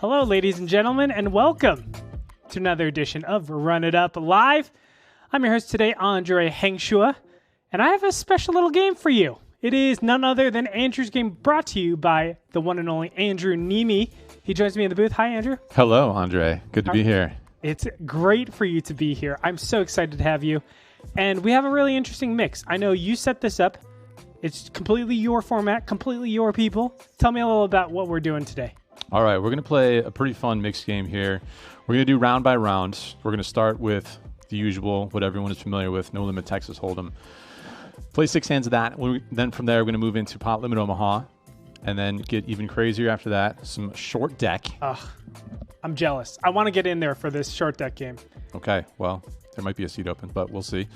Hello, ladies and gentlemen, and welcome to another edition of Run It Up Live. I'm your host today, Andre Hengshua, and I have a special little game for you. It is none other than Andrew's game, brought to you by the one and only Andrew Neeme. He joins me in the booth. Hi, Andrew. Hello, Andre. Good to be here. It's great for you to be here. I'm so excited to have you. And we have a really interesting mix. I know you set this up. It's completely your format, completely your people. Tell me a little about what we're doing today. All right, we're going to play a pretty fun mixed game here. We're going to do round by round. We're going to start with the usual, what everyone is familiar with, No Limit Texas Hold'em. Play 6 hands of that. Then from there, we're going to move into Pot Limit Omaha, and then get even crazier after that. Some short deck. Ugh, I'm jealous. I want to get in there for this short deck game. Okay, well, there might be a seat open, but we'll see.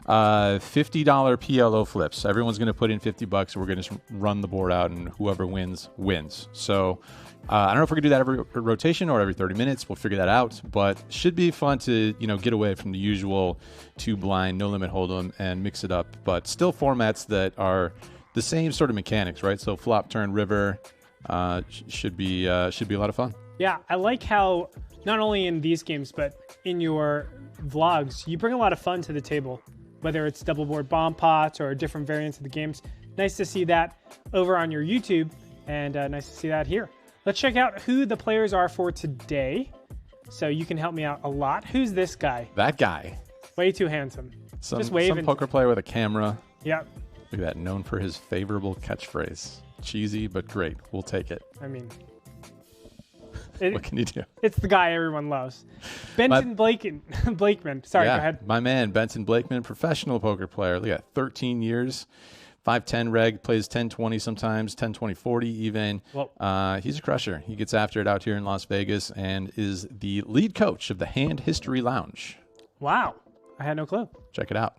$50 PLO flips. Everyone's going to put in $50. We're going to just run the board out, and whoever wins, wins. So I don't know if we're going to do that every rotation or every 30 minutes. We'll figure that out. But should be fun to get away from the usual 2 blind, no limit hold'em and mix it up. But still formats that are the same sort of mechanics, right? So flop, turn, river should be a lot of fun. Yeah, I like how not only in these games but in your vlogs, you bring a lot of fun to the table. Whether it's double board bomb pots or different variants of the games. Nice to see that over on your YouTube, and nice to see that here. Let's check out who the players are for today, so you can help me out a lot. Who's this guy? That guy. Way too handsome. Just waving. Some poker player with a camera. Yep. Look at that, known for his favorable catchphrase. Cheesy, but great. We'll take it. I mean... what can you do? It's the guy everyone loves. Benson Blakeman. Sorry, go ahead. My man, Benson Blakeman, professional poker player. Look at 13 years, 5'10 reg, plays 10-20 sometimes, 10-20-40 even. He's a crusher. He gets after it out here in Las Vegas and is the lead coach of the Hand History Lounge. Wow. I had no clue. Check it out.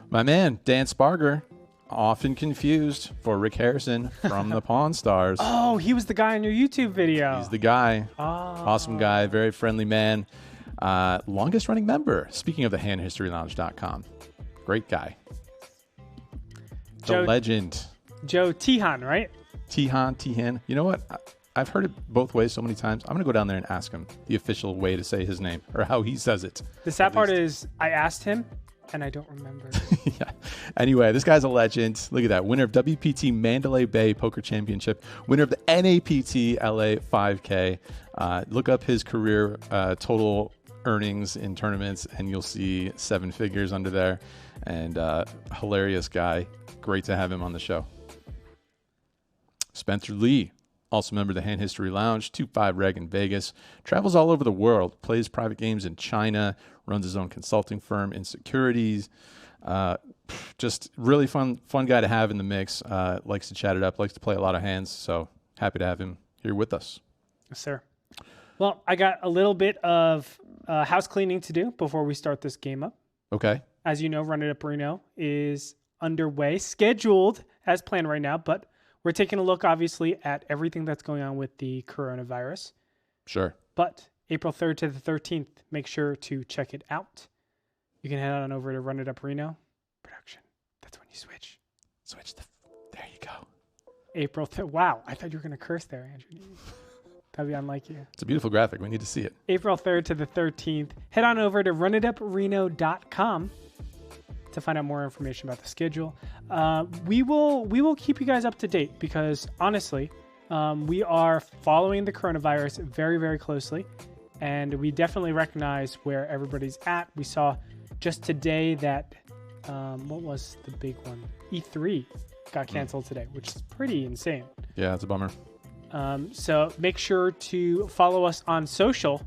My man, Dan Sparger. Often confused for Rick Harrison from the Pawn Stars. Oh, he was the guy in your YouTube video. He's the guy. Oh. Awesome guy, very friendly man. Longest running member, speaking of the handhistorylounge.com. Great guy. The legend. Joe Tihan, right? Tihan. You know what? I've heard it both ways so many times. I'm going to go down there and ask him the official way to say his name, or how he says it. The sad part is I asked him, and I don't remember. Yeah. Anyway, this guy's a legend. Look at that. Winner of WPT Mandalay Bay Poker Championship. Winner of the NAPT LA 5K. Look up his career total earnings in tournaments, and you'll see 7 figures under there. And hilarious guy. Great to have him on the show. Spencer Lee. Also member of the Hand History Lounge, 2-5 reg in Vegas. Travels all over the world. Plays private games in China. Runs his own consulting firm in securities. Just really fun guy to have in the mix. Likes to chat it up. Likes to play a lot of hands. So happy to have him here with us. Yes, sir. Well, I got a little bit of house cleaning to do before we start this game up. Okay. As you know, Run It Up Reno is underway, scheduled as planned right now, but we're taking a look, obviously, at everything that's going on with the coronavirus. Sure. But April 3rd to the 13th, make sure to check it out. You can head on over to Run It Up Reno production. That's when you switch. There you go. April 3rd. Wow, I thought you were going to curse there, Andrew. That'd be unlike you. It's a beautiful graphic. We need to see it. April 3rd to the 13th. Head on over to runitupreno.com to find out more information about the schedule. We will keep you guys up to date because honestly, we are following the coronavirus very, very closely, and we definitely recognize where everybody's at. We saw just today that what was the big one? E3 got canceled today, which is pretty insane. Yeah, it's a bummer. So make sure to follow us on social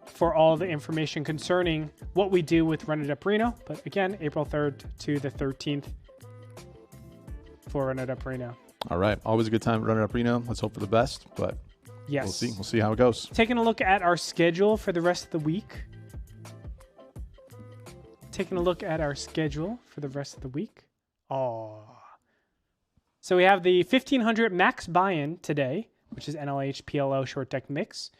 for all the information concerning what we do with Run It Up Reno. But again, April 3rd to the 13th for Run It Up Reno. All right. Always a good time at Run It Up Reno. Let's hope for the best, but yes, we'll see how it goes. Taking a look at our schedule for the rest of the week. So we have the 1500 max buy-in today, which is NLHE PLO short deck mix.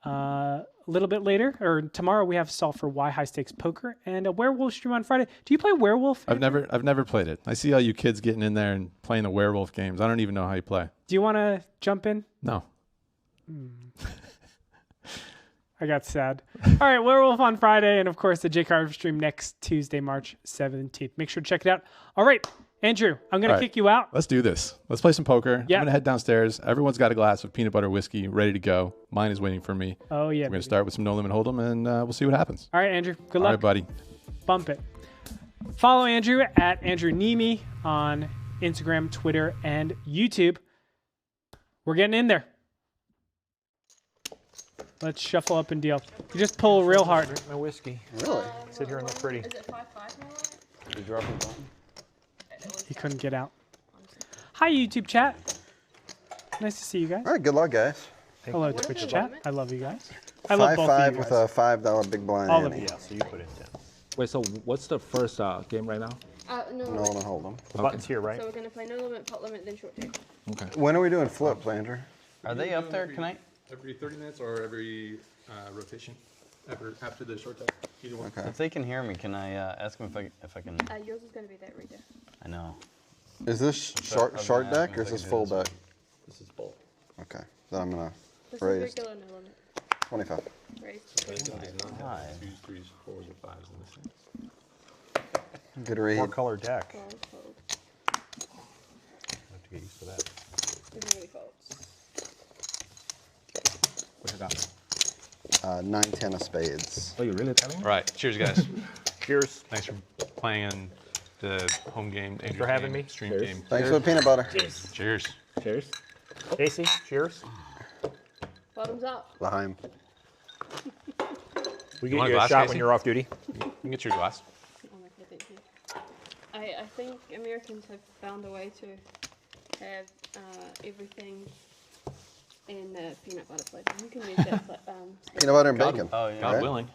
A little bit later, or tomorrow, we have Solve for Y high stakes poker and a werewolf stream on Friday. Do you play werewolf? I've never played it. I see all you kids getting in there and playing the werewolf games. I don't even know how you play. Do you want to jump in? No. I got sad. All right, Werewolf on Friday, and of course the Jake Harv stream next Tuesday, March 17th. Make sure to check it out. All right, Andrew, I'm going to kick you out. Let's do this. Let's play some poker. Yeah. I'm going to head downstairs. Everyone's got a glass of peanut butter whiskey ready to go. Mine is waiting for me. Oh, yeah. We're going to start with some No Limit Hold'em, and we'll see what happens. All right, Andrew. Good luck. All right, buddy. Bump it. Follow Andrew at Andrew Neeme on Instagram, Twitter, and YouTube. We're getting in there. Let's shuffle up and deal. You just pull real hard. Drink my whiskey. Really? Sit here and look pretty. Is it 5-5 now? You drop a bomb? He couldn't get out. Hi, YouTube chat. Nice to see you guys. All right, good luck, guys. Hello, What is Twitch the chat. limit? I love you guys. I love both of 5-5 you with guys. a $5 big blind. All of ante. you. Yeah, so you put in 10. Wait, so what's the first game right now? No, No one hold them. The button's here, right? So we're going to play no limit, pot limit, then short take. Okay. When are we doing flips, Andrew? Are they up there? Can I? Every 30 minutes or every rotation? After the short time? Either one. Okay. If they can hear me, can I ask them if I can? Yours is going to be that right there. I know. Is this I was short gonna deck ask or if is I this could do full this deck? This is both. Okay. Then I'm gonna This raise is regular no limit. 25. Raise. Hi. 2s, 3s, 4s, or 5s in this thing. Good read. Four-color deck. Fold, fold. I have to get used to that. There's really folds. What you got? 9-10 of spades. Oh, you really telling me? All right. Cheers, guys. Cheers. Thanks for playing in the home game. Thanks for having me. Stream Cheers. game. Thanks for the peanut butter. Cheers. Cheers. Casey, cheers. Bottoms up. Lime. We You get want a you a glass, shot Casey? when you're off duty. You can get your glass. Oh, okay, thank you. I think Americans have found a way to have everything in the peanut butter flavor. You can use that. Peanut butter and bacon. Oh yeah. God Okay. willing.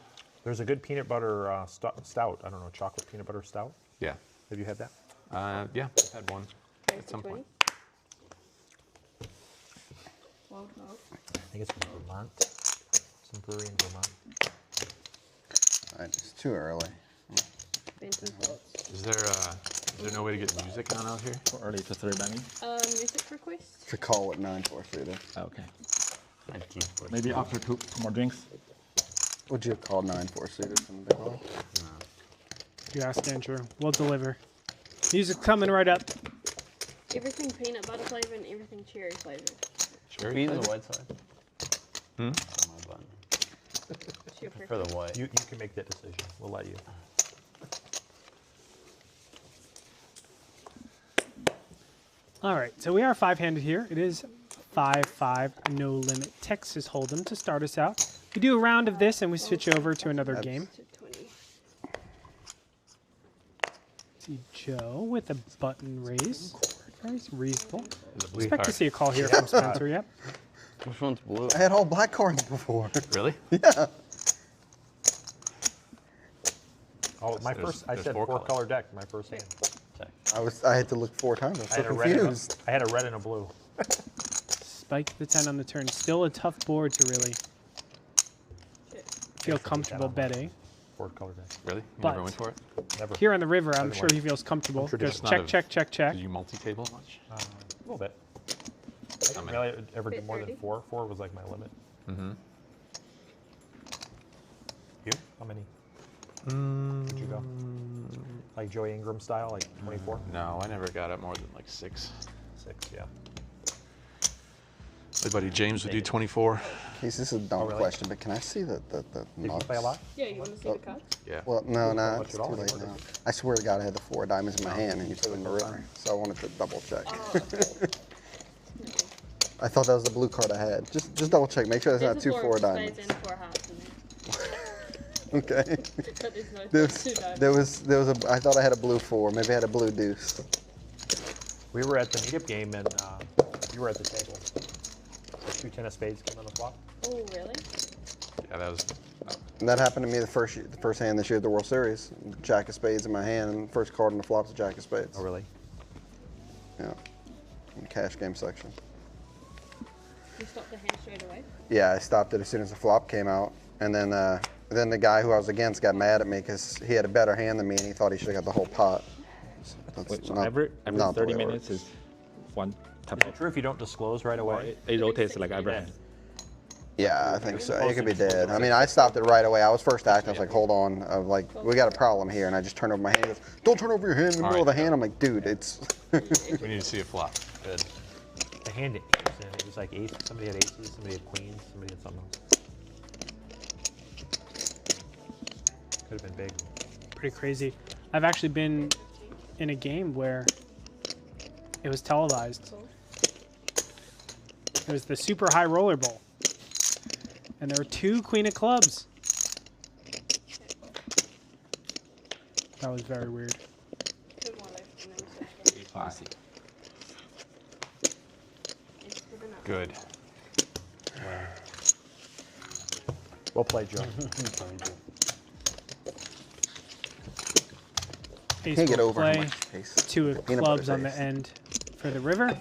There's a good peanut butter stout. I don't know, chocolate peanut butter stout. Yeah. Have you had that? Yeah. I've had one Raise at to some 20. point. Fold, fold. I think it's from Vermont. Some brewery in Vermont. All right, it's too early. Then two folds. Is there no way to get music on out here? Too early to throw it at me. Music request. To call it 9-4 suited. Okay. Thank you. Maybe after two more drinks. Would you have called 9-4 suited from the big one? You ask Andrew. We'll deliver. Music's coming right up. Everything peanut butter flavor and everything cherry flavored. Cherry Be the flavor? white side. Hmm? On my button. It's your For preference. the white. You can make that decision. We'll let you. All right, so we are five-handed here. It is 5-5 no limit Texas Hold'em to start us out. We do a round of this and we switch over to another game. To 20. See Joe with a button raise. Very reasonable. Is it blue Expect to card? see a call here from Spencer. Yep. Which one's blue? I had all black cards before. Really? Yeah. Oh, my There's- first. I there's said four four-color deck. My first hand. Check. I had to look 4 times. I was I so had a red. And confused. I had a red and a blue. Spike the 10 on the turn. Still a tough board to really Shit. feel Yes, comfortable I think betting. Four-color deck. Really? You But- never went for it? Never. Here on the river, I'm Doesn't sure work. he feels comfortable. I'm sure Goes it's not check, a- check, check, check. Did you multi-table much? A little bit. I didn't many? really ever do Bit more than 30. 4. 4 was like my limit. Mm-hmm. You? How many? Did you go? Like Joey Ingram style, like 24? No, I never got up more than like 6. 6, yeah. My buddy James would do 24. Keith, this is a dumb really? question, but can I see the Did you nuts? play a lot? Yeah, you want to see the cards? Yeah. Well, no, Not no, much it's at too all late anymore, now. I swear to God, I had the 4 diamonds in my hand, and you took them the river. So I wanted to double check. Oh, okay. I thought that was the blue card I had. Just double check. Make sure there's not 2 4 diamonds. Spades and 4 hearts in Okay. there. But there's no 2 diamonds. There was a. I thought I had a blue 4. Maybe I had a blue deuce. We were at the meetup game and you were at the table. The 2 10 of spades came on the flop. Oh, really? Yeah, that was. And that happened to me the first hand this year at the World Series. Jack of spades in my hand, and first card on the flop's a jack of spades. Oh, really? Yeah. In the cash game section. You stopped the hand straight away? Yeah, I stopped it as soon as the flop came out, and then the guy who I was against got mad at me because he had a better hand than me, and he thought he should have got the whole pot. That's Wait, so not- every not the 30 way it minutes works. is one type Is it of. true if you don't disclose right Or away? it rotates like every hand. Yeah, I think so. It could be dead. I mean, I stopped it right away. I was first acting. I was like, hold on. I was like, we got a problem here. And I just turned over my hand. He goes, don't turn over your hand in the middle of the hand. I'm like, dude, it's. We need to see a flop. Good. The hand it was in, it was like ace. Somebody had aces, somebody had queens, somebody had something else. Could have been big. Pretty crazy. I've actually been in a game where it was televised. It was the Super High Roller Bowl. And there were 2 queen of clubs. That was very weird. Good. Well played, Joe. Ace Can't get will over how play much ace. 2 of Peanut clubs butter on the face. end for the river.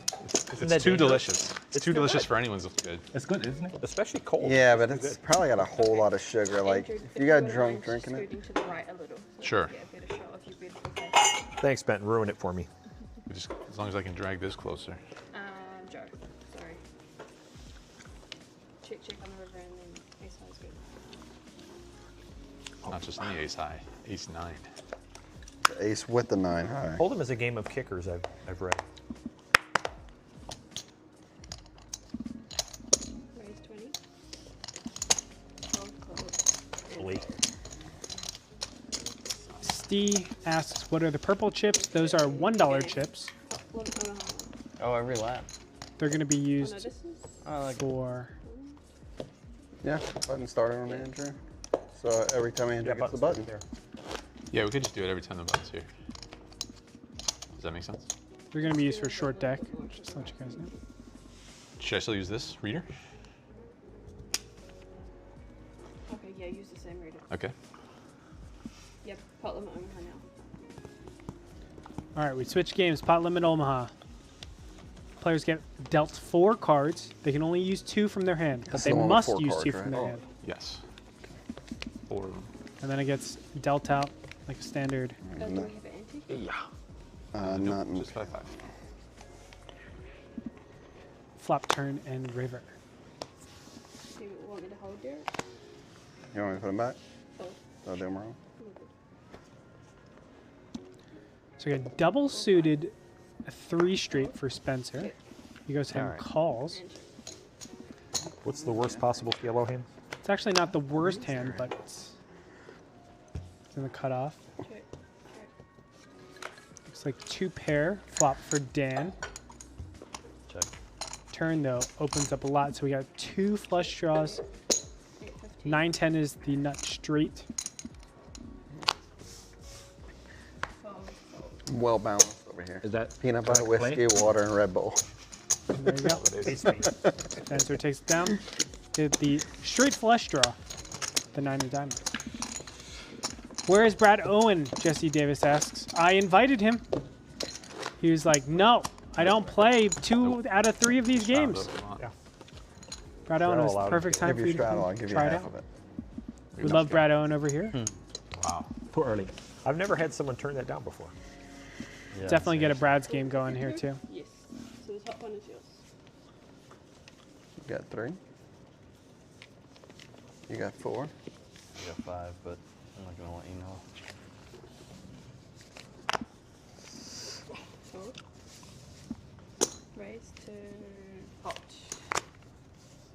It's too delicious. It's too delicious for anyone's good. It's good, isn't it? Especially cold. Yeah, but it's probably got a whole lot of sugar. Like, if you got drunk drinking it. To the right a little, so Sure. you get a better shot of your beautiful face. Thanks, Benton. Ruin it for me. Just, as long as I can drag this closer. Joe, sorry. Check on the river and then ace high is good. Not just any ace high, ace 9. The ace with the 9 high. Hold'em is a game of kickers, I've read. Raise 20. Fold, close. Elite. Steve asks, what are the purple chips? Those are $1 chips. Oh, every lap. They're going to be Oh, no, used this is I like for... Yeah, button started on Andrew. So every time Andrew gets the button. there. Yeah, we could just do it every time the button's here. Does that make sense? They're going to be used for short deck. Just to let you guys know. Should I still use this reader? okay. Yeah, use the same reader. Okay. Yep, pot limit Omaha now. All right, we switch games. Pot limit Omaha. Players get dealt 4 cards. They can only use 2 from their hand, but That's they the one with must 4 use cards, 2 from right? their Oh. hand. Yes. And then it gets dealt out like a standard. Do we have an ante? Yeah. Not in, Just 5-5. Flop, turn, and river. Do you want me to hold there? you want me to put him back? Oh, Did I do him wrong? So we got double suited, a 3 straight for Spencer. He goes ahead and Alright. calls. What's the worst possible yellow hand? It's actually not the worst hand, but it's in the cutoff. check. Looks like 2 pair. Flop for Dan. Check. Turn though opens up a lot, so we got 2 flush draws. 9-10 is the nut straight. Well balanced over here. Is that Peanut butter, whiskey, water, and Red Bull. And there you go. Ace me. Spencer takes it down. Did the straight flush draw. The 9 of diamonds. Where is Brad Owen? Jesse Davis asks. I invited him. He was like, no, I don't play 2 out of 3 of these games. Yeah. Brad Owen Straddle was the allowed. perfect time Give for you you to straddle, come I'll give you try it half out. of it. We love Brad Owen over here. Wow. too early? I've never had someone turn that down before. Yeah, Definitely get a seriously. Brad's game going here too. Yes. So the top one is yours. You got 3. You got 4. I got 5, but I'm not gonna let you know. Fold. Raise to pot.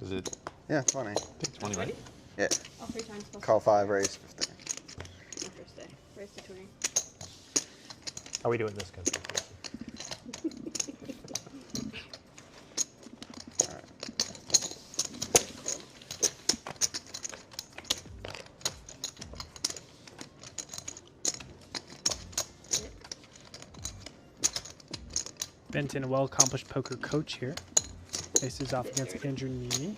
Is it Yeah, 20. 20, right? Yeah. Oh, 3 times plus. Call 5, raise 15. My first day. Raise to 20. How are we doing this country? Benton, a well-accomplished poker coach here. Faces off against Andrew Neeme.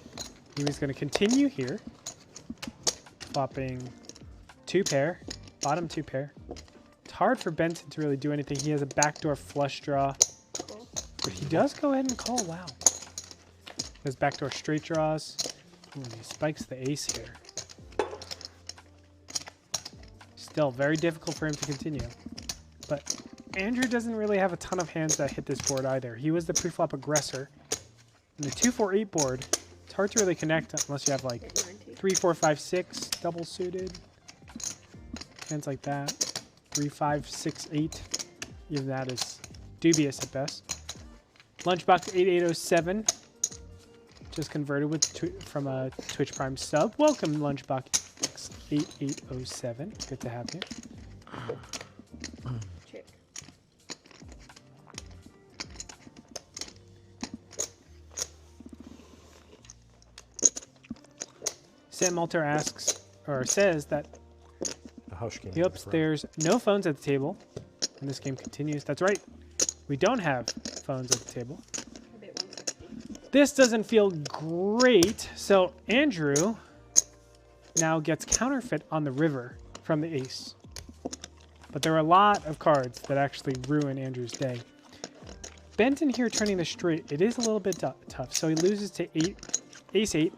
Neeme's going to continue here. Flopping 2 pair, bottom 2 pair. It's hard for Benton to really do anything. He has a backdoor flush draw. Cool. But he does go ahead and call. Wow. He has backdoor straight draws. Ooh, and he spikes the ace here. Still very difficult for him to continue. But Andrew doesn't really have a ton of hands that hit this board either. He was the preflop aggressor. And the 2-4-8 board, it's hard to really connect unless you have like At 90. 3, 4, 5, 6 double suited. Hands like that. 3, 5, 6, 8. Even that is dubious at best. Lunchbox 8807. Just converted from a Twitch Prime sub. Welcome, Lunchbox 8807. Good to have you. Check. Sam Malter asks, or says that The hush game. he hopes there's no phones at the table when this game continues. That's right. We don't have phones at the table. I bet 160. This doesn't feel great. So Andrew now gets counterfeit on the river from the ace. But there are a lot of cards that actually ruin Andrew's day. Benton here turning the straight. It is a little bit tough. So he loses to ace 8,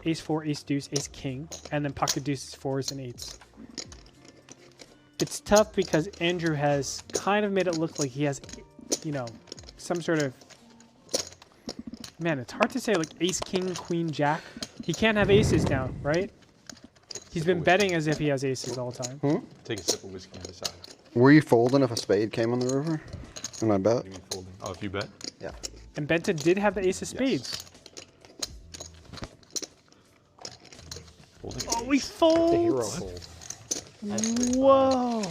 ace 4, ace deuce, ace king, and then pocket deuces, 4s, and 8s. It's tough because Andrew has kind of made it look like he has, you know, some sort of... Man, it's hard to say, like ace, king, queen, jack. He can't have aces now, right? He's been betting as if he has aces all the time. Take a sip of whiskey and decide. Were you folding if a spade came on the river? In my bet? Oh, if you bet? Yeah. And Benton did have the ace of spades. Holding Oh, it. we fold! The hero fold. Whoa!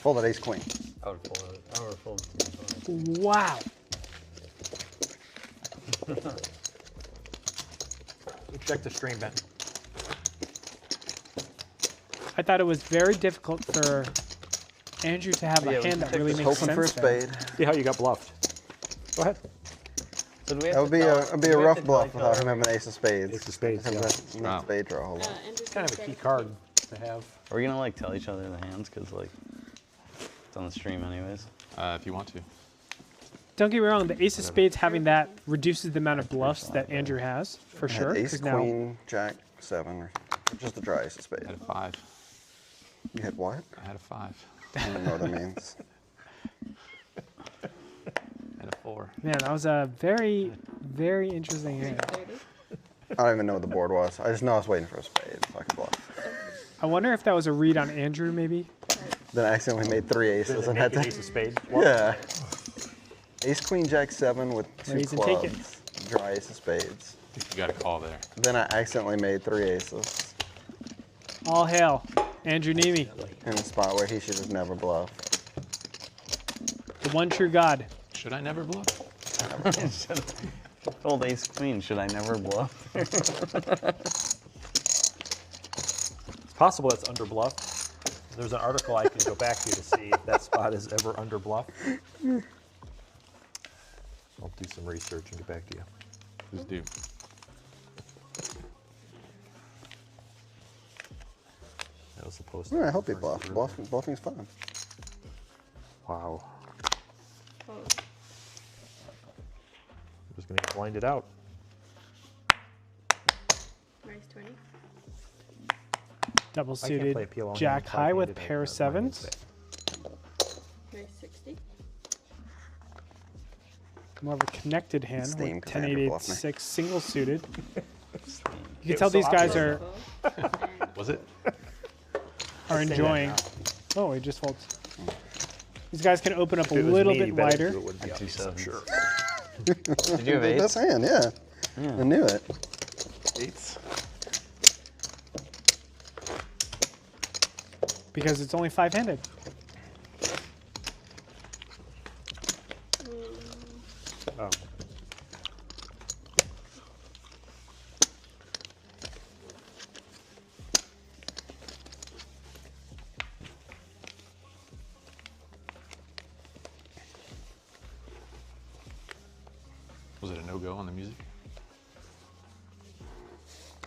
Folded ace queen. I would fold it. I would fold it. Wow. Check the stream, Ben. I thought it was very difficult for Andrew to have Yeah, a we hand that can really take makes Hoping sense. for a there. spade. See how you got bluffed. Go ahead. So do we have That would to be tell- a do we have rough to bluff tell each without other- him having an ace of spades. Ace of spades, Have yeah. that Wow. spade draw. Hold on. Andrew's Kind of a got key it. card to have. Are we gonna like tell each other the hands? Cause like it's on the stream anyways. If you want to. Don't get me wrong, the ace of spades having that reduces the amount of bluffs that Andrew has, for I had sure. ace 'cause now queen, jack, 7, or just a dry ace of I spades. had a 5. You had what? I had a 5. I don't know what that means. I had a 4. Man, that was a very, very interesting hand. 30. I don't even know what the board was. I just know I was waiting for a spade so I could bluff. I wonder if that was a read on Andrew, maybe. Then I accidentally made 3 Does aces it and make had an to. ace of spades? Yeah. Ace queen, jack, 7 with 2 Raise and take clubs. Dry ace of spades. I think you got a call there. Then I accidentally made 3 aces All hail, Andrew Neeme, in a spot where he should have never bluffed. the one true God. Should I never bluff? Fold ace queen. Should I never bluff? It's possible that's under bluff. There's an article I can go back to see if that spot is ever under bluff. I'll do some research and get back to you. Please do. That was supposed Yeah, I to. hope he bluffed. Bluffing's fun. Wow. Oh, Just gonna get blinded out. raise 20. Double I can't suited play PLO hand jack high with five-handed, pair I of can't find sevens. it. Raise 60. More of a connected hand Steam with 10, commander 8, 8, bluff me. 6 single suited. You It can tell was so these guys obvious. Was it? are Say that enjoying. now. Oh, he just folds. These guys can open up a If it was little me, bit bet wider. it would be Like two obvious, I'm sevens. sure. Did you have eight? Best hand, yeah. I knew it. 8s. Because it's only 5-handed. Oh. Was it a no-go on the music?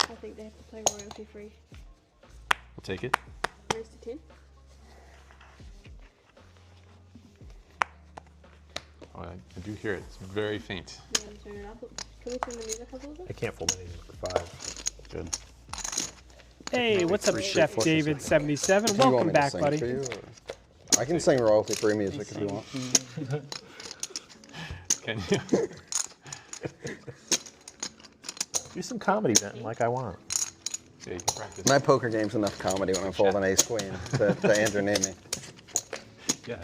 I think they have to play royalty free. We'll take it. Raise to 10. Oh, I do hear it. It's very faint. You want to turn it up? Can we turn the music up a little I bit? can't fold anything for 5. Good. Hey, what's up, Three Chef flushes. David 77? Do you want Welcome me to back, sing buddy. for you, or- I can sing royalty free music if you want. Can you? Do some comedy, then, like I want. Yeah, you can practice. My poker game's enough comedy when I fold an ace queen to Andrew Neeme. Yeah.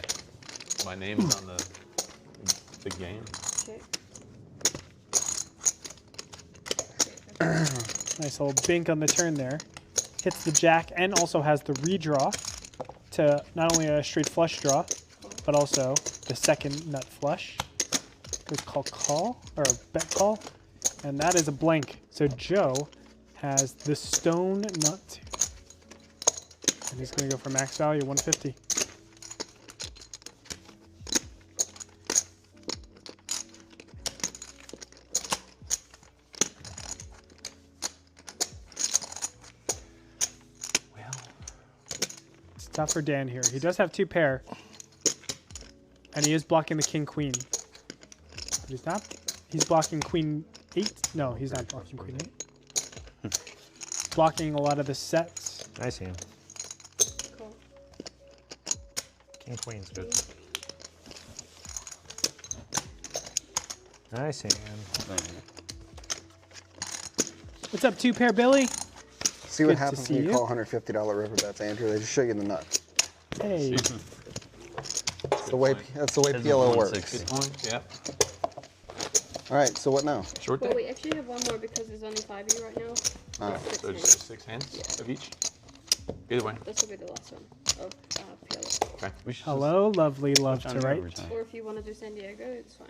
My name's on the game. Check. Nice little bink on the turn there. Hits the jack and also has the redraw to not only a straight flush draw, but also the second nut flush. It's called call or bet call, and that is a blank. So Joe has the stone nut, and he's going to go for max value 150. It's tough for Dan here. He does have 2 pair, and he is blocking the king queen. But he's not. He's blocking queen 8. No, he's not blocking queen 8. Blocking a lot of the sets. Nice hand. Cool. King queen's good. Nice hand. What's up, 2 pair, Billy? See what Good to happens see when you you. call $150 river bets, Andrew. They just show you the nut. Hey. That's the way PLO works. 160. Good point. Yeah. All right, so what now? Short Well, deck. we actually have one more because there's only 5 right now. Ah. It's So 6 just hands. 6 hands Yeah. of each. Either way. This will be the last one of PLO. Okay. We should Hello, lovely love just to switch on right. overtime. Or if you want to do San Diego, it's fine.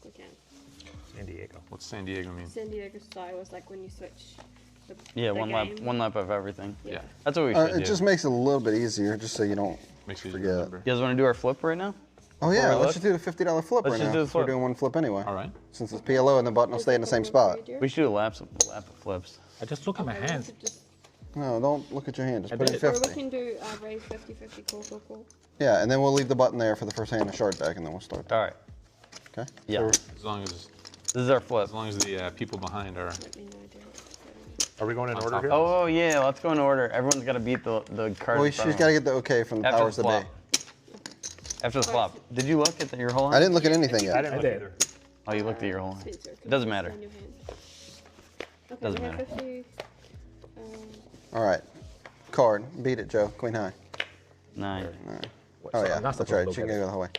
We can. San Diego. What's San Diego mean? San Diego style was like when you switch the Yeah, the one game. lap of everything. Yeah. That's what we should It do. just makes it a little bit easier, just so you don't Make sure you forget. remember. You guys want to do our flip right now? Oh yeah, Before we let's look? just do the $50 flip Let's right just now. do the since We're flip. doing one flip anyway. All right. Since it's PLO and the button will Is stay that in the same what spot. we do? We should do lap of flips. I just look at my Okay, we hands. could just- No, don't look at your hand. Just I put in did. Or we 50. can do raise 50-50, cool. Yeah, and then we'll leave the button there for the first hand of short deck, and then we'll start. All right. Okay. Yeah. As long as This is our flip. the people behind are. Let me know, dear. Are we going in On order top here? of- Oh yeah, let's go in order. Everyone's got to beat the card. Well, in she's front of got to them. get the okay from the After powers the that flop. be. After the flop. Did you look at your whole hand? I didn't look at anything I yet. didn't I look did. either. Oh, you looked at your whole hand. Spencer, can Doesn't you matter. sign your hand? Okay, Doesn't we have matter. 50. All right. Card. Beat it, Joe. Queen high. 9. Oh yeah, I'm not that's supposed right. to look She can at go it. the whole way.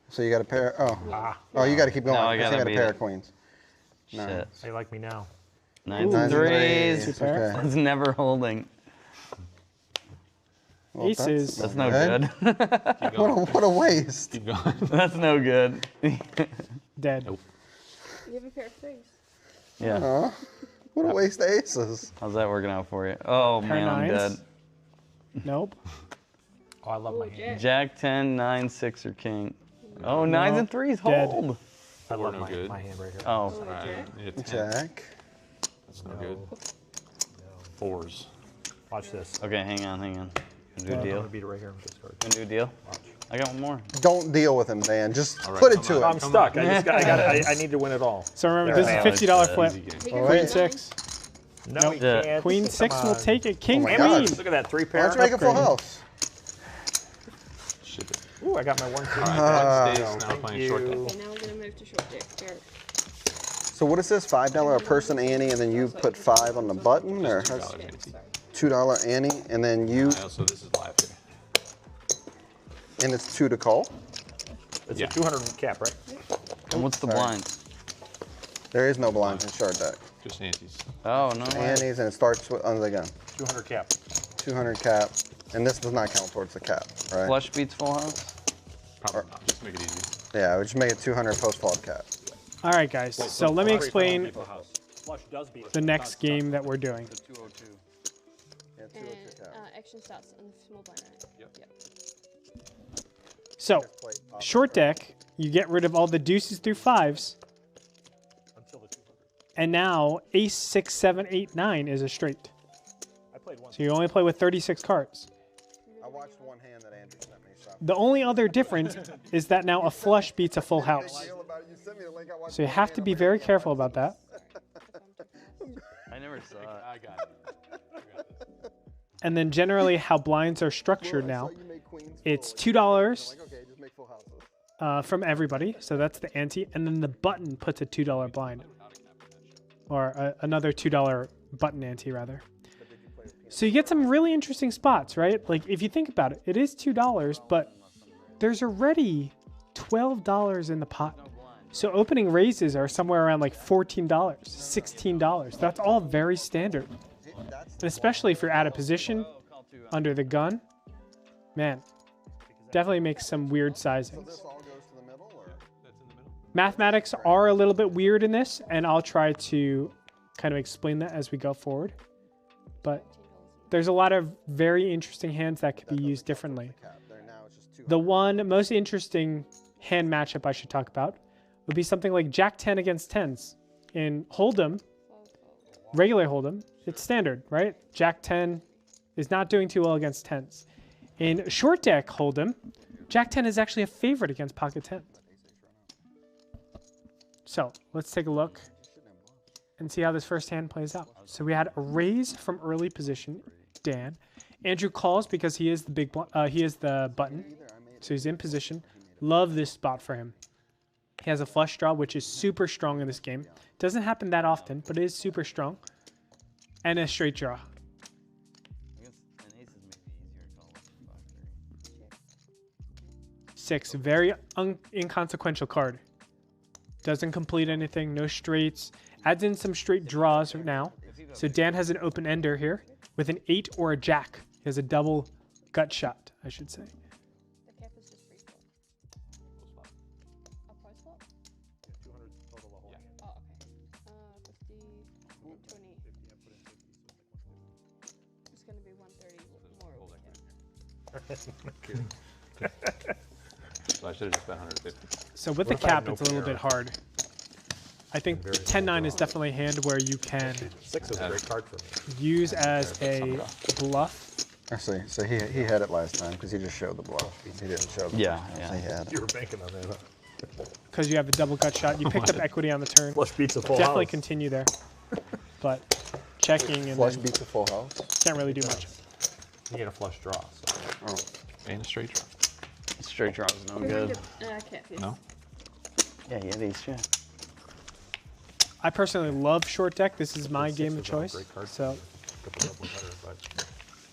So you got a pair. Oh, Ah, oh, you got to keep going. No, I because gotta you got a beat pair it. of queens. No. Shit. they like me now. 9s Nines and and 3s. threes. pair. Okay. That's never holding. Well, Aces. That's no good. Keep going. What a waste. Keep going. That's no good. Dead. Nope. You have a pair of 3s. Yeah. What a waste of aces. How's that working out for you? Oh Pair man, I'm nines. dead. Nope. Oh, I love Oh, my hand. Jack. Jack 10, 9, 6, or king. Oh, 9s and 3s. Dead. Hold. I love no my, good. my hand right here. Oh. Oh, All right. Jack. Yeah, 10. Jack. That's no good. 4s. Watch this. Okay, hang on. Gonna do a I'm deal. gonna beat it right here with this card. Gonna do a deal. I got one more. Don't deal with him, Dan. Just All right, put it come to on. him. I'm Come stuck. on. I need to win it all. So remember, There. this Man, is $50 it's flip. easy game. He All can right. do Queen 9. 6. No, Nope. he Yeah. can't. Queen Come 6 will on. take it. King my queen. God. Look at that 3 Why pair. don't you make a full Upgrade. house? Shit. Ooh, I got my 1 2. Black stays now thank playing short deck. you. Okay, now we're gonna move to short deck. Eric. So what is this? $5 a person Annie, and then you put 5 on the button, or $2 how's- ante. $2 Annie, and then you, Also, this is live here. and it's 2 to call. It's Yeah. a 200 cap, right? And what's the Sorry. blind? There is no blinds in short deck. Just antes. Oh no. way. Annie's, and it starts with under the gun. 200 cap. 200 cap, and this does not count towards the cap, right? Flush beats full house. Probably not. Just make it easy. Yeah, I would just make it 200 post flop cap. All right, guys. So let me explain Flush does beat the next game that we're doing. Yeah, And 202 cap. action starts on the small blind. Right? Yep. So, Plate pop. short deck, you get rid of all the deuces through 5s, until the 200. and now ace 6, 7, 8, 9 is a straight. I played one. So you only play with 36 cards. I watched one hand that Andrew sent me, so. The only other difference is that now a flush beats a full house. You sent me the link, I watched So you one have hand, to I'm be like, very yeah, careful about that. I never saw it. I got it. And then generally how blinds are structured I now, saw you make queens it's full. $2 I'm like, okay, just make full houses. from everybody. So that's the ante. And then the button puts a $2 blind. or another $2 button ante rather. So you get some really interesting spots, right? Like if you think about it, it is $2, but there's already $12 in the pot. So opening raises are somewhere around like $14, $16. That's all very standard. And especially if you're out of position under the gun, man, definitely makes some weird sizings. Mathematics are a little bit weird in this, and I'll try to kind of explain that as we go forward. But there's a lot of very interesting hands that could be used differently. The one most interesting hand matchup I should talk about would be something like Jack 10 against 10s. In Hold'em, regular Hold'em, it's standard, right? Jack 10 is not doing too well against 10s. In short deck Hold'em, Jack 10 is actually a favorite against pocket 10. So let's take a look and see how this first hand plays out. So we had a raise from early position, Dan. Andrew calls because he is the he is the button, so he's in position. Love this spot for him. He has a flush draw, which is super strong in this game. Doesn't happen that often, but it is super strong. And a straight draw. Six, very inconsequential card. Doesn't complete anything, no straights. Adds in some straight draws now. So Dan has an open ender here with an 8 or a jack. He has a double gut shot, I should say. The cap is just free flop. A price flop? 200 total the whole hand. Oh, okay. 50 and 20. It's going to be 130 more. So I should have just spent 150. So with the What if I have cap, no it's a little pair? bit hard. I think 10-9 is definitely a hand where you can 6 is a great card for me. use as a bluff. Actually, so he had it last time because he just showed the bluff. He didn't show the Yeah, bluff. yeah. He had it. You were banking on that, huh? Because you have a double gut shot. You picked up equity on the turn. Flush beats a full Definitely house. continue there. But checking and Flush then beats a full house. can't really do much. You need a flush draw. So. Oh. And a straight draw. Straight draw is no We're going good. to cap, yes. No? Yeah, you have ace jack. I personally love short deck. This is my game of Sixes are a choice. great card. So Couple double gutter, but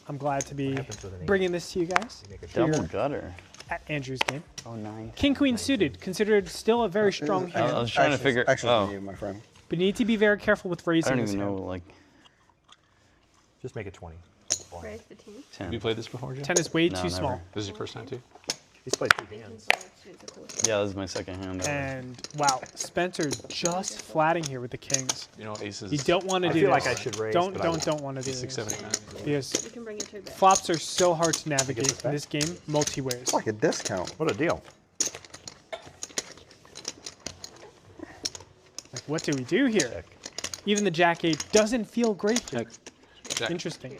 I'm glad to be happens with an eight? bringing this to you guys you make a here Double gutter. at Andrew's game. Oh, 9. King Queen suited, considered still a very strong I hand, was trying to figure. Actually, Oh, for you, my friend. but you need to be very careful with I raising don't this even know. hand. Like just make it 20. Raise the 10. 10. Have you played this before, Jim? 10 is way No, too never. small. This is your first time too? He's played 2 hands. Yeah, this is my second hand. ever. And wow, Spencer just flatting here with the kings. You know, aces. You don't want to I do feel this. like I should raise, Don't but I won't. want to do 6, this 7, 8, 9. because You can bring your 2 back. flops are so hard to this navigate back? in this game multi-ways. It's like a discount. What a deal. Like, what do we do here? Check. Even the Jack 8 doesn't feel great here. Jack. Interesting.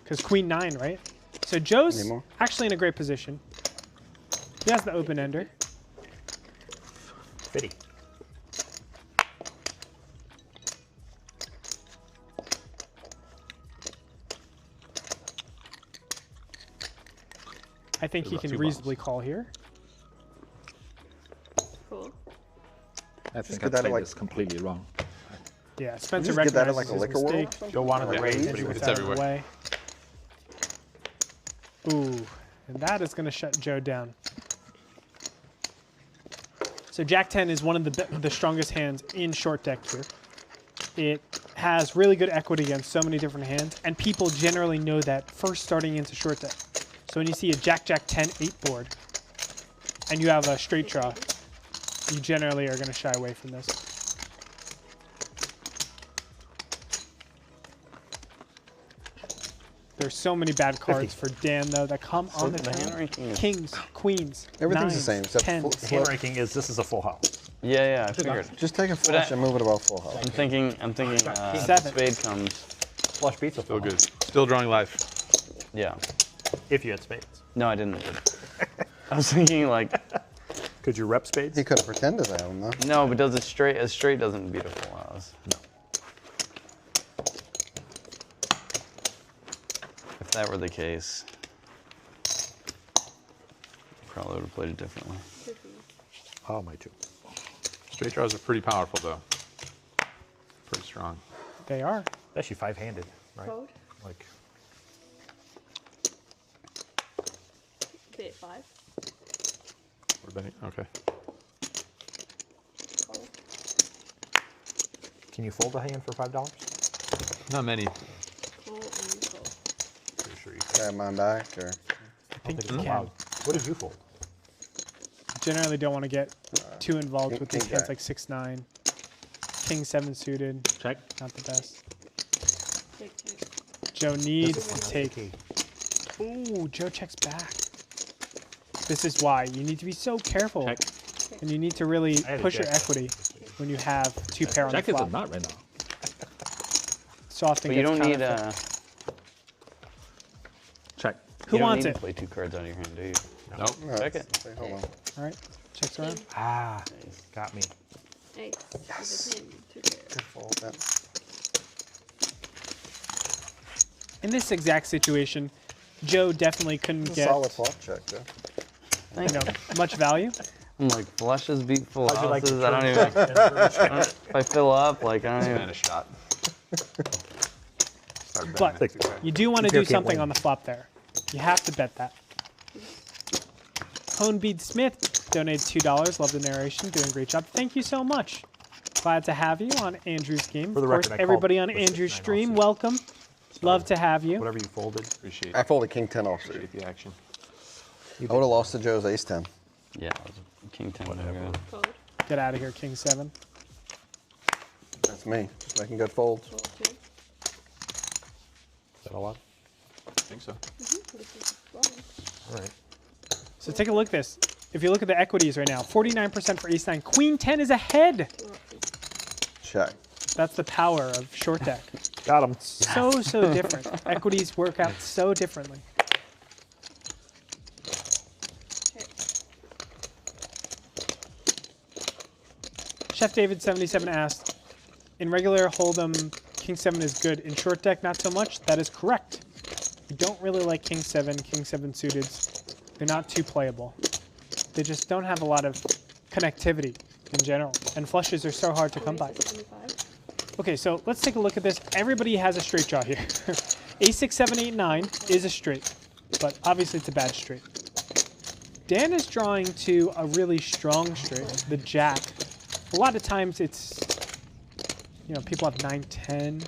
Because Queen 9, right? So Joe's Any more? actually in a great position. He has the open ender. Fitty. I think he There's can about 2 reasonably call here. Cool. I think get I that played like- this completely wrong. Yeah, Spencer just get that at, recognizes like, a his liquor world or mistake. something? Joe wanted to Yeah. raise, but he Gets was It's out of the everywhere. way. Ooh, and that is going to shut Joe down. So Jack 10 is one of the strongest hands in short deck here. It has really good equity against so many different hands, and people generally know that first starting into short deck. So when you see a Jack 10 8 board, and you have a straight draw, you generally are going to shy away from this. There's so many bad cards for Dan though that come on the the hand turn. ranking is- Kings, queens, Everything's the nines, same except tens. The hand ranking is this is a full house. Yeah, I figured. Just take a flush and move it above full house. I'm thinking. Seven. Spade comes. Flush beats a full Still house. good. Still drawing live. Yeah. If you had spades. No, I didn't. I was thinking like, Could you rep spades? He could have pretended to have them though. no, but does it straight? A straight doesn't beat a full house. No. If that were the case, probably would have played it differently. Oh, my 2. Straight draws are pretty powerful though. Pretty strong. They are. Actually 5-handed, right? Fold. Like, Bet 5. We're betting. Okay. Fold. can you fold a hand for $5? Not many. Fold and fold. Pretty sure you can. Can I have mine back or? I think it's you can. allowed. What did you fold? Generally don't want to get too involved king- with these king hands jack. like 6-9. King 7 suited. Check. Not the best. Check, check. Joe needs This to is take. key. Ooh, Joe checks back. This is why you need to be so careful, Check. and you need to really I had a push your jack. equity when you have 2 pair on the Check is a flop. nut right now. So often But you gets don't need counterfeit. Check. Who you don't wants need it? to play 2 cards out of your hand, do you? Nope. No, Check it's- Hold on. All right, checks around. Ah, got me. Ace. Yes. With a 10. 2 pairs. Good fold. Then. In this exact situation, Joe definitely couldn't get Solid flop check though. you know much value. I'm like, flushes beat full How'd you like houses. to I don't turn even. If I fill up, like, I don't And even. a shot. Start betting But at 2 pair. you do want to Two pair do can't something win. on the flop there. You have to bet that. Honebead Smith donated $2. Love the narration. Doing a great job. Thank you so much. Glad to have you on Andrew's game. For the Of course, record, I everybody called on for Andrew's 6-9 stream, offsuit. welcome. Love to have you. Whatever you folded. Appreciate I folded king 10 offsuit. appreciate the action. I would have lost to Joe's ace 10. Yeah, it was a King 10. Whatever. Fold. Get out of here, King 7. That's me. Just making good folds. Fold 2. Is that allowed? I think so. This is wrong. All right. So take a look at this. If you look at the equities right now, 49% for ace 9. Queen 10 is ahead. 2 offsuit. Check. That's the power of short deck. Got him. So different. Equities work out so differently. Check. Chef David 77 asked, in regular Hold'em, King 7 is good. In short deck, not so much. That is correct. We don't really like King 7 suited. They're not too playable. They just don't have a lot of connectivity in general. And flushes are so hard to come by. 75. Okay, so let's take a look at this. Everybody has a straight draw here. A6, 7, 8, 9 is a straight, but obviously it's a bad straight. Dan is drawing to a really strong straight, the jack. A lot of times it's, you know, people have 9, 10,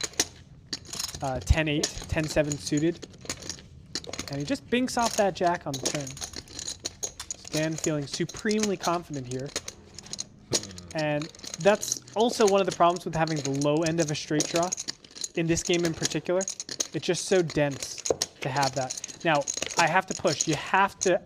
10, 8, 10, 7 suited. And he just binks off that jack on the turn. So Dan feeling supremely confident here. And that's also one of the problems with having the low end of a straight draw. In this game in particular, it's just so dense to have that. Now, I have to push. You have to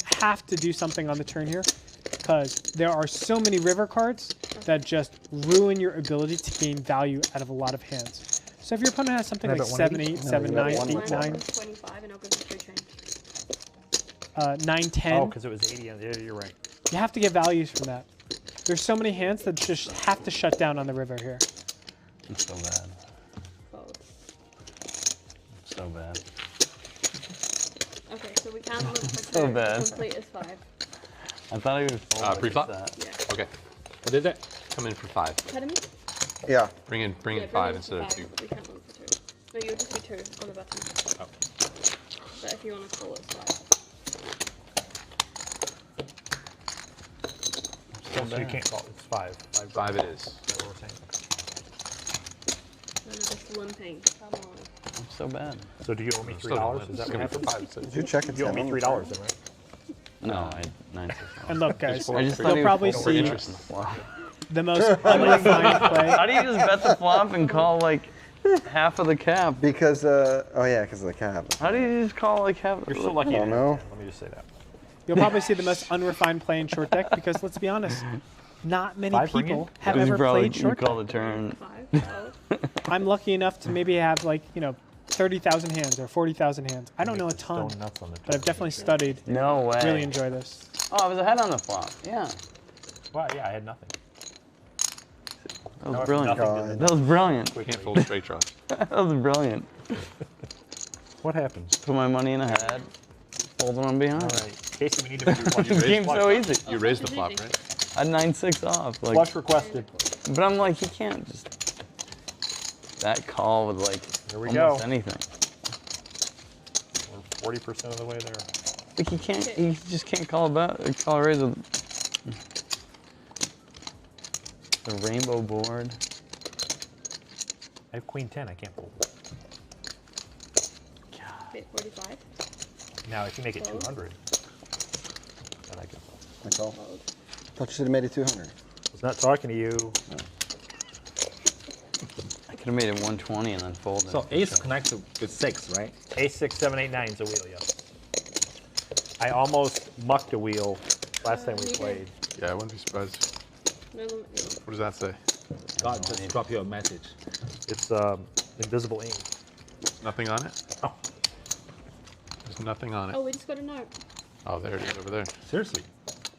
do something on the turn here, because there are so many river cards that just ruin your ability to gain value out of a lot of hands. So if your opponent has something Can I like bet 7, 180? 8, 7, 9, 8, 9, 25 and I'll give him 3 chains. 9, 10, Oh, because it was 80. Yeah, you're right. you have to get values from that. There's so many hands that just have to shut down on the river here. It's so bad. Fold. So bad. Okay, so we can't look for So 2. bad. Complete is 5. I thought he was folding. Pre-flop? Yeah. Okay. What is it? Come in for 5. Academy? Yeah. Bring in Yeah, 5 us instead to of 2. 5. We can't look for 2. No, you'll just be 2 on the button. Oh. But if you want to call it 5. So you can't call it. It's 5. 5 it is. That's what we're saying. No, just one thing. Come on. It's so bad. So do you owe me Still gonna $3? win. Is that It's what gonna be happened? for 5 instead of Did you check it? You owe me $3 then, right? No, I had 9 And look, guys, I just thought you'll he probably was see interest in the flop. the most unrefined play. How do you just bet the flop and call like half of the cap? Because, oh yeah, because of the cap. How do you just call like half? You're so lucky. I you don't didn't know. have 10. Let me just say that. You'll probably see the most unrefined play in short deck because, let's be honest, not many 5 bring people in? have You ever probably played short call deck. the turn. 5. Oh. I'm lucky enough to maybe have, like, you know, 30,000 hands or 40,000 hands. I don't know a ton, Stone nuts on the but I've turn. definitely studied. No way. Really enjoy this. Oh, I was ahead on the flop. Yeah, Well, yeah, I had nothing. that was Now brilliant. nothing to the- That was brilliant. We can't fold a straight draw. That was brilliant. What happens? Put my money in a head, fold one behind. All right. Casey, we need to do one. The game's so easy. You raised the flop, right? I had 9-6 off. Like, Flush requested. but I'm like, he can't just. that call with like Here we almost go. anything. We're 40% of the way there. Like he can't. He just can't call a raise with the rainbow board. I have queen 10. I can't fold. Bet 45. Now, if you make it Fold. 200, then I can fold. That's all. Fold. Thought you should have made it 200. I was not talking to you. I could have made it 120 and then folded. So ace connects with 6, right? Ace, 6, 7, 8, 9 is a wheel, yes. I almost mucked a wheel last time we you played. Yeah, I wouldn't be surprised. No limit. What does that say? God, just drop you a message. It's invisible ink. Nothing on it? Oh. There's nothing on it. Oh, we just got a note. Oh, there it is over there. Seriously.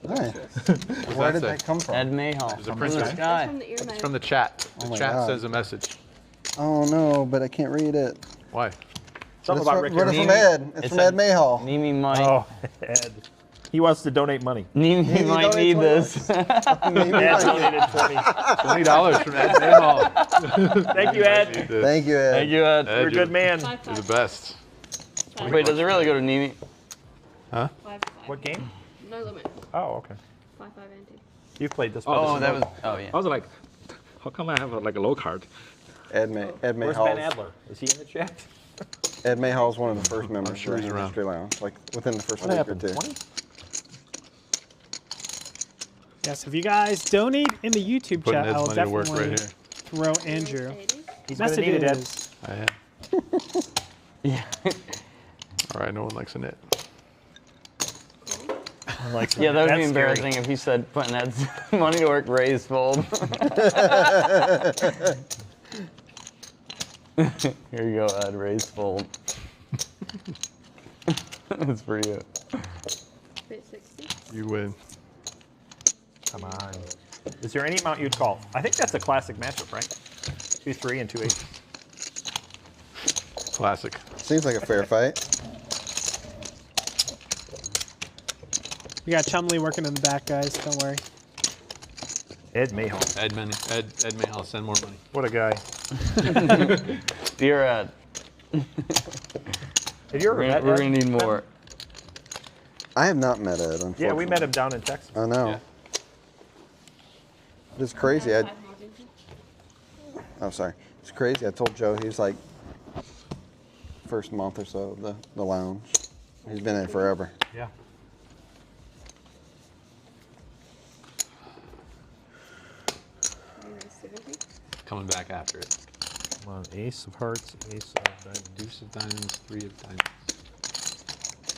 Nice. What Where does did that that come from? Ed Mayhall There's a from printer. the That's sky. That's from the ear It's note. from the chat. The Oh my chat God. says a message. Oh no, but I can't read it. Why? Something It's about from, Rick wrote it Harrison. from Ed. It's from Ed Mayhall. Neeme might. Oh, Ed. He wants to donate money. Neeme Neeme might donate need 20 this. Ed donated 20. $20 from Ed Mayhall. Thank you, Ed. Thank you, Ed. Thank you, Ed. You're a good man. 5, You're 5. the best. Wait, does it really go to Neeme? Huh? 5, 5. What game? No limit. Oh, okay. 5, 5 ante. You've played this. Oh, this that is- was. Oh yeah. I was like, how come I have like a low card? Ed Where's Mayhall. Ben Adler? Is he in the chat? Ed Mayhall is one of the first members sure of he's the around. History Lounge, like within the first What week happened? or two. 20? Yes, if you guys donate in the YouTube Putting chat, Ed's I will money to work definitely right here. throw Andrew. 80. He's going to need it, Ed. Messages. I am. Yeah. All right, no one likes a nit. Like, Yeah, that would be that's embarrassing if he said putting Ed's money to work, raise, fold. Here you go, Ed, raise, fold. That's for you. Bet 60. You win. Come on. Is there any amount you'd call? I think that's a classic matchup, right? 2-3 and 2-8. Classic. Seems like a fair fight. We got Chumley working in the back, guys. Don't worry. Ed Mayhall. Ed Mayhall, send more money. What a guy. Dear Ed, Have you ever met we're Ed? gonna need more. I have not met Ed, unfortunately. Yeah, we met him down in Texas. I know. Yeah. It's crazy. 5 margin. I'm sorry. It's crazy. I told Joe he's like first month or so of the lounge. He's been in forever. Yeah. Raise 70. Coming back after it. Come on, ace of hearts, ace of diamonds. Deuce of diamonds, 3 of diamonds.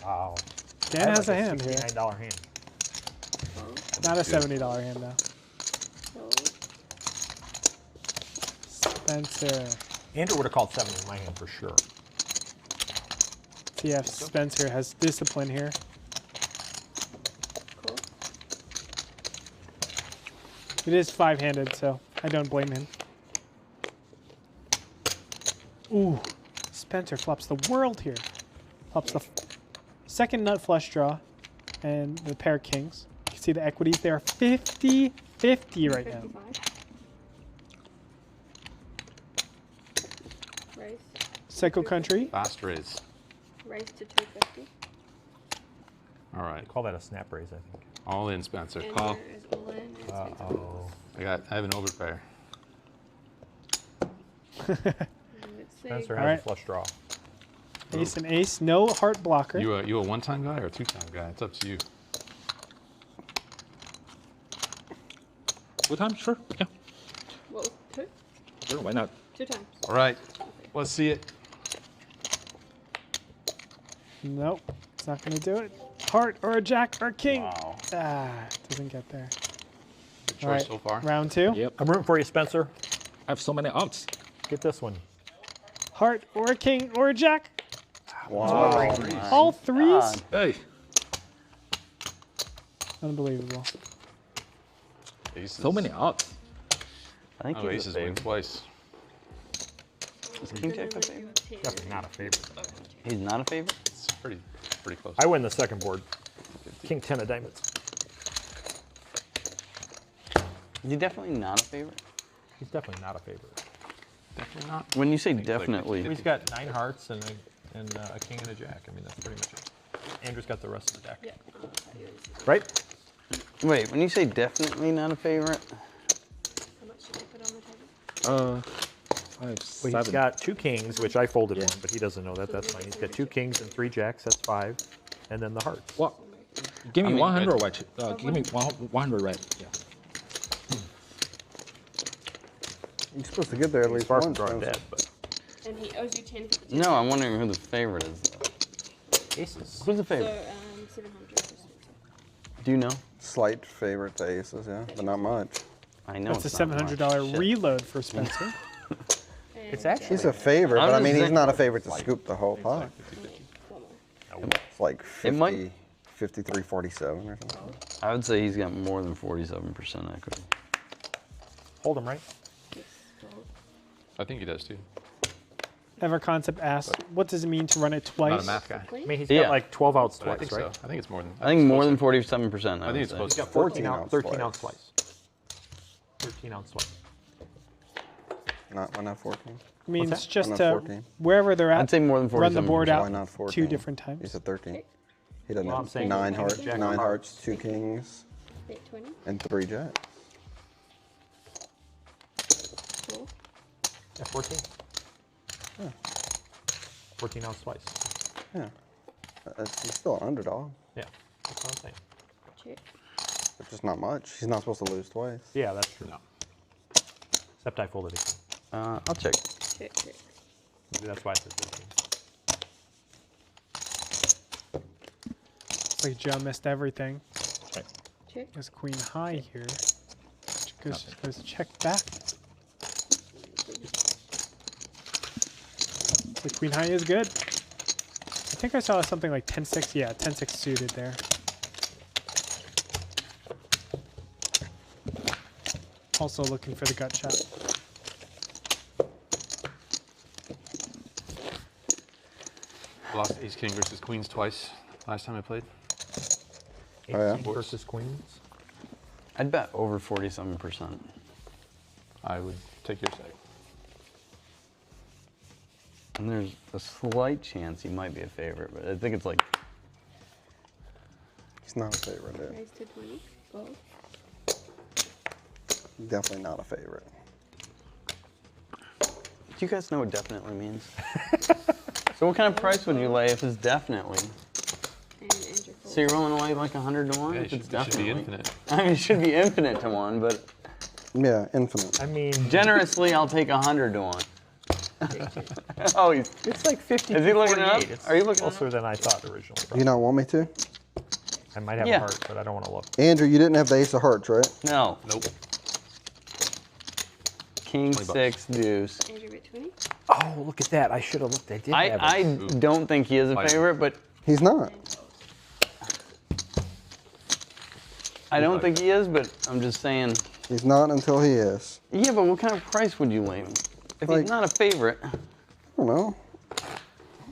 Wow. Dan has a hand here. $69 hand. Fold. Not a $70 hand, though. Fold. Spencer. Andrew would have called 70 in my hand for sure. TF Spencer has discipline here. Cool. It is 5-handed, so I don't blame him. Ooh, Spencer flops the world here. Flops the second nut flush draw and the pair of kings. You can see the equities. They are 50-50 right now. 55. Raise. Psycho Country. Fast raise. Raise to 250. All right. Call that a snap raise, I think. All in, Spencer. And Call. there is all in. And Spencer Uh-oh. I have an overpair. Let's see. Spencer All has right. a flush draw. Ace and ace. No heart blocker. You a one-time guy or a two-time guy? It's up to you. Full time? Sure. Yeah. What was 2? Sure, why not? 2 times. All right. Let's see it. Nope. It's not going to do it. Heart or a jack or a king. Wow. Ah, doesn't get there. Good choice All right. so far. Round 2. Yep. I'm rooting for you, Spencer. I have so many outs. Get this one. Heart or a king or a jack. Wow. All threes. God. Hey. Unbelievable. Aces. So many outs. I think Oh, he's a aces win favorite. twice. Is King Jack the favorite? Definitely not a favorite. He's not a favorite? It's pretty close. I win the second board. King 10 of diamonds. Is he definitely not a favorite? He's definitely not a favorite. Definitely not. When you say It's like definitely, He's got 9 hearts and a king and a jack. I mean, that's pretty much it. Andrew's got the rest of the deck. Yeah. Right? wait, when you say definitely not a favorite, How much did I put on the table? 5, Well, 7. he's got 2 kings, which I folded one, but he doesn't know that. That's fine. He's got 2 kings and 3 jacks. That's 5. And then the hearts. What? Give me I mean, 100 red. Give me 100 red. Yeah. You're supposed to get there at least Far from once. drawing don't you? dead, but And he owes you 10 for the no, I'm wondering who the favorite is. Though. aces. Who's the So, favorite? 700 for Spencer. Do you know? Slight favorite to aces, yeah, but not much. I know. That's a it's not much. $700 Shit. reload for Spencer. It's And, actually- He's a favorite, I'm but I just mean, he's saying- not a favorite to scoop the whole pot. one more. It's like 50, It might- 53, 47 or something. I would say he's got more than 47% equity. Hold him, right? Yes. Gold. I think he does too. Ever Concept asks, what does it mean to run it Not twice? a math guy. I mean, he's Yeah. got like 12 outs But I twice, think right? so. I think it's more than. I think more than 47%. I think it's would close. say. He's got 14 14 ounce, ounce 13 slice. ounce slice. 13 ounce slice. Not, why not 14? I mean, What's it's that? just Why not to 14? wherever they're at, I'd say more than 47%. run the board Why out not 14? 2 different He times. said 13. He doesn't Well, I'm have saying 9 Jack hearts, of 9 hearts. hearts, 2 kings, Bet 20. and 3 jacks. Cool. Yeah, 14. 14 ounce slice. Yeah. He's still an underdog, Yeah, that's what I'm saying. Check. but just not much. He's not supposed to lose twice. Yeah, that's true. No. Except I folded a king. I'll check. Check, check. Maybe that's why I said 15. It's like Joe missed everything. Right. Check. There's queen high here. Goes check back. The queen high is good. I think I saw something like 10-6. Yeah, 10-6 suited there. Also looking for the gut shot. Lost ace king versus queens twice last time I played. Oh, yeah? 18 versus queens. I'd bet over 47%. I would take your side. And there's a slight chance he might be a favorite, but I think it's like He's not a favorite, dude. Raise to 20. Gold. Definitely not a favorite. Do you guys know what definitely means? So what kind of price would you lay if it's definitely? And Andrew So you're willing to lay like 100 to 1 Yeah, if it it's should be definitely? infinite. I mean, it should be infinite to 1, but Yeah, infinite. I mean, generously I'll take 100 to 1. Oh, he's, it's like 50 Is he looking it up? 48. It's Are you looking it closer than I thought originally. Do you not want me to? I might have Yeah. a heart, but I don't want to look. Andrew, you didn't have the ace of hearts, right? no, Nope. king 20 bucks. 6 deuce. Andrew bet 20. Oh, look at that. I should have looked. I did have I it. don't think he is a Fine. favorite, but He's not. I don't think he is, but I'm just saying. He's not until he is. Yeah, but what kind of price would you lay him? If Like- he's not a favorite, I don't know.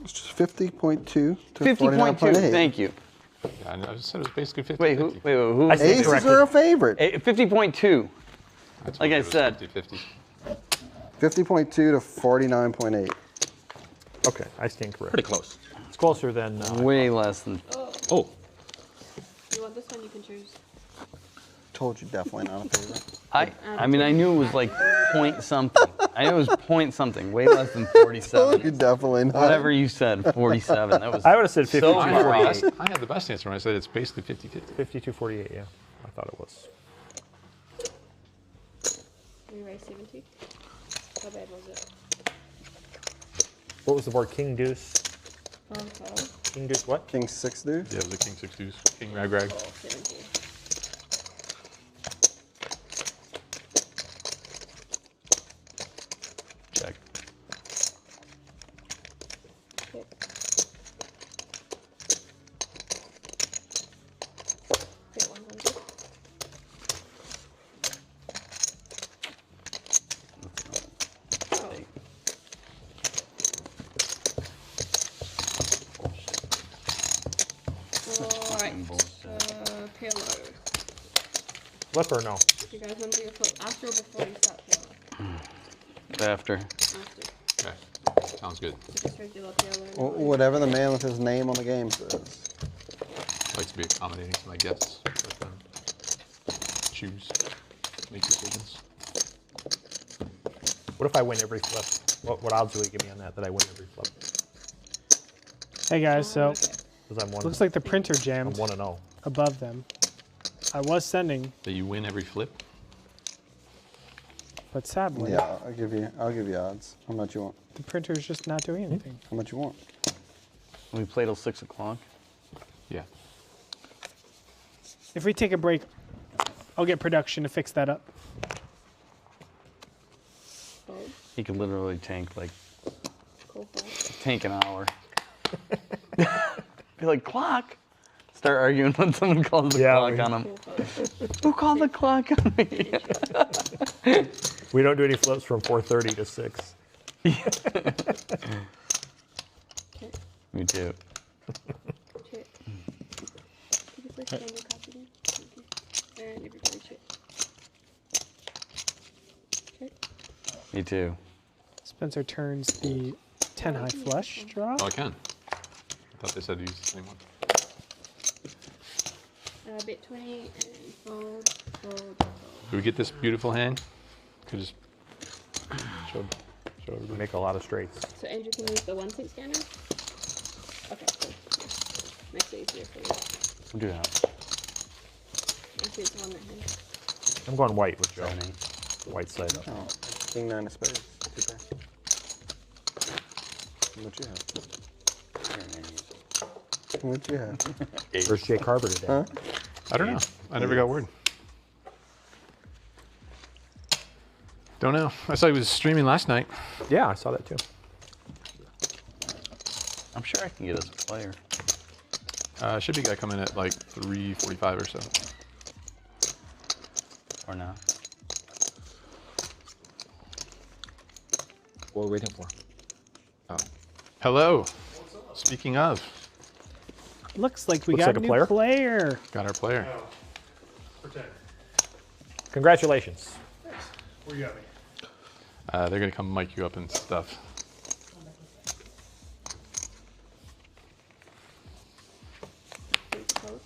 It's just 50.2 to 50.2. 49.8. Thank you. Yeah, I just said it was basically 50. Wait, who? I said Aces correctly. are a favorite. 50.2. Like I said. 50. 50.2 to 49.8. Okay, I stand correct. Pretty close. It's closer than. Way less than. Oh, You want this one? You can choose. Told you, definitely not a favorite. I mean, I knew it was like point something. I knew it was point something. Way less than 47. You definitely not. Whatever you said, 47. That was. I would have said 52 So I had, wrong. 48. I had the best answer when I said it's basically 50-50. 52 48, yeah. I thought it was. We raise 70. How bad was it? What was the board? King deuce. Okay. King deuce what? King 6 deuce. Yeah, it was a king 6 deuce, king rag rag. 70. Check. Check. Bet 100. Oh. Alright, pillow. Flip or no? You guys want to do a flip after or before you start pillow? After. Sounds good. Just regular PLO. Whatever the man with his name on the game says. Likes to be accommodating to my guests. Let them choose, make decisions. What if I win every flip? What odds will you give me on that I win every flip? Hey guys, so Because I'm one. looks like the printer I'm jammed 1-0. above them. I was sending, That you win every flip? but sadly, Yeah, I'll give you odds. How much you want? the printer's just not doing anything. How much you want? We play till 6 o'clock. Yeah. If we take a break, I'll get production to fix that up. Fold. He could literally tank like Cool fold. tank an hour. Be like, clock. Start arguing when someone calls the Yeah, clock we- on him. Cool fold. Who called the clock on me? We don't do any flips from 4:30 to 6. Check. Me too. Check. Could you please stand your copy again? Thank you. And everybody check. Check. Me too. Spencer turns the 10 high flush draw. Oh, I can. I thought they said to use the same one. Bet 20 and fold, fold, fold. Do we get this beautiful hand? Could just show We everybody. make a lot of straights. So Andrew can use the 1/6 scanner? Okay, cool. Makes it easier for you. We'll do that. Actually, it's one that hand. I'm going white with Joe. 7, 8. White side up. Oh, King 9 of spades. Too bad. What you have? What you have? Where's Jake Carver today? Huh? I don't know. I never got word. Don't know. I saw he was streaming last night. Yeah, I saw that too. I'm sure I can get us a player. Should be a guy coming at like 3:45 or so. Or not. What are we waiting for? Oh. Hello. Speaking of, Looks like we Looks got like a a new player. player. got our player. Congratulations. Where you at? They're gonna come mic you up and stuff. Please fold.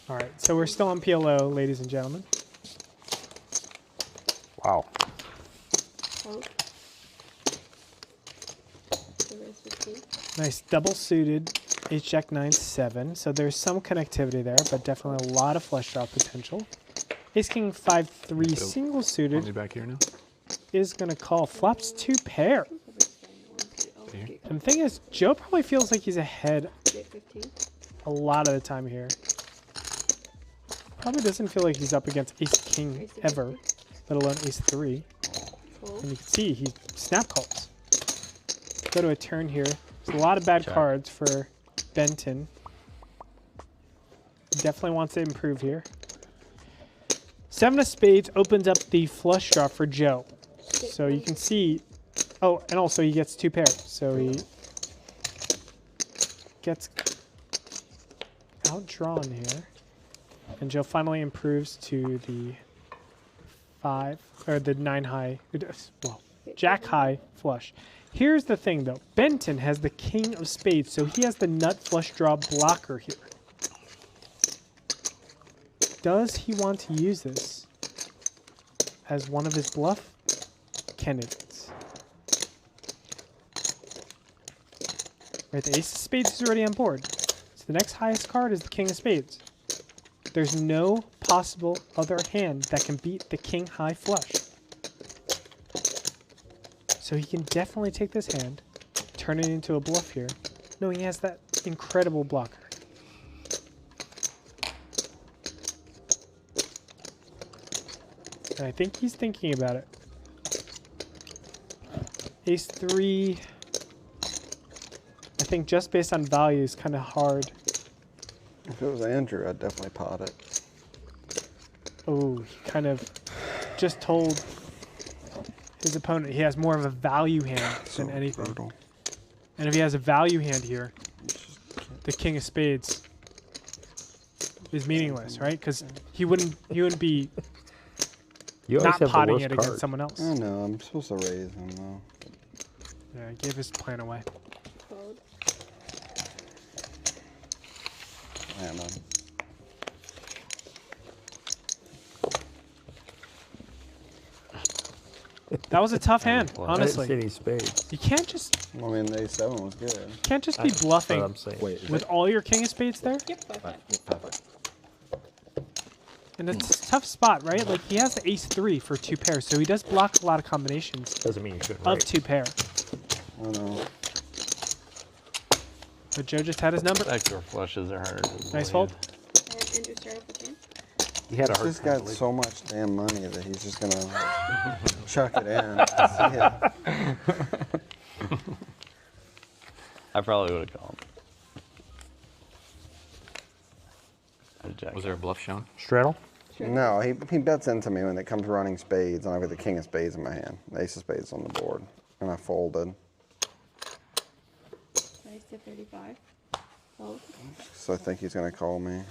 All right, so we're still on PLO, ladies and gentlemen. Wow. Fold. So there's 15. Nice double suited Ace Jack 9 7. So there's some connectivity there, but definitely a lot of flush draw potential. Ace King 5 3 Bill, single Want suited me back here now? is going to call flops 2 pair. Here. Get And the thing is, Joe probably feels like he's ahead 15. a lot of the time here. Probably doesn't feel like he's up against Ace King ever, let alone Ace 3. Fold. And you can see he snap calls. Go to a turn here. There's a lot of bad Check. cards for Benton. Definitely wants to improve here. 7 of spades opens up the flush draw for Joe. So you can see, oh, and also he gets 2 pairs. So he gets outdrawn here. And Joe finally improves to the 5, or the 9 high, well, Jack high flush. Here's the thing though, Benton has the king of spades, so he has the nut flush draw blocker here. Does he want to use this as one of his bluff candidates? Right, the ace of spades is already on board. So the next highest card is the king of spades. There's no possible other hand that can beat the king high flush. So he can definitely take this hand, turn it into a bluff here, knowing he has that incredible blocker. And I think he's thinking about it. Ace 3, I think just based on value is kind of hard. If it was Andrew, I'd definitely pot it. Oh, he kind of just told his opponent he has more of a value hand than anything. Brutal. And if he has a value hand here, the king of spades is meaningless, right? Because he wouldn't be You always not have the potting worst it against card. someone else. I know, I'm supposed to raise him though. Yeah, he gave his plan away. Fold. Yeah, man. That was a tough hand, I honestly. didn't see any spades. You can't just I mean, the A7 was good. be bluffing That's what I'm saying. Wait, is with that all your king of spades there. Yep, 5-5. five? Yeah, five. And it's a tough spot, right? Like he has the ace 3 for 2 pairs, so he does block a lot of combinations Doesn't mean you shouldn't of write. 2 pair. I know. But Joe just had his number. Backdoor flushes are harder to Nice avoid. fold. Andrew started with the jam. He had a hard This time got believing. so much damn money that he's just gonna chuck it in. Yeah. I probably would have called. I'd jack Was there a bluff shown? Straddle? No, he bets into me when it comes running spades, and I've got the king of spades in my hand. The ace of spades on the board, and I folded. Raise to 35. Fold. So I think he's gonna call me.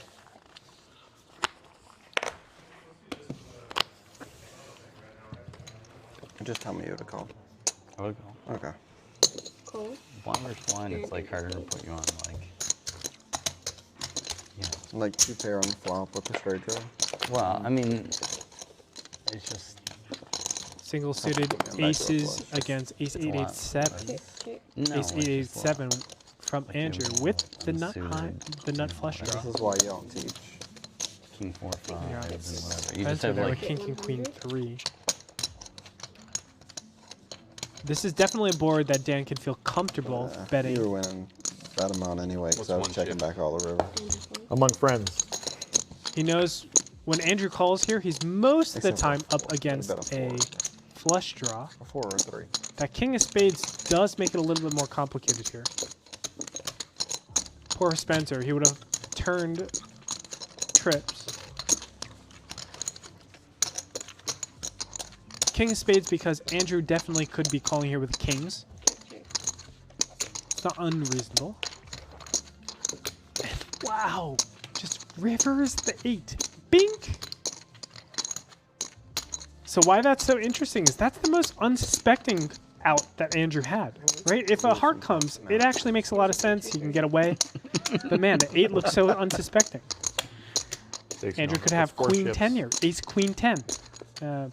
Just tell me you would have called. I would call. Okay. Cold. Blind versus blind, it's like harder to put you on like. Yeah. Like 2 pair on the flop with the straight draw. Well, I mean, it's just. Single suited Backdoor aces flush. against ace It's a 8 8 lot. 7. Check, check. No, Ace 8 it's 8 just 7 from Like Andrew you with the nut unsuited, high, the nut flush draw. This is why you don't teach. King 4 5 Yeah, and it's- whatever. You That's just have there like. with king queen 3. This is definitely a board that Dan can feel comfortable You were betting. winning that amount anyway, because What's I was one checking chip? back all the river. Andrew fold. Among friends. He knows when Andrew calls here, he's most of the Except for time a up 4. against I bet a a 4. flush draw. A 4 or a 3. That king of spades does make it a little bit more complicated here. Poor Spencer, he would have turned trips. King of spades because Andrew definitely could be calling here with kings. Check, check. It's not unreasonable. And wow, just rivers the 8. Bink! So why that's so interesting is that's the most unsuspecting out that Andrew had, right? If a heart comes, it actually makes a lot of sense. He can get away. But man, the 8 looks so unsuspecting. Andrew could have queen 10 here. Ace queen 10.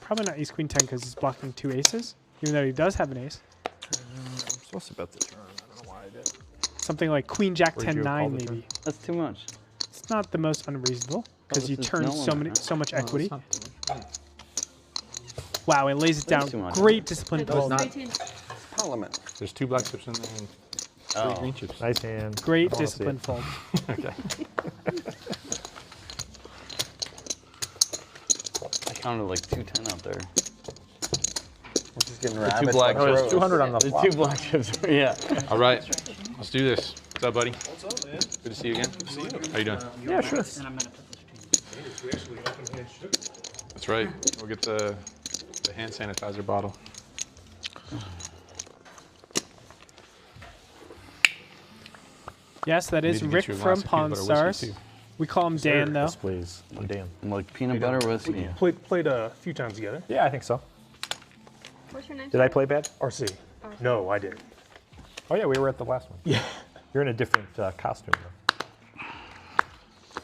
Probably not ace queen 10 because he's blocking 2 aces, even though he does have an ace. I'm supposed to bet the turn. I don't know why I did. Something like queen jack Where'd 10 you call 9 the turn? maybe. That's too much. It's not the most unreasonable because this you is turn no so limit, many huh? so much No, equity. it's not. Wow, and lays it That's down. too much. Great discipline. That was fold. 3-10. Parliament. There's 2 black chips in there and 3 Oh. green chips. Nice hand. Great I wanna see discipline it. fold. Okay. I counted like 210 out there. We're just getting two rabbits black like Oh, crows. there's 200 on the The flop. 2 black chips. Yeah. All right, let's do this. What's up, buddy? What's up, man? Good to see you again. How you doing? Yeah, sure. That's right. We'll get the hand sanitizer bottle. Yes, that is Need to Rick get you a from glass of peanut Pawn butter Stars. whiskey, too. We call him Dan though. Yes, please. I'm Dan. I'm like peanut butter whiskey. Played a few times together. Yeah, I think so. What's your name? Did I play bad? RC. No, I did. Oh, yeah, we were at the last one. Yeah. You're in a different costume, though.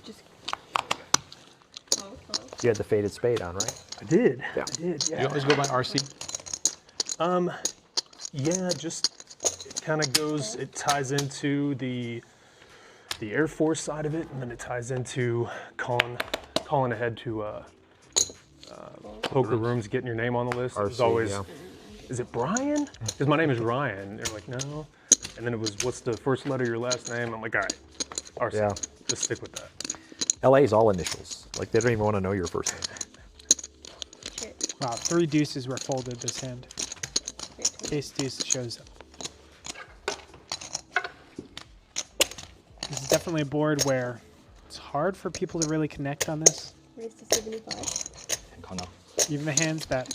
Just fold, fold. You had the faded spade on, right? I did. Yeah. I did. You Yeah. always go by RC? Yeah. Just it kind of goes. It ties into the Air Force side of it, and then it ties into calling ahead to poker rooms, getting your name on the list. It was RC, always, yeah. is it Brian? Because my name is Ryan. They're like, no. And then it was, what's the first letter of your last name? I'm like, all right, RC. Yeah. Just stick with that. LA is all initials. Like, they don't even want to know your first name. Check. Wow, 3 deuces were folded this hand. Check. Ace deuce shows up. This is definitely a board where it's hard for people to really connect on this. Raise to 75. Oh, no. Even the hands that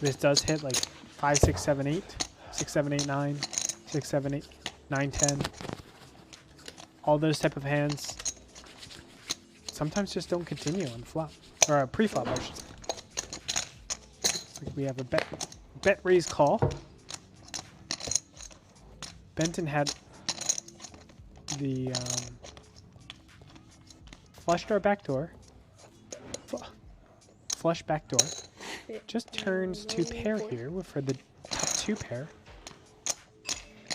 this does hit, like 5, 6, 7, 8, 6, 7, 8, 9, 6, 7, 8, 9, 10. All those type of hands sometimes just don't continue on the flop. Or a pre-flop, I should say. Looks like we have a bet raise call. Benton had the flush draw backdoor. Flush backdoor. Just turns to pair here for the top 2 pair.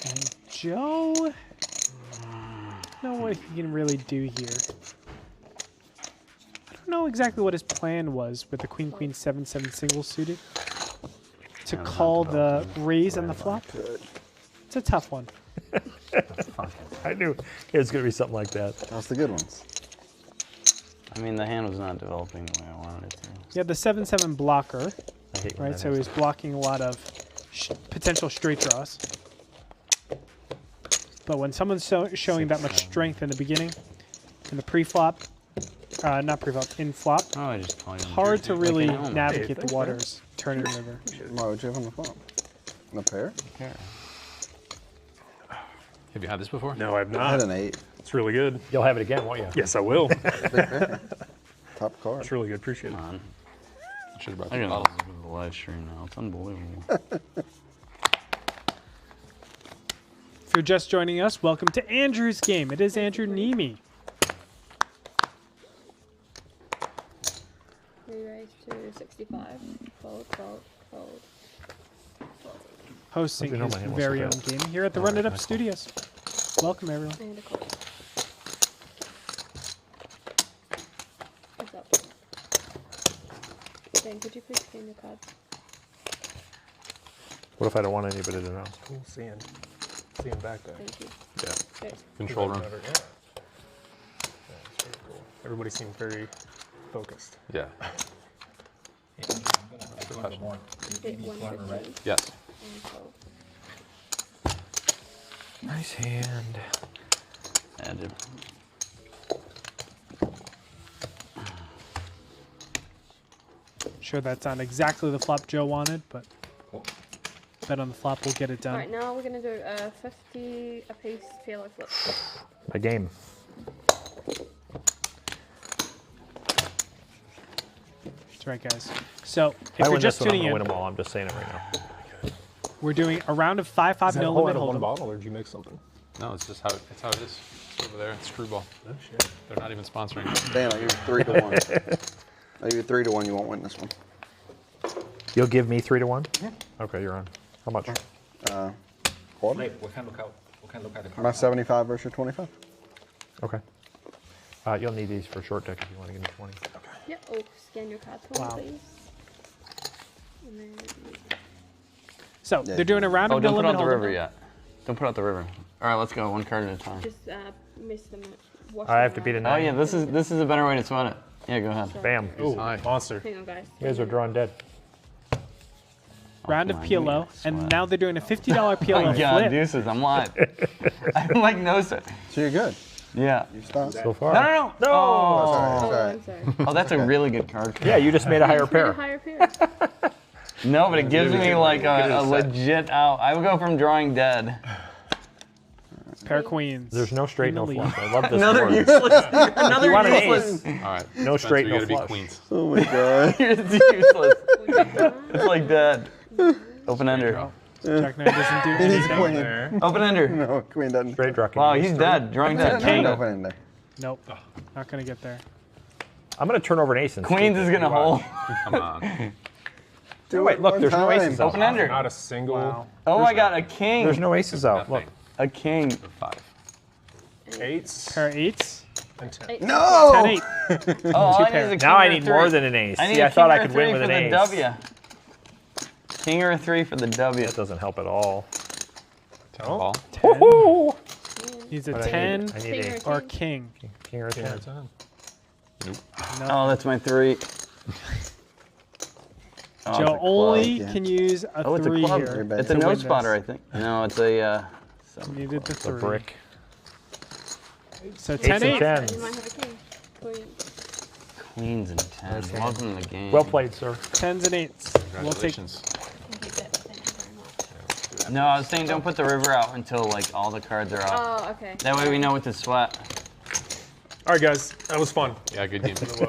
And Joe, I don't know what he can really do here. I don't know exactly what his plan was with the Queen Queen 7-7 single suited to call the raise on the flop. It's a tough one. I knew it was going to be something like that. That's the good ones. I mean, the hand was not developing the way I wanted it to. Yeah, the 7-7 blocker, I hate when right? that So happens. he's blocking a lot of potential straight draws. But when someone's showing that much strength in the beginning, in the pre-flop, not pre-flop, in flop, I just call you hard to really navigate. navigate thanks, the waters, turning river. Why would you have on the flop? On the pair? Have you had this before? No, I have I had not. an 8. It's really good. You'll have it again, won't you? Yes, I will. Big pair. Top card. It's really good. Appreciate it. Come on. I should have brought I the gotta bottle. listen to the live stream now. It's unbelievable. If you're just joining us, welcome to Andrew's game. It is Andrew Neeme. Re-raise to 65. Fold, fold, fold. Hosting How'd you know his my hand was so very own fast? game here at the Run It Up Studios. Welcome, everyone. And a call. What's up? Dan, could you please scan your cards? What if I don't want any, but I don't know? Cool seeing back there. Thank you. Yeah. Okay. Control room. Yeah. Yeah, it's pretty cool. Everybody seemed very focused. Yeah. Hit 115 Yes. and fold. Nice hand. Yeah, dude. Sure, that's not exactly the flop Joe wanted, but bet on the flop will get it done. Alright, now we're gonna do a 50 apiece PLO flip. My game. That's right, guys. So if I you're win just this one, I'm tuning gonna win in, them all. I'm just saying it right now. we're doing a round of 5-5 Is that no whole limit out of one hold'em. bottle, or did you make something? No, it's just how it's how it is. It's over there. It's screwball. Oh shit. They're not even sponsoring. Dan, I'll give you 3 to 1. I'll give you 3 to 1. You won't win this one. You'll give me 3 to 1? Yeah. Okay, you're on. How much? Quarter? Wait, what kind of look at the card? My 75 versus your 25. Okay. You'll need these for short deck if you want to give me 20. Yep. Oh, scan your cards for me, Wow. please. And then So Yeah, they're doing a round Oh, of no don't put limit out the hold'em. river yet. Don't put out the river. All right, let's go. One card at a time. just miss them. Wash I have them to beat out. a Oh 9. yeah, this is a better way to sweat it. Yeah, go ahead. Sorry. Bam. Ooh, Hi. monster. Hang on, guys. You guys are drawing dead. Round come of on, give me PLO, that and sweat. now they're doing a $50 PLO Oh my God, flip. deuces! I'm live. I'm like no sir. So you're good. Yeah. You stop. So far. No, no, no. No! Oh, Sorry, Oh, sorry. I'm sorry. oh, that's a really good card. Yeah, you just made a higher Made a pair. higher pair. No, but it gives me like a legit out. I would go from drawing dead. Pair of queens. There's no straight, In the no lead. flop. I love this Another board. useless. Another want an useless. All right. No Spencer, straight, you no gotta be flush. queens. Oh my god. It's useless. It's like dead. Open ender. Jack 9 doesn't do It is anything. queen. There. Open ender. No, queen doesn't. Straight draw. Wow, he's dead. Drawing dead. King. Open in there. Nope, not gonna get there. I'm going to turn over an ace and Queens is gonna hold. Come on. Do wait, it look, one there's no time. aces out. Open ender. Not a single. Wow. Oh my God, a king. There's no aces out. Look. Nothing. A king. 5. Eights Pair of 8s. and 10. Eight. No! 10-8. Oh, all I need pair. is a king Now or I a need three. more than an ace. I need See, a I thought king I or a could win three with for an the ace. W. King or a 3 for the W. That doesn't help at all. Ball. 10. Woohoo! He's a But 10 I need King a or 10. king. king or a 10. Yeah, 10. Oh, that's my 3. Oh, it's a Joe club. only yeah. can use a Oh, it's a 3 club. here. bad. It's a to note win spotter, I this. think. No, it's a. Needed the The 3. brick. So and 10-8. 10. You might have a king. Queen. Queens and 10s. Welcome to the game. Well played, sir. 10s and 8s. We'll take. Congratulations. Thank you very much. No, I was saying don't put the river out until like all the cards are out. Oh, okay. That way we know what to sweat. All right, guys, that was fun. Yeah, good game. So,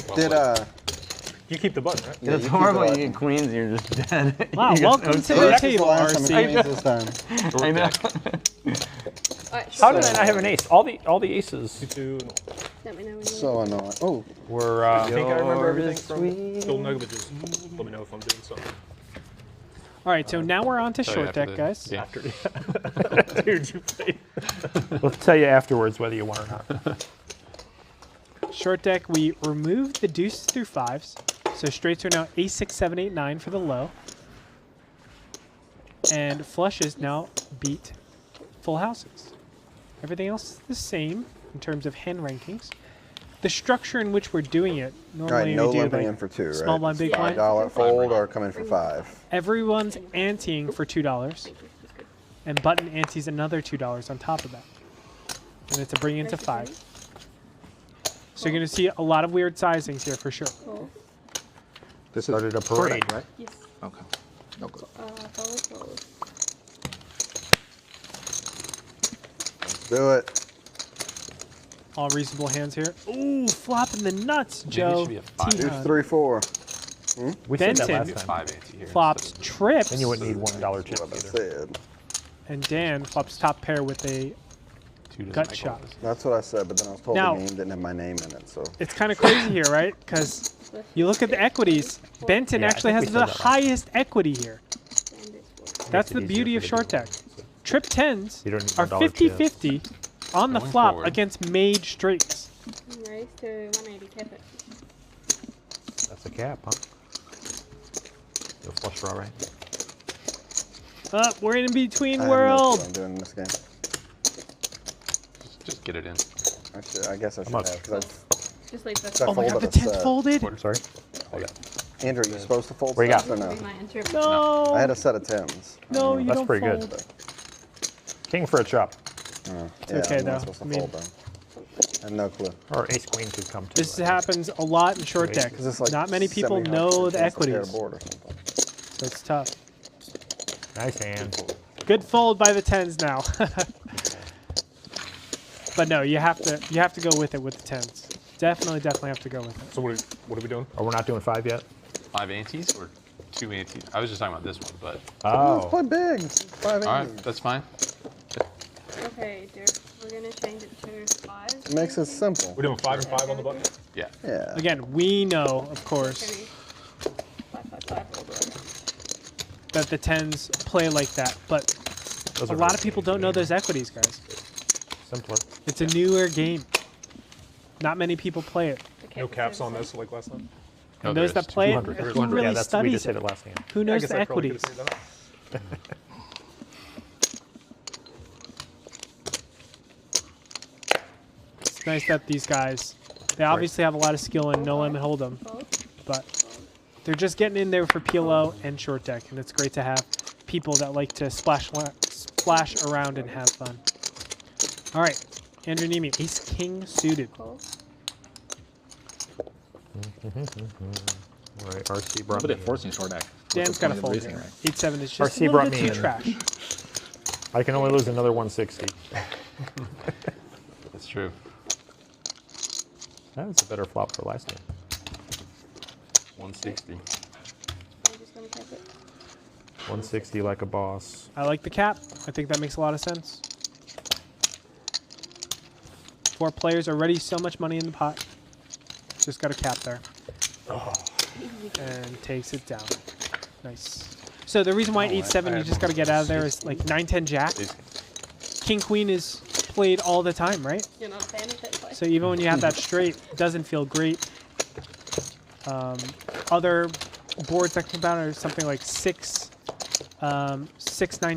Well Did played. You keep the button, right? Yeah, It's you keep horrible. the You button. get queens and you're just dead. Wow, You got welcome no to choice. the That's table, the last time RC. we queens this time. I know. Alright, How did I not have an ace? All the aces Two. let me know when you're So annoying. Oh, were. I think I remember You're everything from sweet. Golden Nugget, but just let me know if I'm doing something. All right, so now we're on to Tell you short after deck, the guys. game. After, dude, you played. We'll tell you afterwards whether you won or not. Short deck, we removed the deuces through fives. So straights are now ace, 6, 7, 8, 9 for the low. And flushes now beat full houses. Everything else is the same in terms of hand rankings. The structure in which we're doing it, all right. normally No we do limping like in for 2, right? small blind, big blind. $5 fold or come in for 5. Everyone's anteing for $2. And button antes another $2 on top of that. And it's a bring into 5. So you're going to see a lot of weird sizings here for sure. Cool. This Started a short parade. deck, right? Yes. Okay. No good. Fold. Do it. All reasonable hands here. Ooh, flopping the nuts, Maybe it Joe. should be a 5. Deuce Tihan. 3, 4. We said that Benton last time. 5 ante here. Flops trips. Then you wouldn't need $1 chips What I either. said. And Dan flops top pair with a gut shot. That's what I said, but then I was told Now- the game didn't have my name in it, so. It's kind of crazy here, right? Because you look at the equities. Benton Yeah, I actually think has we the said that last highest equity here. That's the it beauty easier of for short you to deck. Trip 10s You don't need are $1 50-50 on the Going flop forward. against mage straights. Raise to 180, cap it. That's a cap, huh? No flush draw, right? We're in between I have no clue world. what I'm doing in this game. Just get it in. I guess I should have, much? because Just leave this. Oh my god, the folded a 10's set. folded. Sorry? Andrew, you supposed to fold What do you sets got? or no? Be my interpreter. No. I had a set of 10s. No, you That's don't pretty good. fold. King for a chop. Yeah, okay, I'm though. not supposed to I mean- fold them. I have no clue. Or ace queen could come too. This I guess. happens a lot in short deck. Is this like Not many people 70 know chance the to equities, pair board or something? so it's tough. Nice hand. Good fold by the 10s now. But no, you have to go with it with the 10s. Definitely have to go with it. So what are we doing? Oh, we're not doing 5 yet? 5 antes or 2 antes? I was just talking about this one, but Let's Oh. play big. 5 all right, eighties. that's fine. Okay, dear. We're gonna change it to 5. It makes it simple. We're doing 5 and 5 on the button. Yeah. Yeah. Again, we know, of course, 5 all the way. that the 10s play like that, but Those a are lot really of people good don't know games. those equities, guys. Simpler. It's a newer game. Not many people play it. Okay, No caps on this like last time. No, And those there that is play it, 200. who 200. really Yeah, that's, we studies just hit it? it last hand. Who I knows guess the I probably equities? could've figured that out. It's nice that these guys, they obviously have a lot of skill in no limit hold'em, but they're just getting in there for PLO and short deck, and it's great to have people that like to splash around and have fun. All right, Andrew Neeme, ace king suited. Cool. All right, RC brought But me it forcing short deck. Dan's got to fold raising, here. right? 8-7 is just RC a little brought bit me too in. trash. I can only lose another 160. That's true. That was a better flop for last time. 160. I'm just gonna cap it. 160 like a boss. I like the cap. I think that makes a lot of sense. 4 players already so much money in the pot. Just got a cap there. And takes it down. Nice. So the reason why 8-7 you just got to get out of there is like 9-10 jack. King queen is played all the time, right? You're not a fan of that play? So even when you have that straight, it doesn't feel great. Other boards that come out are something like 6, 9,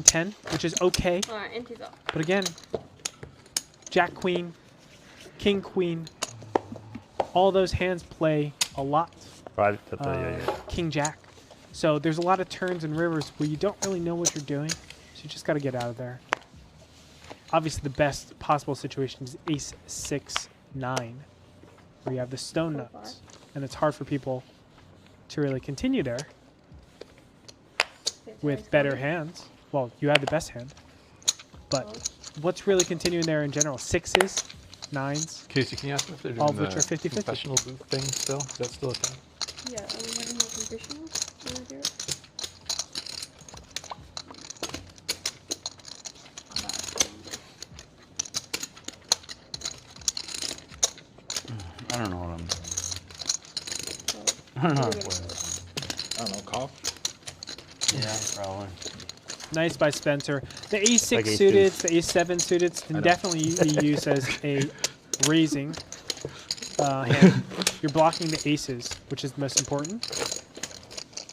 10, which is okay. Alright, ante's up. But again, jack queen, king queen, all those hands play a lot. Right at the, yeah. King jack. So there's a lot of turns and rivers where you don't really know what you're doing. So you just got to get out of there. Obviously, the best possible situation is ace 6, 9, where you have the stone So far. nuts. And it's hard for people to really continue there with better hands. Well, you had the best hand. But what's really continuing there in general? 6s, 9s. Casey, can you ask them if they're doing All of the which are 50-50. confessional booth thing still? Is that still a thing? Yeah, are we having a confessional? Wanna do it? I don't know what I'm doing. So, I don't know. we're gonna do it. I don't know, cough. Yeah, probably. Nice by Spencer. The A6 Like ace suited, the A7 suited can definitely be used as a raising hand. You're blocking the aces, which is the most important.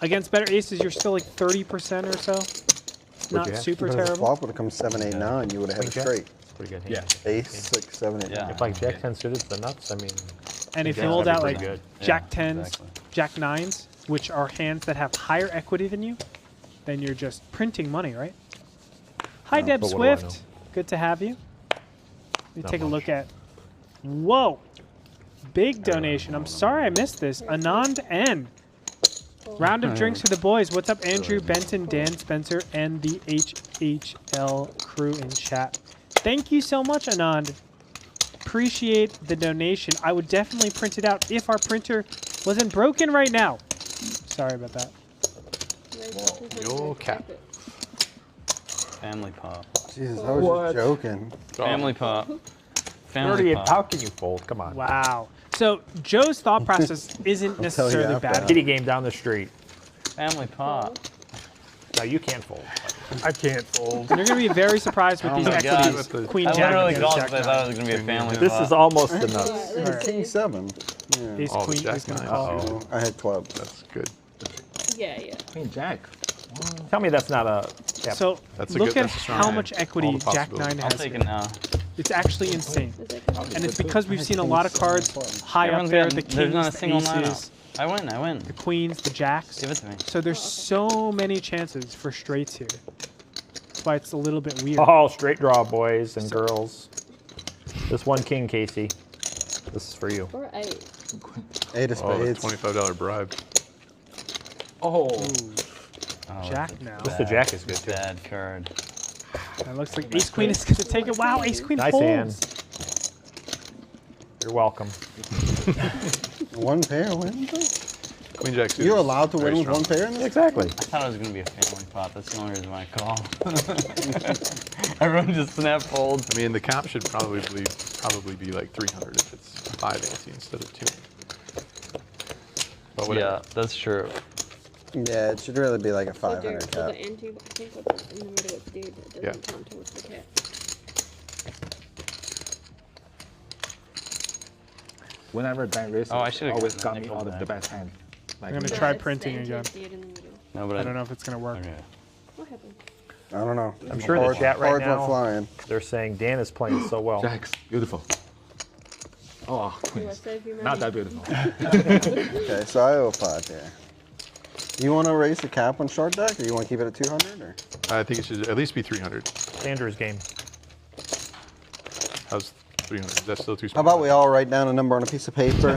Against better aces, you're still like 30% or so. It's not you have? super But if the terrible. flop would have come 7, 8, 9, you would have had a Jack? straight. Pretty good Yeah. hand. Ace, 6, 7, 8, Yeah. 9. If like Jack 10 suited the nuts, I mean, And if you Yeah, hold that'd out be like pretty good. Jack Yeah, 10s, exactly. Jack 9s, which are hands that have higher equity than you, then you're just printing money, right? Hi, Deb but what do I know? Swift. Good to have you. Let me Not take a much. look at. Whoa. Big donation. I'm sorry I missed this. Anand N. Round of drinks for the boys. What's up, Andrew, Benton, Dan, Spencer, and the HHL crew in chat? Thank you so much, Anand. Appreciate the donation. I would definitely print it out if our printer wasn't broken right now. Sorry about that. Yo, cap. Family pop. Jesus, I was What? just joking. Family pop. Family 38, pop. how can you fold? Come on. Wow. So Joe's thought process isn't necessarily after. bad. Kitty game down the street. Family pop. No, you can't fold. I can't fold. You're going to be very surprised with Oh these my God. equities. Queen I Jack literally against called Jack it, but I thought nine. it was going to be a family This pop. is almost the Alright, nuts. let's Alright. King see. 7. Yeah. Ace Oh, Queen Jack is going to nine. call. Uh-oh. I had clubs. That's good. Yeah, yeah. Queen Jack. Tell me that's not a. Yeah. So That's a look good- at that's a strong how hand. much All equity the Jack possibilities. 9 I'll has. take here. it now. It's actually insane. Is that good? And it's because we've seen a lot of cards high up Everyone's there, got- the there's not a kings, the single nine aces, I win, I win. the queens, the jacks. Give it to me. So there's so many chances for straights here. That's why it's a little bit weird. Oh, straight draw, boys and girls. This one king, Casey. This is for you. Or 8. 8 of Oh, the spades. $25 bribe. Oh. Oh, Jack now. Just the jack is good too. Bad card. That looks like Ace Queen is going to take it. Wow, Ace Queen Nice folds. hand. You're welcome. One pair wins. Queen Jack suited. You're is allowed to very win with strong. one pair in this? Exactly. I thought it was going to be a family pop. That's the only reason why I call. Everyone just snap folds. I mean, the cap should probably be like 300 if it's 5 ante instead of 2. But whatever. Yeah, that's true. Yeah, it should really be like a So 500 so cap. the ante, I think what's in the middle is dead. It doesn't Yeah. count towards the cap. Whenever Dan races, Oh, I should've always gotten got the me nickel out of the back. best hand. Like, I'm gonna No, try it's the printing ante again. is dead in the middle. No, but I don't know if it's going to work. Okay. What happened? I don't know. I'm sure the Cards- chat right cards went now, flying. they're saying Dan is playing so well. Jack's beautiful. Oh, Do I queens. save you money? Not that beautiful. Okay, so I owe 5 here. You want to raise the cap on short deck, or you want to keep it at 200? Or I think it should at least be 300. Andrew's game. How's 300? That's still too how small. about we all write down a number on a piece of paper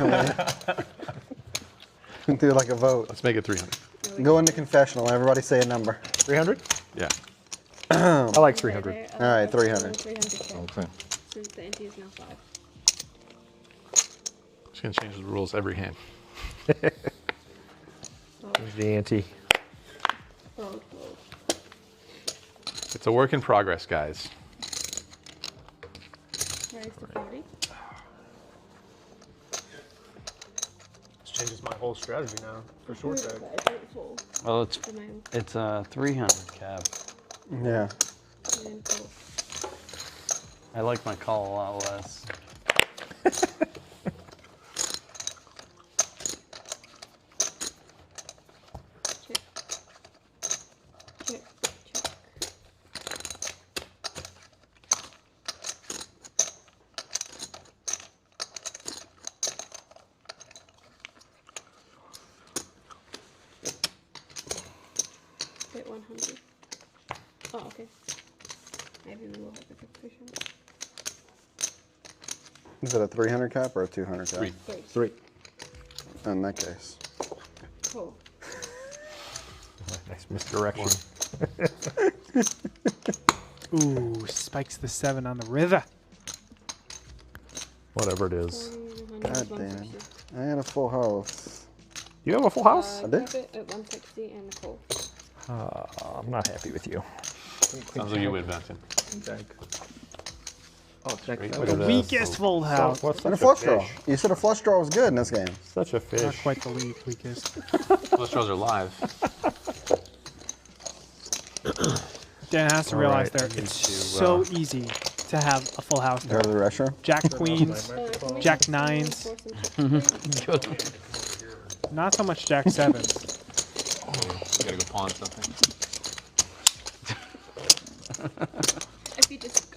and do like a vote? Let's make it 300. Go into confessional. Everybody say a number. 300? Yeah. I like 300. All All right, 300. 300 cap. Okay. Since the ante is now 5. Just gonna change the rules every hand. Here's the ante. Fold, fold. It's a work in progress, guys. Raise to 40. This changes my whole strategy now for short deck. But it didn't fall. Well, The mail. it's a 300 cap. Yeah. And then fold. I like my call a lot less. Check. Check. Check. Bet 100. Oh, okay. Maybe we will have a confession. Is it a 300 cap or a 200 cap? 3. 3. 3. In that case. Cool. Nice misdirection. Ooh, spikes the 7 on the river. Whatever it is. 40, 100, God damn. 150. I had a full house. You have a full house? I did. Have it at 160 and the call. I'm not happy with you. Sounds like you would, Vincent. Oh, check Great. that. Look at this. Weakest full house. What's And a such flush a draw. fish? You said a flush draw was good in this game. Such a Not fish. quite the weakest. Flush draws are live. Dan has to All realize right, there, I need it's to, so easy to have a full house Go there. to the restroom. Jack queens, Can we Jack get someone nines. for some chips, please? not so much Jack sevens. You gotta go pawn something. If you just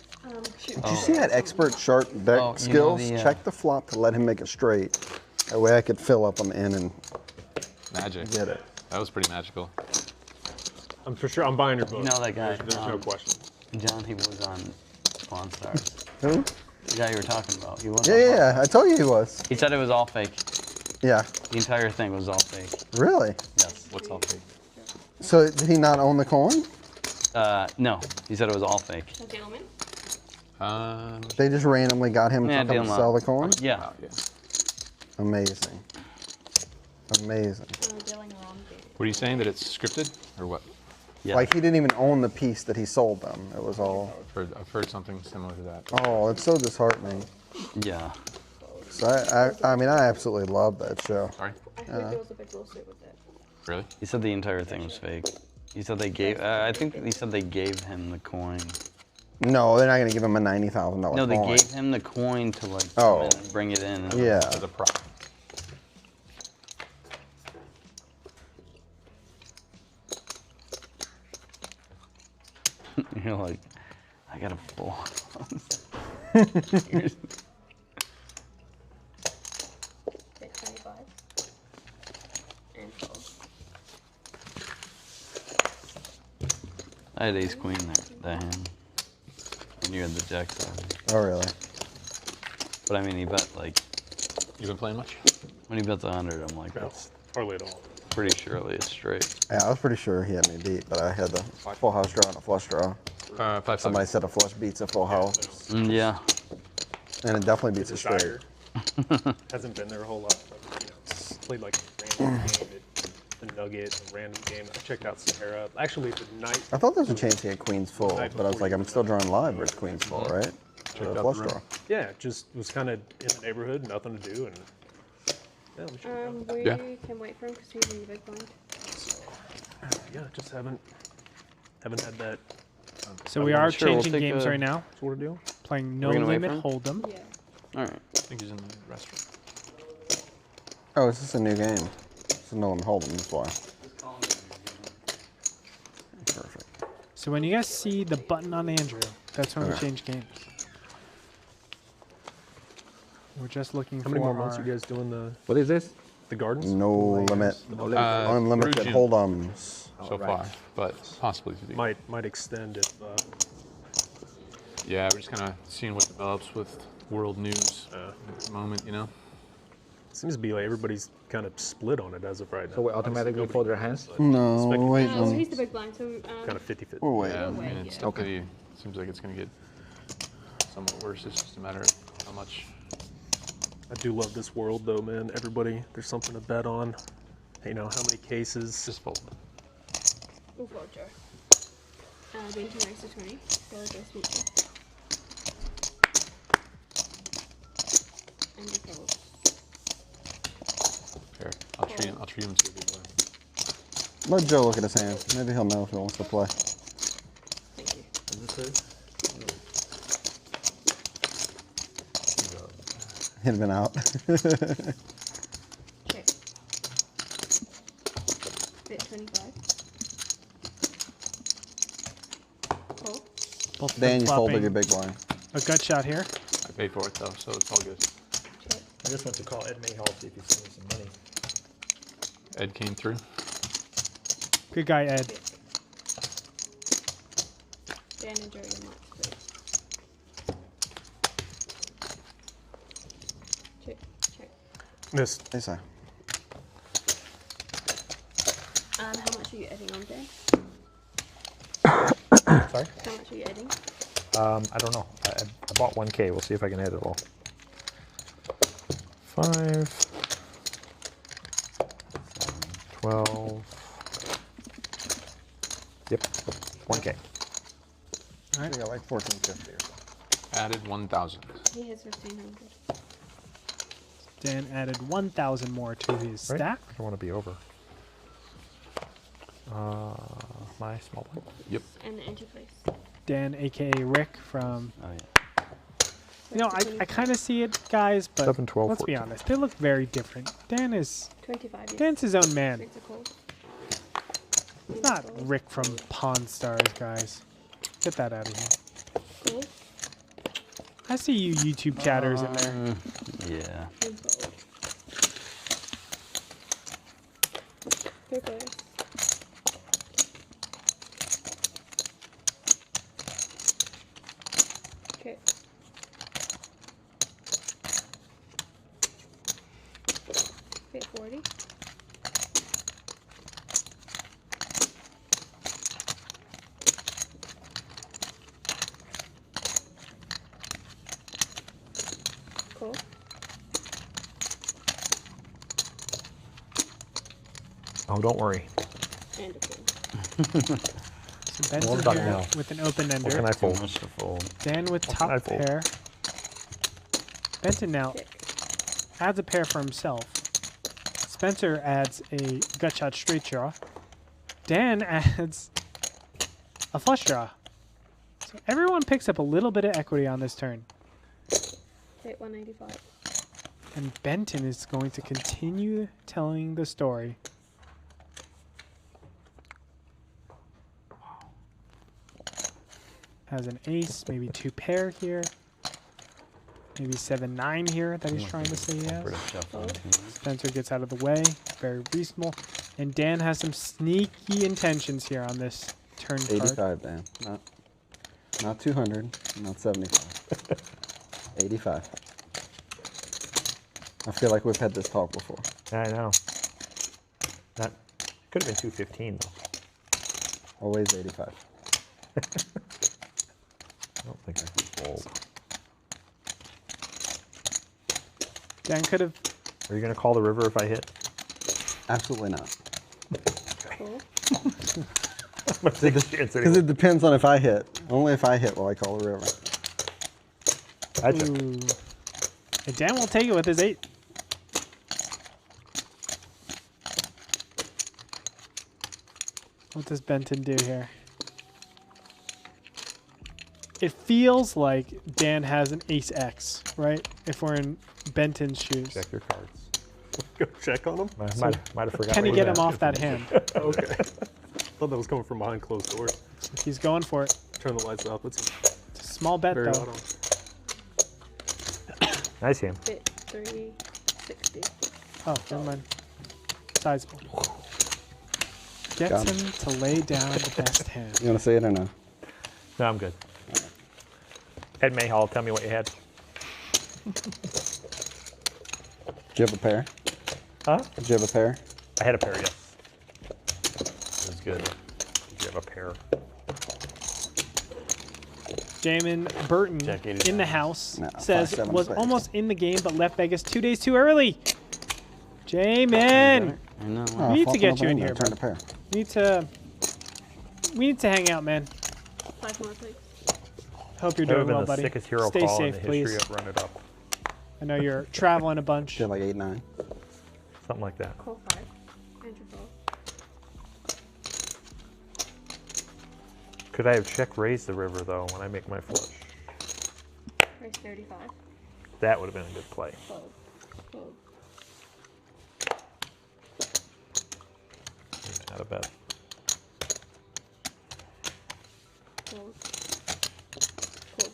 shoot. Did you see that expert sharp deck Oh, you know skills? the, Check the flop to let him make it straight. That way I could fill up on the end and Magic. get it. That was pretty magical. I'm for sure. I'm buying your book. You know that guy, There's no question. John, he was on Pawn Stars. Who? The guy you were talking about. He was Yeah, on Pawn yeah, I told you he was. Stars. He said it was all fake. Yeah. The entire thing was all fake. Really? Yes. What's all fake? So did he not own the coin? No, he said it was all fake. A gentleman. They just randomly got him Yeah, to come deal him sell up. the coin? Yeah. Yeah. Amazing. Amazing. Dealing around game. What are you saying? That it's scripted or what? Yeah. Like he didn't even own the piece that he sold them. It was all, I've heard something similar to that. oh, it's so disheartening. Yeah. So I mean, I absolutely love that show. Sorry? I heard there was a big lawsuit with that. Really? He said the entire thing was fake. He said they gave. I think he said they gave him the coin. No, they're not going to give him a $90,000 No, they coin. gave him the coin to like Oh. come in and bring it in. And Yeah. As a prop. You're like, I got a full. At 25. And 12. I had ace queen there, that hand. And you had the jack seven. Oh, really? But I mean, he bet like, You been playing much? when he bets 100, I'm like, that's Hardly at all. pretty surely it's straight. Yeah, I was pretty sure he had me beat, but I had the full house draw and a flush draw. 5-5. Somebody said a flush beats a full house, Yeah. and it definitely beats a straight. Desire. Hasn't been there a whole lot. But, played like a random game at the Nugget, a random game. I checked out Sahara. Actually, the night. I thought there was a chance he had queens full, but I was like, I'm still drawing live where it's queens full, right? Checked Or out flush the room. draw. Yeah, just was kind of in the neighborhood, nothing to do, and yeah, we should go. We Yeah. can wait for him because he's in the big blind. Yeah, just haven't had that So we are Sure, we'll changing take games a- right now. sort of deal. Playing no We're gonna wait limit for hold'em. Yeah. All right. I think he's in the restaurant. Oh, is this a new game? So no one hold him, that's why. Perfect. So when you guys see the button on Andrew, that's when we Okay. change games. We're just looking How for many more months our- you guys doing What is this? the gardens? No limit. Unlimited Rugin hold'ems. so right. far, but possibly to be. Might extend if Yeah, we're just kind of seeing what develops with world news at the moment, you know? seems to be like everybody's kind of split on it as of right now. So we automatically fold our hands? No, we're Speculation. waiting. So he's the big blind, so Kind of 50-50. We're waiting. Yeah, I wait, mean, it's yeah. definitely, seems like it's going to get somewhat worse. It's just a matter of how much. I do love this world though, man. Everybody, there's something to bet on. You know, how many cases? Just fold. We'll fold Joe. Being 2 race to 20. Go against Mitchell. And we fold. Fair. I'll treat him to a big one. Let Joe look at his hand. Maybe he'll know if he wants to play. Thank you. He'd have been out. Check. Bet 25. Fold. both Dan, you flip-flopping. folded your big blind. A gut shot here. I paid for it, though, so it's all good. Check. I just want to call Ed Mayhall, see if he sends me some money. Ed came through. Good guy, Ed. Dan and Joe, your marks, please. Check. Check. Missed. They say. And how much are you adding on there? Sorry? How much are you adding? I don't know. I bought 1K. We'll see if I can hit it all. 5. 12. Yep, 1K. All I right. got like 1450 or something. Added 1,000. He has 1,500. Dan added 1,000 more to his Right? stack. I don't want to be over. My small blind. Yep. And the ante place. Dan, aka Rick from. Oh yeah. You know, I kind of see it, guys, but 7, 12, let's be 14. honest. They look very different. Dan is 25. Yes. Dan's his own man. It's a cold. It's not Rick from Pawn Stars, guys. Get that out of here. Cold. I see you YouTube chatters in there. Yeah. And cold. Here goes. Okay. Hit 40. Cool. Oh, don't worry. And a cool. So Ben's Well in done here now. with an open What can ender. I Too fold? much to fold. Dan with can I top fold? pair. Benton now Kick. adds a pair for himself. Spencer adds a gut shot straight draw. Dan adds a flush draw. So everyone picks up a little bit of equity on this turn. Hit 195. And Benton is going to continue telling the story. Has an ace, maybe two pair here. Maybe 7-9 here that he's trying to say he has. Bit of shuffling too much. Spencer gets out of the way, very reasonable. And Dan has some sneaky intentions here on this turn card. 85, Dan. Not 200, not 75. 85. I feel like we've had this talk before. Yeah, I know. That could have been 215 though. Always 85. I don't think I can fold. Dan could have. Are you gonna call the river if I hit? Absolutely not. Cool. Because it depends on if I hit. Only if I hit will I call the river. I check. Ooh. And Dan will take it with his 8. What does Benton do here? It feels like Dan has an ace X, right? If we're in Benton's shoes. Check your cards. Go check on him. Might have forgotten. Can he what get that him off is. that hand? Okay. Thought that was coming from behind closed doors. He's going for it. Turn the lights up. It's It's a small bet, very though. loud on. Nice hand. Hit 360. Oh, never mind. Sizable. Gets Got him to lay down the best hand. You want to say it or no? No, I'm good. Ed Mayhall, tell me what you had. Do you have a pair? Huh? Do you have a pair? I had a pair, yes. It was good. Did you have a pair? Jamin Burton Jack in 89. the house No, says 5-7 was spades. almost in the game but left Vegas 2 days too early. Jamin, I know. Oh, We need to fucking get you in open-ended. here, Turn bud. a pair. we need to hang out, man. 5 more, please. Hope you're That would doing have been well, the buddy. sickest hero Stay call safe, in the please. history of Run It Up. I know you're traveling a bunch. Do you have like 8-9? Something like that. Call 5. Enter fold. Could I have check raised the river though when I make my flush? Raise 35. That would have been a good play. Fold. Fold. Not a bet. Fold. Fold.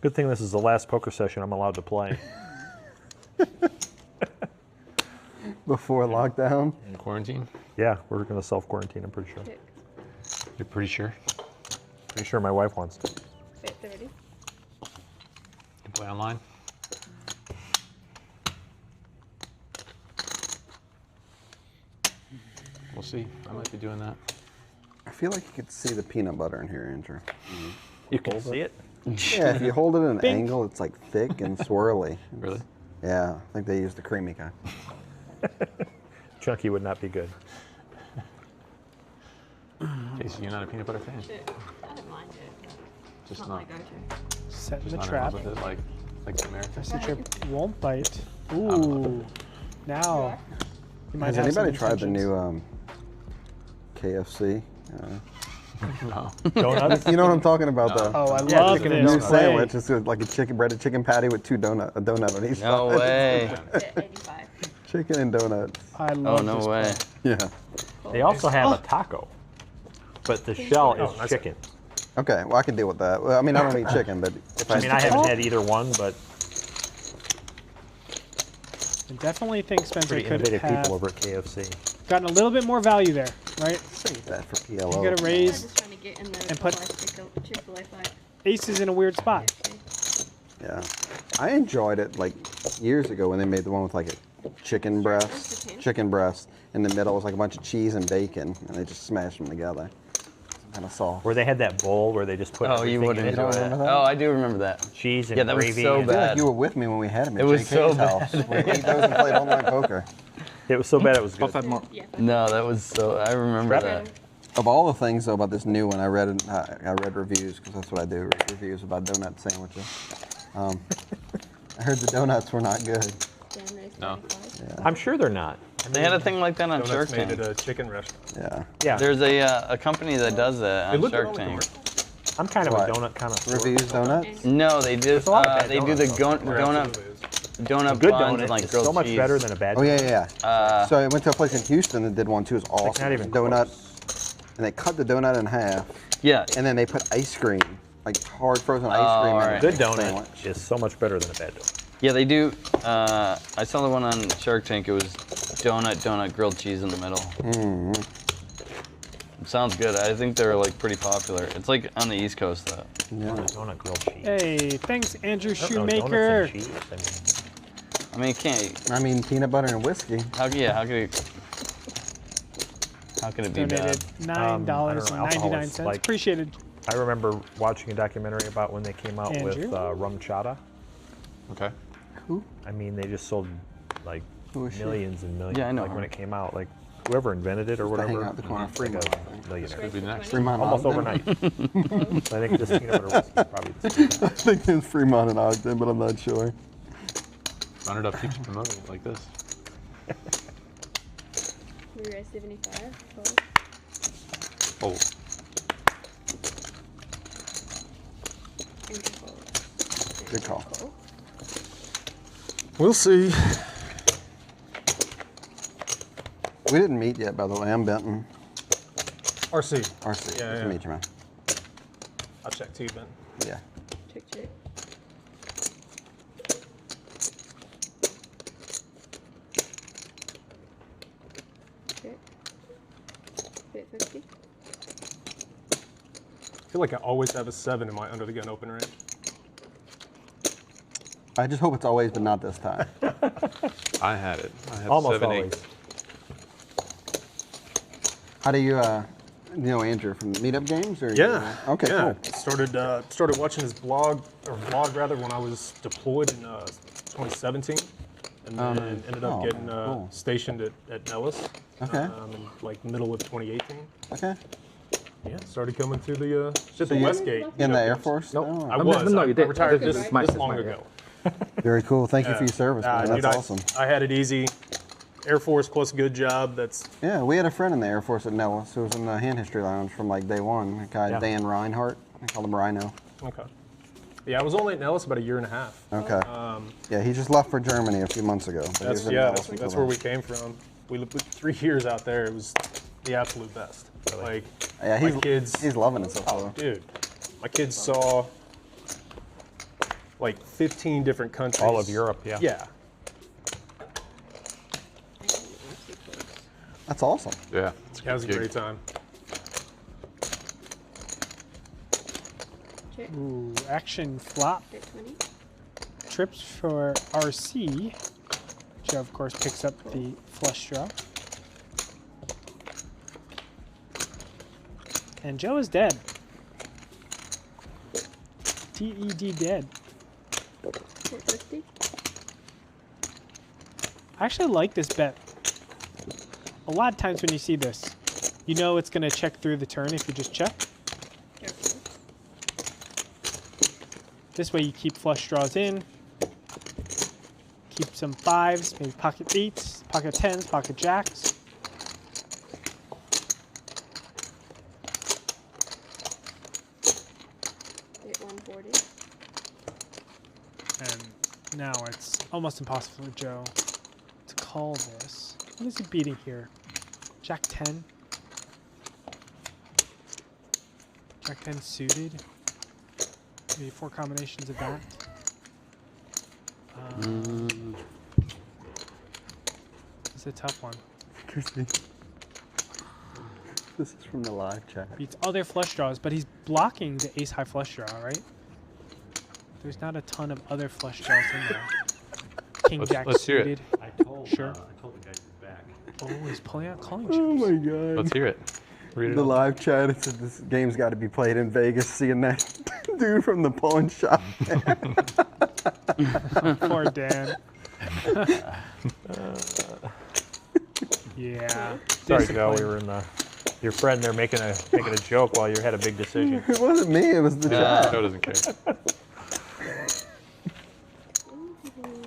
Good thing this is the last poker session I'm allowed to play. Before lockdown? In quarantine? Yeah, we're gonna self-quarantine, I'm pretty sure. Kick. You're pretty sure? Pretty sure my wife wants to. Hit 30. You play online? We'll see. I might be doing that. I feel like you could see the peanut butter in here, Andrew. You can see it? Yeah, if you hold it at an Bing. angle, it's like thick and swirly. Really? Yeah, I think they use the creamy kind. Chunky would not be good. Casey, you're not a peanut butter fan. I don't mind it. It's Just not my not. go-to. Setting the Not in trap. love with it like the American. The chip won't bite. Ooh. Now. You might Has have some anybody tried the intentions. new KFC? No. Donuts? You know what I'm talking about, though. Oh, I Yeah, love chicken this. and New donut. sandwich. It's like a breaded chicken patty with a donut on each No side. way. At 85. Chicken and donuts. I love Oh, no this way. part. Yeah. They also have a taco, but the shell is chicken. Okay, well, I can deal with that. Well, I mean, I don't eat chicken, but if I mean, I haven't had either one, but I definitely think Spencer pretty could innovative have people over at KFC. gotten a little bit more value there, right? eat that for You PLO. gotta I'm raise just trying to get in the and put- Chick-fil-A fight. aces in a weird spot. Yeah. I enjoyed it like years ago when they made the one with like a chicken breast. In the middle was like a bunch of cheese and bacon, and they just smashed them together. Kind of soft. Where they had that bowl where they just put Oh, everything you would in enjoy it. don't that. remember that? Oh, I do remember that. Cheese and Yeah, that was gravy. so and- I feel bad. like you were with me when we had them at It was JK's so house. bad. We ate those and played online poker. It was so bad it was good. Yeah. No, that was so. I remember Crap. that. Of all the things though about this new one, I read reviews because that's what I do. Read reviews about donut sandwiches. I heard the donuts were not good. Damn, raised No. 35. I'm sure they're not. They had a thing like that on Shark Donuts made Tank. at a chicken restaurant. Yeah. Yeah, There's a company that does that They on look good Shark on the Tank. commercial. I'm kind of What? a donut kind of Reviews donuts. No, they just a lot of bad they do the donuts, donut There donut absolutely is. donut good buns donut and like is grilled so much cheese. better than a bad. Oh yeah. Uh, So I went to a place in Houston that did one too. It was awesome. not even donut, close. and they cut the donut in half, Yeah, and then they put ice cream, like hard frozen ice Oh, cream. in alright. the Good donut sandwich. is so much better than a bad donut. yeah, they do. I saw the one on Shark Tank. It was donut, grilled cheese in the middle. It sounds good. I think they're like pretty popular. It's like on the East Coast though. Donut grilled cheese. Hey, thanks, Andrew I don't know, Shoemaker. donuts and cheese. I mean, you can't. I mean, peanut butter and whiskey. How could it be bad? Donated $9.99. Like- Appreciated. I remember watching a documentary about when they came out with Andrew? rum chata. Okay. I mean, they just sold like Who is she? millions and millions. Yeah, I know Like her. when it came out, like whoever invented it or To hang whatever. out the corner of like Fremont. a millionaire. Could be next. Fremont, Almost Ogden. overnight. So I think this peanut butter whiskey is probably the same. I think it's Fremont and Ogden, but I'm not sure. Run it up, keeps promoting it like this. We were at 75. Oh, Good call. We'll see. We didn't meet yet, by the way. I'm Benton. RC. RC. Yeah, Nice yeah. to meet you, man. I'll check too, Ben. Yeah. Check, check. Check. Bet 50. I feel like I always have a 7 in my under the gun open range. I just hope it's always, but not this time. I had it. I had Almost 7, always. 8. How do you know Andrew from meetup games? Or Yeah. Okay, yeah. cool. Started watching his vlog rather, when I was deployed in 2017, and then ended up getting cool. stationed at Nellis. Okay. In like middle of 2018. Okay. Yeah. Started coming through the So you- Westgate. In the meetup Air games. Force? Nope. Oh, I was. No, you did. I retired This this is my- long this is my- ago. Very cool. Thank you for your service, man. Dude, That's awesome. I had it easy. Air Force plus good job. That's Yeah, we had a friend in the Air Force at Nellis who was in the hand history lounge from like day one. A guy, Yeah. Dan Reinhardt. I called him Rhino. okay. Yeah, I was only at Nellis about a year and a half. Okay. Yeah, he just left for Germany a few months ago. but he was in Nellis until That's where we then. came from. We lived 3 years out there. It was the absolute best. Like, Yeah, my kids. he's loving it so far. Dude, my kids saw like 15 different countries. All of Europe, yeah. Yeah. That's awesome. Yeah. It's That was a gig. great time. Check. Ooh, action flop. Bet 20. Trips for RC. Joe, of course, picks up the flush draw. And Joe is dead. DED dead. 450. I actually like this bet. A lot of times when you see this, you know it's going to check through the turn if you just check. Careful. This way you keep flush draws in. Keep some 5s, maybe pocket 8s, pocket 10s, pocket jacks. Hit 140. And now it's almost impossible for Joe to call this. What is he beating here? Jack 10. Jack 10 suited. Maybe 4 combinations of that. It's a tough one. This is from the live chat. Beats other flush draws, but he's blocking the ace high flush draw, right? There's not a ton of other flush draws in there. King Jack let's hear it. suited. I told Sure. I told the guy he's back. Oh, he's pulling out calling chips. Oh my god. Let's hear it. Read it The out. live chat, it said this game's got to be played in Vegas, seeing that dude from the pawn shop. Poor Dan. Yeah. Sorry, Joe. We discipline. were in the. Your friend there making a joke while you had a big decision. It wasn't me, it was the chat. Joe doesn't care.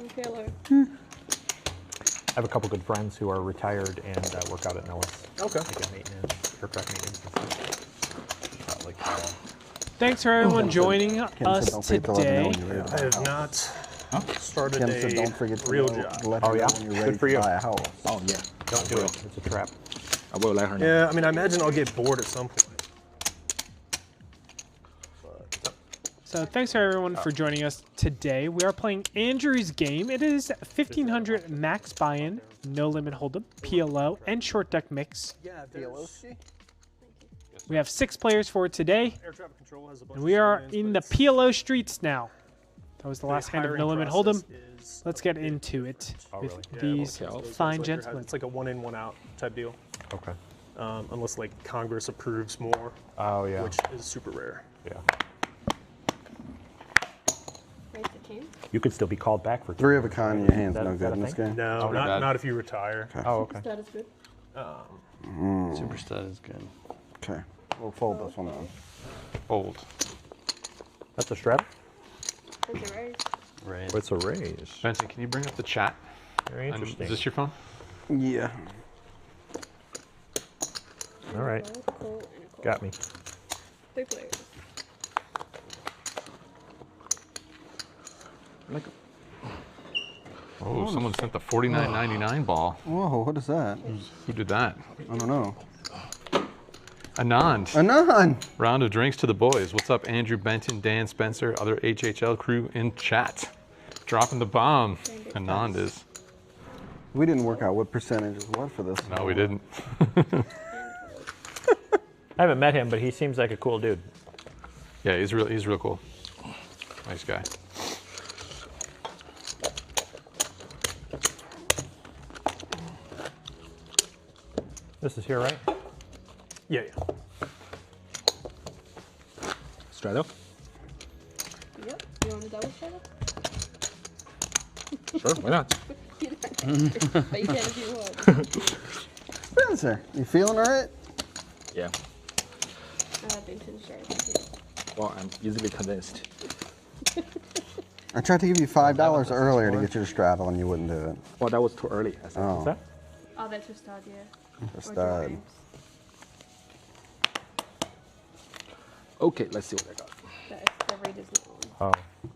Killer. I have a couple good friends who are retired and work out at NLHE. Okay. Making maintenance, aircraft maintenance and stuff. Not like how. Thanks for everyone joining Kim said, us "Don't forget to let me know today. when you're ready to I buy a have house." not started Kim said, a don't forget to real let job. her Oh, know yeah? when you're ready Good for to you. buy a house. Oh yeah, Don't do it. It's a trap. I will let her know. Yeah, I mean, I imagine I'll get bored at some point. So thanks for everyone for joining us today. We are playing Andrew's game. It is 1500 max buy-in, no limit hold'em, PLO, and short deck mix. Yeah, We have 6 players for today, air traffic control has a bunch and we of are sign-ins, in but the it's- PLO streets now. That was the the last hand of no hiring limit process hold'em. is Let's get into it Oh, with really? Yeah, these well, it's fine like gentlemen. It's like a one in, one out type deal, Okay. unless like Congress approves more, Oh yeah. which is super rare. Yeah. Raise the king. You could still be called back for 3 of a kind in your hands, That- no is that good a in this thing? game. No, Oh, not, bad. not if you retire. Oh, okay. That is good. Super stud is good. Okay, we'll fold this one on. Fold. That's a strap. It's a raise. Right. It's a raise. Benson, can you bring up the chat? Very And interesting. is this your phone? Yeah. All right. Cool, and a cool. Got me. 3 players. Oh, someone sent the 49.99 ball. Whoa, what is that? Who did that? I don't know. Anand. Anon! Round of drinks to the boys. What's up, Andrew, Benton, Dan, Spencer, other HHL crew in chat? Dropping the bomb. Anand is. We didn't work out what percentage is what for this. No, we didn't. I haven't met him, but he seems like a cool dude. Yeah, he's real cool. Nice guy. This is here, right? Yeah, Straddle? Yep. You want a double shadow? Sure, why not? But you can if you want. Spencer, you feeling all right? Yeah. I've been strategy. Well, I'm easily convinced. I tried to give you $5 earlier to get you to straddle and you wouldn't do it. Well, that was too early. I said. Oh, What's that? Oh, that's your stud, yeah. Just, Or your raise. Okay, let's see what I got. The read is not on. Oh.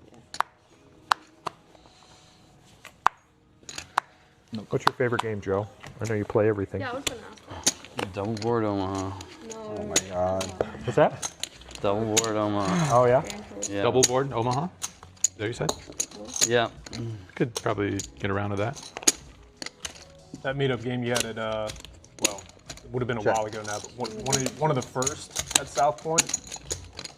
Yeah. What's your favorite game, Joe? I know you play everything. Yeah, I was gonna ask that. Double board Omaha. No. oh my God. What's that? Double board Omaha. Oh yeah. Yeah. Double board, Omaha? There you said? Yeah. Could probably get around to that. that meetup game you had at well, it would have been a Check. while ago now, but one of the first at South Point,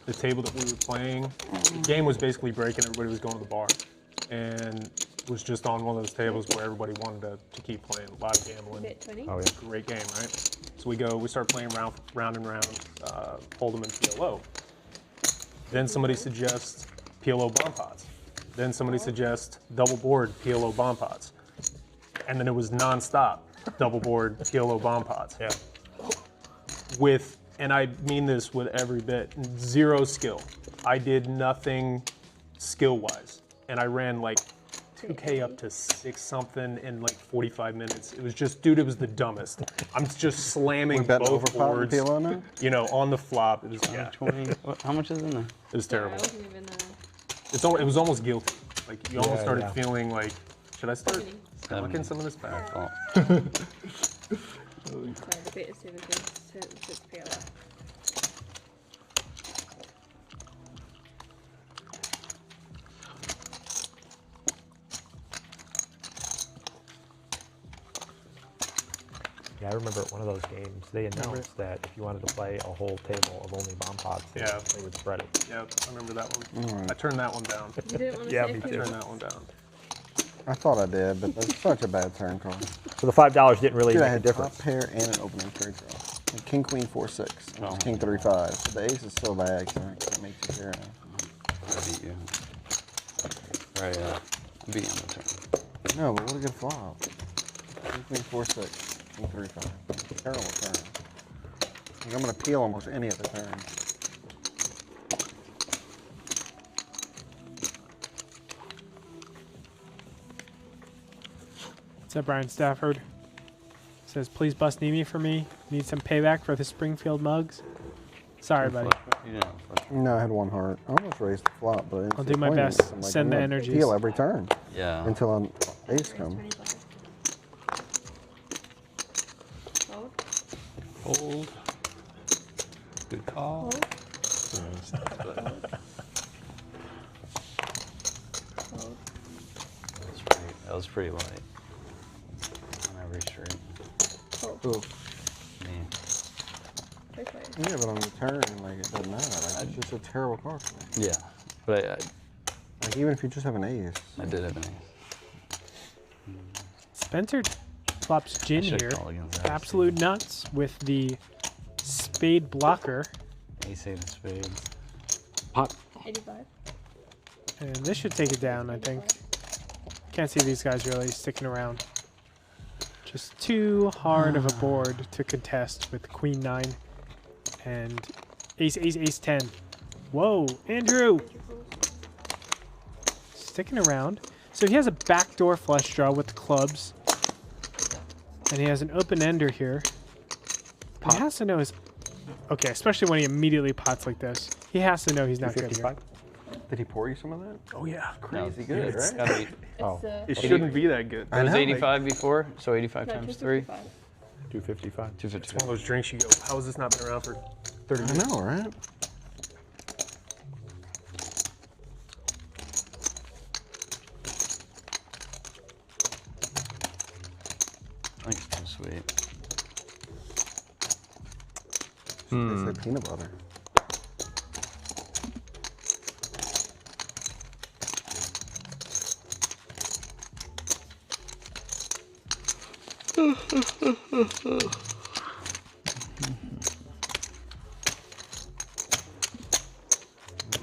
the table that we were playing, the game was basically breaking. Everybody was going to the bar, and it was just on one of those tables where everybody wanted to keep playing. A lot of gambling. Bet 20. Oh yeah. Great game, right? So we start playing round and round, Hold'em and PLO. Then somebody suggests PLO bomb pots. Then somebody suggests double board PLO bomb pots. And then it was nonstop double board PLO bomb pots. Yeah. With, and I mean this with every bit, 0 skill. I did nothing skill-wise. And I ran like 2K up to 6 something in like 45 minutes. It was just, dude, it was the dumbest. I'm just slamming both boards, now? you know, on the flop. It was, yeah. 20. How much is in there? It was terrible. I wasn't even. It was almost guilty. Like you almost started yeah. feeling like, should I start Seven. looking some of this back? Oh. Sorry, the bet is 17. It's PLO. Yeah, I remember at one of those games, they announced that if you wanted to play a whole table of only bomb pots, they would spread it. Yeah, I remember that one. I turned that one down. You didn't want to Yeah, say me I too. turned that one down. I thought I did, but that's such a bad turn call. So the $5 didn't really Dude, I make a had difference. top pair and an opening trade draw. And king, queen, 4-6. King, 3-5. So the ace is so bad, so I can't make you care now. I beat you. Right, I beat you on the turn. No, but what a good flop. King, queen, 4-6. King, 3-5. Terrible turn. Like, I'm going to peel almost any other turn. What's up, Brian Stafford? Says, please bust Neeme for me. Need some payback for the Springfield mugs. Sorry, buddy. You didn't have a flush. No, I had one heart. I almost raised the flop, but I didn't I'll see do my queens. best. I'm like, Send I'm the gonna energies. Peel every turn Yeah. until an ace comes. 25. Fold. Fold. Good call. Fold. That was pretty light. On every straight. Fold. Ooh. Me. Play, play. Yeah, but on the turn, like, it doesn't matter. Like, it's just a terrible card for me. Yeah. But Like, even if you just have an ace. I did have an ace. Spencer flops gin should here. call against that, Absolute nuts with the spade blocker. Ace, 8 of spades. Pot. 85. And this should take it down, I think. Can't see these guys really sticking around. Just too hard of a board to contest with Queen 9 and Ace, Ace, Ace 10. Whoa, Andrew! Sticking around. So he has a backdoor flush draw with the clubs. And he has an open ender here. He has to know his... Okay, especially when he immediately pots like this. He has to know he's not good here. 255? Did he pour you some of that? Oh yeah. Crazy good, It's right? gotta be. Oh, It shouldn't be that good. I It was know. 85 before, so 85 No, times 3. 255. 255. It's one of 255. those drinks you go, how has this not been around for 30 I years? know, right? I think it's too sweet. They say peanut butter.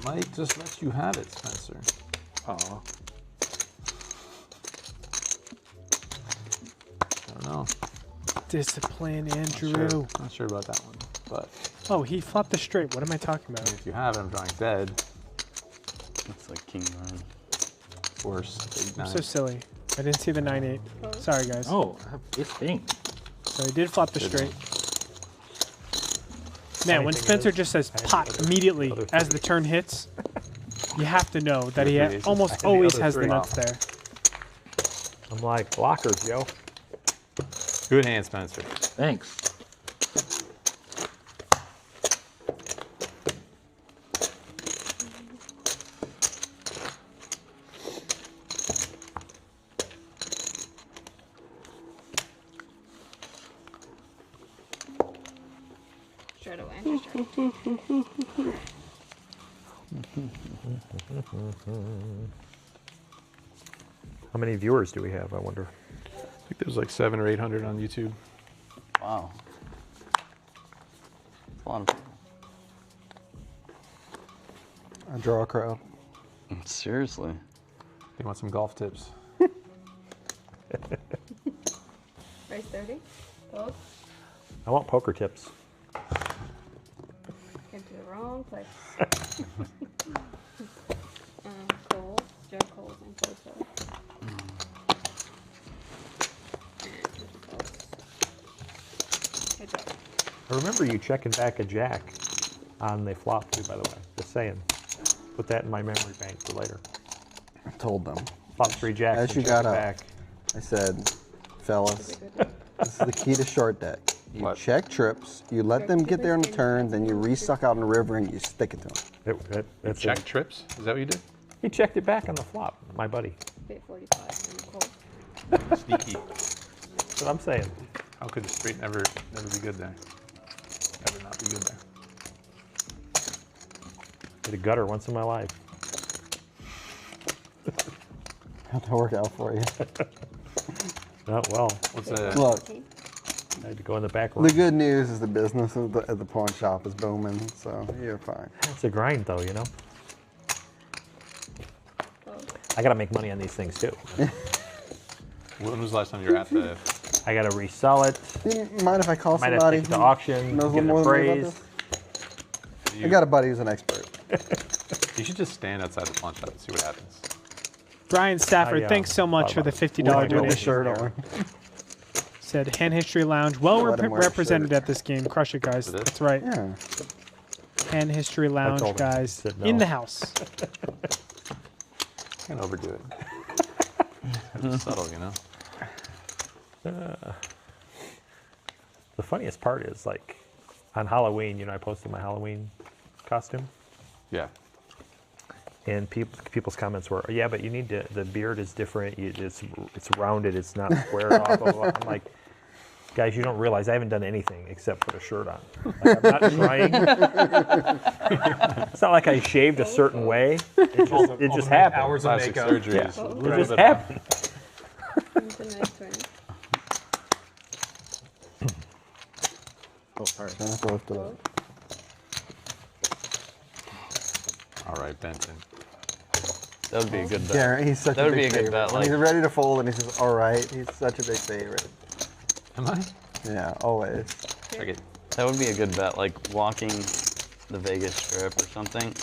Mike just lets you have it, Spencer. Aw. I don't know. Discipline, Andrew. Not sure about that one, but Oh, he flopped the straight. What am I talking about? if you have it, I'm drawing dead. It's like king 9. It's worse. Big I'm nine. so silly. I didn't see the 9-8. Sorry, guys. Oh, I have this thing. So he did flop the straight. Man, when thing Spencer is, just says I have pot the other- immediately other as three. the turn hits, you have to know that he three aces. almost the always other has the three. nuts there. I'm like, blockers, yo. Good hand, Spencer. Thanks. Straight away. Straight. How many viewers do we have, I wonder? I think there's like 700 or 800 on YouTube. Wow. That's a lot of people. I draw a crowd. Seriously. You want some golf tips? Race 30. Both. I want poker tips. Came to the wrong place. Cole. Joe Cole's in photo. Good job. I remember you checking back a jack on the flop too, by the way. Just saying. Put that in my memory bank for later. I told them. Flop 3 jacks. As and you check got it up, back. I said, fellas, this is the key to short deck. You What? check trips, you let them get there on the turn, then you resuck out in the river and you stick it to them. That's Check it. trips? Is that what you did? He checked it back on the flop, my buddy. Bit 45 and Cole. Sneaky. That's what I'm saying. How could the straight never be good there? Never not be good there. Hit a gutter once in my life. How'd that work out for you? Not well. What's that? Look, I had to go in the back room. the good news is the business at the pawn shop is booming, so you're fine. It's a grind, though, you know? Both. I got to make money on these things, too. When was the last time you were at the? I got to resell it. You mind if I call Might have to somebody take it to who auction, knows a get little it more than me about appraised. this? I got a buddy who's an expert. You should just stand outside the pawn shop and see what happens. Brian Stafford, I, thanks so much for the $50 Put the donation. shirt on. Said Hand History Lounge, well Let him wear a represented shirt. at this game. Crush it, guys. It is? That's right. Yeah. Hand History Lounge, told him. He guys, said in no. the house. Can't overdo it. It's subtle, you know. The funniest part is, like, on Halloween, you know, I posted my Halloween costume. Yeah. And people's comments were, yeah, but you need to, the beard is different. It's rounded. It's not squared off. Blah, blah, blah. I'm like, guys, you don't realize I haven't done anything except put a shirt on. Like, I'm not trying. It's not like I shaved a certain way. It just happened. Hours of Plastic makeup. surgery. Yeah, is a it little just bit happened. Into nice 20. Oh, sorry. I have to lift it up. Both. All right, Benton. That would be a good bet. Garen, he's such That a would big be a good favorite. bet, When he's like- ready to fold and he says, all right, he's such a big favorite. Am I? Yeah, always. Check it. That would be a good bet, like walking the Vegas Strip or something.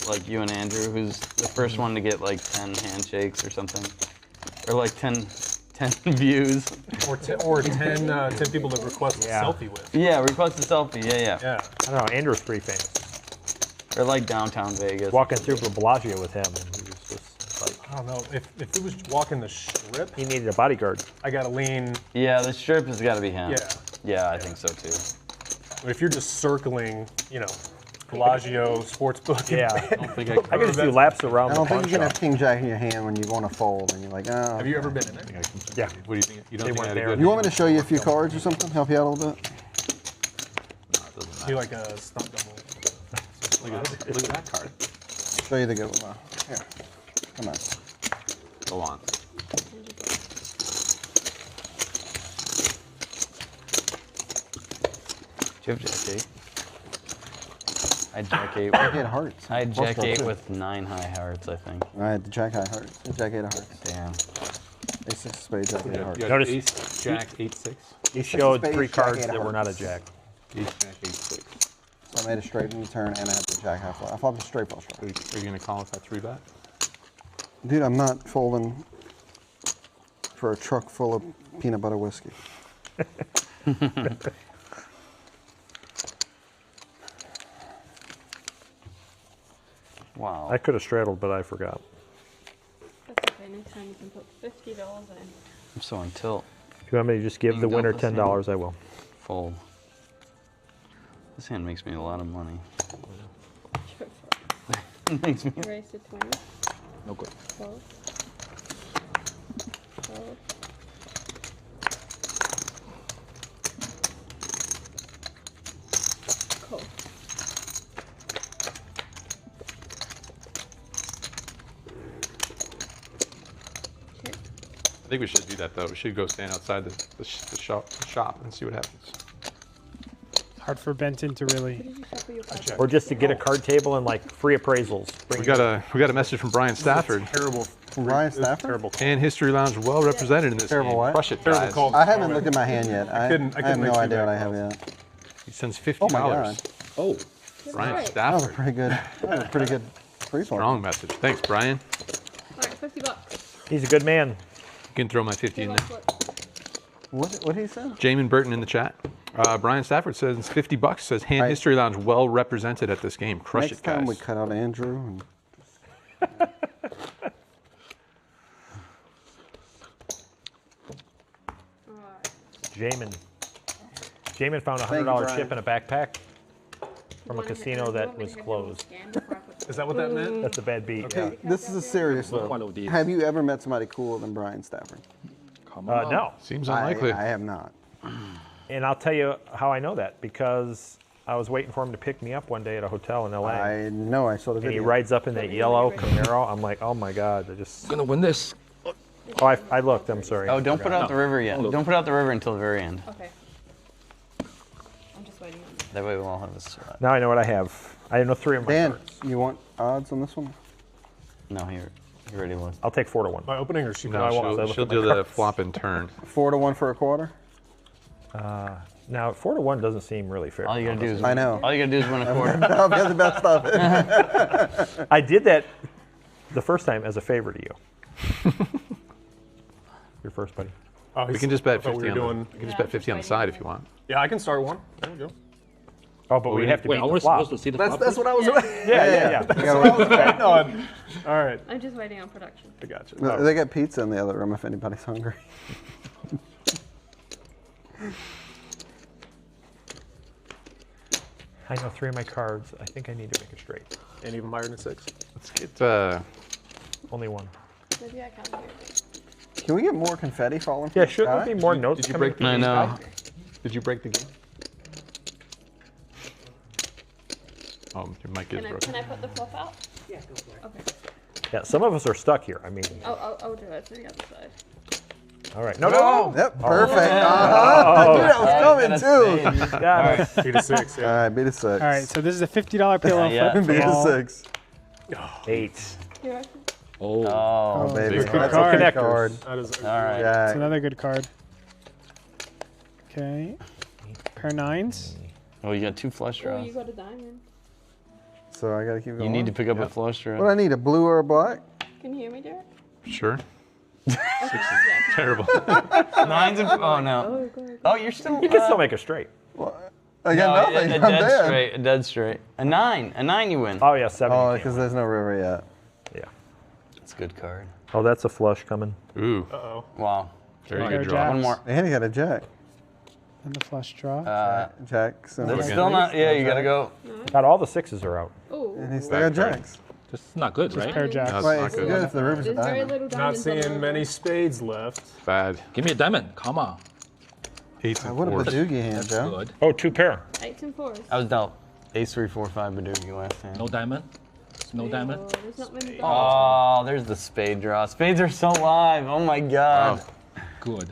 Like you and Andrew, who's the first one to get like 10 handshakes or something. Or like 10 views. Or 10 people to request a Yeah. selfie with. Yeah, request a selfie, yeah. Yeah. I don't know. Andrew's pretty famous. Or like downtown Vegas. Walking through Bellagio with him, and he was just like, I don't know. If it was walking the strip, he needed a bodyguard. I gotta lean. Yeah, the Strip has got to be him. Yeah. Yeah, I think so too. But if you're just circling, you know, Bellagio, Sportsbook. Yeah. I don't think I I could just do laps around I the don't think pawn you can shop. have King Jack in your hand when you want to fold and you're like, oh. Have you ever been in there? Yeah. What do you think? You don't They think I weren't had a there. good You want me to show you a few cards or something? Help you out a little bit? No, it doesn't Be matter. like a stunt double. Look at that card. Show you the good one. Here, come on. Go on. Do you have Jack 8? I had Jack 8. Jack 8 of hearts. I had Plus Jack draw 8 two. with 9 high hearts, I think. I had the Jack high hearts. Jack 8 of hearts. Damn. Ace 6 of spades, Jack 8 of hearts. You had Notice- ace, jack, 8-6. He Six of showed spades, 3 Jack cards 8 of that were not a hearts. jack. Ace, jack, 8-6. So I made a straight in the turn and I had the Jack high flush. I flopped a straight flush. Are you going to call if that's rebet? Dude, I'm not folding for a truck full of peanut butter whiskey. Wow. I could have straddled, but I forgot. That's okay. Next time you can put $50 in. I'm so on tilt. If you want me to just give Being the winner dealt the $10, I will. Fold. This hand makes me a lot of money. It makes me. Raise to 20. No good. Fold. Fold. Cool. Okay. I think we should do that though. We should go stand outside the shop and see what happens. Hard for Benton to really. Did you shuffle your cards? Or just to get a card table and like free appraisals. We got a message from Brian Stafford. Terrible. Ryan This is Stafford? Terrible. And History Lounge well represented in this Terrible game. what? Crush it, Terrible guys. call. I haven't looked at my hand yet. I couldn't have make no two idea what I back have calls. yet. He sends Oh my $50. God. Oh, Brian Right. That was a Stafford. pretty good. That was a pretty good free throw. Strong message. Thanks, Brian. All right, $50. He's a good man. You can throw my 50 in there. What did he say? Jamin Burton in the chat. Brian Stafford says $50. Says Hand Right. History Lounge well represented at this game. Crush Next it, guys. time we cut out Andrew. And Jamin found a Thank you, $100 Brian. chip in a backpack from a casino that was closed. Is that what that meant? That's a bad beat. hey, this is a serious one one. of these. Have you ever met somebody cooler than Brian Stafford? Come Yeah. on. No. Seems I unlikely. have not. And I'll tell you how I know that, because I was waiting for him to pick me up one day at a hotel in LA. I know. I saw the And he video. rides up in that yellow Camaro. I'm like, oh my God. They're just. Gonna win this. Oh, I looked. I'm sorry. Oh, don't put out the river yet. No. Don't put out the river until the very end. Okay. I'm just waiting on That way we'll all have this. Now I know what I have. I know 3 of my Dan, cards. you want odds on this one? No, he already was. I'll take 4 to 1. My opening or she? No, I won't. she'll do the flop and turn. 4 to 1 for a quarter. Now 4 to 1 doesn't seem really fair. All you gotta do is. I know. All you gotta do is win a quarter. That'll be the best of it. I did that the first time as a favor to you. Your first, buddy. Oh, We can just bet I thought 50 we were on doing. the, you can just bet 50 on the side if you want. Yeah, I can start one. There we go. Oh, but we have to Wait, beat I the was flop. supposed to see the That's flop. that's what I was. Yeah. You gotta on. All right, I'm just waiting on production. I got you. wait. They got pizza in the other room if anybody's hungry. I know 3 of my cards. I think I need to make it straight. And even higher than 6. Let's get Only 1. Maybe I can hear it. Can we get more confetti falling from Yeah, the shouldn't sky? there be more notes did you coming break the from I the know. sky? Did you break the game? Oh, your mic is Can broken. I put the flop out? Yeah, go for it. Okay. Yeah, some of us are stuck here. I mean, I'll do it to the other side. all right. No. Yep, perfect. I knew that was coming too. Got it. Beat a 6. All Yeah. right, beat a 6. All right, so this is a $50 pillow Yeah. flip. Beat a All- 6. 8. Here, Oh, Oh, baby. big card. That's Card. a good Connectors. card. That is. All right. It's Yeah. another good card. Okay. Pair 9s. Oh, you got 2 flush oh, draws. you got a diamond. So I gotta keep going. You need to pick up a flush draw. What I need, a blue or a black? Can you hear me, Derek? Sure. Yeah. Terrible. 9s and oh no. Oh, go ahead. Oh, you're still. You can still make it straight. I got nothing. A I'm dead dead. straight. A dead straight. A 9. A 9 you win. Oh yeah, 7. Oh, you can't because win. there's no river yet. Yeah. That's a good card. Oh, that's a flush coming. Ooh, Uh-oh. Wow. very Pair good draw. jacks. One more. And he got a jack. And the flush draw. Jack. So That's again. still not. Yeah, you gotta go. Not all the 6s are out. Oh, and he's still got Back card. jacks. just not good, right? Pair jacks. That's Wait, not it's good. good if the river's a there's very diamond. little Not diamonds on the seeing river. many spades left. Bad. Give me a diamond. Come on. 8s and What a 4s. badoogie hand, That's Joe. good. Oh, 2 pair. 8s and 4s. I was dealt ace 3 4 5 Badoogie last time. No diamond. No diamond. Oh, there's not many diamonds. Oh, there's the spade draw. Spades are so live. Oh my god. Good.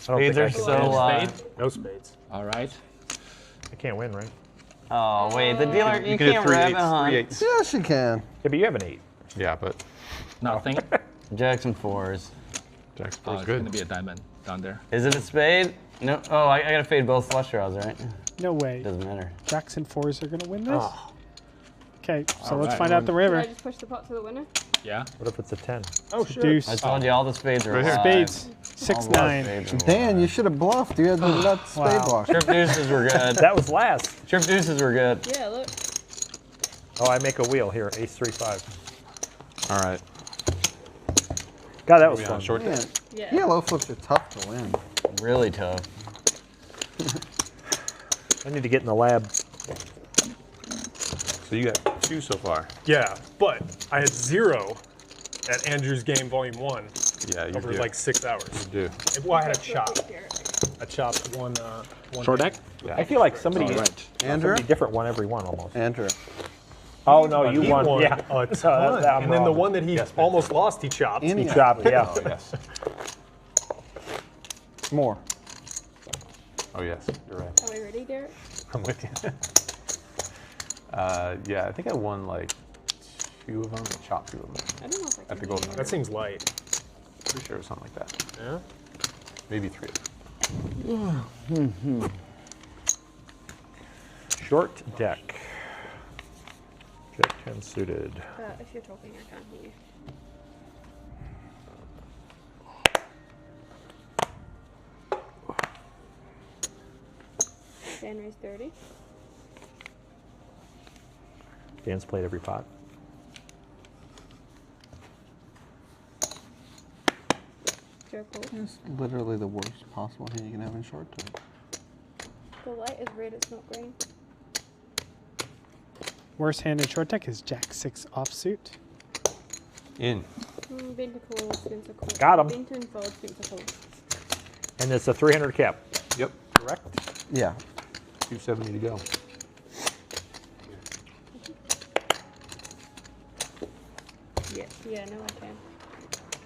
I don't Spades think I are can so win. live. Spade. No spades. All right. I can't win, right? Oh wait, the dealer. You can hit can't 3 rabbit 8s. hunt. 3 8s. Yes, you can. Yeah, but you have an 8. Yeah, but Nothing. Jacks and 4s. Jack's Oh, is it's good. gonna be a diamond down there. Is it a spade? No. Oh, I gotta fade both flush draws, right? No way. Doesn't matter. Jacks and 4s are going to win this? Oh. Okay, so All let's right. find out the Did river. I just push the pot to the winner? Yeah. What if it's a 10? Oh shit. Deuce. I told you all the spades are Right here. alive. Spades. All 6 the 9. spades are Dan, alive. you should have bluffed. You had the nut spade Wow. block. Trip deuces were good. That was last. Trip deuces were good. Yeah, look. Oh, I make a wheel here. Ace 3 5. All right. God, that was We on fun. short Man, deck. Yeah. yellow flips are tough to win. Really tough. I need to get in the lab. So you got 2 so far. Yeah, but I had 0 at Andrew's game volume 1 Yeah, you over do. like 6 hours. You do. Well, I had a chop. I chopped one. Short deck. I feel like somebody, All right. Andrew? somebody different won every one almost. Andrew. Oh, no, you He won. won Yeah. a ton. I'm And then the wrong. one that he almost lost, he chopped. Any He chopped, yeah. Oh, yes. More. Oh, yes. You're right. Are we ready, Derek? I'm with you. Yeah, I think I won like 2 of them and chopped 2 of them. I don't know if I At can the do Golden that. That seems light. Pretty sure it was something like that. Yeah. Maybe 3 of them. Short deck. Jack 10 suited. If you're talking, I can't hear you. Dan raised 30. Dan's played every pot. Joe Paul. It's literally the worst possible hand you can have in short term. The light is red, it's not green. Worst hand in short deck is Jack 6 offsuit. In. Bent to call, Spencer call. Got 'em. Bent and fold, Spencer call. And it's a 300 cap, Yep. correct? Yeah. 270 to go. Yeah, no, I can.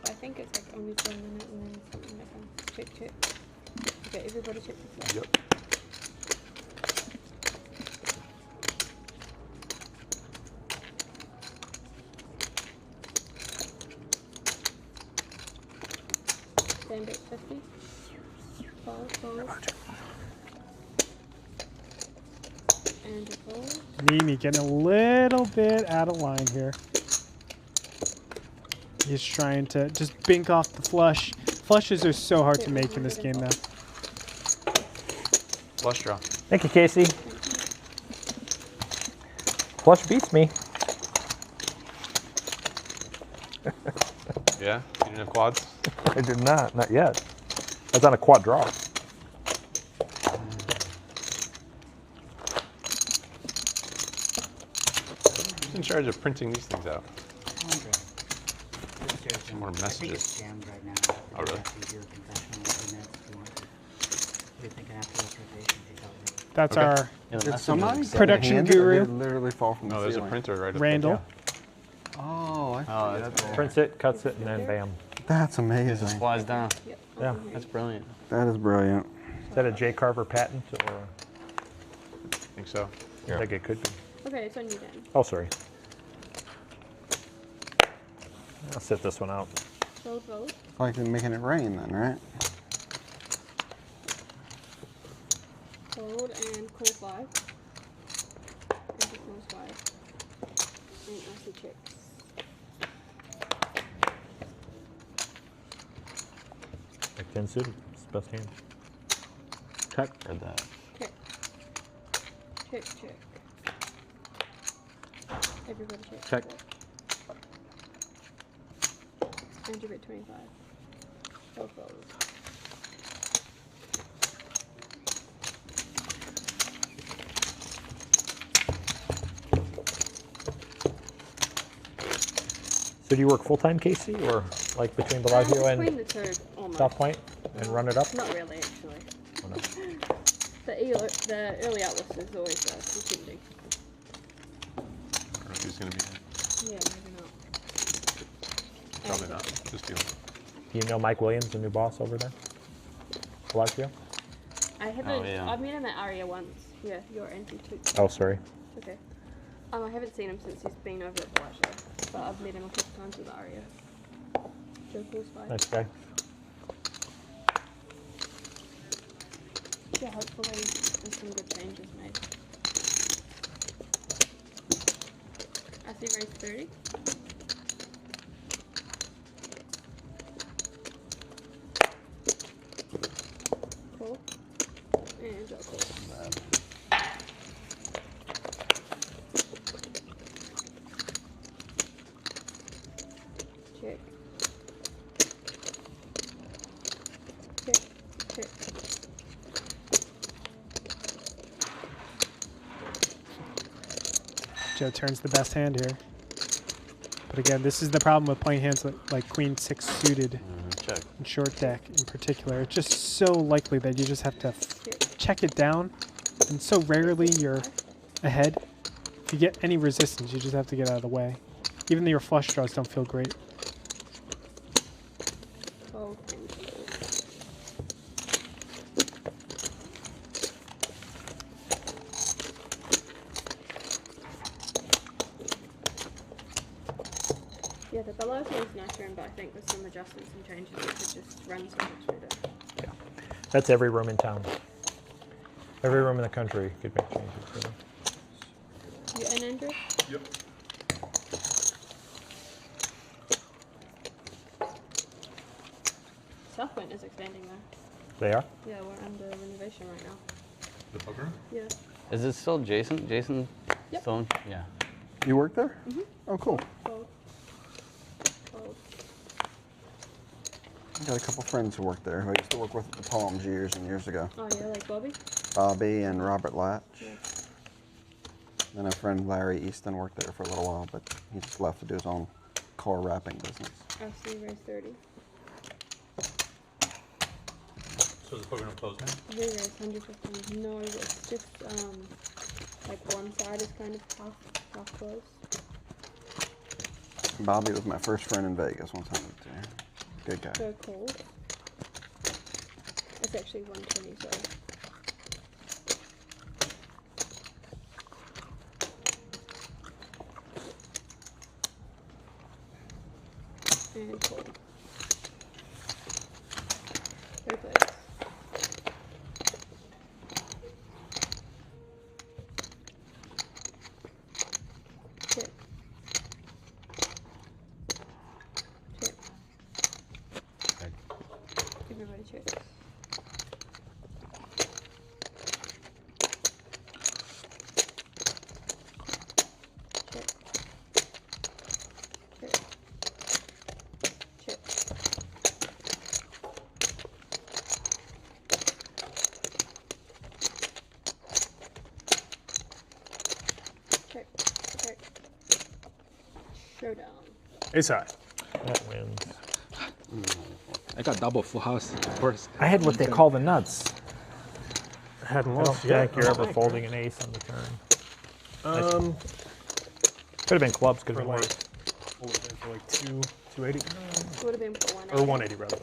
I think it's like only for a minute and then something that comes. Check, check. Okay, everybody check the flop. Yep. Stand at 50. Fold, fold. And a fold. Neeme getting a little bit out of line here. He's trying to just bink off the flush. Flushes are so hard to make in this game now. Flush draw. Thank you, Casey. Flush beats me. Yeah? You didn't have quads? I did not yet. That's on a quad draw. Who's in charge of printing these things out? Some more messages. Jammed right now. Oh, really? That's Okay. our Did somebody set production a hand or guru. did it literally fall from No, the there's a ceiling? printer right up Randall. there. Oh, I see. that's cool. Prints it, cuts it, and then bam. That's Just amazing. flies down. Yep. Yeah. That's brilliant. That is brilliant. Is that a J. Carver patent, or I think so. I think it could be? Okay, it's on you then. Oh, sorry. I'll sit this one out. Fold, fold. It's like they're making it rain then, right? Fold and call 5. And he calls 5. And I see checks. Like 10 suited. It's the best hand. Check. Heard that. Check. Check, check. Everybody check. Check. And you're at 25. Fold, fold. So do you work full-time, Casey, or like between Bellagio Between and the two, almost. South Point and run it up? Not really, actually. Oh, no. The early outlist is always contending. I don't know if he's going to be in. Yeah, maybe not. Probably not. Just deal. Do you know Mike Williams, the new boss over there? Bellagio? I haven't. Oh, yeah. I've met him at Aria once. Yeah, your ante too. Oh, sorry. It's okay. I haven't seen him since he's been over at Bellagio, but I've met him a couple times with Aria. Joe Paul's 5. Nice guy. Yeah, hopefully there's some good changes made. I see raise 30. Cool. And Joe Paul. Check. Check. Check. Joe turns the best hand here. But again, this is the problem with playing hands like Queen 6 suited Check. and short deck in particular. It's just so likely that you just have to check it down, and so rarely you're ahead. If you get any resistance, you just have to get out of the way. Even though your flush draws don't feel great. Fold and fold. Yeah, the below feels nicer, but I think with some adjustments and changes, it could just run so much better. Yeah. That's every room in town. Every room in the country could make changes. You in, Andrew? Yep. South Point is expanding there. They are? Yeah, we're under renovation right now. The poker room? Yeah. Is it still Jason? Jason Yep. still? Yeah. You work there? Mhm. Oh, cool. Cold. Cold. I got a couple friends who work there who I used to work with at the Palms years and years ago. Oh yeah, like Bobby? Bobby and Robert Latch. Yeah. Then a friend, Larry Easton, worked there for a little while, but he just left to do his own car wrapping business. RC race 30. So is the poker room closed now? Race 115. No, it's just like one side is kind of half closed. Bobby was my first friend in Vegas one time. Good guy. So cold. It's actually 120, sorry. And cold. Third place. Chip. Chip. Everybody chips. Chip. Chip. Chip. Check. Check. Showdown. Ace high. That wins. I got double full house first. I had what they call the nuts. Hadn't I don't lost yet. think you're ever folding an ace on the turn. Could have been clubs, could For have been like, worse. what would it be, for like 280? It would have been for 180. Or 180 rather.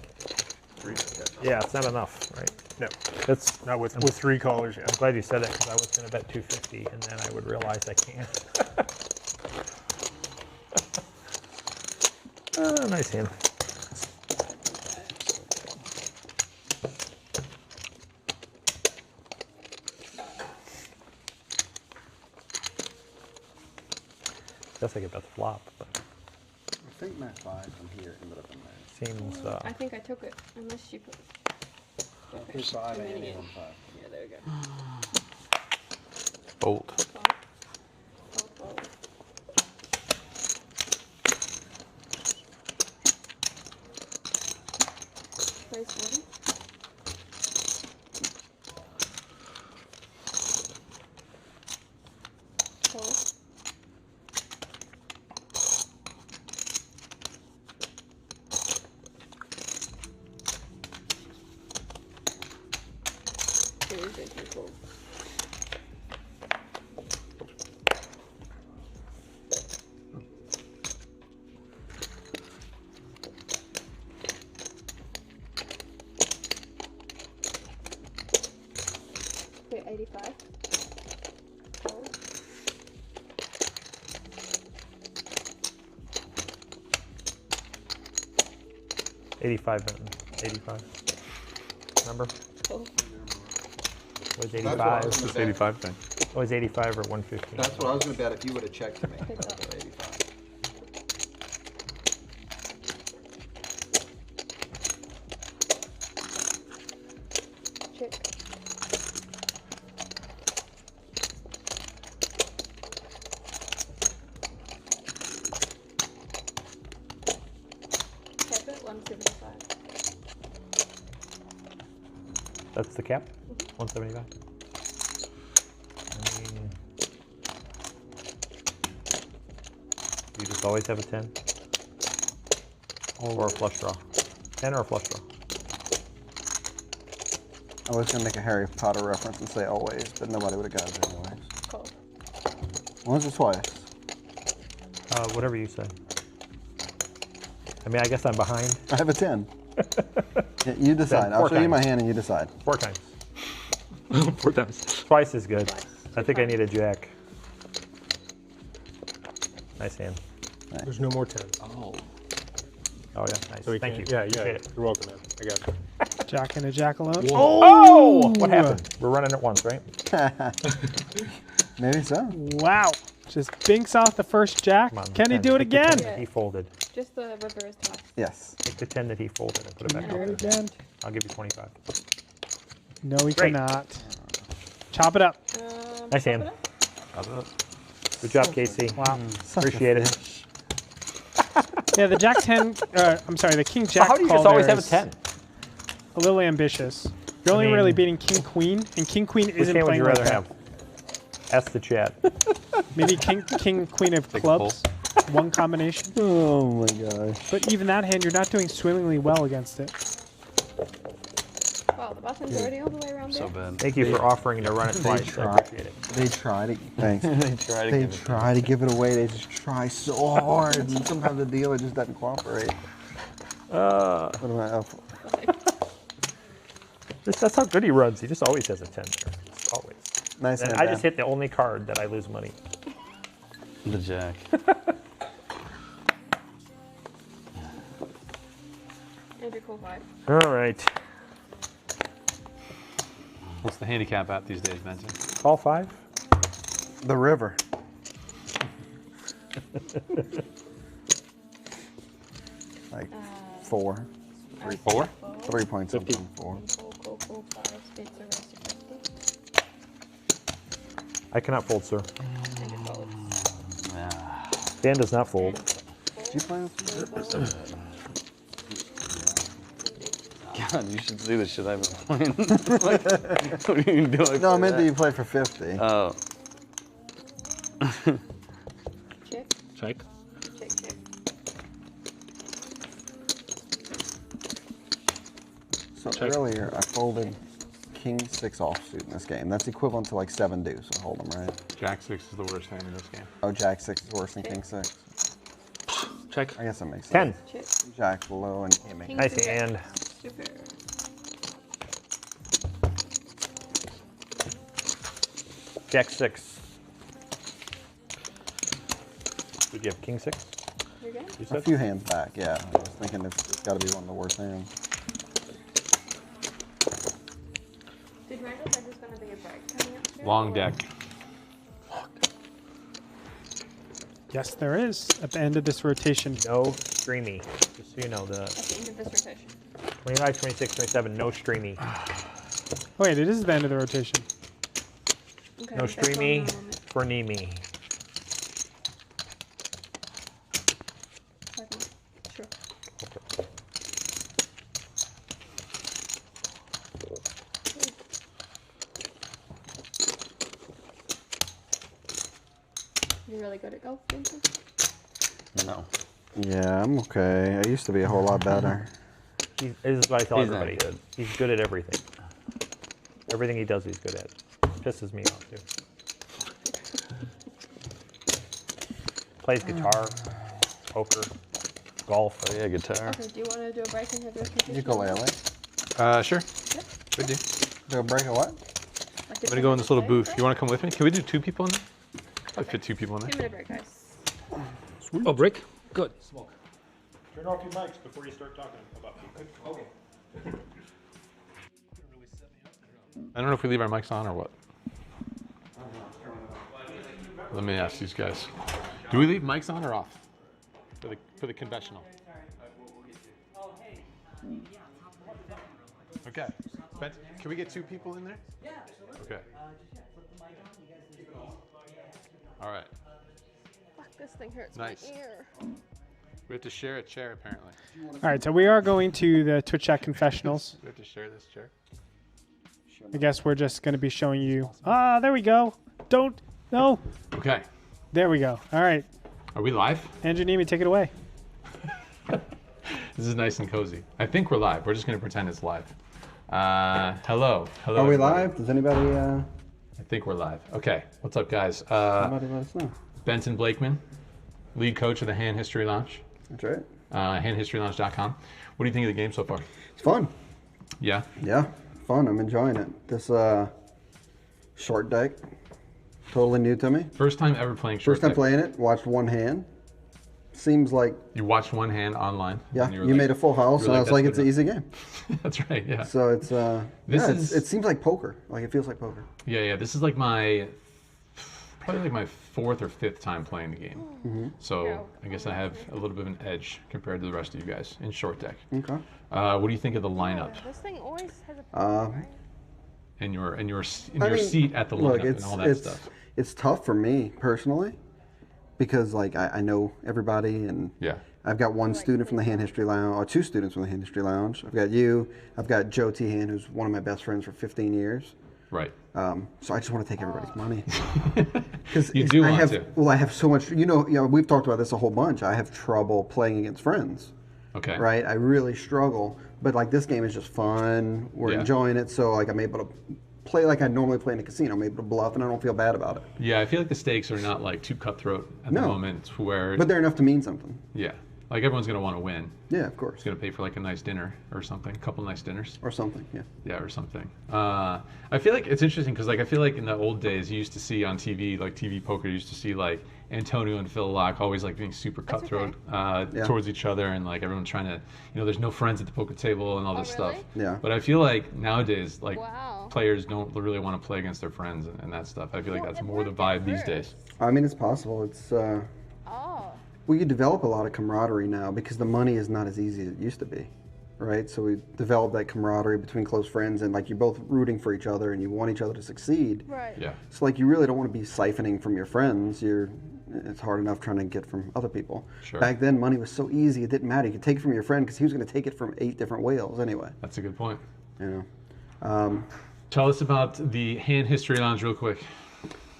Three, yeah. Yeah, it's not enough, right? No, That's, not with three callers, yeah. I'm glad you said that because I was going to bet 250 and then I would realize I can't. Nice hand. Guess I could bet the flop, but I think my 5 from here ended up in there. seems. I think I took it, unless you put. Okay. Here's 5 Too many and in. 1 5. Yeah, there we go. Fold. Fold. Fold, fold. Place 1. Fold. There is a fold. Okay, 85. Fold. $85 Benton. 85. Remember? Fold. It was That's what I 85. was gonna Just bet. 85 then. It was 85 or 115. That's what I was going to bet if you would have checked me. Pick up. 85. Check. Cap it, 175. That's the cap? 175? I mean, you just always have a 10? Or a flush draw? 10 or a flush draw? I was going to make a Harry Potter reference and say always, but nobody would have got it anyways. Call. Once or twice. Whatever you say. I mean, I guess I'm behind. I have a 10. Yeah, you decide. Then I'll 4 show you my times. hand and you decide. 4 times. 4 times. Twice is good. Twice. I think I need a jack. Nice hand. There's no more 10s. Oh. Oh yeah, nice. So we Thank you. can't- Yeah, Appreciate yeah. it. You're welcome, man. I got you. Jack and a jackalope. Oh! What happened? We're running it once, right? Maybe so. Wow. Just binks off the first jack. Come on, Can he 10. do it Take the 10 again? that he folded. Just the reverse twice. Yes. Take the 10 that he folded and put it back Do it over. again. I'll give you 25. No, we Great. cannot. Chop it up. Nice chop hand. it up. Good job, Casey. Wow. Appreciate it. Yeah, the Jack 10. I'm sorry, the King Jack. How do you call just always there have a is 10? A little ambitious. You're only mean- really beating King Queen, and King Queen Which isn't hand would playing you like rather that. have? Ask the chat. Maybe King Queen of clubs. One combination. Oh my gosh. But even that hand, you're not doing swimmingly well against it. Wow, the button's already all the way around there. bad. Thank you for offering to run it twice. I try. appreciate it. They try to. Thanks. They try They try to give it away. They just try so hard, and sometimes the dealer just doesn't cooperate. What am I up for? That's how good he runs. He just always has a 10 there. Just always. Nice And hand. I just hit the only card that I lose money. The jack. Andrew, cool vibe. All right. What's the handicap at these days, Benson? Call 5. The river. Like 4. 4? 3 point something. 4. Cool, 5, spades the rest of 50. I cannot fold, sir. And it folds. Dan does not fold. Did you play this? God, you should see the shit I've been playing. Like, what do you do? No, I meant that you played for 50. Oh. Check, Check. check, check. So earlier, I folded King 6 offsuit in this game. That's equivalent to like 7 deuce. So hold them, right? Jack 6 is the worst hand in this game. Oh, Jack 6 is worse than King 6. Check. I guess that makes 10. sense. Check. Jack low and King make King Nice super. hand. Super. Jack 6. Did you have King 6? You're good? You A said? few hands back, yeah. I was thinking it's got to be one of the worst hands. Did Randall say there's going to be a break coming up soon? Long or- deck. Yes, there is at the end of this rotation. No streamy. Just so you know, the At the end of this rotation. 25, 26, 27, no streamy. Oh, wait, it is the end of the rotation. Okay, No that's one streamy moment. for Neeme. Second. Sure. You're really good at golf, Vincent? No. Yeah, I'm okay. I used to be a whole lot better. This is what I tell He's not everybody. good. He's good at everything. Everything he does, he's good at. Pisses me off, too. Plays guitar, poker, golf. Oh, yeah, guitar. Okay, do you want to do a break and have your rotation? Ukulele. Sure. Yep. Could do. Do a break of what? Like I'm gonna go in this little booth. You want to come with me? Can we do 2 people in there? I fit 2 people in there. 2-minute break, guys. Oh, break. Good. Turn off your mics before you start talking about people. Okay. I don't know if we leave our mics on or what. Let me ask these guys. Do we leave mics on or off for the conventional? Okay. Ben, can we get 2 people in there? Yeah. Okay. All right. Fuck, this thing hurts Nice. my ear. We have to share a chair apparently. All right, so we are going to the Twitch chat confessionals. We have to share this chair. I guess we're just going to be showing you. Ah, there we go. Don't. No. Okay. There we go. All right. Are we live? Andrew Neeme, take it away. This is nice and cozy. I think we're live. We're just going to pretend it's live. Hello. Hello. Are we everybody. live? Does anybody I think we're live. Okay. What's up, guys? somebody let us know? Benson Blakeman, lead coach of the Hand History Lounge, That's right. handhistorylounge.com. What do you think of the game so far? It's fun. Yeah? Yeah, fun. I'm enjoying it. This short deck, totally new to me. First time ever playing short First time deck. playing it. Watched one hand. seems like You watched one hand online. yeah. and You were like- made a full house, you were and I was like, "That's it's good an easy game. enough." That's right. Yeah. So it's This yeah, is- it seems like poker. Like it feels like poker. Yeah. This is like probably like my 4th or 5th time playing the game. So I guess I have a little bit of an edge compared to the rest of you guys in short deck. Okay. What do you think of the lineup This thing always has a problem, right? and your I mean, seat at the look, lineup and all that stuff? It's tough for me personally because like I know everybody and Yeah. I've got one student from the Hand History Lounge, or 2 students from the Hand History Lounge. I've got you. I've got Joe Tehan, who's one of my best friends for 15 years. Right. So I just want to take everybody's money. Because You do I want have, to. well, I have so much. You know, we've talked about this a whole bunch. I have trouble playing against friends. Okay. Right. I really struggle. But like this game is just fun. We're Yeah. enjoying it. So like I'm able to play like I normally play in a casino. I'm able to bluff, and I don't feel bad about it. Yeah, I feel like the stakes are not like too cutthroat at the No. moment where But they're enough to mean something. yeah. Like everyone's gonna want to win. Yeah, of course. It's gonna pay for like a nice dinner or something, a couple nice dinners. Or something. Yeah. Yeah, or something. I feel like it's interesting because like I feel like in the old days you used to see on TV, like TV poker, you used to see like Antonio and Phil Locke always like being super cutthroat towards each other and like everyone trying to, you know, there's no friends at the poker table and all this stuff. Yeah. But I feel like nowadays like Wow. players don't really want to play against their friends and that stuff. I feel like that's more the vibe these days. I mean, it's possible. It's Oh. we could develop a lot of camaraderie now because the money is not as easy as it used to be, right? So we developed that camaraderie between close friends, and like you're both rooting for each other and you want each other to succeed. Right. Yeah. So like you really don't want to be siphoning from your friends. It's hard enough trying to get from other people. Sure. Back then, money was so easy; it didn't matter. You could take it from your friend because he was going to take it from 8 different whales anyway. That's a good point. You know. Tell us about the Hand History Lounge real quick.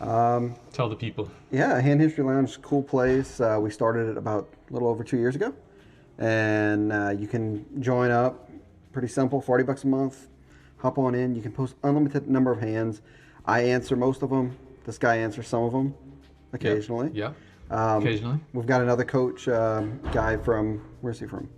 Tell the people. Yeah, Hand History Lounge, cool place. We started it about a little over 2 years ago, and you can join up. Pretty simple, $40 a month. Hop on in. You can post unlimited number of hands. I answer most of them. This guy answers some of them, occasionally. Yeah. Occasionally. We've got another coach, guy from where's he from?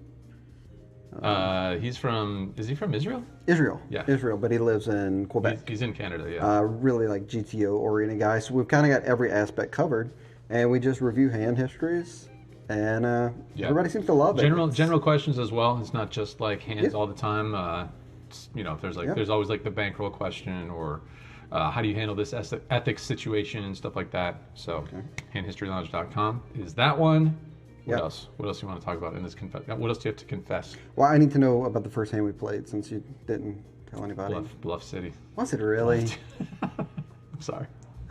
He's from. Is he from Israel? Israel. Yeah. Israel, but he lives in Quebec. He's in Canada. Yeah. Really like GTO oriented guy. So we've kind of got every aspect covered, and we just review hand histories, and everybody seems to love it. General questions as well. It's not just like hands Yeah. all the time. You know, there's like there's always like the bankroll question or how do you handle this ethics situation and stuff like that. So handhistorylounge.com is that one. What else? What else do you want to talk about in this confess? What else do you have to confess? Well, I need to know about the first hand we played since you didn't tell anybody. Bluff City. Was it really? I'm sorry.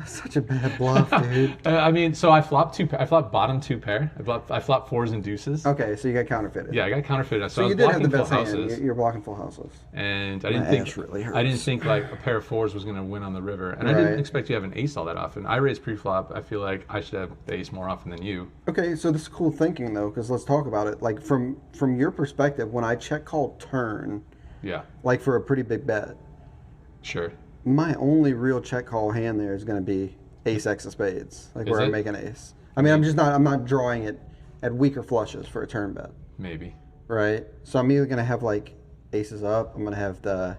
Such a bad bluff, dude. I mean, so I flopped bottom 2 pair. I flopped 4s and deuces. Okay, so you got counterfeited. Yeah, I got counterfeited. So I you was did have the blocking best full hand. houses. You're blocking full houses. And I My didn't think ass really I didn't hurts. think like a pair of 4s was going to win on the river, and I Right. didn't expect you to have an ace all that often. I raised pre-flop. I feel like I should have the ace more often than you. Okay, so this is cool thinking though, because let's talk about it. Like from your perspective, when I check call turn, Yeah, like for a pretty big bet, sure. my only real check call hand there is going to be ace x of spades, like Is where it? I'm making ace. I mean, I'm not drawing it at weaker flushes for a turn bet, Maybe. right? So I'm either going to have like aces up, I'm going to have the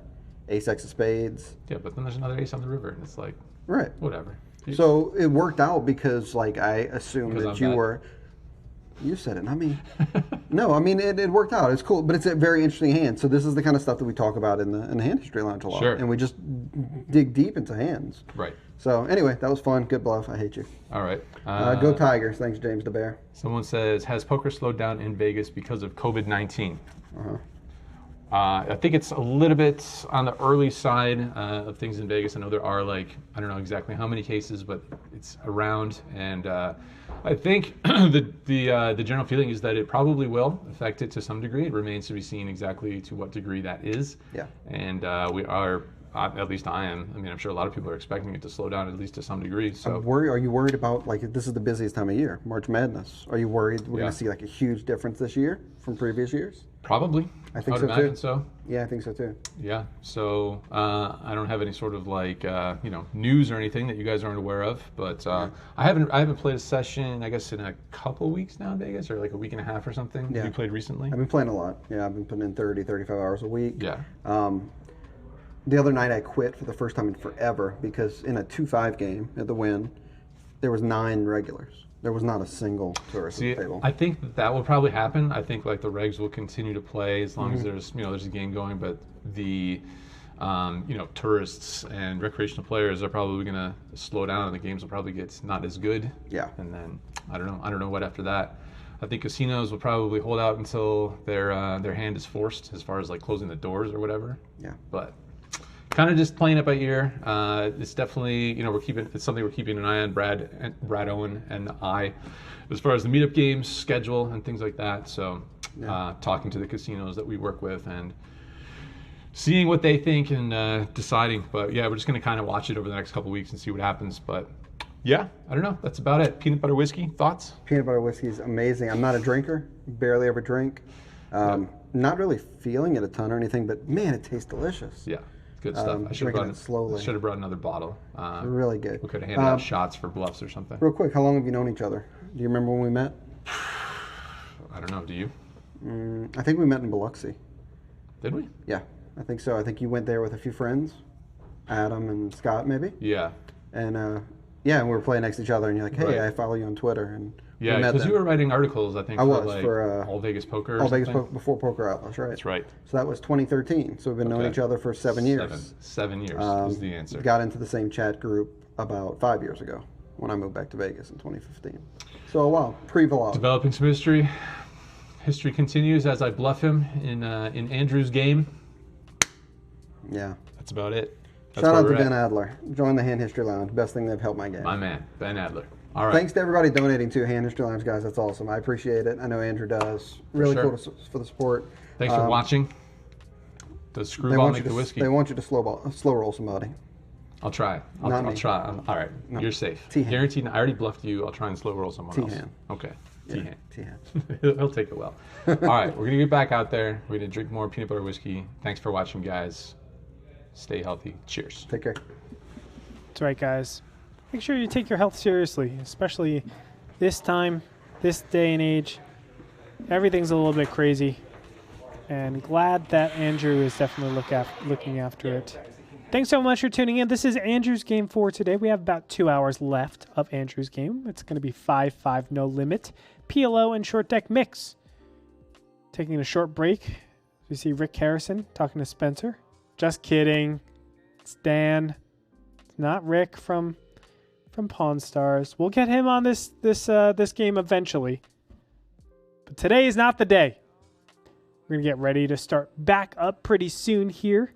ace x of spades, Yeah, but then there's another ace on the river, and it's like right? whatever. So it worked out because like I assumed Because that I'm you bad. were. You said it, not me. No, I mean it worked out. It's cool, but it's a very interesting hand. So this is the kind of stuff that we talk about in the hand history lounge a lot, Sure. and we just dig deep into hands. Right. So anyway, that was fun. Good bluff. I hate you. All right. Go Tigers. Thanks, James DeBear. Someone says, has poker slowed down in Vegas because of COVID-19? I think it's a little bit on the early side of things in Vegas. I know there are like, I don't know exactly how many cases, but it's around. And I think the general feeling is that it probably will affect it to some degree. It remains to be seen exactly to what degree that is. Yeah. And we are, at least I am. I mean, I'm sure a lot of people are expecting it to slow down at least to some degree. So Are you worried about like this is the busiest time of year, March Madness? Are you worried we're going to see like a huge difference this year from previous years? probably. I think would so imagine too. so. Yeah, I think so too. Yeah, so I don't have any sort of like news or anything that you guys aren't aware of, but I haven't played a session I guess in a couple weeks now in Vegas, or like a week and a half or something. Yeah. You played recently? I've been playing a lot. Yeah, I've been putting in 30, 35 hours a week. Yeah. The other night I quit for the first time in forever because in a 2-5 game at the Win, there was 9 regulars. There was not a single tourist See, at the table. I think that will probably happen. I think like the regs will continue to play as long as there's there's a game going. But the tourists and recreational players are probably going to slow down, and the games will probably get not as good. Yeah. And then I don't know what after that. I think casinos will probably hold out until their hand is forced, as far as like closing the doors or whatever. Yeah. But kind of just playing it by ear. It's definitely it's something we're keeping an eye on. Brad Owen and I, as far as the meetup games schedule and things like that. So talking to the casinos that we work with and seeing what they think and deciding. But yeah, we're just going to kind of watch it over the next couple weeks and see what happens. But yeah, I don't know. That's about it. Peanut butter whiskey, thoughts? Peanut butter whiskey is amazing. I'm not a drinker, barely ever drink. Not really feeling it a ton or anything, but man, it tastes delicious. Yeah, good stuff. I should have brought another bottle. Really good. We could have handed out shots for bluffs or something. Real quick, how long have you known each other? Do you remember when we met? I don't know. Do you? I think we met in Biloxi. Did we? Yeah, I think so. I think you went there with a few friends, Adam and Scott maybe. Yeah. And and we were playing next to each other, and you're like, "Hey, I follow you on Twitter." And yeah, because you were writing articles, I think, for All Vegas Poker. All Vegas Poker before Poker Outlaws, right? That's right. So that was 2013. So we've been knowing each other for 7 years. 7 years is the answer. Got into the same chat group about 5 years ago when I moved back to Vegas in 2015. So a while, pre-vlog. Developing some history. History continues as I bluff him in Andrew's game. Yeah. That's about it. That's Shout out to Ben Adler. Join the Hand History Lounge. Best thing they've helped my game. My man, Ben Adler. All right. Thanks to everybody donating to Hand History Lounge, guys. That's awesome. I appreciate it. I know Andrew does. Really cool for the support. Thanks for watching. Does Screwball make the whiskey? They want you to slow roll somebody. I'll try. I'll try. All right. No. You're safe. Guaranteed. I already bluffed you. I'll try and slow roll someone else. T-hand. Okay. T-hand. He'll take it well. All right. We're going to get back out there. We're going to drink more peanut butter whiskey. Thanks for watching, guys. Stay healthy. Cheers. Take care. That's right, guys. Make sure you take your health seriously, especially this time, this day and age. Everything's a little bit crazy. And glad that Andrew is definitely looking after it. Thanks so much for tuning in. This is Andrew's game for today. We have about 2 hours left of Andrew's game. It's going to be 5-5 no limit, PLO and short deck mix. Taking a short break. You see Rick Harrison talking to Spencer. Just kidding. It's Dan. It's not Rick from Pawn Stars. We'll get him on this game eventually. But today is not the day. We're going to get ready to start back up pretty soon here.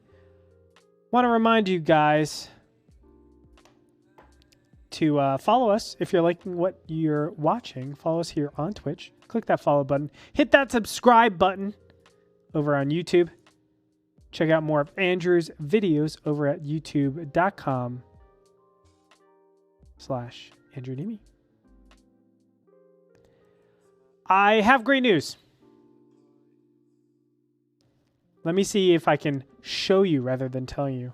Want to remind you guys to follow us if you're liking what you're watching. Follow us here on Twitch. Click that follow button. Hit that subscribe button over on YouTube. Check out more of Andrew's videos over at youtube.com/Andrew Neeme. I have great news. Let me see if I can show you rather than tell you.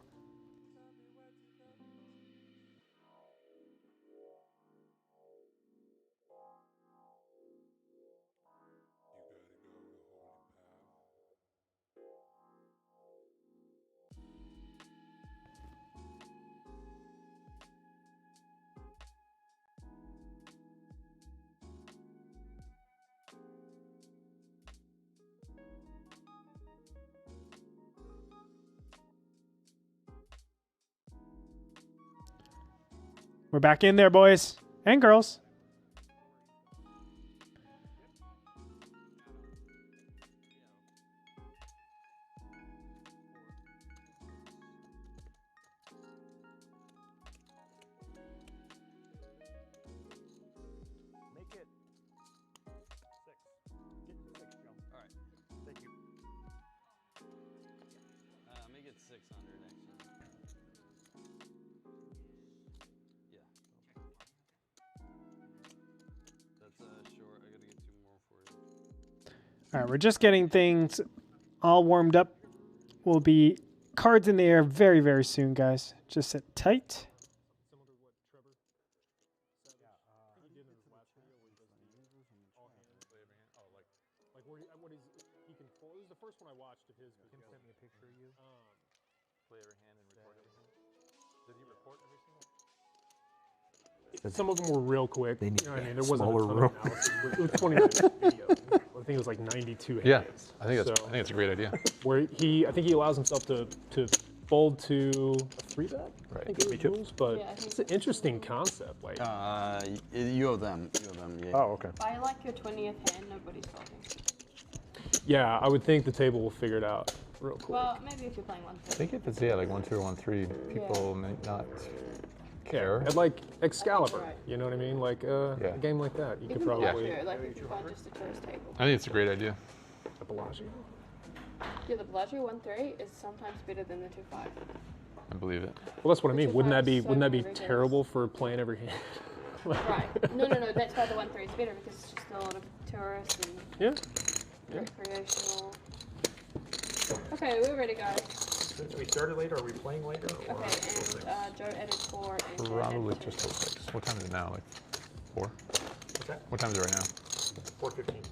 We're back in there, boys and girls. Make it 6. Get 6, Joe. All right. Thank you. Make it 600, actually. Yeah. That's short. I gotta get 2 more for you. All right, we're just getting things all warmed up. We'll be cards in the air very, very soon, guys. Just sit tight. Some of them were real quick. They need You know what I mean? a There wasn't a smaller ton room. of analysis. It was 20 minutes video. I think it was like 92 Yeah, hands. I think So, it's a great idea. where I think he allows himself to fold to a 3-bet. Right. I think it rules, but Yeah, I think it's an interesting concept. Like, You owe them. Yeah. Oh, okay. By like your 20th hand, nobody's folding. yeah, I would think the table will figure it out real quick. Well, maybe if you're playing 1 I think if it's like 1-2 or 1-3, people may not care. And like Excalibur, Right. you know what I mean? Like a game like that, you could Even probably Bellagio, like if you find just a tourist table. I think it's a great idea. a Bellagio. Yeah, the Bellagio 1-3 is sometimes better than the 2-5. I believe it. Well, that's what I mean. Which is Wouldn't why that be it's so wouldn't that be ridiculous. terrible for playing every hand? Right. No. That's why the 1-3 is better because it's just a lot of tourists and Yeah. recreational. Okay, we're ready, guys. Since we started later, are we playing later? Or Okay, and Joe added 4 and Ken Probably added 2. just 06. What time is it now? Like 4? What's that? What time is it right now? 4:15.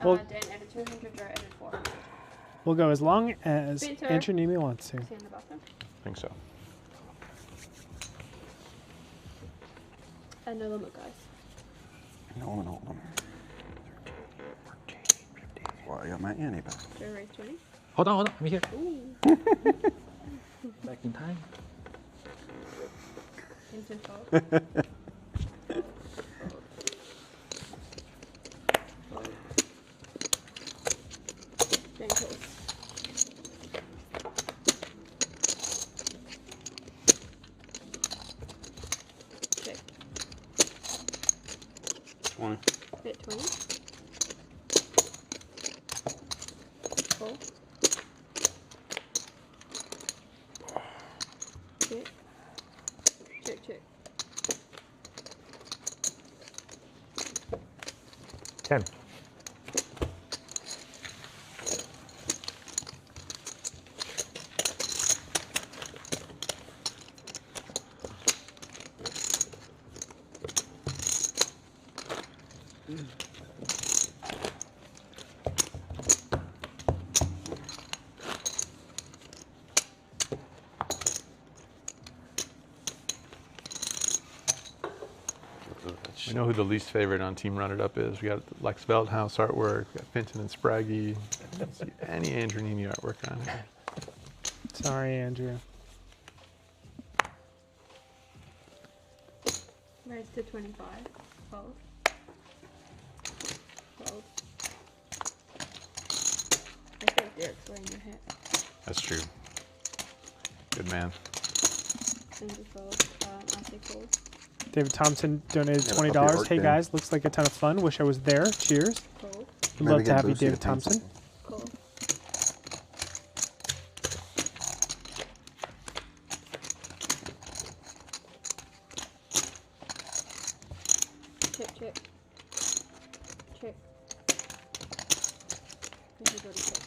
Well- Dan added 200, Joe added 400. We'll go as long as Spencer. Andrew Neeme wants to. See in the bathroom? I think so. And no limit, guys. No one hold them. Well, I got my ante back. Joe raised 20. Hold on. I'm here. Ooh. Back in time. Into fold. Dan calls. Check. 20. Bet 20. Fold. Check. Check. 10. We know who the least favorite on Team Run It Up is. We got Lex Veldhouse artwork, got Finton and Spraggy. I don't see any Andrew Neeme artwork on here. Sorry, Andrew. Raise to 25. Fold. Fold. I think Derek's wearing your hat. That's true. Good man. Single fold. Ante fold. David Thompson donated Yeah, $20. hope your work Hey day. guys, looks like a ton of fun. Wish I was there. Cheers. Fold. We'd Maybe love to get have you, Lucy David to paint Thompson. something. Cool. Check. Check. Everybody check.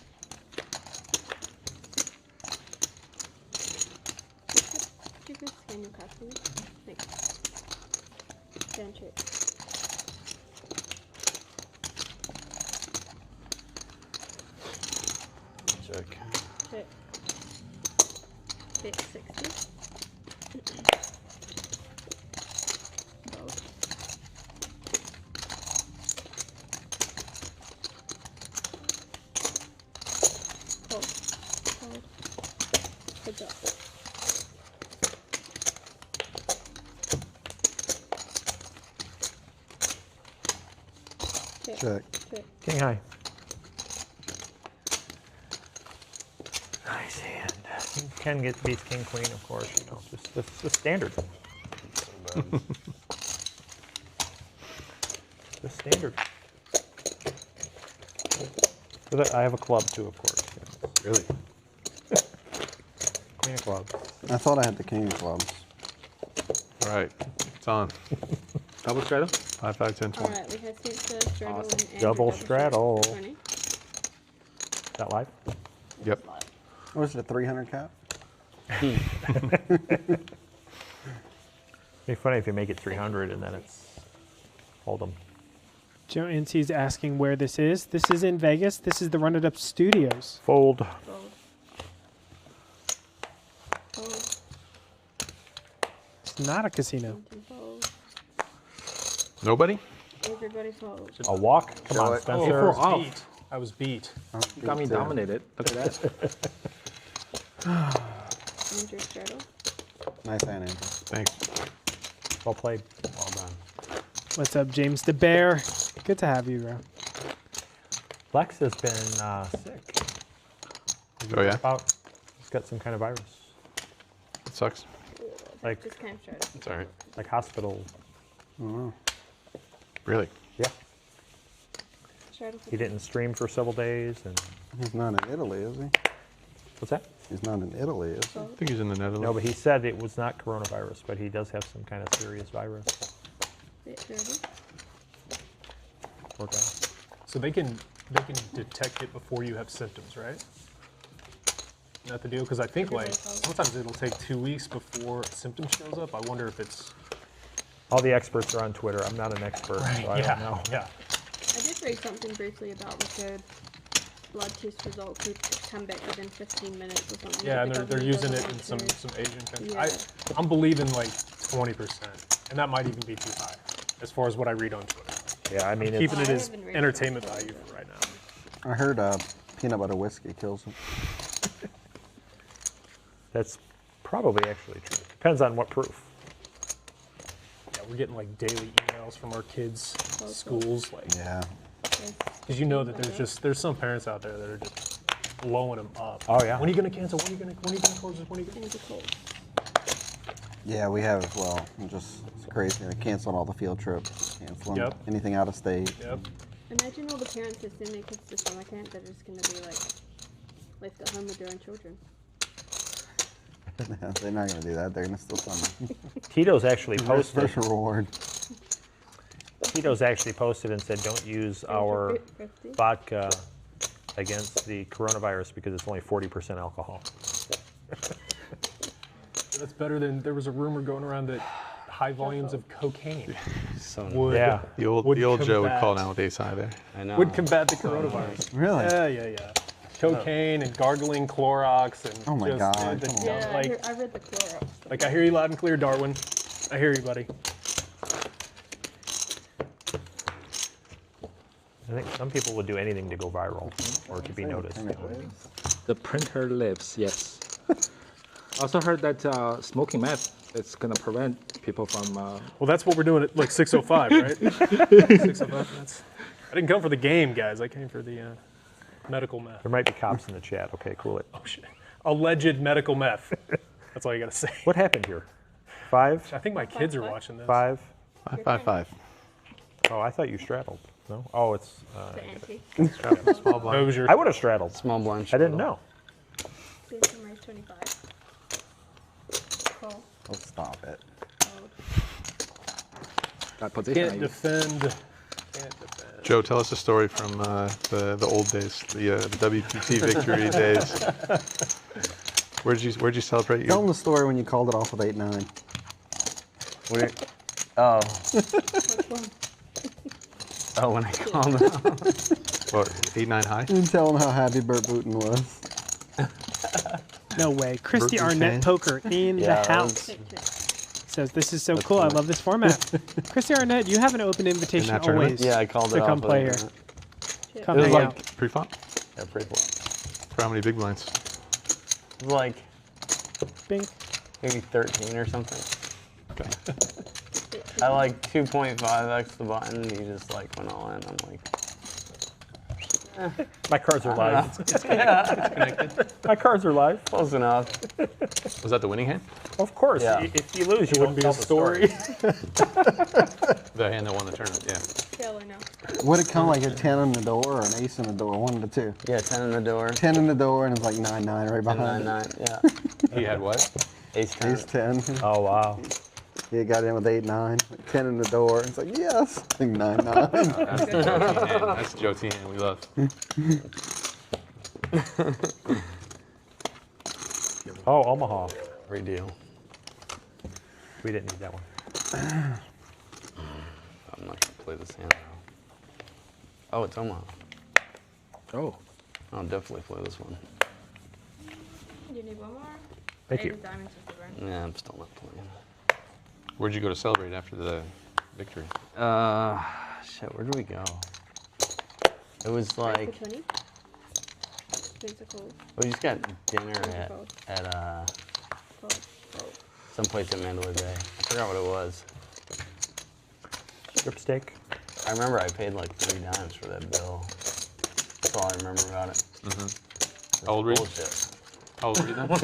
Could you please scan your card for me? Thanks. Scan check. Check. Check. Bet 60. Fold. Fold. Fold. Heads up. Check. Check. Check. King high. Nice hand. Ken beats king queen, of course. You know, just the standard. The standard. But I have a club too, of course. Really? Queen of clubs. I thought I had the king of clubs. All right. It's on. Double straddle. 5, 5, 10, 20. Alright, we have Spencer, Straddle, and Andrew Double straddle. 20. Is that live? Yep. What was it, a 300 cap? Be funny if you make it 300 and then it's hold 'em. Joe NC's asking where this is. This is in Vegas. This is the Run It Up Studios. Fold. Fold. It's not a casino. Fold. Nobody? Everybody fold. A walk? Come on, Spencer. Oh, Beat. I was beat. got me dominated. Look at that. Andrew straddle. Nice hand, Andrew. Thanks. Well played. Well done. What's up, James the Bear? Good to have you, bro. Lex has been sick. Oh, yeah? He's got some kind of virus. It sucks. Like- Just came straddle. It's all right. Like hospital. Really? Yeah. Straddle for He didn't stream for several days. And He's not in Italy, is he? what's that? He's not in Italy, is he? I think he's in the Netherlands. No, but he said it was not coronavirus, but he does have some kind of serious virus. straddle. Poor guy. So they can detect it before you have symptoms, right? Isn't that the deal? Because I think like sometimes it'll take 2 weeks before symptom shows up. I wonder if it's All the experts are on Twitter. I'm not an expert, so I don't know. Yeah. I did read something briefly about the blood test results could come back within 15 minutes or something. Yeah, but and the they're government using it doesn't in want some Asian countries. Yeah. I'm believing like 20%, and that might even be too high, as far as what I read on Twitter. Yeah, I mean, it's, Keeping it I as haven't read entertainment it. value for right now. I heard peanut butter whiskey kills him. that's probably actually true. Depends on what proof. Yeah, we're getting like daily emails from our kids' schools, like, Yeah. because you know that there's some parents out there that are just blowing them up. Oh, yeah. When are you gonna cancel? When are you gonna close this? When are you gonna? Things are cold. Yeah, we have, well, it's crazy. They canceled all the field trips, canceling Yep. anything out of state. Yep. Imagine all the parents that send their kids to summer camp that are just going to be like left at home with their own children. They're not going to do that. They're going to steal something. Tito's actually posted. First reward. Tito's actually posted and said, "Don't use our 50. vodka against the coronavirus because it's only 40% alcohol." That's better than there was a rumor going around that high volumes of cocaine So would Yeah. The old Joe would call nowadays high there. I know. would combat the coronavirus. Really? Yeah. Cocaine and gargling Clorox and Oh my just, God, the come on. dumb- Yeah, like I read the Clorox. I hear you loud and clear, Darwin. I hear you, buddy. I think some people would do anything to go viral or to be noticed. The printer lives, yes. Also heard that smoking meth is gonna prevent people from. Well, that's what we're doing at like 6:05, right? 6:05. I didn't come for the game, guys. I came for the medical meth. There might be cops in the chat. Okay, cool it. Oh shit! Alleged medical meth. That's all you gotta say. What happened here? 5? I think my kids are watching this. 5? 555. Oh, I thought you straddled. No? Oh, it's. The ante. Small blind. That was your I would have straddled. Small blind. I didn't know. Citizen race 25. Call. Oh, stop it. Fold. That position. can't defend. Can't defend. Joe, tell us a story from the old days, the WPT victory days. Where'd you celebrate Tell them your? the story when you called it off with 8-9. Oh. Which one? Oh, when I called out. What, 8-9 high? And tell them how happy Bert Booten was. No way. Christy Burton Arnett fan? Poker in the Yeah, that house. Says this is so cool. I love this format. Christy Arnett, you have an open invitation that tournament? always. Yeah, I called it to off. come with play it. here. Yeah. Come It was hang like- out. Pre-flop? Yeah, pretty cool. For how many big blinds? It was like Bing. maybe 13 or something. Okay. I like 2.5x the button. He just like went all in. I'm like, My cards are live. My cards are live. close enough. Was that the winning hand? Of course. Yeah. If you lose, you wouldn't be a story. The hand that won the tournament, yeah. Hell no. Would it come like a 10 in the door or an ace in the door? One of the two. Yeah, 10 in the door. 10 in the door and it's like 9-9 right 10, behind 9, it. 9. Yeah. He had what? Ace 10. Ace 10. Oh, wow. He got in with 8-9. 10 in the door. It's like, yes. I think 9-9. That's the Joe T hand. That's the Joe T hand we love. Oh, Omaha. Great deal. We didn't need that one. I'm not gonna play this hand now. Oh, it's Omaha. Oh, I'll definitely play this one. You need one more? Thank Eight you. of diamonds is the burn. Yeah, I'm still not playing. Where'd you go to celebrate after the victory? Shit, where did we go? It was like, For 20? Things are cool. we just got dinner at Cold. someplace in Mandalay Bay. I forgot what it was. Strip steak. I remember I paid like $3 for that bill. That's all I remember about it. How old were you? Bullshit. How old were you then? This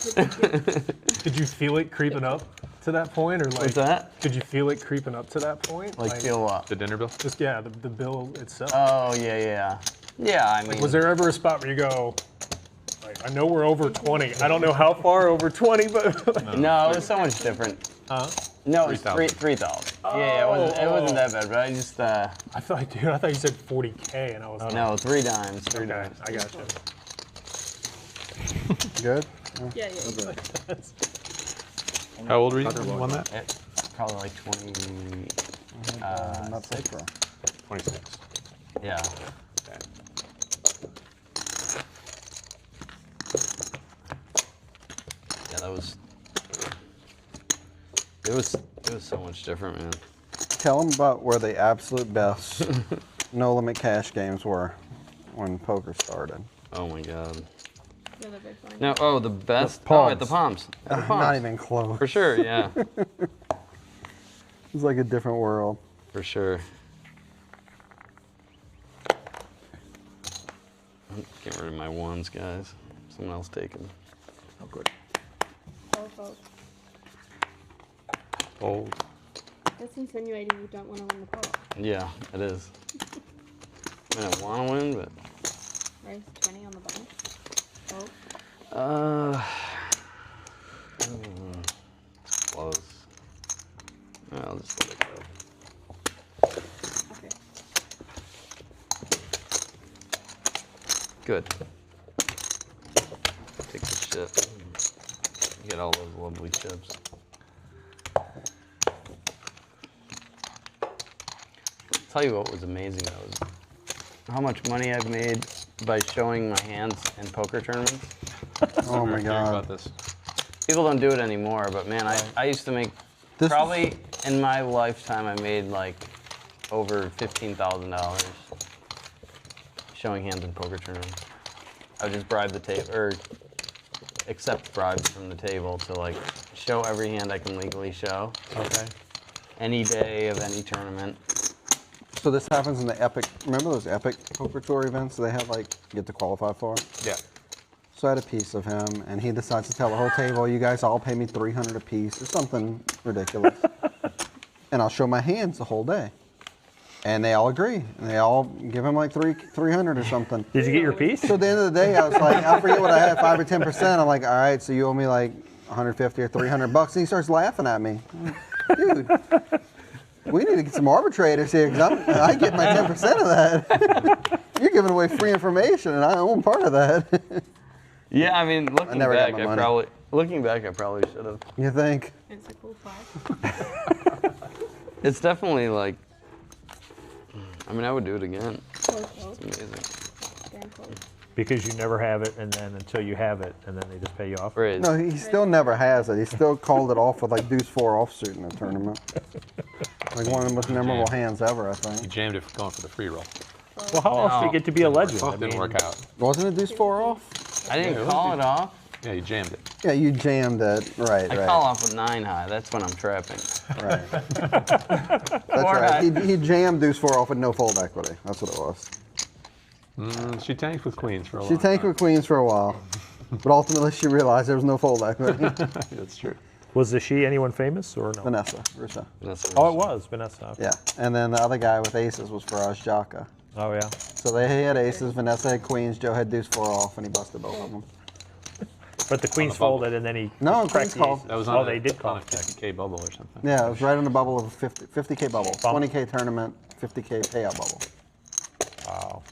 is bullshit. Did you feel it creeping up to that point, or like? What's that? Did you feel it creeping up to that point? Like feel what? The dinner bill? Just yeah, the bill itself. Oh yeah. Yeah, I mean. Was there ever a spot where you go, like, I know we're over 20. I don't know how far over 20, but No, it was so much different. huh? No, it was 3,000. Yeah, it wasn't that bad, but I just I thought you said 40K, and I was like, no, 3 dimes. okay, I got you. Good. Yeah. How old were you when you won that? Probably like 20. Not so far. 26. Yeah. Yeah, that was. It was so much different, man. Tell them about where the absolute best no limit cash games were when poker started. Oh my god. Yeah, they're very fun. No, oh, the best. Palms. At the Palms. At the Palms. Not even close. For sure, yeah. It's like a different world. For sure. Get rid of my ones, guys. Someone else taking. Oh, good. Fold. Old. That's insinuating you don't want to win the pot. Yeah, it is. I mean, I want to win, but. Raise 20 on the bottom. Fold. Close. I'll just let it go. Okay. Good. Take the chip. Get all those lovely chips. Tell you what was amazing though is how much money I've made by showing my hands in poker tournaments. Oh my God. About this. People don't do it anymore, but man, I used to make This probably in my lifetime I made like over $15,000 showing hands in poker tournaments. I would just bribe the table or accept bribes from the table to like show every hand I can legally show. Okay. Any day of any tournament. So this happens in the Epic. Remember those Epic Poker Tour events they have like you get to qualify for? Yeah. So I had a piece of him, and he decides to tell the whole table, "You guys all pay me $300 a piece," or something ridiculous, and I'll show my hands the whole day. And they all agree, and they all give him like 300 or something. Did you get your piece? So at the end of the day, I was like, I forget what I had, 5 or 10%. I'm like, all right, so you owe me like 150 or $300 bucks, and he starts laughing at me. Dude, we need to get some arbitrators here, because I get my 10% of that. You're giving away free information, and I own part of that. Yeah, I mean, looking never got back, my I money. probably should have. You think? It's a cool 5. It's definitely like, I mean, I would do it again. Fold. It's amazing. Damn fold. Because you never have it, and then until you have it, and then they just pay you off. Right. No, he still never has it. He still called it off with like deuce 4 offsuit in the tournament. Like one of the most memorable hands ever, I You think. jammed it for going for the free roll. Well, how else do you get to be a legend? It didn't work out. Wasn't it deuce 4 off? I didn't call it off. Yeah, you jammed it. Yeah, you jammed it. Right, I right. call off with 9 high. That's when I'm trapping. Right. That's right. He jammed deuce 4 off with no fold equity. That's what it was. She tanked with queens for a She long tanked time. with queens for a while, but ultimately she realized there was no fold equity. That's true. Was the she anyone famous or no? Vanessa Russo. Oh, it was Vanessa. Okay. Yeah, and then the other guy with aces was Faraz Jaka. Oh yeah. So they had aces, Vanessa had queens, Joe had deuce 4 off, and he busted both of them. But the queens the bubble. folded, and then he No, cracked queens the called. aces. That was Oh, on they did call on a it. 50K bubble or something. Yeah, it was right on the bubble of a 50K bubble, Bump. 20K tournament, 50K payout bubble. Wow.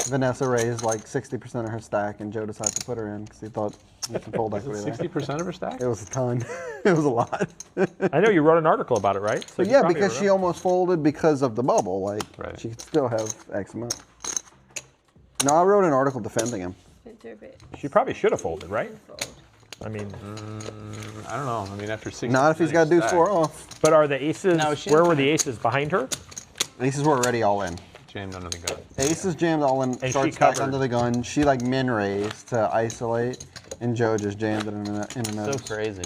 Vanessa raised like 60% of her stack, and Joe decided to put her in because he thought he had some fold equity there. 60% of her stack? It was a ton. It was a lot. I know you wrote an article about it, right? So But you yeah, probably because she remember. almost folded because of the bubble. Like, Right. she could still have X amount. No, I wrote an article defending him. Went through a bit. She probably should have folded, right? Fold. I mean, I don't know. I mean, after 6. Not if he's got deuce 4 off. but are the aces? No, she where were doesn't. the aces behind her? Aces were already all in. Jammed under the gun. Aces jammed all in, And starts she back covered. under the gun. She like min raised to isolate, and Joe just jammed it in a So nose. crazy.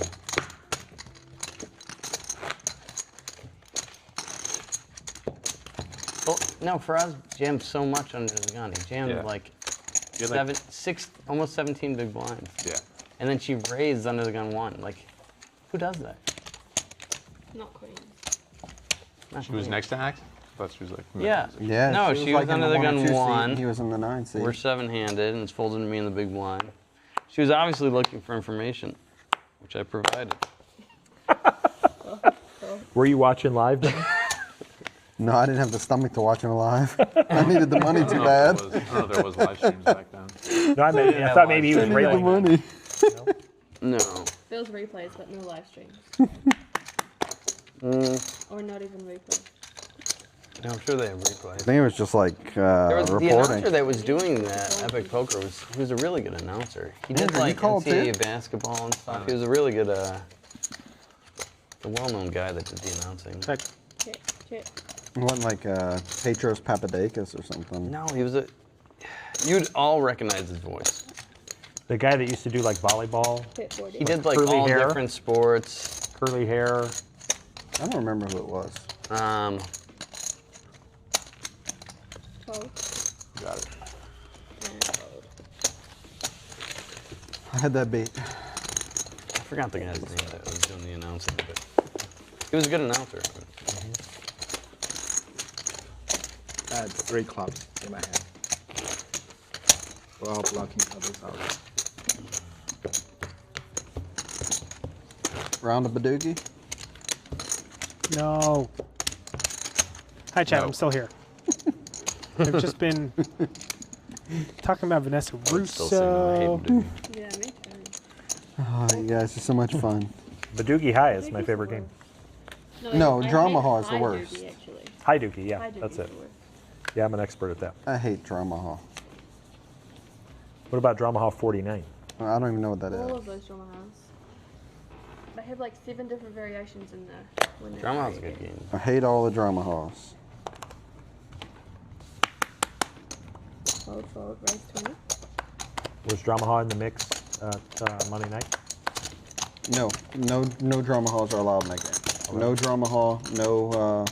Well, no, Faraz jammed so much under the gun. He jammed Yeah. like You're like- almost 17 big blinds. Yeah. And then she raised under the gun 1. Like, who does that? Not queen. Not She was me. next to act? I thought she was like. Yeah. Yeah. No, she was like in under the 1 or gun 2 seat, 1. and he was in the 9 seat. We're 7-handed, and it's folded to me in the big blind. She was obviously looking for information, which I provided. Were you watching live? Ben? No, I didn't have the stomach to watch him live. I needed the money I don't too know bad. if there was- I don't know if there was live streams back then. No, I thought maybe he was I needed the railing. money. No. There was replays, but no live streams. Or not even replays. No, I'm sure they have I replays. think it was just like There was the reporting. announcer that was doing that Epic Poker he was a really good announcer. He did Andrew, you like called NCAA too? basketball and stuff. He was a really good, the well-known guy that did the announcing. Check. Check, check. It wasn't like Petros Papadakis or something. No, he was you'd all recognize his voice. The guy that used to do like volleyball, Pit 40. He did like Curly all hair? different sports. curly hair. I don't remember who it was. Fold. Got it. And fold. I had that beat. I forgot the guy's name that was doing the announcing, but he was a good announcer. I had 3 clubs in my hand. We're all blocking others out. Round of Badoogie. No. Hi, Chad. No. I'm still here. I've just been talking about Vanessa Still saying no, I hate Russo. him, dude. Yeah, me too. Oh, you guys are so much fun. Badoogie High is my favorite game. No, I Drama hate Hall is the high worst. Doogie, actually. High Dookie, yeah, High Doogie's that's it. the worst. Yeah, I'm an expert at that. I hate Drama Hall. What about Drama Hall 49? I don't even know what that All is. of those drama halls. They have like 7 different variations in there. when they're Drama Hall's a created. good game. I hate all the Drama Halls. Fold, fold, raise 20. Was Drama Hall in the mix at Monday night? No Drama Halls are allowed in that game. No Drama Hall, no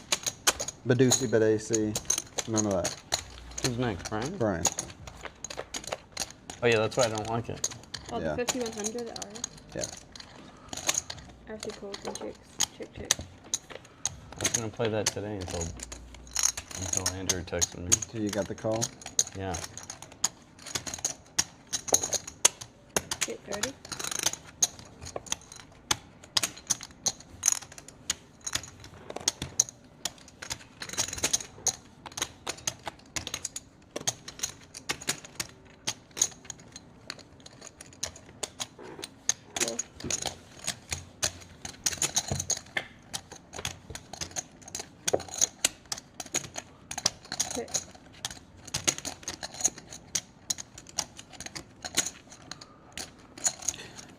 Badusi Badaci, none of that. Who's next, Brian? Brian. Oh yeah, that's why I don't like it. Oh, Yeah. the 5100 are Yeah. actually calls and checks. Check, check. I was gonna play that today until Andrew texted me. So you got the call? Yeah. Get 30. Four. Check.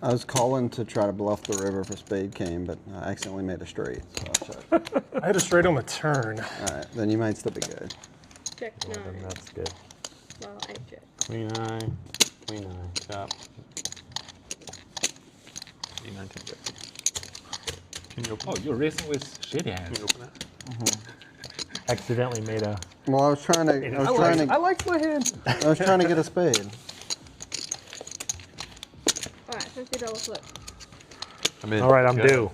I was calling to try to bluff the river for spade came, but I accidentally made a straight, so I'll check. I had a straight on the turn. All right, then you might still be good. Check Well, then 9. that's good. Well, 8 check. Queen eye, chop. 9, 10, jack. Can you open Oh, you're racing with shitty Can hands. you open that? Accidentally made a. Well, I was trying to. I like my hand. I was trying to get a spade. Alright, $50 flip. I'm in. All right, I'm Good. due.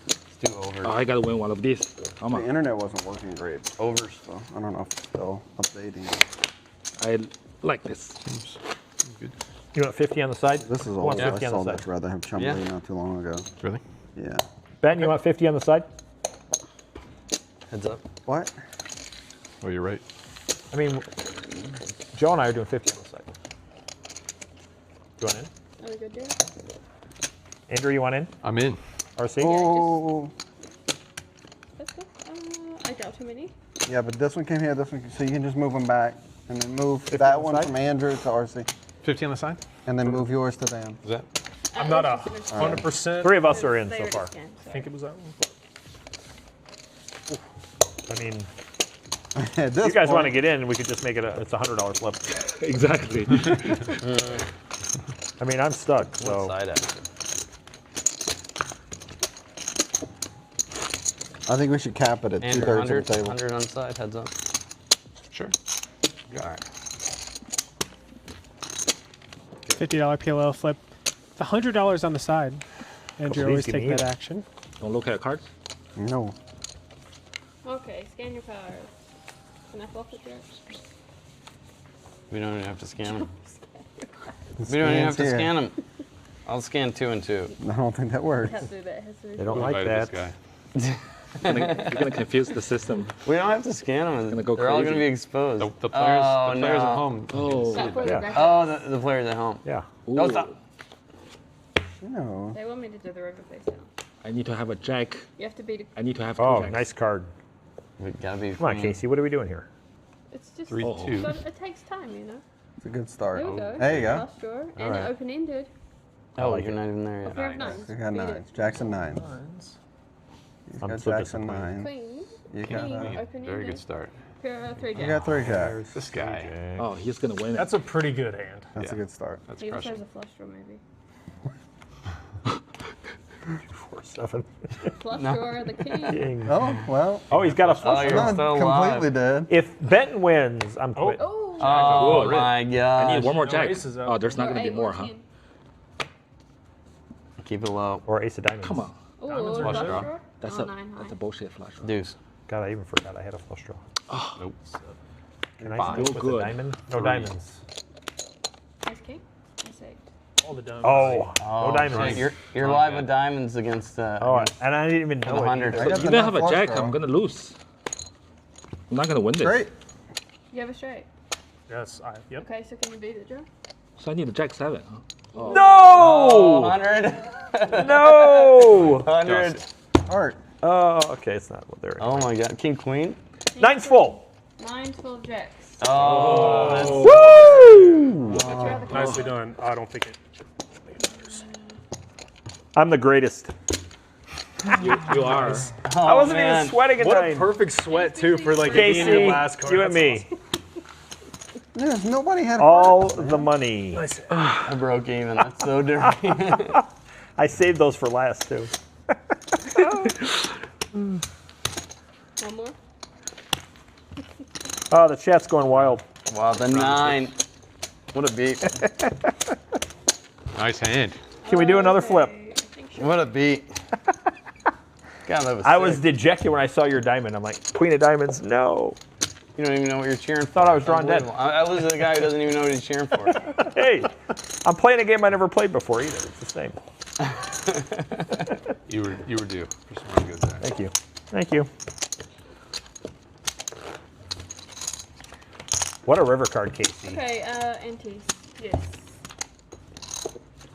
Let's do over. Oh, I gotta win one of these. Come The on. internet wasn't working great, Overs. so I don't know if it's still updating. I like this. Good. You want 50 on the side? This is Who old. wants I 50 on saw the that side? rather have Chumley Yeah. not too long ago. Really? Yeah. Ben, you want 50 on the side? Heads up. What? Oh, you're right. I mean, Joe and I are doing 50 on the side. You want in? Are we good, dude? Andrew, you want in? I'm in. RC? Oh, Let's go. I doubt too many. yeah, but this one came here. This one, so you can just move them back, and then move 50 that on the one side? from Andrew to RC, 50 on the side? and then move yours to Dan. Is that I'm not 100%. 3 of us are in They so already far. scanned, I think it was that one. I mean, At this if you guys want to point, get in, we could just make it it's a $100 flip. Exactly. I mean, I'm stuck, What so. side action? I think we should cap it at And 2/3 of 100, the table. 100 on side, heads up. Sure. All right. $50 PLO flip. The $100 on the side. And Couple you're of always these, give taking me that either. action. Don't look at the cards. No. Okay, scan your cards. Can I flop it, Jared? We don't even have to scan them. We don't even have to Scans here. scan them. I'll scan 2 and 2. I don't think that works. Can't do that. It has to be They don't Who like invited that. this guy? You're gonna confuse the system. We don't have to scan them. gonna go They're all going to crazy. be exposed. The players, oh, the players no. at home. Oh. Stop for the Yeah. bracket. Oh, the players at home. Yeah. Don't stop. No. They want me to do the river face down. I need to have a jack. You have to beat. I need to have 2 Oh, jacks. nice card. We gotta be. Come on, clean. Casey. What are we doing here? It's just. 3-2. But it takes time, you know. It's a good start. There we go. There you go. Flush draw and right. open-ended. Oh, like you're it. not even there A yet. pair of nines. You got Beat 9s. it. Jackson 9. He's I'm got so Jackson disappointed. 9. Queen. You Queen. got Open-ended. Very good start. Pair of 3 You got jacks. 3 jacks. This guy. Oh, he's gonna win it. That's a pretty good hand. That's a Yeah. good start. That's He just crushing. has a flush draw, maybe. 4-7. Flush draw, the king. Oh, well. Oh, he's got a Oh, flush. you're Not still completely alive. dead. If Benton wins, I'm quitting. Oh, Oh, really? my I god. need one more No jack. aces out. Oh, there's not or gonna be 8 more, or huh? 10. Keep it low. Or ace of diamonds. Come on. Ooh, Diamonds are flush flush draw. draw. That's Oh, a 9 that's high. a bullshit flush. Deuce. God, I even forgot I had a flush draw. Nope. Can I Fine. still with a Good. diamond? No 3. diamonds. Ace king. Ace 8. All the diamonds. Oh, Oh, no diamonds. shit, You're Oh, live yeah. with diamonds against. Oh, and I didn't even know the it 100. either. I got Even the have a flush jack, draw. I'm gonna lose. I'm not gonna win this. Great. You have a straight. Yes, yep. Okay, so can you beat it, Joe? So I need a jack 7. Huh? Oh, No! 100. No! 100. Art. Oh, okay, it's not. Well, there. Oh my god. King Queen. Nine's full. 9 full of jacks. Oh, that's Woo! Would you rather call Nicely it? done. I don't think it matters. I'm the greatest. You are. I wasn't man. even sweating a What a nine. perfect sweat, too, for like being Casey, your last card. you and That's me. Yeah, nobody had All hearts, man. the money. Nice. I broke even. That's so dirty. I saved those for last, too. One more? Oh, the chat's going wild. Wow, the 9. What a beat. Nice hand. Can we do another flip? Okay, I think so. What a beat. God, that was I was sick. dejected when I saw your diamond. I'm like, Queen of Diamonds, no. You don't even know what you're cheering for. Thought I was drawing dead. Unbelievable. I lose to the guy who doesn't even know what he's cheering for. Hey, I'm playing a game I never played before either. It's the same. You were due for some really good there. Thank you. Thank you. What a river card, Casey. Okay, antes. Yes.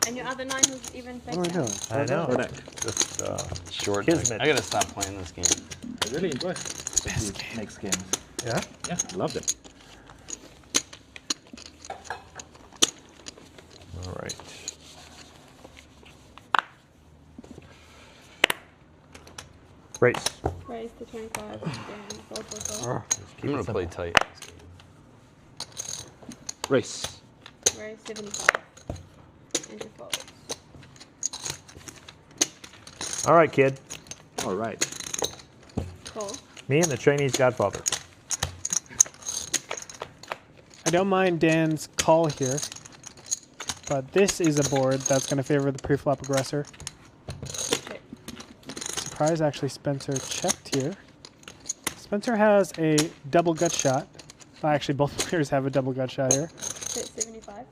And your other 9 was even face What are we down. doing? I know. Correct. Just, Short. Kismet. I gotta stop playing this game. I really enjoy these next games. yeah? Yeah, I love them. All right. Race. Raise to 25. And fold. I'm gonna play tight. Race. Raise 75. And your fold. All right, kid. All right. Call. Me and the Chinese Godfather. I don't mind Dan's call here, but this is a board that's going to favor the preflop aggressor. Check. Surprise, actually, Spencer checked here. Spencer has a double gut shot. Well, actually, both players have a double gut shot here. Hit 75.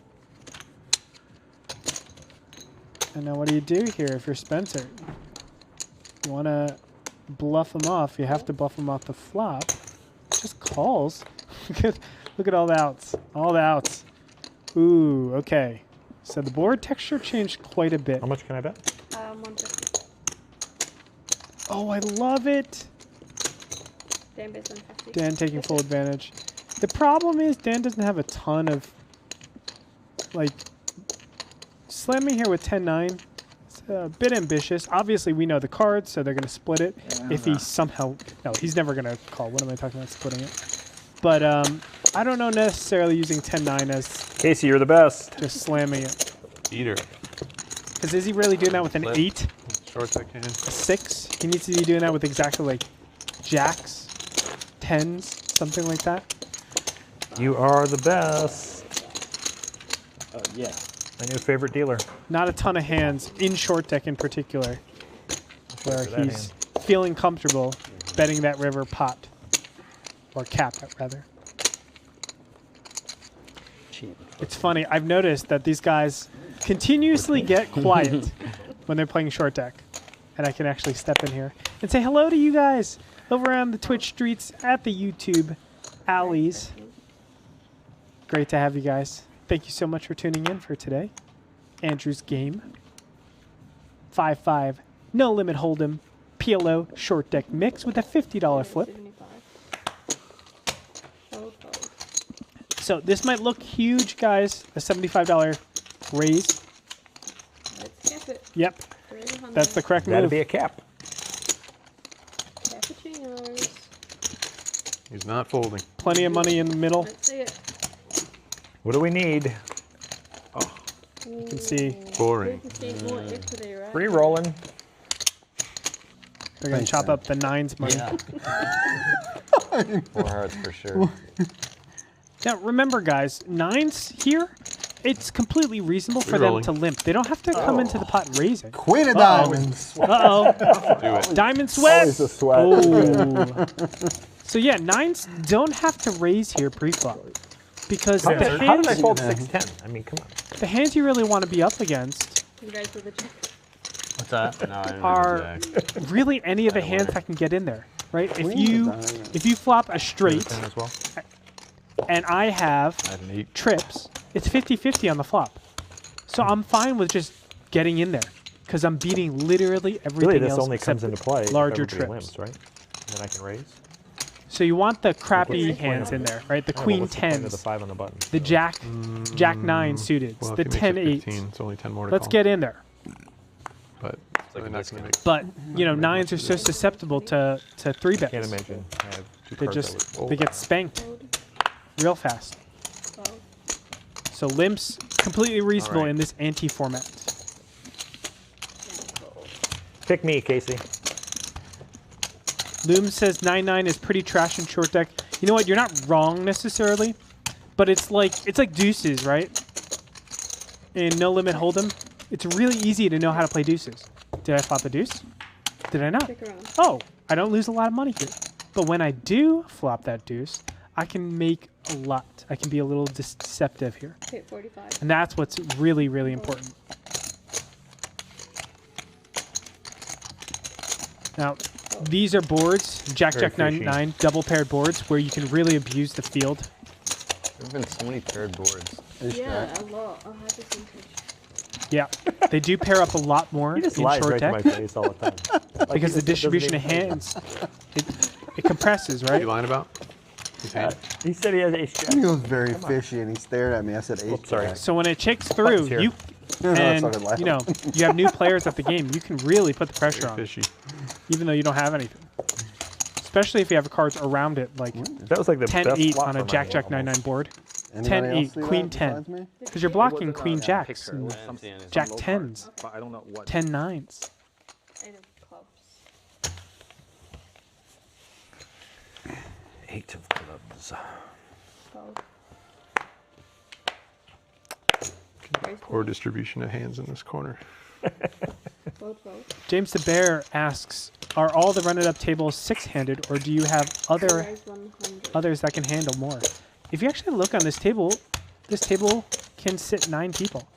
And now what do you do here if you're Spencer? You want to bluff him off. You have to bluff him off the flop. Just calls. Look at all the outs. All the outs. Ooh, okay. So the board texture changed quite a bit. How much can I bet? 150. Oh, I love it. Dan based on 50. Dan taking full advantage. The problem is Dan doesn't have a ton of like slamming here with 10-9. It's a bit ambitious. Obviously, we know the cards, so they're going to split it. If he somehow... No, he's never going to call. What am I talking about splitting it? But I don't know necessarily using 10-9 as... Casey, you're the best. Just slamming it. Eater. Because is he really doing that with an 8? Short deck hand. A 6? He needs to be doing that with exactly like jacks, 10s, something like that. You are the best. Yeah. My new favorite dealer. Not a ton of hands in short deck in particular, where that he's feeling comfortable betting that river pot, or cap it rather. It's funny, I've noticed that these guys continuously get quiet when they're playing short deck. And I can actually step in here and say hello to you guys over on the Twitch streets at the YouTube alleys. Great to have you guys. Thank you so much for tuning in for today. Andrew's game. 5-5, no limit hold'em, PLO short deck mix with a $50 flip. 75. So this might look huge, guys. A $75 raise. Let's cap it. Yep, that's the correct That'd move. be a cap. Cappuccinos. He's not folding. Plenty of money in the middle. Let's see it. What do we need? You can see Boring. We can see more equity, right? Re-rolling. they're going to chop up the 9s money. Yeah. 4 hearts for sure. Now, remember, guys, 9s here, it's completely reasonable for them Rerolling. to limp. They don't have to come into the pot raising. Queen of diamonds. Uh-oh. Do it. Diamond sweat. Always a sweat. Oh. So, yeah, 9s don't have to raise here pre-flop. Because the How did I hands, fold 6-10? I mean, come on. the hands you really want to be up against You guys with the check. What's that? No, I didn't are jack. really any of the hands that can get in there, right? Queen If you flop a straight 10 as well. and I have I had an 8. trips, it's 50-50 on the flop. So I'm fine with just getting in there because I'm beating literally everything Really, this else only comes except into play if larger everybody trips. limps, right? And then I can raise. So you want the crappy What's the point hands of in it? there, right? The Oh, well, queen what's the point of the 10s, 5 on the button? the jack 9 suited, Well, the if he makes 10 it 8s. 15, it's only 10 more to Let's call. get in there. But they're not going to make. But, you know, 9s are so susceptible to 3 bets. Can't imagine. I have 2 They cards just that would- they get spanked Fold. real fast. Fold. So limps completely reasonable All right. in this ante format. Pick me, Casey. Loom says 9-9 is pretty trash in short deck. You know what? You're not wrong necessarily, but it's like deuces, right? In no limit hold'em, it's really easy to know how to play deuces. Did I flop a deuce? Did I not? Stick around. Oh, I don't lose a lot of money here. But when I do flop that deuce, I can make a lot. I can be a little deceptive here. Hit 45. And that's what's really, really important. Now, these are boards, Jack, Very Jack, 9, fishy. 9, double paired boards where you can really abuse the field. There have been so many paired boards. Yeah, a lot. A high percentage. Yeah, they do pair up a lot more He in just lies short right deck to my face all the time. Like, he because the just doesn't distribution of even- hands, it compresses, What are right? you lying about? His hand? He said he has ace jack. He was very fishy and he stared at me. I said, "Ace sorry. jack." So when it checks through, here. you No, I and started laughing. you know you have new players at the game, you can really put the pressure Very on, fishy. even though you don't have anything. Especially if you have cards around it, like That was like the 10 best 8 flop on a for Jack money, Jack 9 9 almost. board, Anybody 10 else 8 see Queen that 10 besides me? because you're blocking It wasn't Queen a Jacks picture, it and was some- Jack some Jack low 10s, card, but I don't know what. 10 9s. 8 of clubs. 8 of clubs. Fold. Poor distribution of hands in this corner. Fold, fold. James the Bear asks, are all the run-it-up tables 6-handed, or do you have Raise 100. others that can handle more? If you actually look on this table can sit 9 people,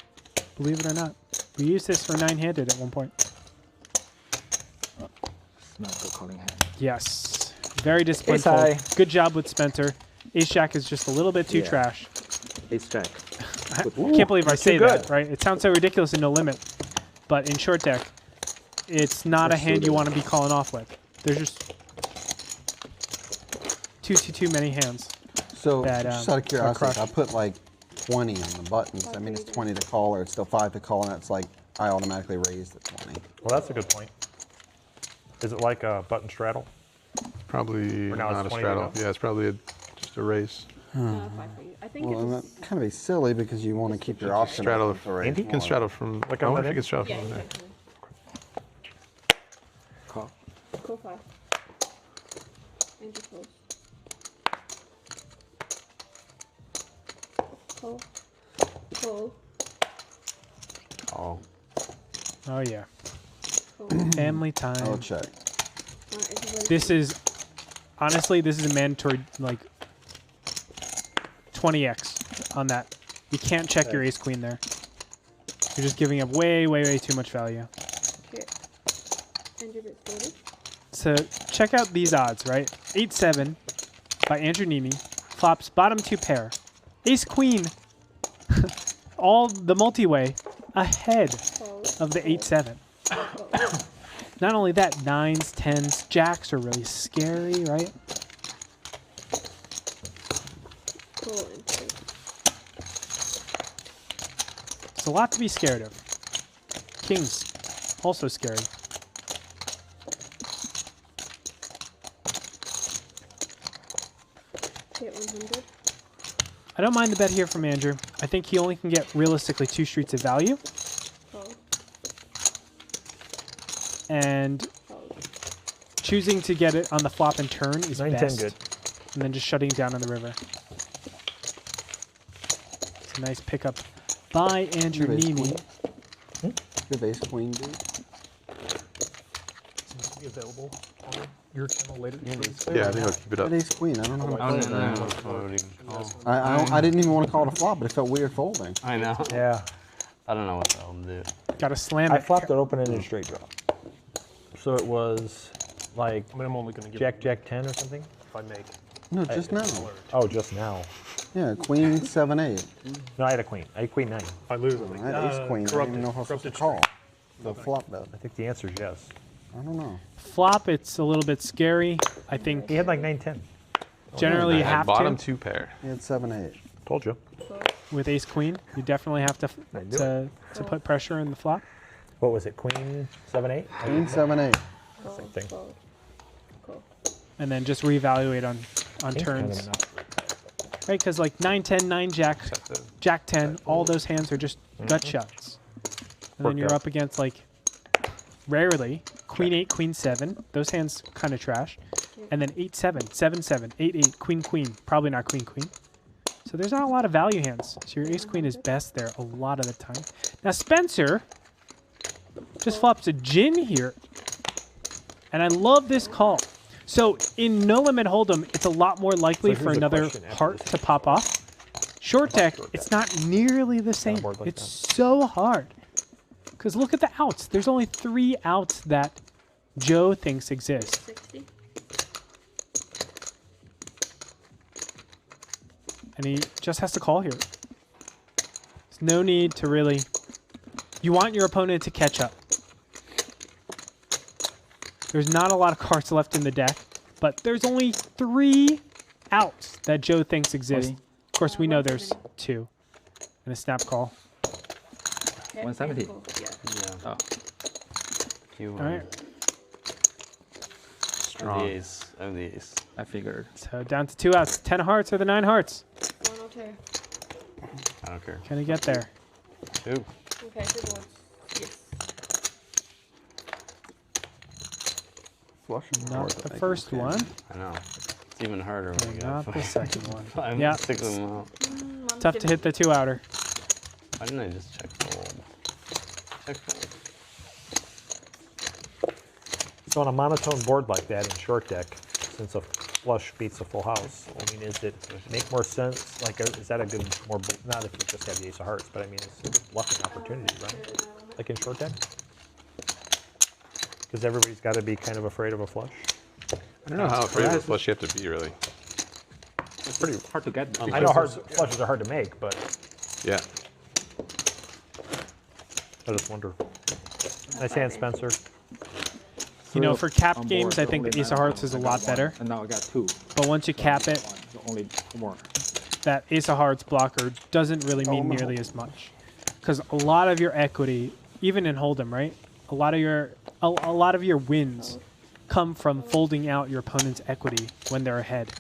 believe it or not. We used this for 9-handed at one point. It's not good calling hand. Yes, very disciplined. Ace high. fold. Good job with Spencer. Ace Jack is just a little bit too Yeah. trash. Ace jack. I can't believe I that's say too that, good. right? It sounds so ridiculous in no limit, but in short deck, it's not a hand you want to be calling off with. There's just too many hands. So, That, just out of are curiosity, crushed. I put like 20 on the buttons. I mean, it's 20 to call, or it's still 5 to call, and it's like I automatically raised at 20. Well, that's a good point. Is it like a button straddle? Probably Or now it's not a 20 straddle. to go? Yeah, it's probably just a race. 5 for you. I think Well, it's. that kind of be silly because you want to keep your option Straddle open to raise Andy You can more. straddle from. Look I on wonder that if you can straddle Yeah, from there. exactly. Call. Cool 5. Andrew calls. Call. Call. Oh. Oh yeah. Call. Family time. I'll check. This is honestly, this is a mandatory like 20x on that. You can't check your ace queen there. You're just giving up way, way, way too much value. Okay. Andrew bit 40. So check out these odds, right? 8-7 by Andrew Neeme. Flops bottom 2 pair. Ace queen. All the multi-way ahead of the 8-7. Not only that, 9s, 10s, jacks are really scary, right? Cool and 2. It's a lot to be scared of. Kings, also scary. Hit 100. I don't mind the bet here from Andrew. I think he only can get realistically 2 streets of value. Call. And Call. choosing to get it on the flop and turn is 9-10 best. good. And then just shutting down on the river. It's a nice pickup by Andrew Good ace Neeme. queen. Good ace queen, dude. Seems to be available on your channel later. Yeah, I think I'll keep it up. Good ace queen. I don't know how to Oh, play no, it. no, folding. Oh. I didn't even want to call it a flop, but it felt weird folding. I know. Yeah. I don't know what the hell to do. Got to slam I it. flopped it open-ended straight draw. So it was like I mean, I'm only going to give Jack, Jack 10 or something? if I make. No, just now. Oh, just now. Yeah, queen 7-8. No, I had a queen. I had queen 9. If I lose, I'm I like, had ace queen. I didn't even know how to call. The flop bet. I think the answer is yes. I don't know. Flop, it's a little bit scary. I think He had like 9-10. generally you I have had bottom to. 2 pair. He had 7-8. Told you. With ace queen, you definitely have to knew to put pressure in the flop. What was it? Queen 7-8? Queen 7-8. Call. Same thing. Call. Call. And then just reevaluate on King's kind turns. of enough. Right, because like 9-10, 9-jack, Jack 10, all those hands are just gut shots. And then Worked you're out. up against like, rarely, Queen 8, Queen 7. Those hands kind of trash. And then 8-7, 7-7, 8-8, Queen Queen. Probably not Queen Queen. So there's not a lot of value hands. So your ace queen is best there a lot of the time. Now Spencer just flops a gin here. And I love this call. So in no limit hold'em, it's a lot more likely So for here's a another question after heart this. to pop off. Short deck, short it's not nearly the same. board like It's so hard. Because look at the outs. There's only 3 outs that Joe thinks exist. 60. And he just has to call here. There's no need to really... You want your opponent to catch up. There's not a lot of cards left in the deck, but there's only 3 outs that Joe thinks exist. Of course, we know there's 2. And a snap call. Hit 170. and call. Yeah. Yeah. Oh. You All right. Strong. The ace. I'm the ace. I figured. So down to 2 outs. 10 hearts or the 9 hearts. 102. I don't care. Can he get there? 2. Okay, 2 boards. Yes. Flush and Not board the that they first can one. I know. It's even harder when And you not got the second one. 5, Yeah. 6 of them out. Tough to hit the 2-outer. Why didn't I just check fold? Check fold. So on a monotone board like that in short deck, since a flush beats a full house, I mean, is it make more sense? Like, is that a good more? Not if you just have the ace of hearts, but I mean, it's a good bluffing opportunity, right? Like in short deck, because everybody's got to be kind of afraid of a flush. I don't know how afraid of a flush you have to be, really. It's pretty hard to get. I know flushes are hard to make, but Yeah. I just wonder. Nice hand, Spencer. You know, for cap On games, board, I think only the Ace of 9 Hearts is a I got lot one, better. And now I got 2. But once you cap it, So only 2 more. that Ace of Hearts blocker doesn't really mean nearly as much, because a lot of your equity, even in Hold'em, right? A lot of your wins come from folding out your opponent's equity when they're ahead.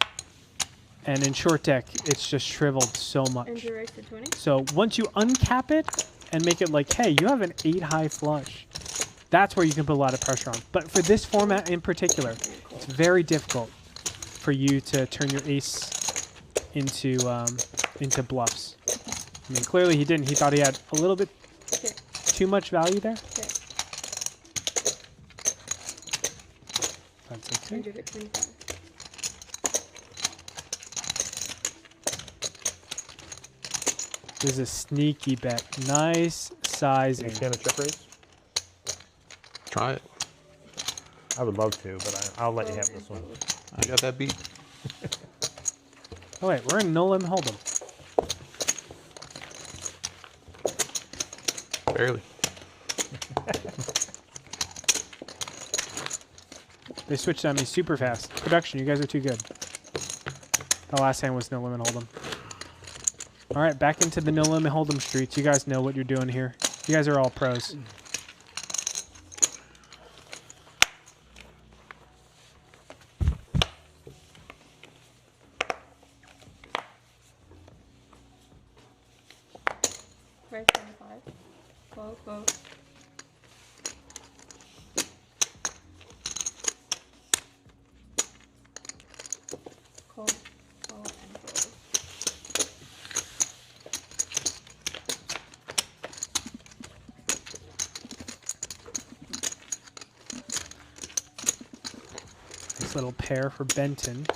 And in short deck, it's just shriveled so much. And you raise to 20? So once you uncap it and make it like, hey, you have an 8 high flush, that's where you can put a lot of pressure on. But for this format in particular, it's very difficult for you to turn your ace into bluffs. I mean, clearly he didn't. He thought he had a little bit too much value there. Okay. That's okay. And give it 25. This is a sneaky bet. Nice sizing. You stand a chip raise? Try it. I would love to, but I'll let you have this one. I got that beat. Oh wait, we're in no limit hold'em. Barely. They switched on me super fast. Production, you guys are too good. The last hand was no limit hold'em. All right, back into the no limit hold'em streets. You guys know what you're doing here. You guys are all pros. Raise 25. Close, close. Close, close, and close. This little pair for Benton.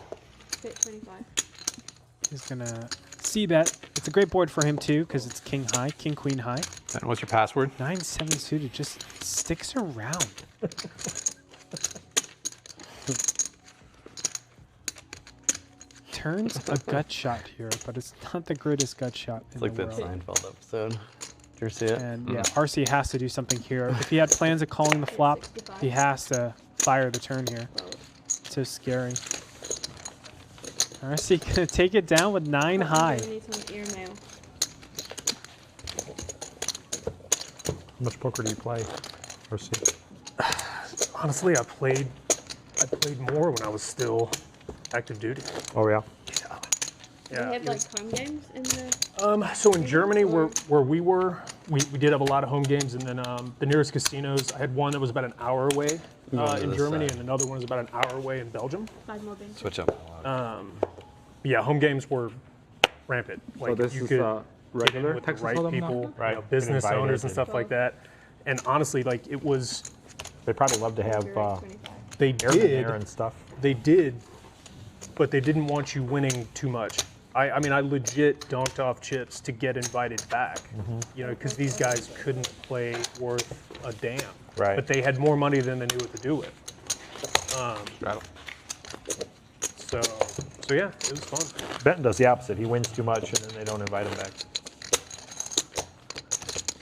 Fit 25. He's gonna c-bet. It's a great board for him too, because it's king high, king queen high. And what's your password? 9-7 suited just sticks around. Turns a gut shot here, but it's not the greatest gut shot in It's like the that world. Seinfeld episode. Did you ever see it? And yeah, RC has to do something here. If he had plans of calling the flop, he has to fire the turn here. It's so scary. RC gonna take it down with 9 high. We need some ear mail. How much poker do you play? Or see? Honestly, I played more when I was still active duty. Oh yeah. Do they have like home games in the? So in Germany, where we were, we did have a lot of home games, and then the nearest casinos, I had one that was about an hour away in Germany, and another one was about an hour away in Belgium. 5 more benches. Switch up. Yeah, home games were rampant. Like this you is could get in regular with the Texas right Hold'em now? people, Right. you know, business Invited owners and and- stuff like that. And honestly, like it was, They probably love to have You're at 25. they air in did, there and stuff. they did, but they didn't want you winning too much. I mean, I legit donked off chips to get invited back, you know, because these guys couldn't play worth a damn. Right. But they had more money than they knew what to do with. Straddle. So yeah, it was fun. Benton does the opposite. He wins too much, and then they don't invite him back.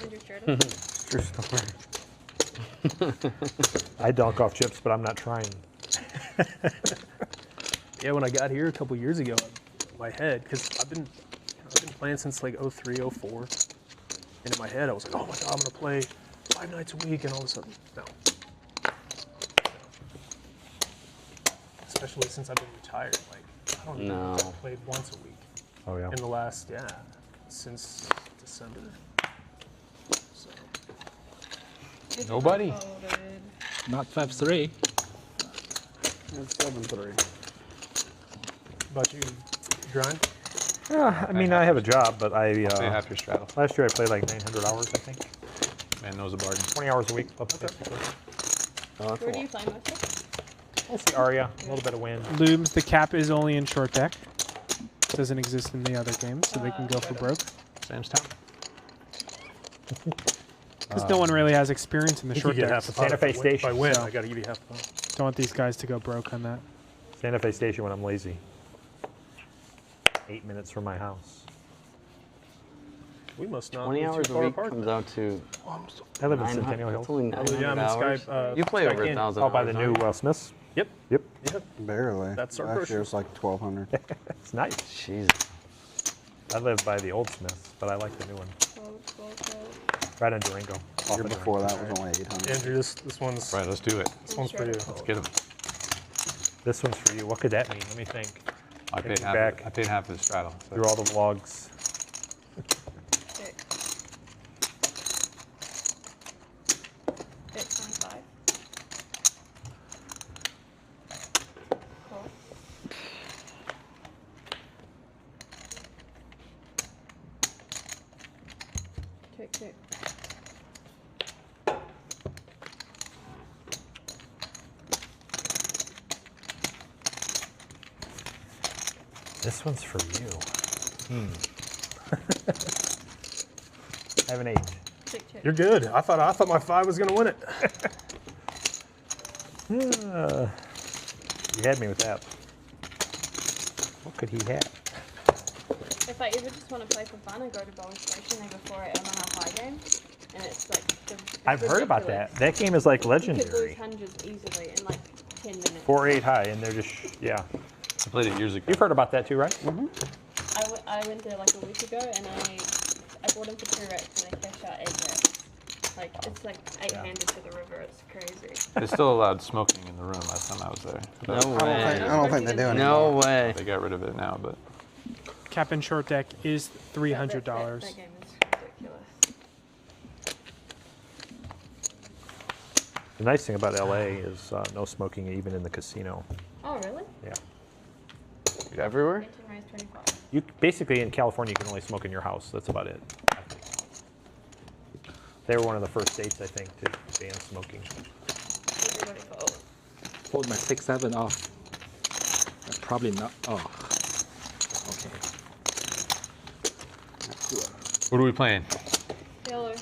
And your straddle. True story. I dunk off chips, but I'm not trying. Yeah, when I got here a couple years ago, my head, because I've been playing since like 03, 04, and in my head I was like, oh my god, I'm gonna play 5 nights a week, and all of a sudden, no. Especially since I've been retired, like I don't know, No. I've played once a week Oh yeah. in the last since December. So It's Nobody. folded. Not 5-3. It's 7-3. about you, grind? I mean, I have a job, but Play half your straddle. last year I played like 900 hours, I think. Man knows a bargain. 20 hours a week. Up to 50. Oh, that's a Where do you lot. play most of? Mostly Aria, a little bit of wind. Looms, the cap is only in short deck. Doesn't exist in the other games, so they can go for broke. Sam's town. Because no one really has experience in the You short get half decks. the pot Santa Fe if I win. If I Station, win, so- I gotta give you half the pot. Don't want these guys to go broke on that. Santa Fe Station when I'm lazy. 8 minutes from my house. We must not 20 be hours too a far week apart. comes out to I live in 900. Centennial That's Hills. only Yeah, 900 I'm in hours. Skype. You play over Skype in. 1,000 Oh, by the hours, new aren't you? Smiths? Yep. Yep. Yep. Barely. That's our Last first year was like 1,200. It's nice. Jesus. I live by the old Smiths, but I like the new one. Right on Durango. The year before that was only 800. Andrew, this one's Right, let's do it. this one's for you. Let's get them. This one's for you. What could that mean? Let me think. I paid Thinking back half of the straddle. So. through all the vlogs. Okay. 25. Cool. Check. This one's for you. I have an 8. Check. You're good. I thought my 5 was gonna win it. You had me with that. What could he have? If I ever just want to play for fun, I go to Bowling Station. They go for an Omaha high game, and it's like. I've heard about that. That game is like You could lose legendary. hundreds easily in like 10 minutes. 4-8 high, and they're just, yeah. I played it years ago. You've heard about that too, right? I went there like a week ago, and I bought them for 2 racks, and I cashed out 8 racks. Like, it's like 8-handed to the river. It's crazy. They still allowed smoking in the room last time I was there. No I way. don't think they do anymore. No way. They got rid of it now, but Cap and short deck is $300. That game is ridiculous. The nice thing about LA is no smoking even in the casino. Oh, really? Yeah. Everywhere? 18 raised 25. You basically in California you can only smoke in your house. That's about it. They were one of the first states, I think, to ban smoking. Everybody vote. Hold my 6-7 off. Probably not. Oh. Okay. what are we playing? Yellow.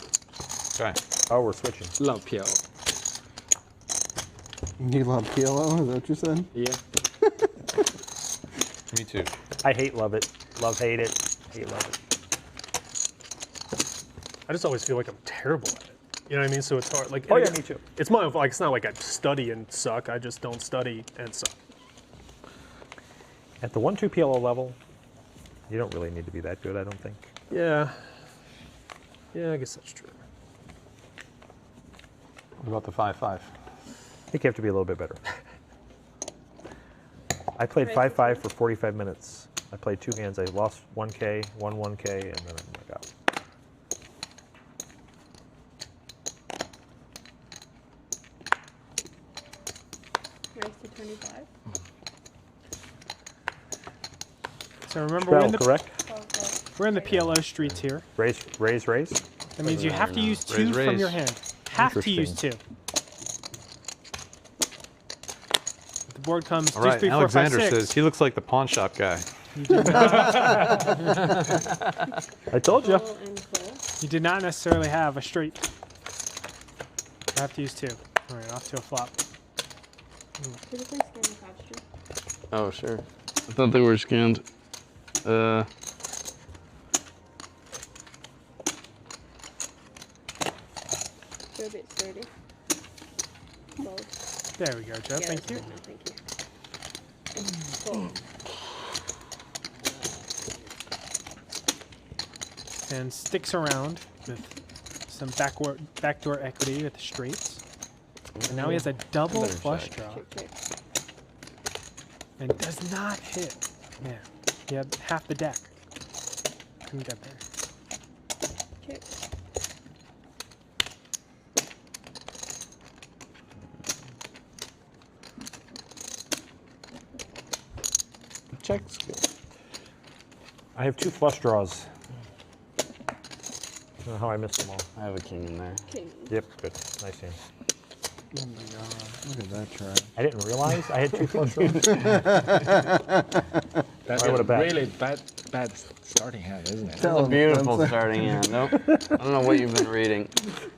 Okay. Oh, we're switching. Love PL. You love PLO? Is that what you said? Yeah. Me too. I hate love it. Love hate it. Hate love it. I just always feel like I'm terrible at it. You know what I mean? So it's hard. Like, Oh yeah, me too. It's my like. It's not like I study and suck. I just don't study and suck. At the 1-2 PLO level, you don't really need to be that good, I don't think. Yeah. Yeah, I guess that's true. What about the 5-5? I think you have to be a little bit better. I played 5-5 for 45 minutes. I played 2 hands. I lost 1K, won 1K, and then I'm like out. Raised to 25. So remember, Straddle, correct? we're in the PLO streets here. Raise. That means you have to use 2 Raise, from raise. your hand. Have to use 2. The board comes 2, All right. 3, 4, 5, Alexander 6. says he looks like the pawn shop guy. I told you. Full and full. You did not necessarily have a straight. You have to use 2. All right, off to a flop. Could you please scan the card stream? Oh, sure. I thought they were scanned. Go a bit sturdy. Fold. There we go, Joe. Yeah, Thank that's you. good now, thank you. Fold. And sticks around with some backdoor equity with the straights. And now he has a double better flush check. draw Check. and does not hit. Man, he had half the deck. Couldn't get there. Check. Check's good. I have 2 flush draws. I don't know how I missed them all. I have a king in there. King. Yep, good. Nice hand. Oh my god. Look at that try. I didn't realize I had 2 flush draws. That's I a would've bet. really bad starting hand, isn't it? Tell him, Beautiful Spencer. starting hand. Nope. I don't know what you've been reading.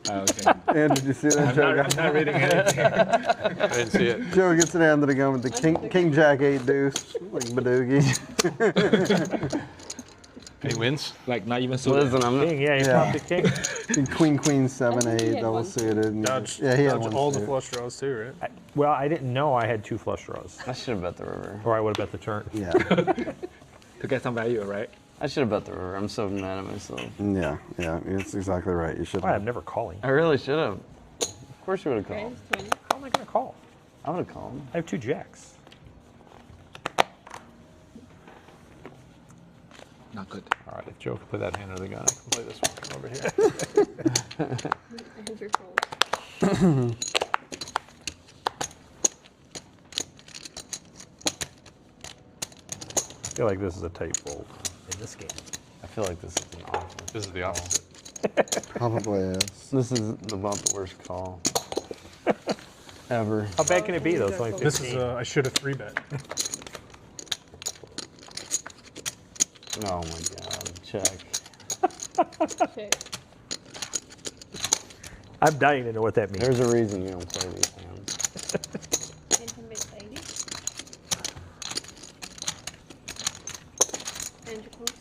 Okay. And did you see that Joe? I'm not reading anything. I didn't see it. Joe gets it down to the gun with the King Jack 8 deuce, like Badoogie. He wins. Like not even so. Listen, I'm not. King, yeah, he Yeah. popped the king. And Queen 7 think he 8 had double one. suited. And Dodge, yeah, he had dodge one all the suit. flush draws too, right? Well, I didn't know I had 2 flush draws. I should have bet the river. Or I would have bet the turn. Yeah. To get some value, right? I I should have bet the river. I'm so mad at myself. Yeah, it's exactly right. You should. Why, I'm never calling. I really should have. Of course you would have called. Okay, 20. How am I going to call? I would have called. I have 2 jacks. Not good. All right, if Joe can play that hand under the gun, I can play this one from over here. Andrew calls. I feel like this is a tight fold in this game. I feel like this is an awful. This is the opposite. Probably is. This is about the worst call ever. How bad can it be, though? It's only 15. This is I should have 3-bet. Oh my god, check. Okay. I'm dying to know what that means. There's a reason you don't play these hands. Anything bets 80. Andrew calls.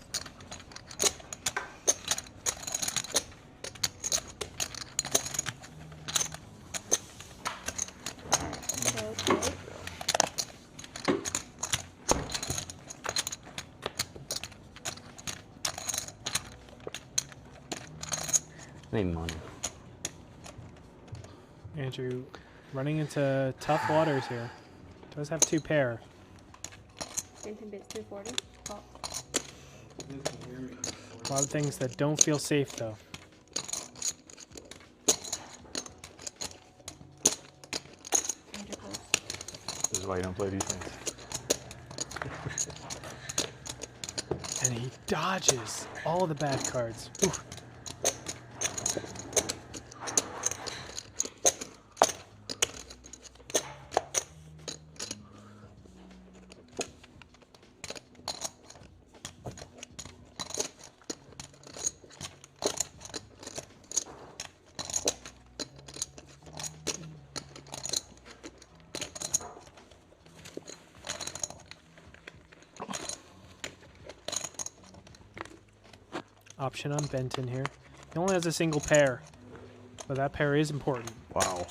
Okay. I need money. Andrew running into tough waters here. Does have 2 pair. Anything bets 240. Call. A lot of things that don't feel safe though. Andrew calls. This is why you don't play these things. And he dodges all the bad cards. Oof. Option on Benton here. He only has a single pair, but that pair is important. Wow.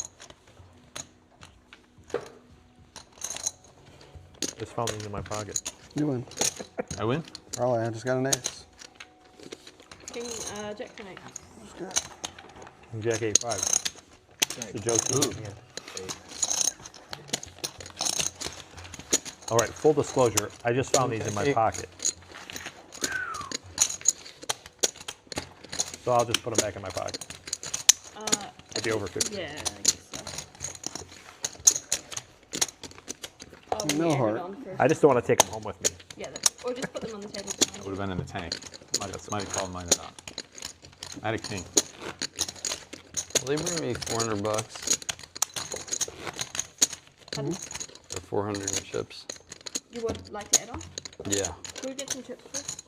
Just found these in my pocket. You win. I win? Probably. I just got an ace. King, Jack 10 8. Jack 8-5. The joke. Yeah. All right, full disclosure, I just found these in my pocket. So I'll just put them back in my pocket. It'll be over 50. Yeah, I guess so. Oh, No yeah, heart. hold on first. I just don't want to take them home with me. Yeah, or just put them on the table It behind would you. have been in the tank. Might have called mine or not. I had a king. Will they bring me $400? Pardon? Or 400 in chips? You would like to add on? Yeah, Could we get some chips first?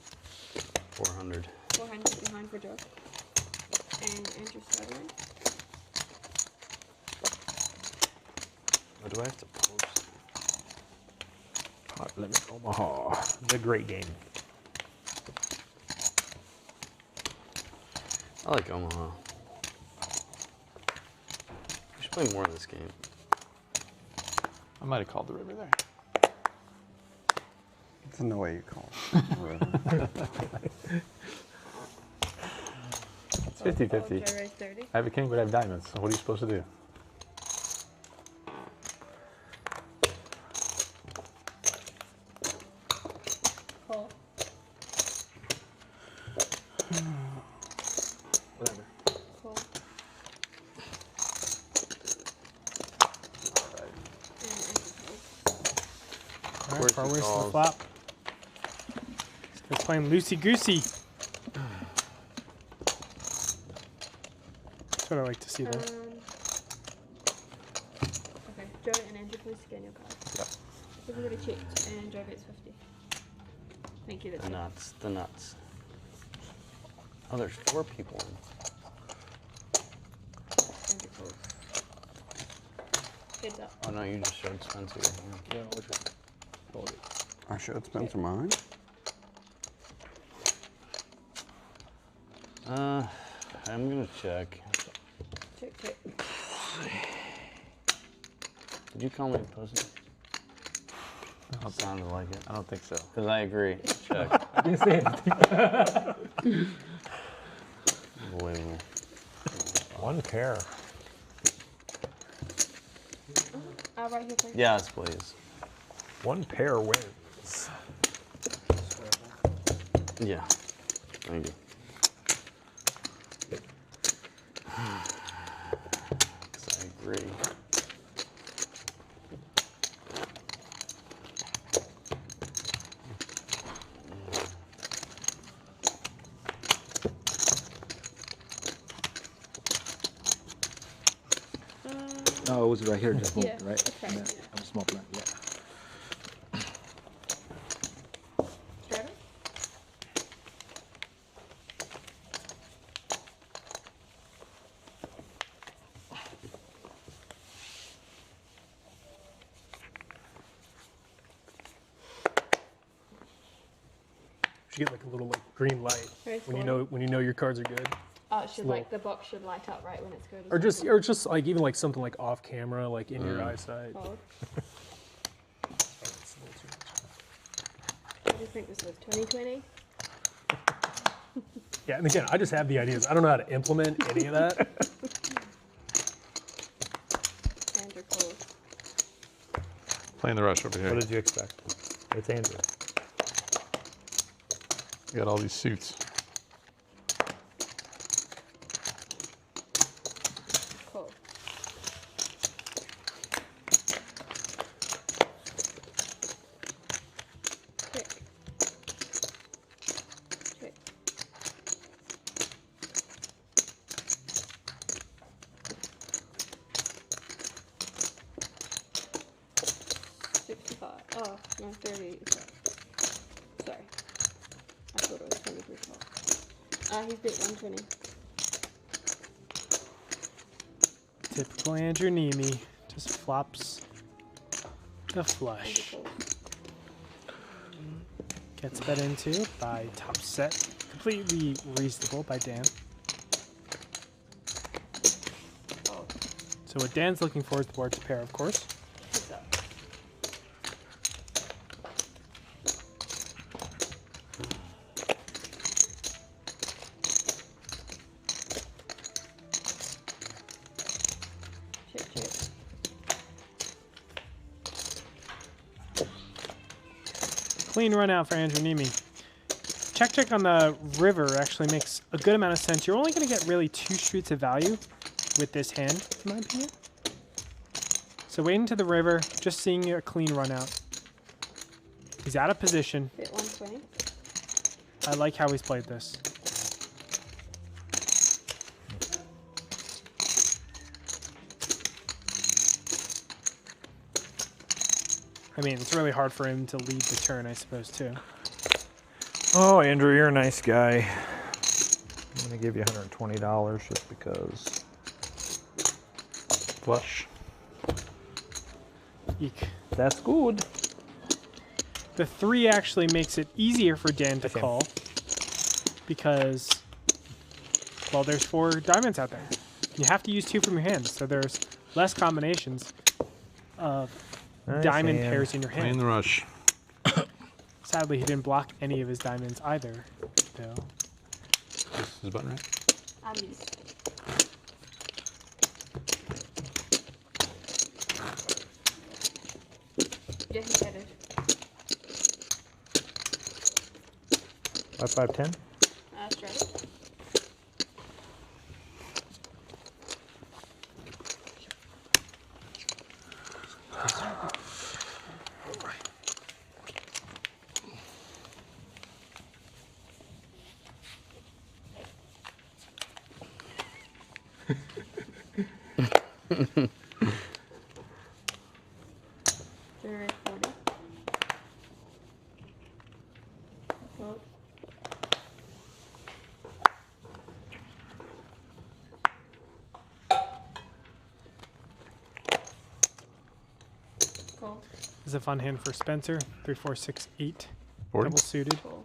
400. 400 behind for Joe. And Andrew struggling. What do I have to post? Hot Limit Omaha. The great game. I like Omaha. We should play more of this game. I might have called the river there. There's no way you call it. It's 50-50. Joe raised 30. I have a king, but I have diamonds. So what are you supposed to do? Call. Whatever. Call. And Andrew calls. All course right, far he worse than the calls. flop. They're playing loosey-goosey. That's what I like to see there. Okay, Joe and Andrew, please scan your card. Yep. Everybody checked, and Joe gets 50. Thank you, that's The it. nuts, the nuts. Oh, there's 4 people in. Andrew calls. Heads up. Oh no, you just showed Spencer your hand. Yeah, we'll just fold it. I showed Spencer mine. I'm gonna check. Check, check. Did you call me pussy? It sounded like it. I don't think so. Because I agree. Check. I didn't say anything. Unbelievable. One pair. Right here, please. Yes, please. One pair wins. Yeah. Thank you. I agree. No, it was right here, just moved, Yeah, right? okay. Yeah, I'm small plant, yeah. Trevor? You get like a little like green light Very when slowly. you know your cards are good. Oh, it should Slow. like the box should light up right when it's good. Or just like even like something like off camera, like in your eyesight. Hold. What do you think this was? 2020? Yeah, and again, I just have the ideas. I don't know how to implement any of that. Andrew Cole. Playing the rush over here. What did you expect? It's Andrew. You got all these suits. Cool. Check. Check. $65. Oh, no, 30. Sorry. I thought it was 23 He's bet 120. Typical Andrew Neeme. Just flops the flush. Andrew Cole. Gets bet into by top set. Completely reasonable by Dan. Oh, So what Dan's looking for is the board to pair, of course. heads up. Check, check. Clean run out for Andrew Neeme. Check on the river actually makes a good amount of sense. You're only going to get really 2 streets of value with this hand, in my opinion. So waiting to the river, just seeing a clean run out. He's out of position. Bet 120. I like how he's played this. I mean, it's really hard for him to lead the turn, I suppose, too. Oh, Andrew, you're a nice guy. I'm going to give you $120 just because. Flush. Eek. That's good. The 3 actually makes it easier for Dan to Okay. call because, well, there's 4 diamonds out there. You have to use 2 from your hand, so there's less combinations of Nice diamond hand. pairs in your Playing hand. the rush. Sadly, he didn't block any of his diamonds either, though. This is button right. I missed. Yeah, he had it. 5, 5, 10. Straight. Zero 40. Fold. Fold. This is a fun hand for Spencer. 3, 4, 6, 8. 40. Double suited. Fold.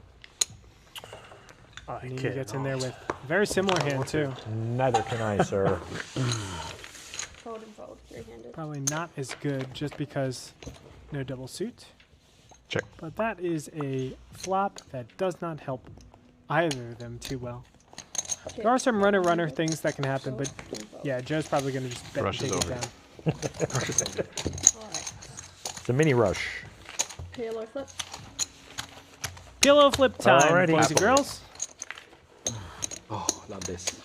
And he gets in there with a very similar hand, too. Neither can I, sir. Fold and fold. Three-handed. Probably not as good just because no double suit. Check. But that is a flop that does not help either of them too well. There are some runner things that can happen, but yeah, Joe's probably going to just bet and Rush is take it over. down. Alright. It's a mini rush. PLO flip. Pillow flip time, Alrighty. boys and girls. Oh, love this.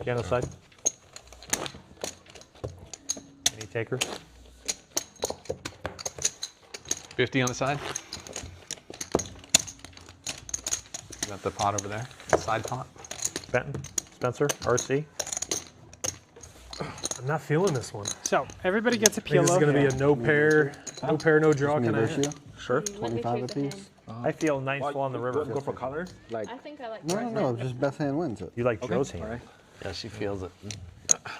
Piano side. Any takers? 50 on the side. Got the pot over there. Side pot. Benton, Spencer, RC. I'm not feeling this one. So everybody gets a I think this is pillow. going to be a no pair, no draw Me kind of versus you? Sure. Let me 25 choose a apiece? hand. I feel nice Well, full on the you river. wanna go for colors? Like, I think I like No, just best hand wins it. You like okay, Joe's hand. all right. Yeah, she feels it.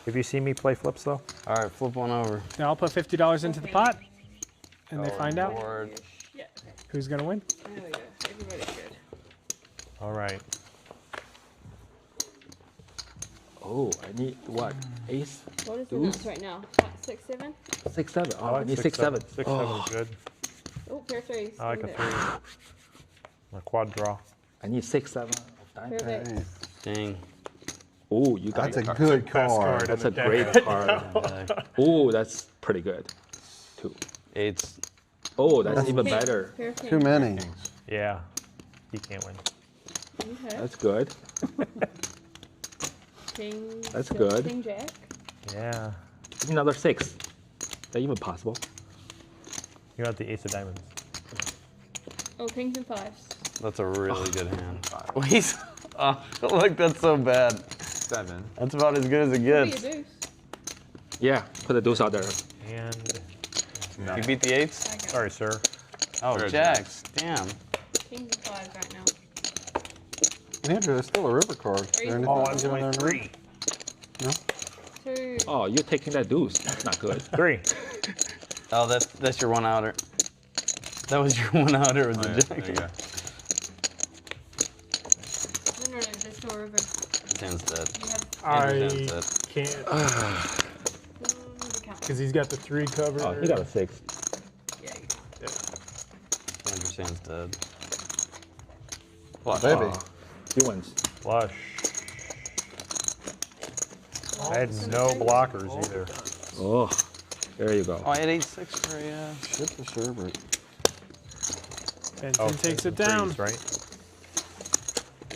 Have you seen me play flips though? All right, flip one over. Now I'll put $50 into the pot, and they find out Board. Yeah. who's going to win. There we go. Everybody's good. All right. Oh, I need what? Ace? What is the Deuce? nuts right now? 6, 7? 6, 7. Oh, I like need 6, 7. 6, Oh, 7 is good. Oh, pair threes. I like a Leave 3. it. A quad draw. I need 6, 7. Pair Diamond. of eights. Right. Dang. Oh, you got That's a it. good Best card. card. That's a in the deck. great card. Yeah. Oh, that's pretty good. 2. Eights. Oh, that's even King. better. Pair of Too kings. many. Yeah. He can't win. Okay. That's good. King. That's jack, good. King jack. Give Yeah. me another 6. Is that even possible? You got the ace of diamonds. Oh, kings and fives. That's a really good hand. Wait. Oh, look, that's so bad. 7. That's about as good as it What do you gets. do? Yeah, put the deuce out there. And You beat the eights? I got sorry, sir. Oh, Very jacks. Damn. kings and fives right now. Andrew, there's still a river card. Is there anything Oh, I'm else in doing there? 3. Two. Oh, you're taking that deuce. That's not good. 3. Oh, that's your one outer. That was your one outer with Oh, the yeah, jack. there you go. No, there's no river. Hand's dead. You have I Andrew's hand's dead. can't, the count. because he's got the 3 covered. Oh, he got a 6. Yeah, you do. Andrew's hand's dead. Flush. Baby. He wins. Flush. I had no blockers either. Oh, there you go. Oh, I had 8-6 for you. Ship the sherbet. Benton takes tens it and down. threes, right?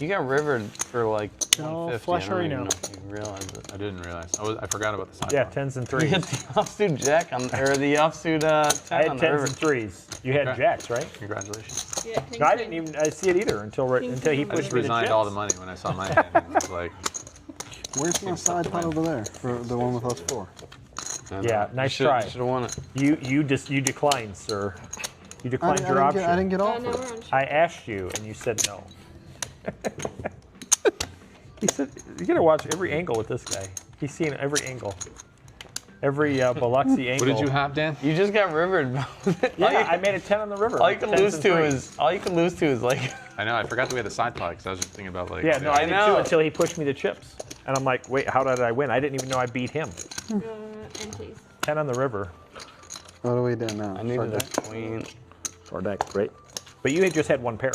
You got rivered for like all 150. flush I don't even Reno. know if you realized it. I didn't realize. I forgot about the side. Yeah, pot. 10s and You 3s. hit the offsuit jack on, or the offsuit 10 I had on the 10s river. and 3s. You had Okay. jacks, right? Congratulations. Yeah, kings No, I and- didn't even I see it either until Kings until he and I pushed just me the resigned all the chips. money when I saw my hand. And was like, Where's my side pot over there for the one with us 4? I Yeah, know. nice you try. should have won it. You declined, sir. You I declined your option. didn't get Oh, offered. no, we're on I asked you, and you said no. He said, "You gotta watch every angle with this guy. He's seen every angle, every Biloxi angle." what did you have, Dan? You just got rivered. Yeah, I made a 10 on the river. all you can 10s lose and to 3s. is like. I know. I forgot that we had the side pot because I was just thinking about like. Yeah, no, the- I did know. too until he pushed me the chips, and I'm like, wait, how did I win? I didn't even know I beat him. antes. 10 on the river, What do we do now? I needed Start a queen. Or that, great. but you had just had 1 pair.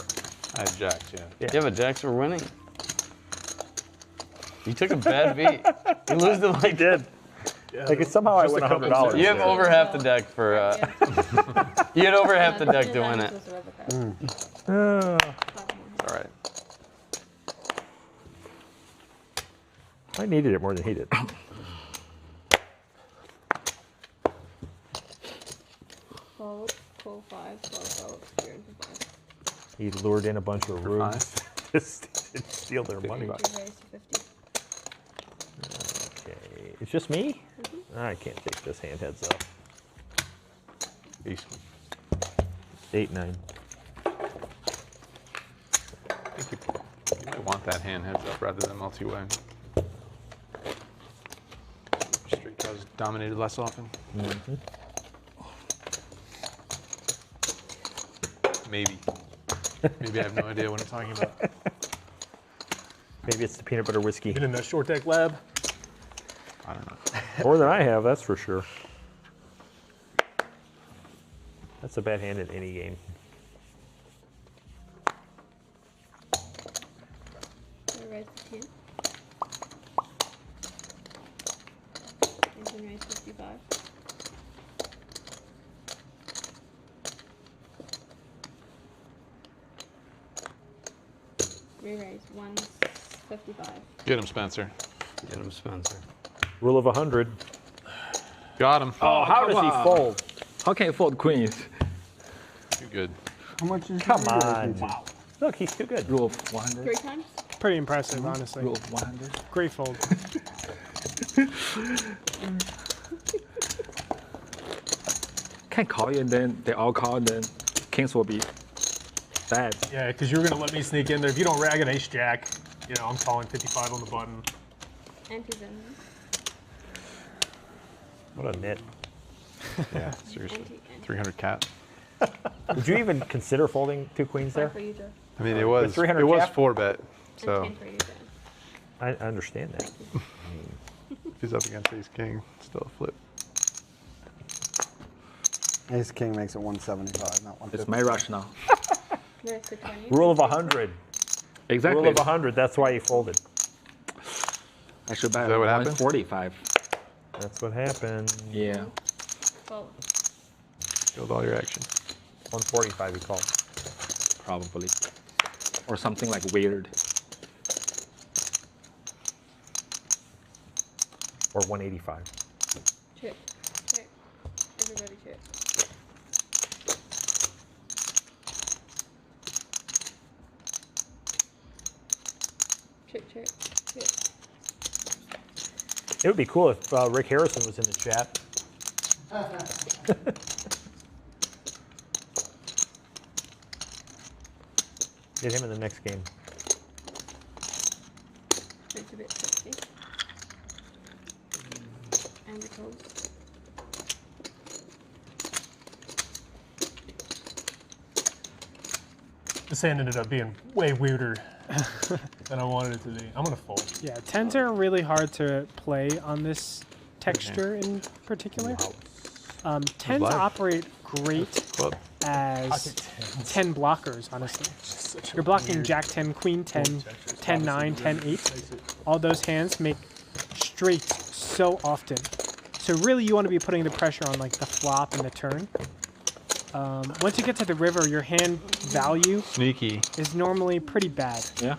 I had jacks. Yeah. Yeah, but jacks were winning. You took a bad beat. You lose to like. Did. Like it's somehow I win $100. You have over half the deck for. You had over half the deck to win it. It's all right. I needed it more than he did. Fold, pull five, fold, spear into five. He lured in a bunch of rooms to steal their money. Raise to 50. Okay, it's just me? I can't take this hand heads up. Ace. 8, 9. I think you might want that hand heads up rather than multi-way. Straight draws dominated less often. Maybe. Maybe I have no idea what I'm talking about. Maybe it's the peanut butter whiskey. Been in that short deck lab. I don't know. More than I have, that's for sure. That's a bad hand in any game. Raise 10. And then raise 55. Re-raise 155. Get him, Spencer. Get him, Spencer. Rule of 100. Got him. Oh, how does he fold? How can you fold queens? Too good. How much is Come your on. wow. Look, he's too good. Rule of 100. 3 times? Pretty impressive, honestly. Rule of 100. Great fold. Can't call you and then they all call and then kings will be bad. Yeah, because you were gonna let me sneak in there. If you don't rag an ace jack, you know I'm calling 55 on the button. Ante's in. What a nit. Yeah, seriously. Ante. 300 cat. Would you even consider folding 2 queens there? 5 for you, Joe. I mean, it was 300 cap? 4-bet. And So 10 for you, Joe. I understand that. if he's up against ace king, still a flip. Ace king makes it 175, not 150. It's my rationale. Raise to 20. Rule of 100. Exactly. Rule of 100. That's why he folded. I should buy Is that what happened? 145. That's what happened. Yeah. Fold. Killed all your action. 145 he called. Probably. Or something like weird. Or 185. Check. Check. Everybody check. Check, check, check. It would be cool if Rick Harrison was in the chat. Get him in the next game. It's a bit sexy. And it goes. This hand ended up being way weirder than I wanted it to be. I'm gonna fold. Yeah, 10s are really hard to play on this texture in particular. 10s Live. operate great Club. as 10 blockers, honestly. You're blocking Jack 10, Queen 10, 10 9, 10 8. All those hands make straight so often. So really you want to be putting the pressure on like the flop and the turn. Once you get to the river, your hand value Sneaky. is normally pretty bad. Yeah.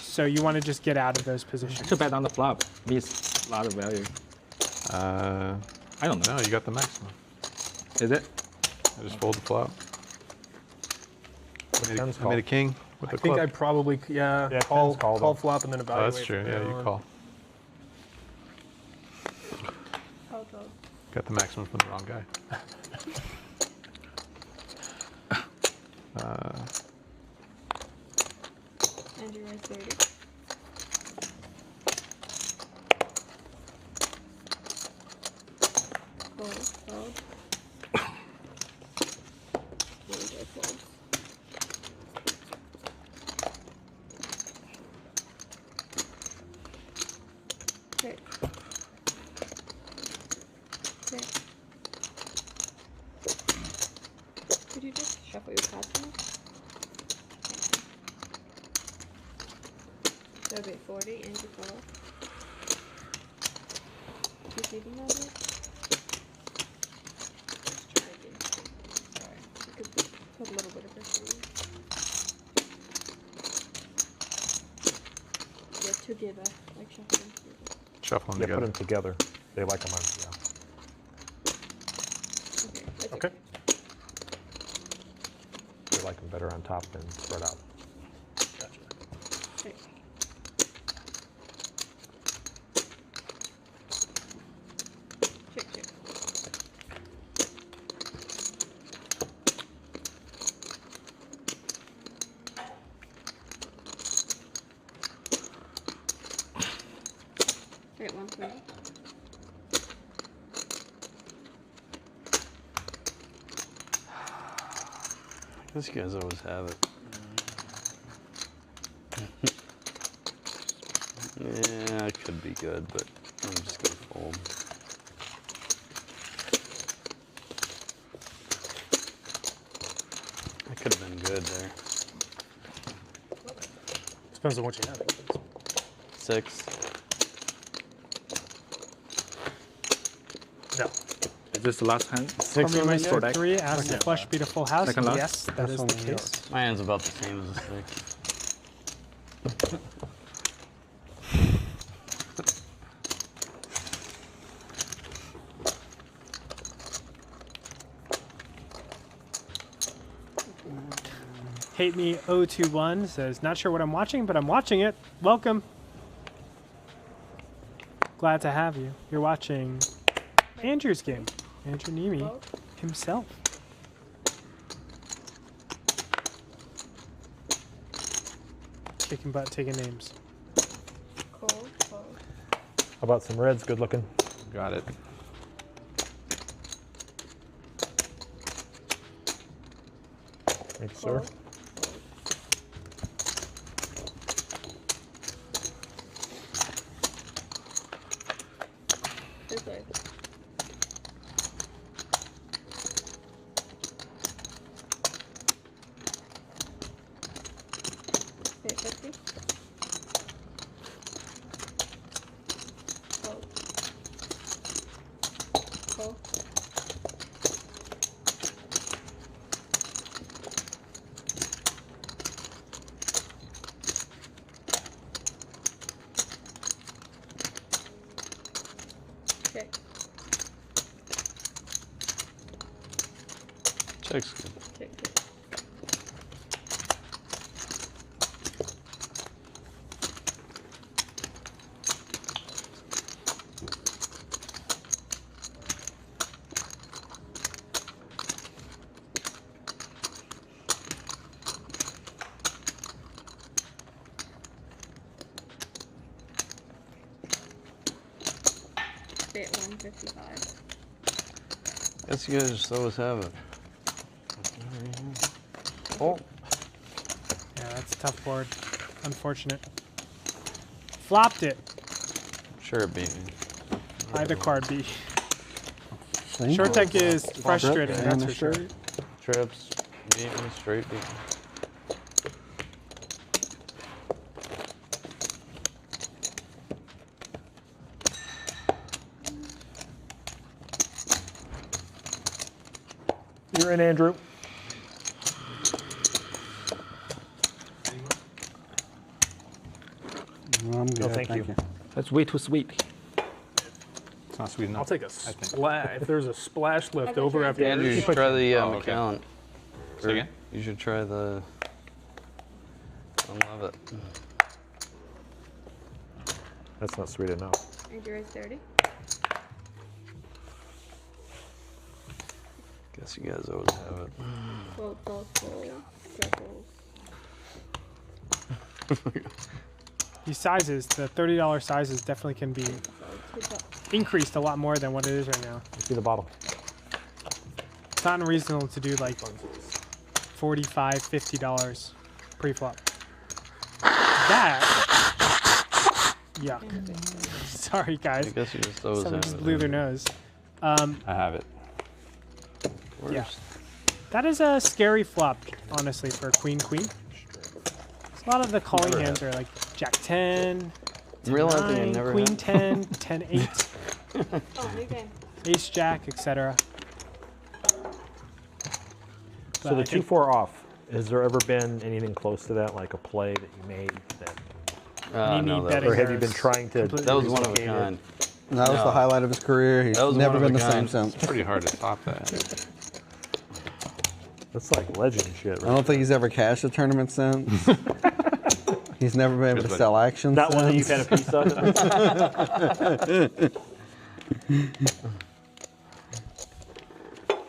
So you want to just get out of those positions. Too bad on the flop. Means a lot of value. I don't know. No, you got the maximum. Is it? I just fold the flop. Tens I made a king with I a think club. I'd probably Yeah, call tens call them. flop and then Oh, evaluate. that's true. from Yeah, there you on. call. Fold, fold. Got the maximum from the wrong guy. And you raise 30. Fold, fold. There we go, fold. Check. Check. Could you just shuffle your cards for me? So a bit 40 and you follow. You thinking of it? Try again. Sorry. You could put a little bit of pressure in. Yeah, together. Like shuffling together. Shuffle them Yeah, put together. them together. They like them on. Yeah. Okay, that's Okay. They like them better on top than spread out. Okay. Check, check. I got 120. These guys always have it. Yeah, it could be good, but I'm just gonna fold. could have been good there. Depends on what you have. 6. No. Is this the last hand? From your for Meister deck? 3, ask the flush be the full house. Second last? Yes, that is the case. My hand's about the same as a 6. Hate Me 021 says, not sure what I'm watching, but I'm watching it. Welcome. Glad to have you. You're watching Andrew's game. Andrew Neeme himself. Kicking butt, taking names. Cool. How about some reds? Good looking. Got it. Thanks, sir. This way. Okay, 50. Cool. Cool. Okay. Check's good. Check. Bet 155. Guess you guys just always have it. Oh, Yeah, that's a tough board. Unfortunate. Flopped it. sure it beat me. Either card B. See? Short deck is frustrating, Trip that's and for sure. straight. Trips, beat me, straight beat me. You're in, Andrew. No, I'm good. thank you. That's way too sweet. It's not sweet enough. I'll take a splash. If there's a splash left I over got after you. Andrew, you this, should try the Oh, okay. McAllen. Say again? You should try the. I love it. That's not sweet enough. Andrew is 30. Guess you guys always have it. Full, circles. These sizes, the $30 sizes definitely can be increased a lot more than what it is right now. You see the bottle. It's not unreasonable to do like $45, $50 pre-flop. That, yuck. Sorry I guys, guess you just always someone have just it. blew their nose. I have it. Yeah. That is a scary flop, honestly, for queen. A lot of the calling hands are like Jack 10, I'm realizing I 9, never Queen had. 10, 10 8, Oh, new game. Ace Jack, etc. So the 2-4 off. Has there ever been anything close to that, like a play that you made that, Mimi no, betting or have you been errors. trying to? Completely that was one of a replicate it? kind. And that was No. the highlight of his career. He's That was never one of been a the same kind. since. It's pretty hard to top that. That's like legend shit, I right? don't think he's ever cashed a tournament since. He's never been able to Good sell actions. Not one that you've since. had a piece of.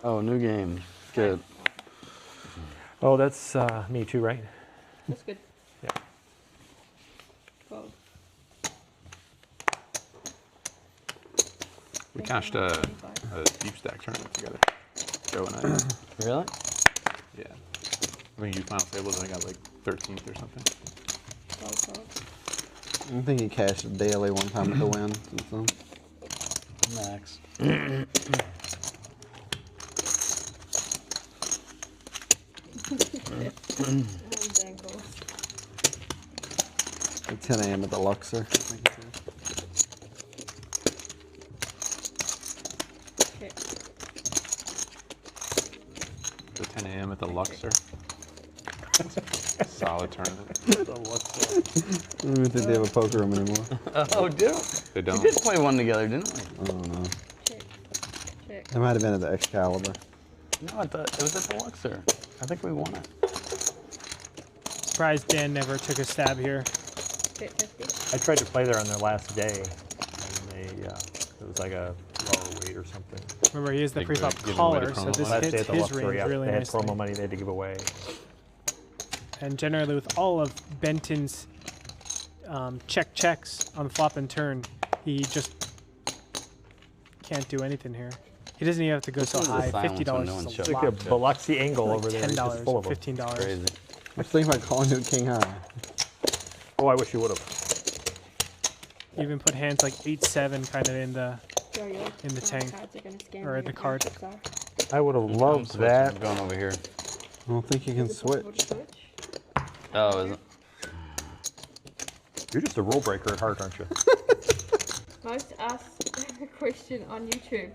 Oh, new game. Good. Oh, that's me too, right? That's good. Yeah. Cool. We cashed a deep stack tournament together. Joe and I. Really? Yeah. I think you final tables, I got like 13th or something. Cool. I think he cashed it daily one time at the win. So. Max. And ankles. Like 10 a.m. at the Luxor. Okay. The 10 a.m. at the Luxor. Solid tournament. I don't even think they have a poker room anymore. Oh, do They don't. we did play one together, didn't we? I don't know. Check. Check. It might have been at the Excalibur. No, it was at the Luxor. I think we won it. Surprised Dan never took a stab here. Bet 50. I tried to play there on their last day, and they it was like a lower weight or something. Remember, he is the Like pre-flop giving away the caller, so promo this money? Last day hits at the his Luxor, range yeah, really they had nicely. promo money they had to give away. And generally, with all of Benton's checks on the flop and turn, he just can't do anything here. He doesn't even have to go so This is a high. silence when $50 no one is shows a It's like lot. a Biloxi angle Like over there. It's just $10 full or of them. $15. Crazy. I was thinking about calling it King High. Oh, I wish you would have. Even put hands like 8-7 kind of in the Yo, yo. In the tank. Cards are gonna scan or where the your card. concepts are. I would have I'm loved switching. that. I'm going over here. I don't think you can Is it possible switch. to switch? Oh, is it? You're just a rule breaker at heart, aren't you? Most asked question on YouTube.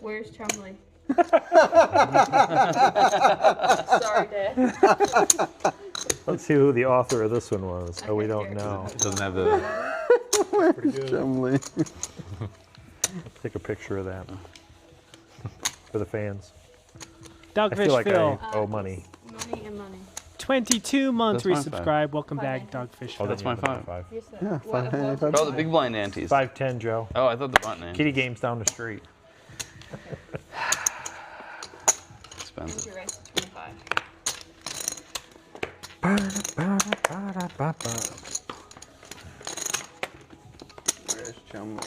Where's Chumley? Sorry, Dad. Let's see who the author of this one was. Oh, we Okay, don't here. know. It doesn't have the. Chumley. Take a picture of that for the fans. I Dogfish feel like Phil, I owe money. Money and money. 22 months That's my resubscribe. Welcome back, Fine. Dogfish Oh, Phil. That's then my you have five. Yes, sir. Yeah, What fine, above fine. Oh, the big blind antes. 510, Joe. Oh, I thought the button antes. Kitty games down the street. Expensive. your race to 25. Where's Chumley?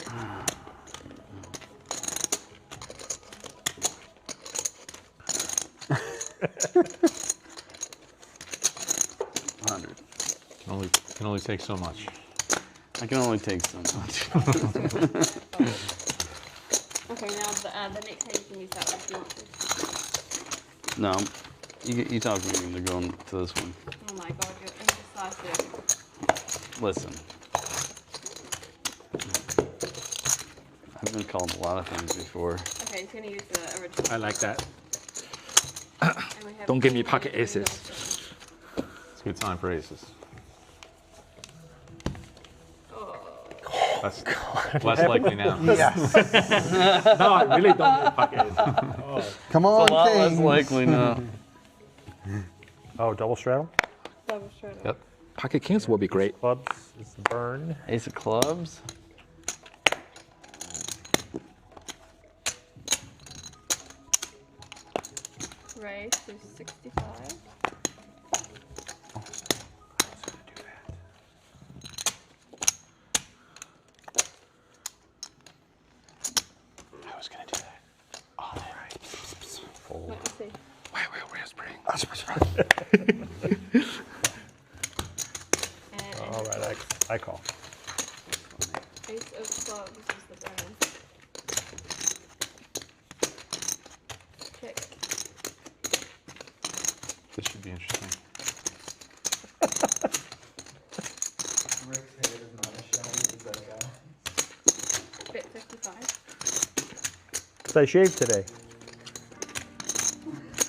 Can only take so much. I can only take so much. Okay, now the next hand you can use that one if you want to. No, you talk to me into going to this one. Oh my god, you're indecisive. Listen. I've been called a lot of things before. Okay, he's gonna use the original. I like that. And we have Don't give me king, pocket queen, aces. also. It's a good time for aces. That's less likely now. Yes. No, I really don't need pocket. Come on, It's a lot less King. likely now. Oh, double straddle? Double straight up. Yep. Pocket kings will be great. Clubs is the burn. Ace of clubs. Raise to 65. I was gonna do that. All right. Let me see. And All right, I call. ace of clubs is the burn. Check. This should be interesting. Bet 55. So I shaved today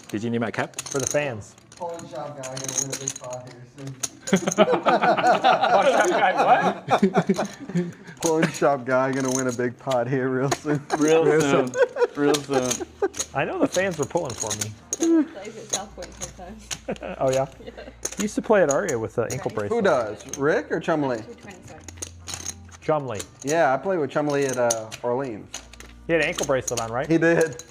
Did you need my cap? for the fans. Pawn shop guy gonna win a big pot here soon. Pawn shop guy gonna win a big pot here real soon. Real soon. Real soon. I know the fans were pulling for me. Plays at South Point sometimes. Oh, yeah? He used to play at Aria with ankle bracelet. Who does? Rick or Chumley? 220, sorry. Chumley. Yeah, I played with Chumley at Orleans. He had an ankle bracelet on, right? He did.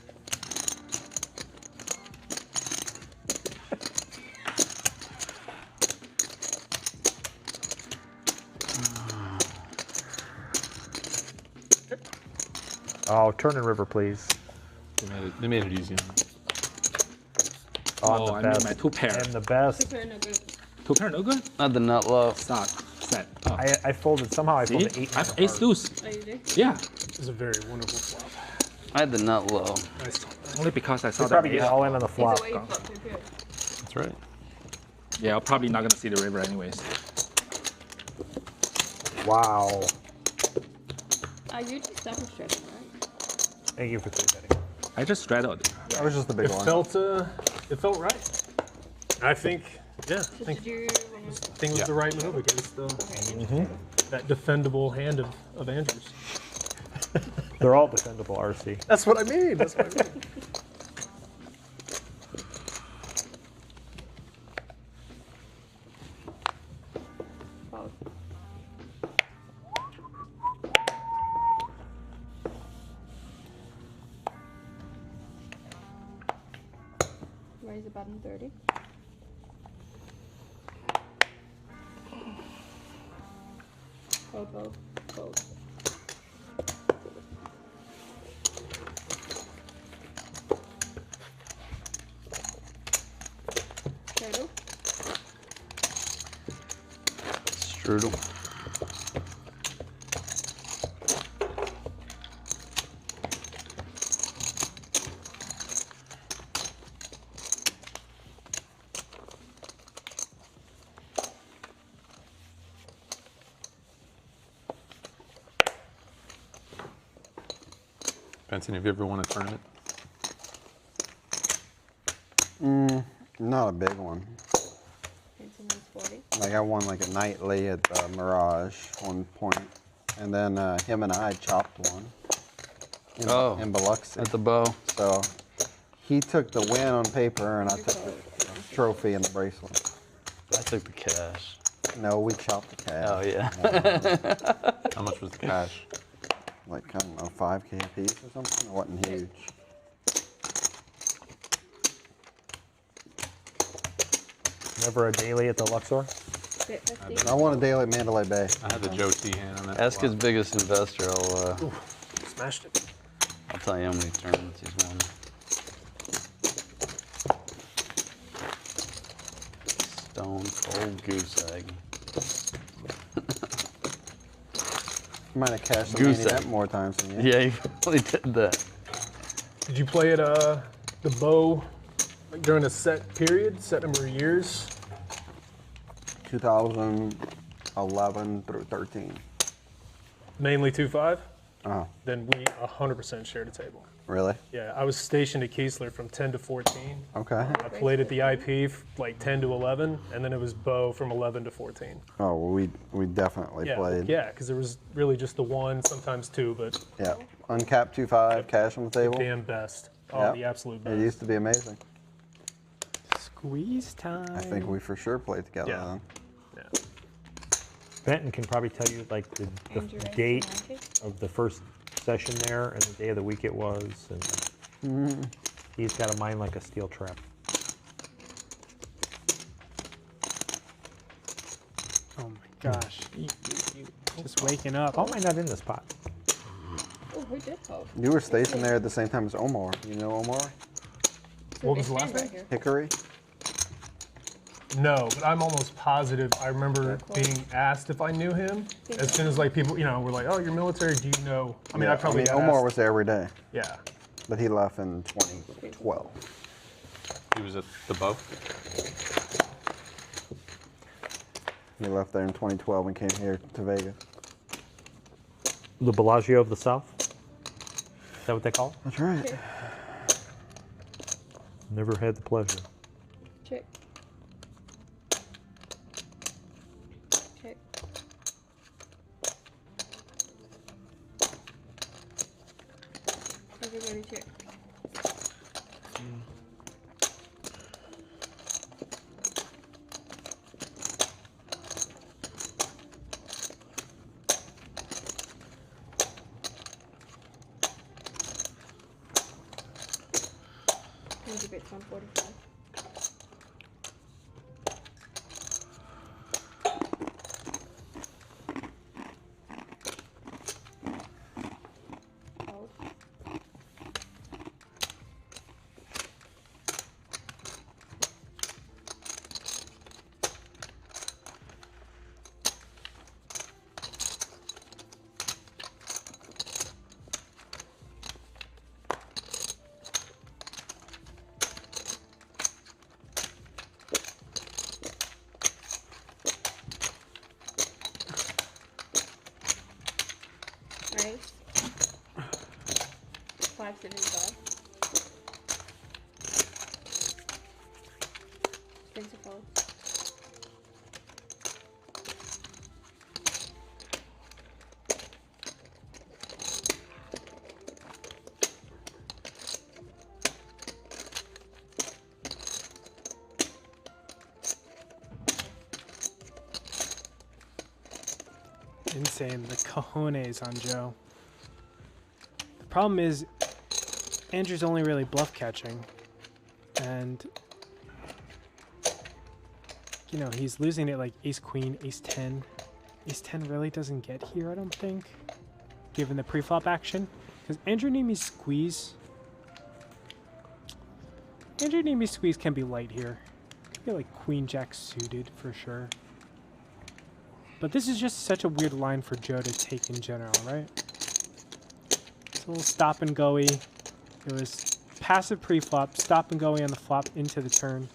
Oh, turn and river, please. They made it easy. Oh, Oh, the I best. made my two pair. And the best. Super no good. Two pair, no good? Not the nut low. Start. Set. Oh. I folded, somehow I See? folded 8. I have ace deuce. Oh, you do? Yeah. It's a very wonderful flop. I had the nut low. Nice. Only because I saw We that. probably get all in on the Is flop. it way you flop too good? That's right. Yeah, I'm probably not gonna see the river anyways. Wow. You just double straddled, right? Thank you for saying that. I just straddled. That was just the big It one. felt right. I think, yeah, I So think did you want to... it was the right move against that defendable hand of Andrews. They're all defendable, RC. That's what I mean. That's what I mean. Fold. Raise the button 30. Fold, fold, fold. Straddle. Strudel. Benson, have you ever won a tournament? Not a big one. Benson was 40. Like I won like a nightly at Mirage one point, and then him and I chopped one in Biloxi. At the bow. So he took the win on paper, and I took the trophy and the bracelet. I took the cash. No, we chopped the cash. Oh, yeah. How much was the cash? Like, I don't know, 5K a piece or something. It wasn't huge. Never a daily at the Luxor? I won a daily at Mandalay Bay. I had the Joe T hand on that. Ask his biggest investor. Smashed it. I'll tell you how many tournaments he's won. Stone cold goose egg. You might have cashed the Goose main event egg. more times than you. Yeah, he really did that. Did you play at the bow like during a set period, set number of years? 2011 through 13. Mainly 2-5? Oh, Then we 100% shared a table. really? Yeah, I was stationed at Keesler from 10 to 14. Okay. I played at the IP like 10 to 11, and then it was bow from 11 to 14. Oh, well, we definitely Yeah, played. yeah, because there was really just the one, sometimes two, but Yeah. Uncapped 2-5, cash on the table. damn best. Oh, Yep. the absolute It best. used to be amazing. Squeeze time. I think we for sure played together Yeah. then. Yeah. Benton can probably tell you like the Andrew raised date the 90. of the first session there and the day of the week it was. And he's got a mind like a steel trap. Oh my gosh. You just waking up. How am I not in this pot? Oh, who did fold? You were stationed there at the same time as Omar. You know Omar? What was the Big last hand right name? here. Hickory? No, but I'm almost positive. I remember being asked if I knew him. As soon as like people, were like, "Oh, you're military. Do you know?" I mean, I probably got Omar asked. was there every day, Yeah. but he left in 2012. He was at the bow. He left there in 2012 and came here to Vegas. The Bellagio of the South? Is that what they call it? That's right. Check. Never had the pleasure. Check. Check. Everybody check. Hundred bits 145. Hold. raise. 575. Strings of fold. Insane, the cojones on Joe. The problem is, Andrew's only really bluff catching, and you know he's losing it like ace queen, ace 10. Ace 10 really doesn't get here, I don't think, given the pre-flop action. Because Andrew Neeme's squeeze can be light here. Could be like queen jack suited for sure. But this is just such a weird line for Joe to take in general, right? It's a little stop and go-y. It was passive pre-flop, stop and go-y on the flop into the turn.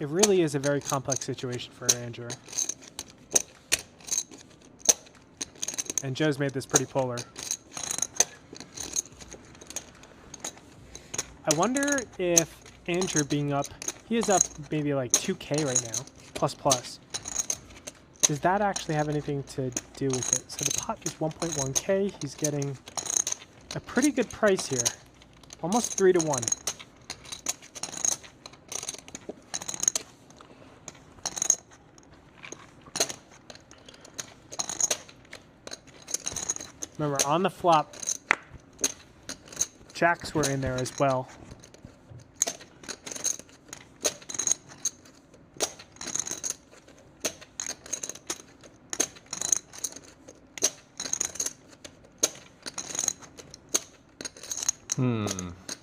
It really is a very complex situation for Andrew. And Joe's made this pretty polar. I wonder if Andrew being up, he is up maybe like 2K right now, plus. Does that actually have anything to do with it? So the pot is 1.1K. He's getting a pretty good price here. Almost 3 to 1. Remember, on the flop, jacks were in there as well.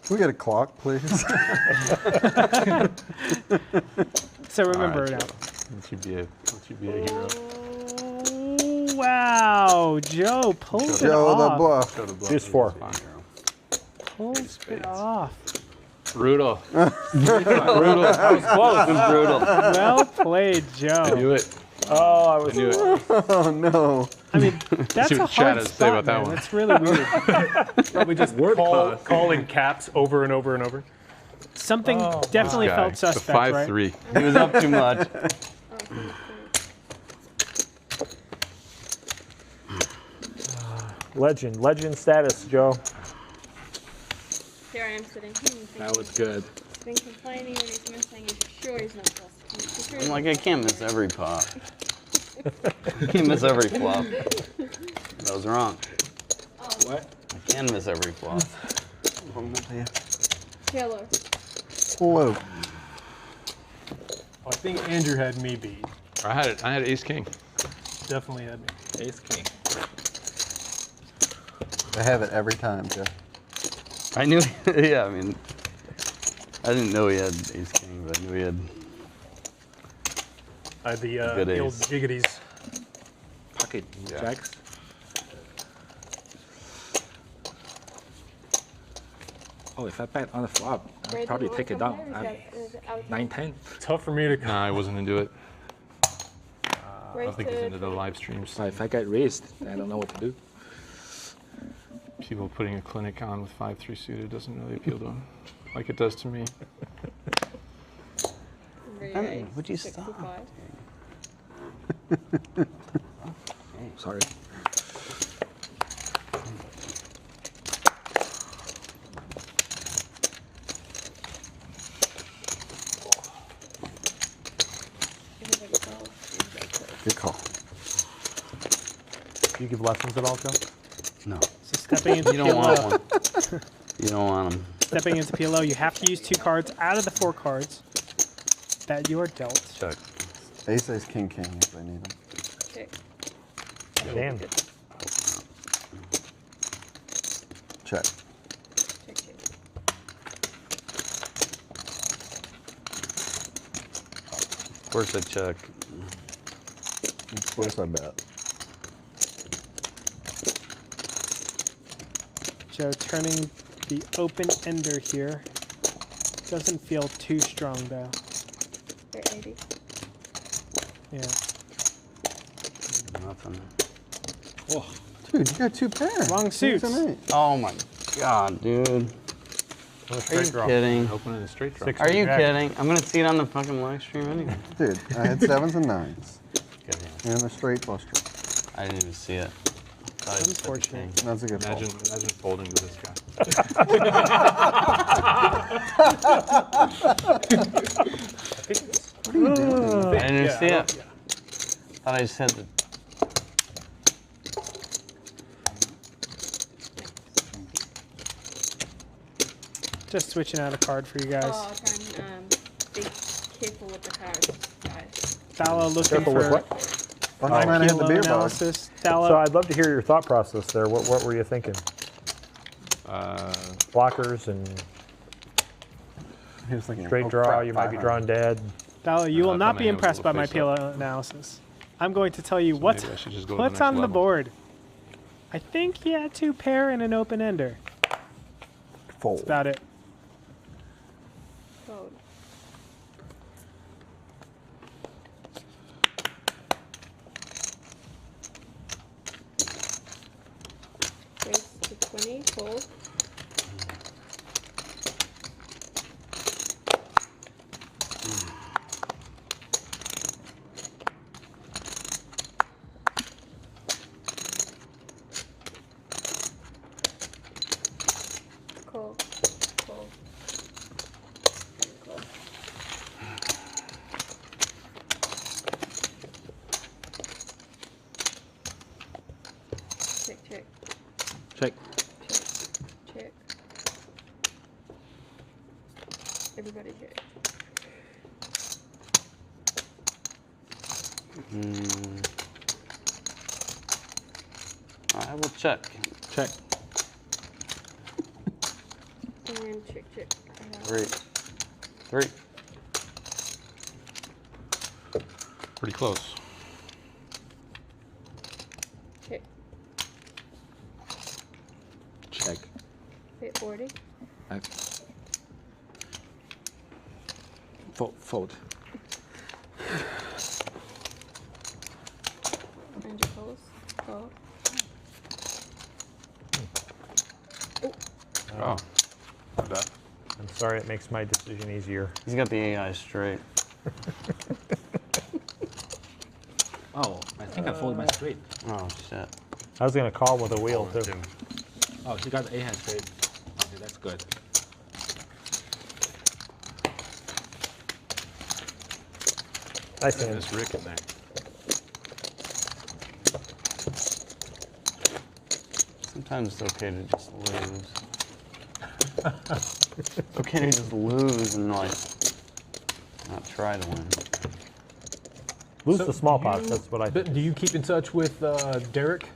We get a clock, please. So remember All right, now. Let you be a hero. Oh, wow, Joe pulled it Joe the off. bluff. Show the bluff. Here's 4. Pulled it off. Brutal. Brutal. That was close. It was brutal. Well played, I Joe. knew it. Oh, I was. I knew it. Oh no. I mean, that's See a what Chad hard has to say spot, about that man. one. That's really weird. Probably just call in caps over and over and over. Something definitely Guy, felt the suspect, right? 5-3. He was up too much. Legend status, Joe. Here I am sitting. That was good. He's been complaining and he's missing. He's sure he's not plus. I'm like, I can't miss every pot. I can't miss every flop. That was wrong. What? I can miss every flop. Taylor. Whoa. I think Andrew had me beat. I had ace king. Definitely had me. Ace king. I have it every time, Joe. I knew, yeah, I mean, I didn't know he had ace king, but I knew he had. I had the Good old ace. jiggities. Pocket jacks. Oh, if I bet on the flop, I'd probably take it down. 9-10. Tough for me to. Nah, I wasn't into it. I Raise don't think he's to into the live streams. So if I get raised, I don't know what to do. People putting a clinic on with 5-3 suited doesn't really appeal to him, like it does to me. raise Would you 65. Sorry. Everybody calls. Good call. Do you give lessons at all, Joe? No. So stepping into You don't want PLO, one. You don't want them. stepping into PLO, you have to use 2 cards out of the 4 cards that you are dealt. Check. Ace, ace, king, king if they need them. Check. Damn. Check. Check, check. Of course I check. Of course I bet. Joe turning the open ender here. Doesn't feel too strong though. They're 80. Yeah. nothing. Oh, Dude, you got 2 pairs. Wrong suits. Oh my god, dude. Are you kidding? Opening a straight draw. Are you kidding? I'm gonna see it on the fucking live stream anyway. Dude, I had 7s and 9s. Good hand. And a straight plus draw. I didn't even see it. Unfortunate. That's a good Imagine folding to this guy. What are you doing? I didn't even see it. Thought I just had the. Just switching out a card for you guys. Oh, okay. Be careful with the cards, guys. Thala looking Careful for with what? Well, I might have the IPLO beer bug. analysis. Thala, So I'd love to hear your thought process there. What were you thinking? Blockers and He was thinking, straight oh, draw. crap, You might be 500. drawing dead. Thala, you will I not thought be my hand was a impressed by my little face PLO analysis. I'm going to tell you maybe I should just go to the what's next on the level. board. I think he had 2 pair and an open ender. Fold. That's about it. Fold. Raise to 20, fold. Call. Call. Call. Check, check, check. check. Everybody check. I will check. Check. And check, check. 3. 3. Pretty close. Check. Check. Hit 40. I fold. And your pose. Call. Oh, not bad. I'm sorry, it makes my decision easier. He's got the AI straight. Oh, I think I folded my straight. Oh shit. I was going to call with a wheel too. Oh, he got the A hand straight. Okay, that's good. Nice hand. There's Rick in there. Sometimes it's okay to just lose. It's okay to just lose and like not try to win. Lose So the small do you- pots. That's what I But think. do you keep in touch with Derek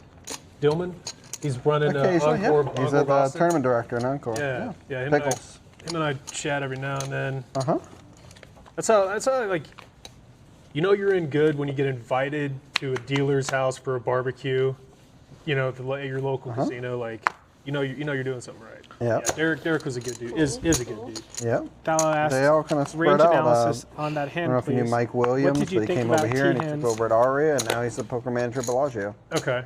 Dillman? He's running Occasionally, Encore. yeah. He's Encore the Boston. tournament director in Encore. Yeah, yeah. Pickles. Him and I chat every now and then. Uh-huh. That's how like, you know, you're in good when you get invited to a dealer's house for a barbecue. You know, at your local casino, like, you know you're doing something right. Yeah. Yeah, Derek was a good dude. Is a good dude. Yeah. Thala asked They all kind of spread range out. analysis on that I hand, don't know if you please. knew Mike Williams, What did you but he think came over about here and he T-hands? took over at Aria, and now he's the poker manager at Bellagio. Okay.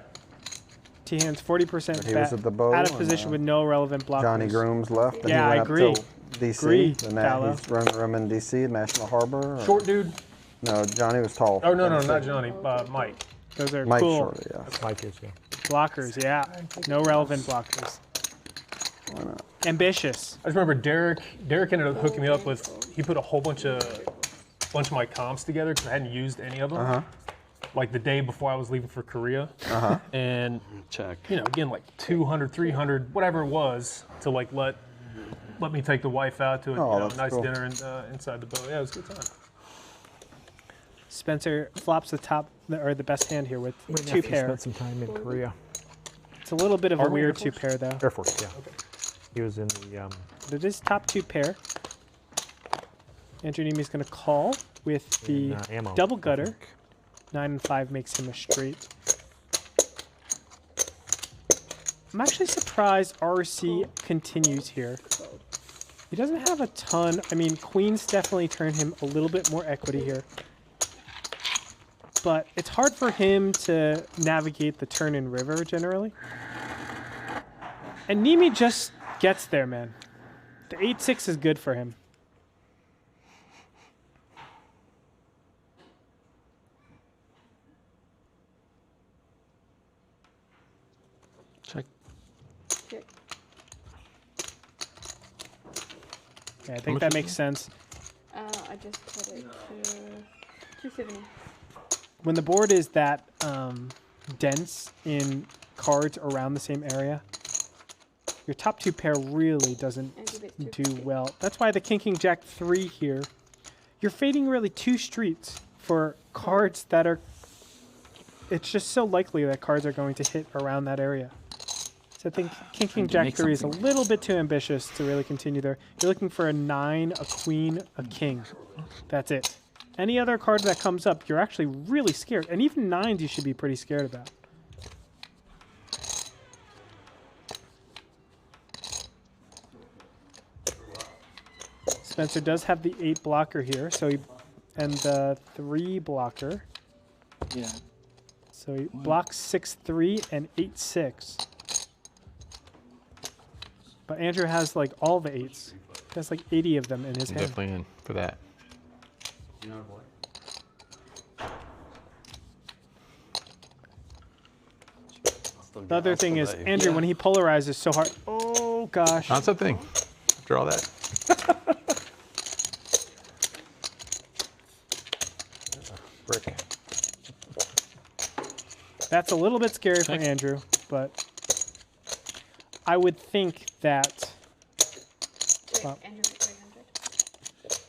T-hands 40% But he was bet, at the Bow out of and, position with no relevant blockers. Johnny Grooms left, and Yeah, he I went agree. up to D.C. Agree, and now Thala. he's running a room in D.C. at National Harbor. or- Short dude. No, Johnny was tall. Oh no, Tennessee. not Johnny. Mike. Those are Mike cool Shorter, yeah. Mike is, yeah. blockers, yeah. No relevant blockers. Why not? Ambitious. I just remember Derek ended up hooking me up with. He put a whole bunch of my comps together because I hadn't used any of them. Like the day before I was leaving for Korea. And Check. you know, again, like 200, 300, whatever it was, to like let me take the wife out to a Oh, that's nice cool. dinner inside the boat. Yeah, it was a good time. Spencer flops the top or the best hand here with My 2 nephew pair. spent some time in Korea. It's a little bit of a Army, Air weird 2 Force? pair though. Air Force, yeah. He was in the It is top 2 pair. Andrew Neeme is going to call with the ammo. double I gutter. think. 9 and 5 makes him a straight. I'm actually surprised RC continues here. He doesn't have a ton. I mean, queens definitely turn him a little bit more equity here. but it's hard for him to navigate the turn and river generally. And Neeme just gets there, man. The 8-6 is good for him. Check. Check. Yeah, I think that makes sense. I just put it to 270. When the board is that dense in cards around the same area, your top two pair really doesn't do well. That's why the King Jack 3 here, you're fading really 2 streets for cards that are, it's just so likely that cards are going to hit around that area. So I think King Jack 3 is a little bit too ambitious to really continue there. You're looking for a 9, a queen, a king. That's it. Any other card that comes up, you're actually really scared. And even 9s you should be pretty scared about. Spencer does have the 8 blocker here, so and the 3 blocker. Yeah. So he blocks 6-3 and 8-6. But Andrew has like all the 8s. He has like 80 of them in his hand. Definitely in for that. The other thing is, Andrew, when he polarizes so hard, oh gosh. That's a thing. Draw that. Brick. That's a little bit scary for Andrew, but I would think that. Well, Andrew at 300.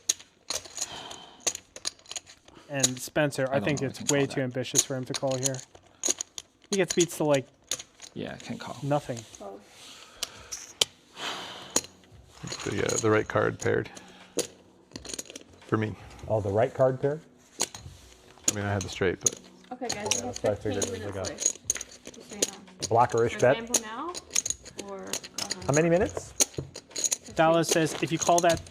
and Spencer, I think it's way too ambitious for him to call here. He gets beats to like Yeah, I can call. nothing. Oh. The right card paired. For me. Oh, the right card pair? I mean, I had the straight, but. Okay, guys, we have that's what I 15 figured it was minutes like a- left. Just so you know. Blockerish For bet. example now, or go How many minutes? Dallas says if you call that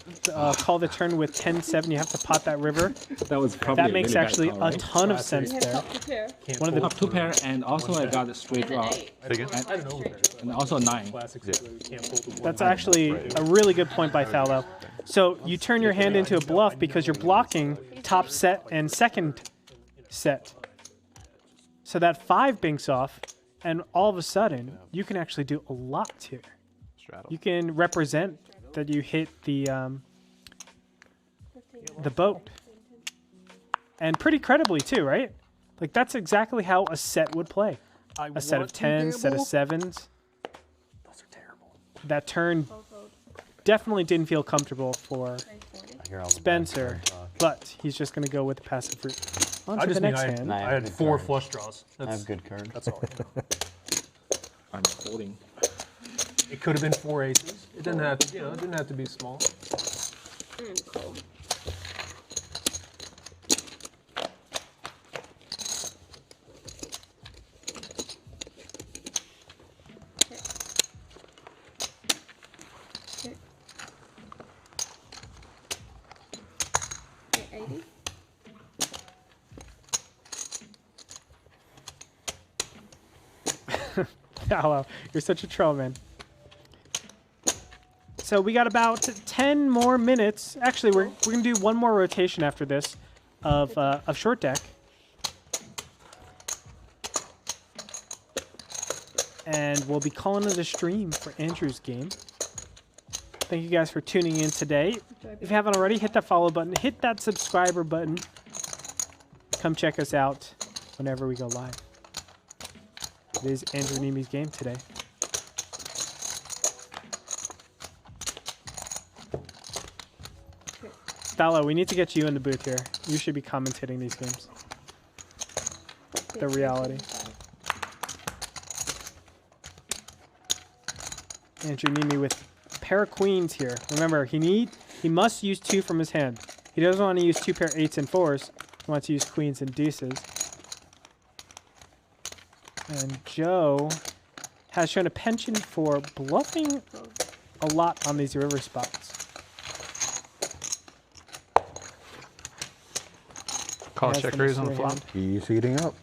call the turn with 10-7, you have to pot that river. That was probably That makes really bad actually call, a right? ton of sense You have there. top two pair. One of the Top 2 pair, and also I got a straight And an draw, 8. Again? Or like straight draw. and also a 9. Classic situation, we can't pull the one. That's actually a really good point by Thallo. So you turn your hand into a bluff because you're blocking top set and second set. So that 5 binks off, and all of a sudden, you can actually do a lot here. Straddle. You can represent that you hit the boat. And pretty credibly too, right? Like that's exactly how a set would play. A set of 10s, set of 7s. Those are terrible. That turn definitely didn't feel comfortable for Spencer, but he's just going to go with the passive route. On I to just the mean next I hand. I had 4 flush draws. I That's, have good cards. that's all. I'm holding. It could have been 4 aces. It didn't have to, it didn't have to be small. And cool. Okay. Okay, 80. Hello, you're such a troll, man. So we got about 10 more minutes. Actually, we're gonna do one more rotation after this of short deck. And we'll be calling it a stream for Andrew's game. Thank you guys for tuning in today. If you haven't already, hit that follow button, hit that subscriber button. Come check us out whenever we go live. It is Andrew Neeme's game today. Thallo, we need to get you in the booth here. You should be commentating these games. The reality. Andrew Neeme with a pair of queens here. Remember, he must use 2 from his hand. He doesn't want to use 2 pair 8s and 4s. He wants to use queens and deuces. And Joe has shown a penchant for bluffing a lot on these river spots. Call Has the checkers on the mystery flop. hand. He's heating up.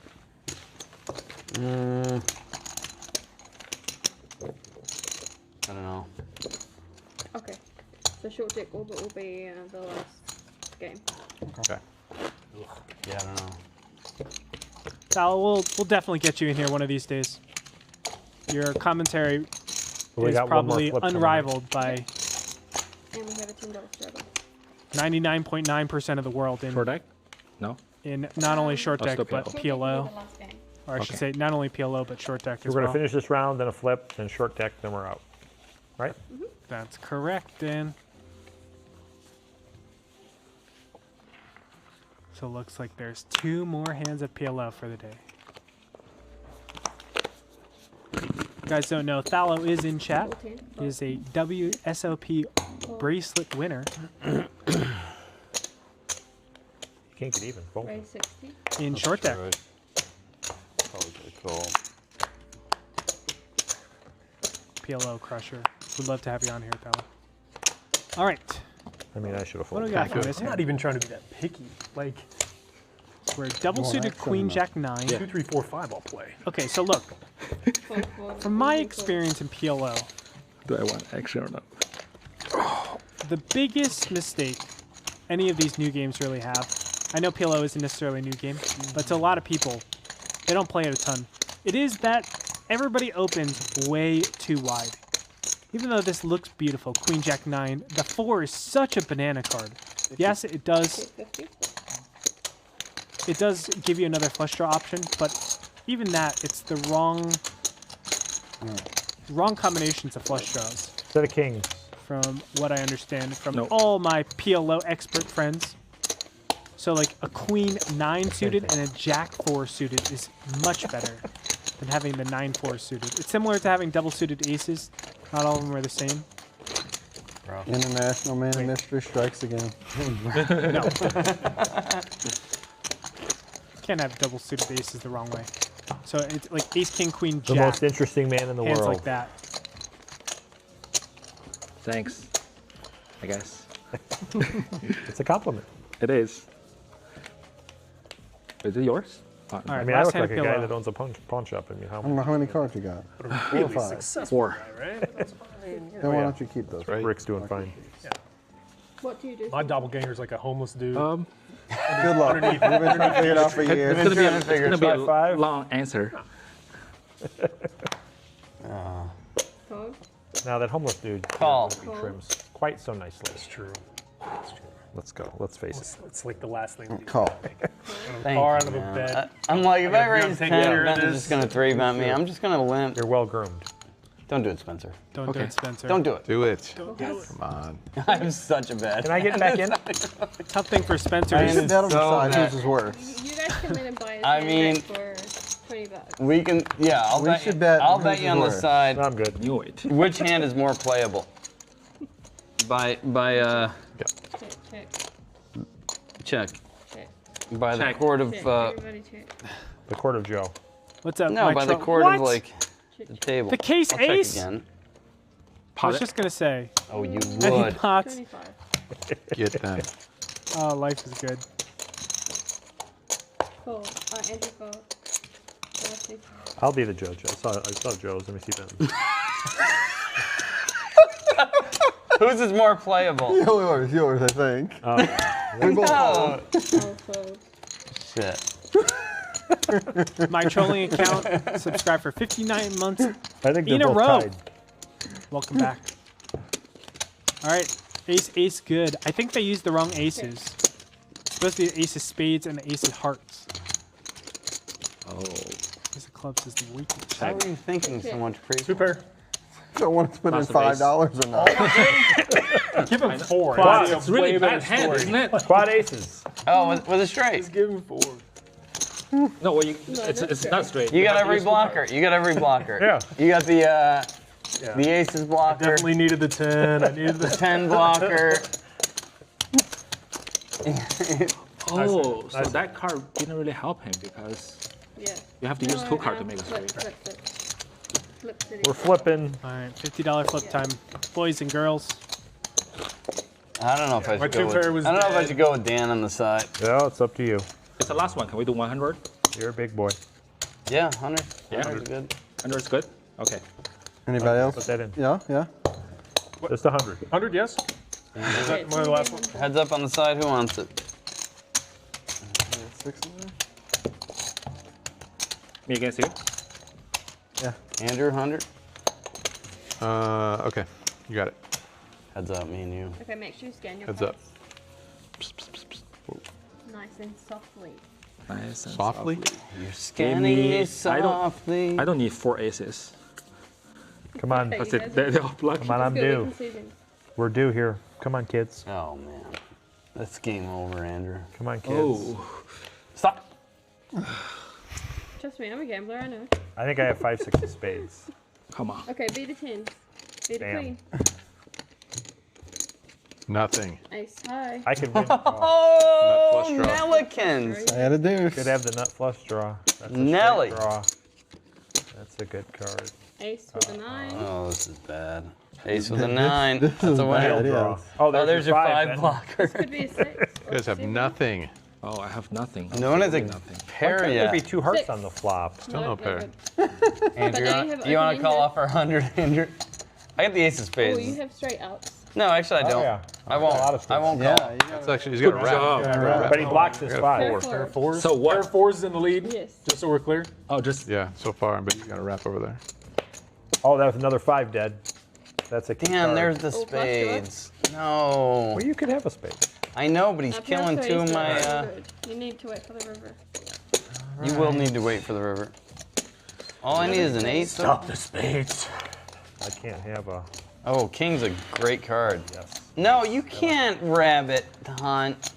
I don't know. Okay. So short deck orbit will be the last game. Okay. Yeah, I don't know. Sal, we'll definitely get you in here one of these days. Your commentary We is got one more probably flip coming. unrivaled by And we have a $10 struggle. 99.9% of the world Short deck? No. in not only short Oh, deck still but PLO. PLO, The last game. or I should Okay. say not only PLO but short deck We're as going to well. finish this round, then a flip, then short deck, then we're out. Right? That's correct, Dan. So it looks like there's 2 more hands of PLO for the day. You guys don't know, Thallo is in chat. 14. He is a WSOP bracelet winner You can't get even. Fold. Raise 60. in short deck. Good. Probably pretty cool. PLO crusher. We'd love to have you on here, Thallo. All right. I mean, I should have What do folded. we got for this I'm not hand? even trying to be that picky. Like We're double suited action Queen though. Jack 9. 2, 3, 4, 5, I'll play. Okay, so look, Fold, fold, from my fold, experience in PLO, Do I want action or not? the biggest mistake any of these new games really have, I know PLO isn't necessarily a new game, but to a lot of people, they don't play it a ton. It is that everybody opens way too wide. Even though this looks beautiful, Queen Jack 9, the 4 is such a banana card. Yes, it does. 50. It does give you another flush draw option, but even that, it's the wrong combinations of flush draws. Set of kings. From what I understand from Nope. all my PLO expert friends. So like a Queen 9 suited and a Jack 4 suited is much better than having the 9-4 suited. It's similar to having double suited aces. Not all of them are the same. International Man of Mystery strikes again. No. Can't have double suited aces the wrong way. So it's like ace, king, queen, The jack. most interesting man in the Hands world. like that. Thanks. I guess. It's a compliment. It is. Is it yours? All I right, mean, I last look hand like a guy PLO. that owns a pawn shop. I mean, I don't know how many cards you got. 4 or 5. 4. Then why don't you keep those? Right. Rick's doing fine. What do you do? My doppelganger's like a homeless dude. Um, Good luck. We've been trying to figure it out for years. it's gonna be a five. long answer. Fold. Now that homeless dude Call. trims quite so nicely. It's true. Let's go. Let's face it. It's like the last thing we do. Call. Thank Car you, out of a man. bed. I'm like, if I gotta raise take 10, care of Benton's this. just gonna 3-bet me. I'm just gonna limp. You're well groomed. Don't do it, Spencer. Don't do Okay. it, Spencer. Don't do it. Do it. Don't do it. Come on. I'm such a bad. Can I get back in? Tough thing for Spencer I is am That'll so decide bad. whose is worse. You guys come in and buy a I hand mean- for $20. We can, yeah. I'll We bet. should You, bet I'll who's bet you on the worse. side. I'm good. Knew it. Which hand is more playable? By Check, check, check. check, By the Check. court of check. Everybody check. The court of Joe. what's up? no, my by the tro- court what? of like the table. The case I'll check ace? again. I was just gonna say. Oh, you Any would. pots? 25. Get them. Oh, life is good. Fold. Andrew fold. Lefty. I'll be the judge. I saw Joe's. Let me see that. Whose is more playable? Yours, I think. We both Oh, Fold, fold. shit. My trolling account subscribed for 59 months. I think they're In a both row. tied. Welcome back. All right, ace, good. I think they used the wrong aces. It's supposed to be ace of spades and the ace of hearts. Oh. Ace of clubs is the weakest. How are you thinking so much, Priest? 2 pair. Don't want to put in Lots of ace. $5 or not. Give him 4. Quad. It'll It's be a really way bad better hand, story. isn't it? Quad aces. Oh, with a straight. Just give him 4. No, well, it's not straight. You got have to every use two blocker. cards. You got every blocker. Yeah. You got the aces blocker, Definitely needed the 10. I needed the 10 blocker. Oh, so that card didn't really help him because Yeah. you have to use 2 cards to make a flip, straight. flip, flip. Flip city. We're flipping. All right, $50 flip time, boys and girls. I don't know if I My should go 2 pair with. was I don't know if I dead. should go with Dan on the side. Yeah, it's up to you. It's the last one. Can we do 100? You're a big boy. Yeah, 100. Yeah. 100 is good. 100 is good. Okay. Anybody else? Put that in. Yeah, yeah. Just 100. 100, yes? Is that one of the last ones? Heads up on the side. Who wants it? 6 in there? Me against you. Yeah. Andrew, 100. Okay, you got it. Heads up, me and you. Okay, make sure you scan your Heads up. face. Nice and softly. Nice and Softly? You're scanning me I softly. don't need 4 aces. Come on. Okay. That's You it. guys They're all lucky. Come on, I'm Let's go due. with precision. We're due here. Come on, kids. Oh man, that's game over, Andrew. Come on, kids. Oh. Stop. Trust me, I'm a gambler, I know. I think I have 5, 6 of spades. Come on. Okay, be the 10s. Be the Damn. queen. Nothing. Ace high. I could win. Oh, Oh, Nut flush draw. Nellikins. I had a deuce. could have the nut flush draw. That's a straight Nelly. draw. That's a good card. Ace with a 9. Oh, this is bad. Ace with a 9. That's a bad. winner. Draw. Yes. Oh, Oh, there's your 5 then. blocker. Could be a 6. You guys have nothing. Oh, I have nothing. No one has a Nothing. Why pair can't there be yet. 2 hearts 6. on the flop? Still no pair. Andrew, now you have you want open to call ended. off our 100, Andrew? I got the ace of Oh, spades. you have straight outs. No, actually, I don't. yeah. I won't. A lot of I won't Yeah, call. you That's got actually, he's got a wrap. job. Yeah, But he blocks his I got 5. Pair Pair of fours. fours. So what? Pair of fours is in the lead. Yes. Just so we're clear. Oh, just Yeah, so far, but you got a wrap over there. Oh, that was another 5 dead. That's a key Damn, card. there's the Oh, flush draw. spades. No. Well, you could have a spade. I know, but he's Up here, killing so 2 of ace my. is good. You need to wait for the river. You will need to wait for the river. All I need is an ace. Stop the spades. I can't have a. Oh, king's a great card. Yes. No, you can't rabbit hunt.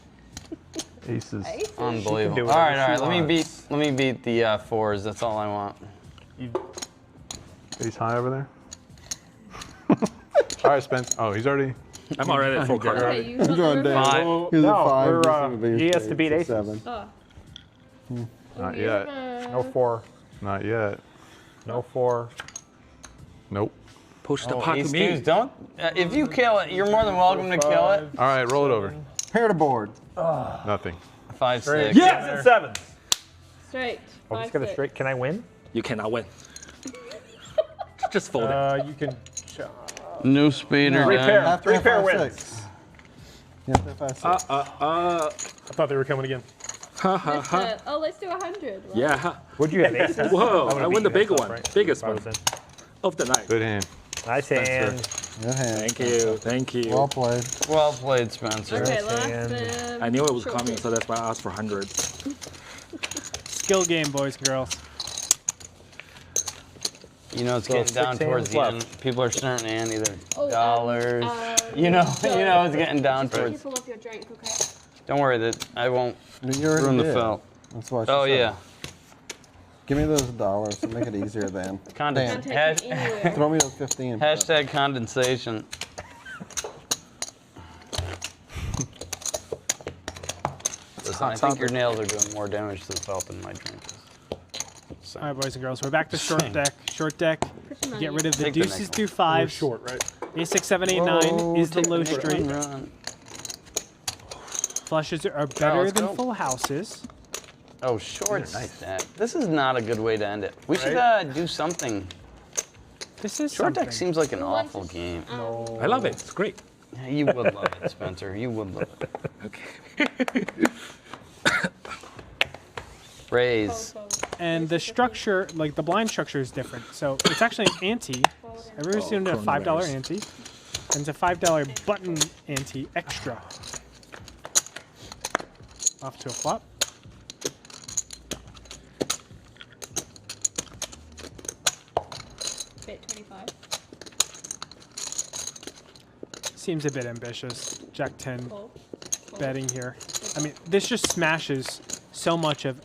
Aces. Unbelievable. do All right, whatever all right. she Let me beat the 4s. That's all I want. Ace high over there. All right, Spence. Oh, he's already. I'm already at 4 cards. Okay, you got the John river. Dan. Five. Here's a No, 5. we're, this would be he has to beat a aces. 7. Oh. Not You yet. have a- No 4. Not yet. No 4. Nope. Push the pot Ace to deuce, me. don't. If you kill it, you're more than welcome to kill it. All right, roll it over. Pair to board. Nothing. 5, 6. Yes, and 7s. Straight. Oh, just got a 5, straight. Can I win? You cannot win. Just fold it. You can. New speeder. Three down. pair. Have to 3 have pair 5, wins. 6. You have to have 5, 6. I thought they were coming again. Ha ha ha. Oh, let's do 100. Right? Yeah. Would you have aces? Whoa, would've I beat win the you big guys up, one. right? Biggest If I one was in. of the night. Good hand. Nice hand. Good hand. Thank you. Thank you. Well played. Well played, Spencer. Okay, Nice last. hand. I knew it was short coming, pitch. so that's why I asked for 100. Skill game, boys and girls. You know, it's So getting 6 down towards hands the left. end. People are starting to hand either Oh, dollars. you it's getting down Just be towards. careful of your drink, okay? Don't worry, that I won't You already ruin the did. felt. That's why she Oh said. yeah. Give me those dollars to make it easier then. Condens- Dan, Take hash- it anywhere. throw me those 15. hashtag condensation. Listen, I think your nails are doing more damage to the felt than my drink is. So, All right, boys and girls, we're back to short deck. Short deck. Put your money Get rid of the Take the deuces next through We're fives. short, right? Ace 6, 7, 8, 9 is the take low next straight. one, run. Flushes are better let's than go. full houses. Oh, short stack. This is not a good way to end it. We should do something. This is Short something. deck seems like an Who wants awful to- game. I love it. It's great. Yeah, you would love it, Spencer. You would love it. Okay. Raise. Fold. And the structure, like the blind structure, is different. So it's actually an ante. Everybody's doing a $5 ante. And it's a $5 button ante extra. Off to a flop. Bet 25. Seems a bit ambitious. Jack 10 Fold. Fold. betting here. I mean, this just smashes so much of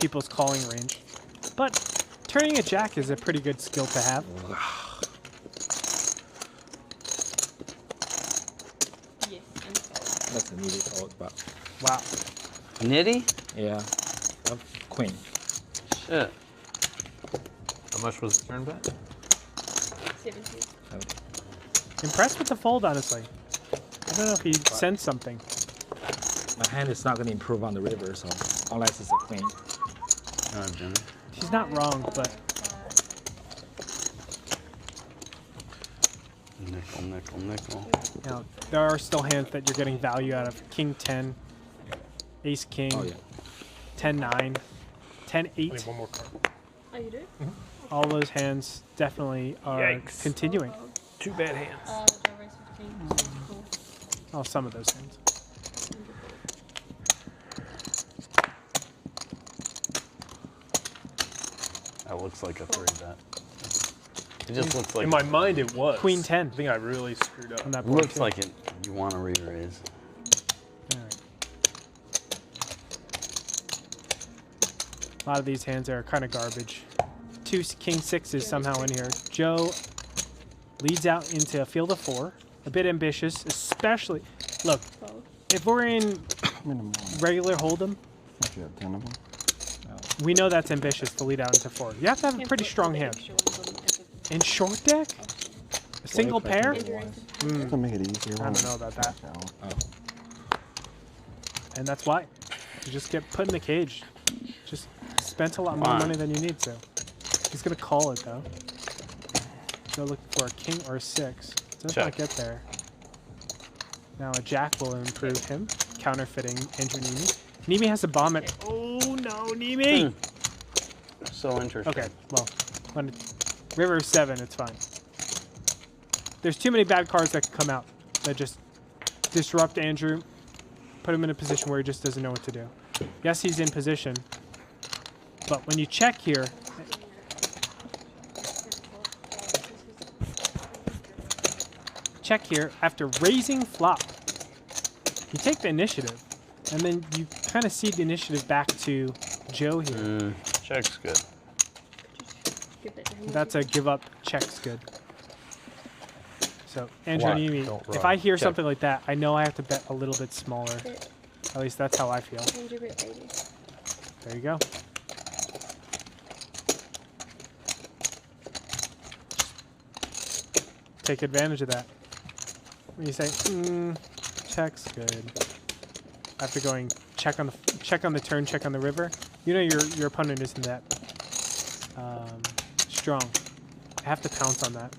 people's calling range. But turning a jack is a pretty good skill to have. Yes, and fold. That's a needy fold, but Wow. Nitty? yeah. Queen. Shit. How much was the turn bet? 70. Impressed with the fold, honestly. I don't know if he sensed something. my hand is not going to improve on the river, so unless it's a queen. Jimmy. She's not wrong, but Nickel, nickel, nickel. you know, there are still hands that you're getting value out of. King 10, Ace King, Oh, yeah. 10 9, 10 I need 8. one more card. Oh, you do? All those hands definitely are Yikes. continuing. Two bad hands. Joe raised 15. So cool. Oh, some of those hands. That looks like a 3-bet. It just looks like In my mind, it was. Queen 10. I think I really screwed up. On that board looks too. like it. You want to re-raise. All right. A lot of these hands are kind of garbage. Two King 6s somehow in here. Joe leads out into a field of 4. A bit ambitious, especially. Look, if we're in regular Hold'em, You have 10 of them. we know that's ambitious to lead out into 4. You have to have a pretty strong hand. In short deck? A single pair? To make it easier. I don't know about that. And that's why. You just get put in the cage. Just spent a lot more money than you need to. He's going to call it, though. Go look for a king or a 6. Does not get there. Now a jack will improve him. Counterfeiting Andrew Neeme. Neeme has a bomb at... Oh, no, Neeme! So interesting. Okay, well, when river is 7, it's fine. There's too many bad cards that can come out that just disrupt Andrew, put him in a position where he just doesn't know what to do. Yes, he's in position, but when you check here, after raising flop, you take the initiative, and then you kind of cede the initiative back to Joe here. Check's good. That's a give up. Check's good. So Andrew What? Neeme, Don't if run. I hear Check. something like that, I know I have to bet a little bit smaller. At least that's how I feel. Andrew bet 80. There you go. Take advantage of that. When you say, check's good. After going check on the turn, check on the river, you know your opponent isn't that strong. I have to pounce on that.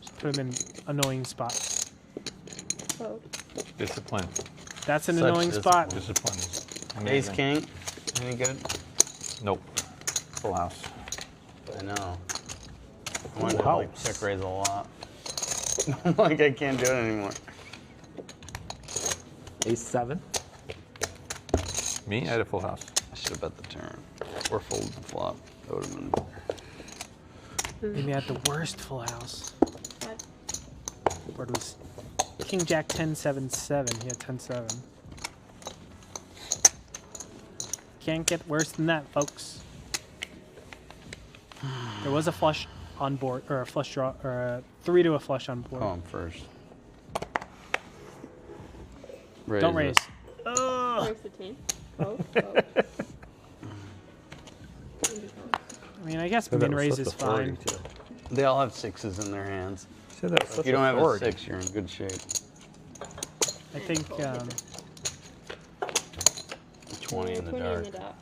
Just put him in annoying spots. Fold. Discipline. That's an Such annoying spot. Discipline. Ace Amazing. king. Any good? Nope. Full house. I know. I wanted to like check raise a lot. I'm like, I can't do it anymore. Ace 7. Me? I had a full house. I should have bet the turn. Or folded the flop. That would have been. Maybe had the worst full house. Five. Board was King Jack 10 7 7. He had 10 7. Can't get worse than that, folks. There was a flush on board, or a flush draw, or a 3 to a flush on board. Oh, I'm first. Don't raise. it. Raise the 10. Fold. Fold. I mean, I guess min raise is fine. They all have 6s in their hands. Said that If you don't have a 6, you're in good shape. I think 20 in the 20 dark. in the dark.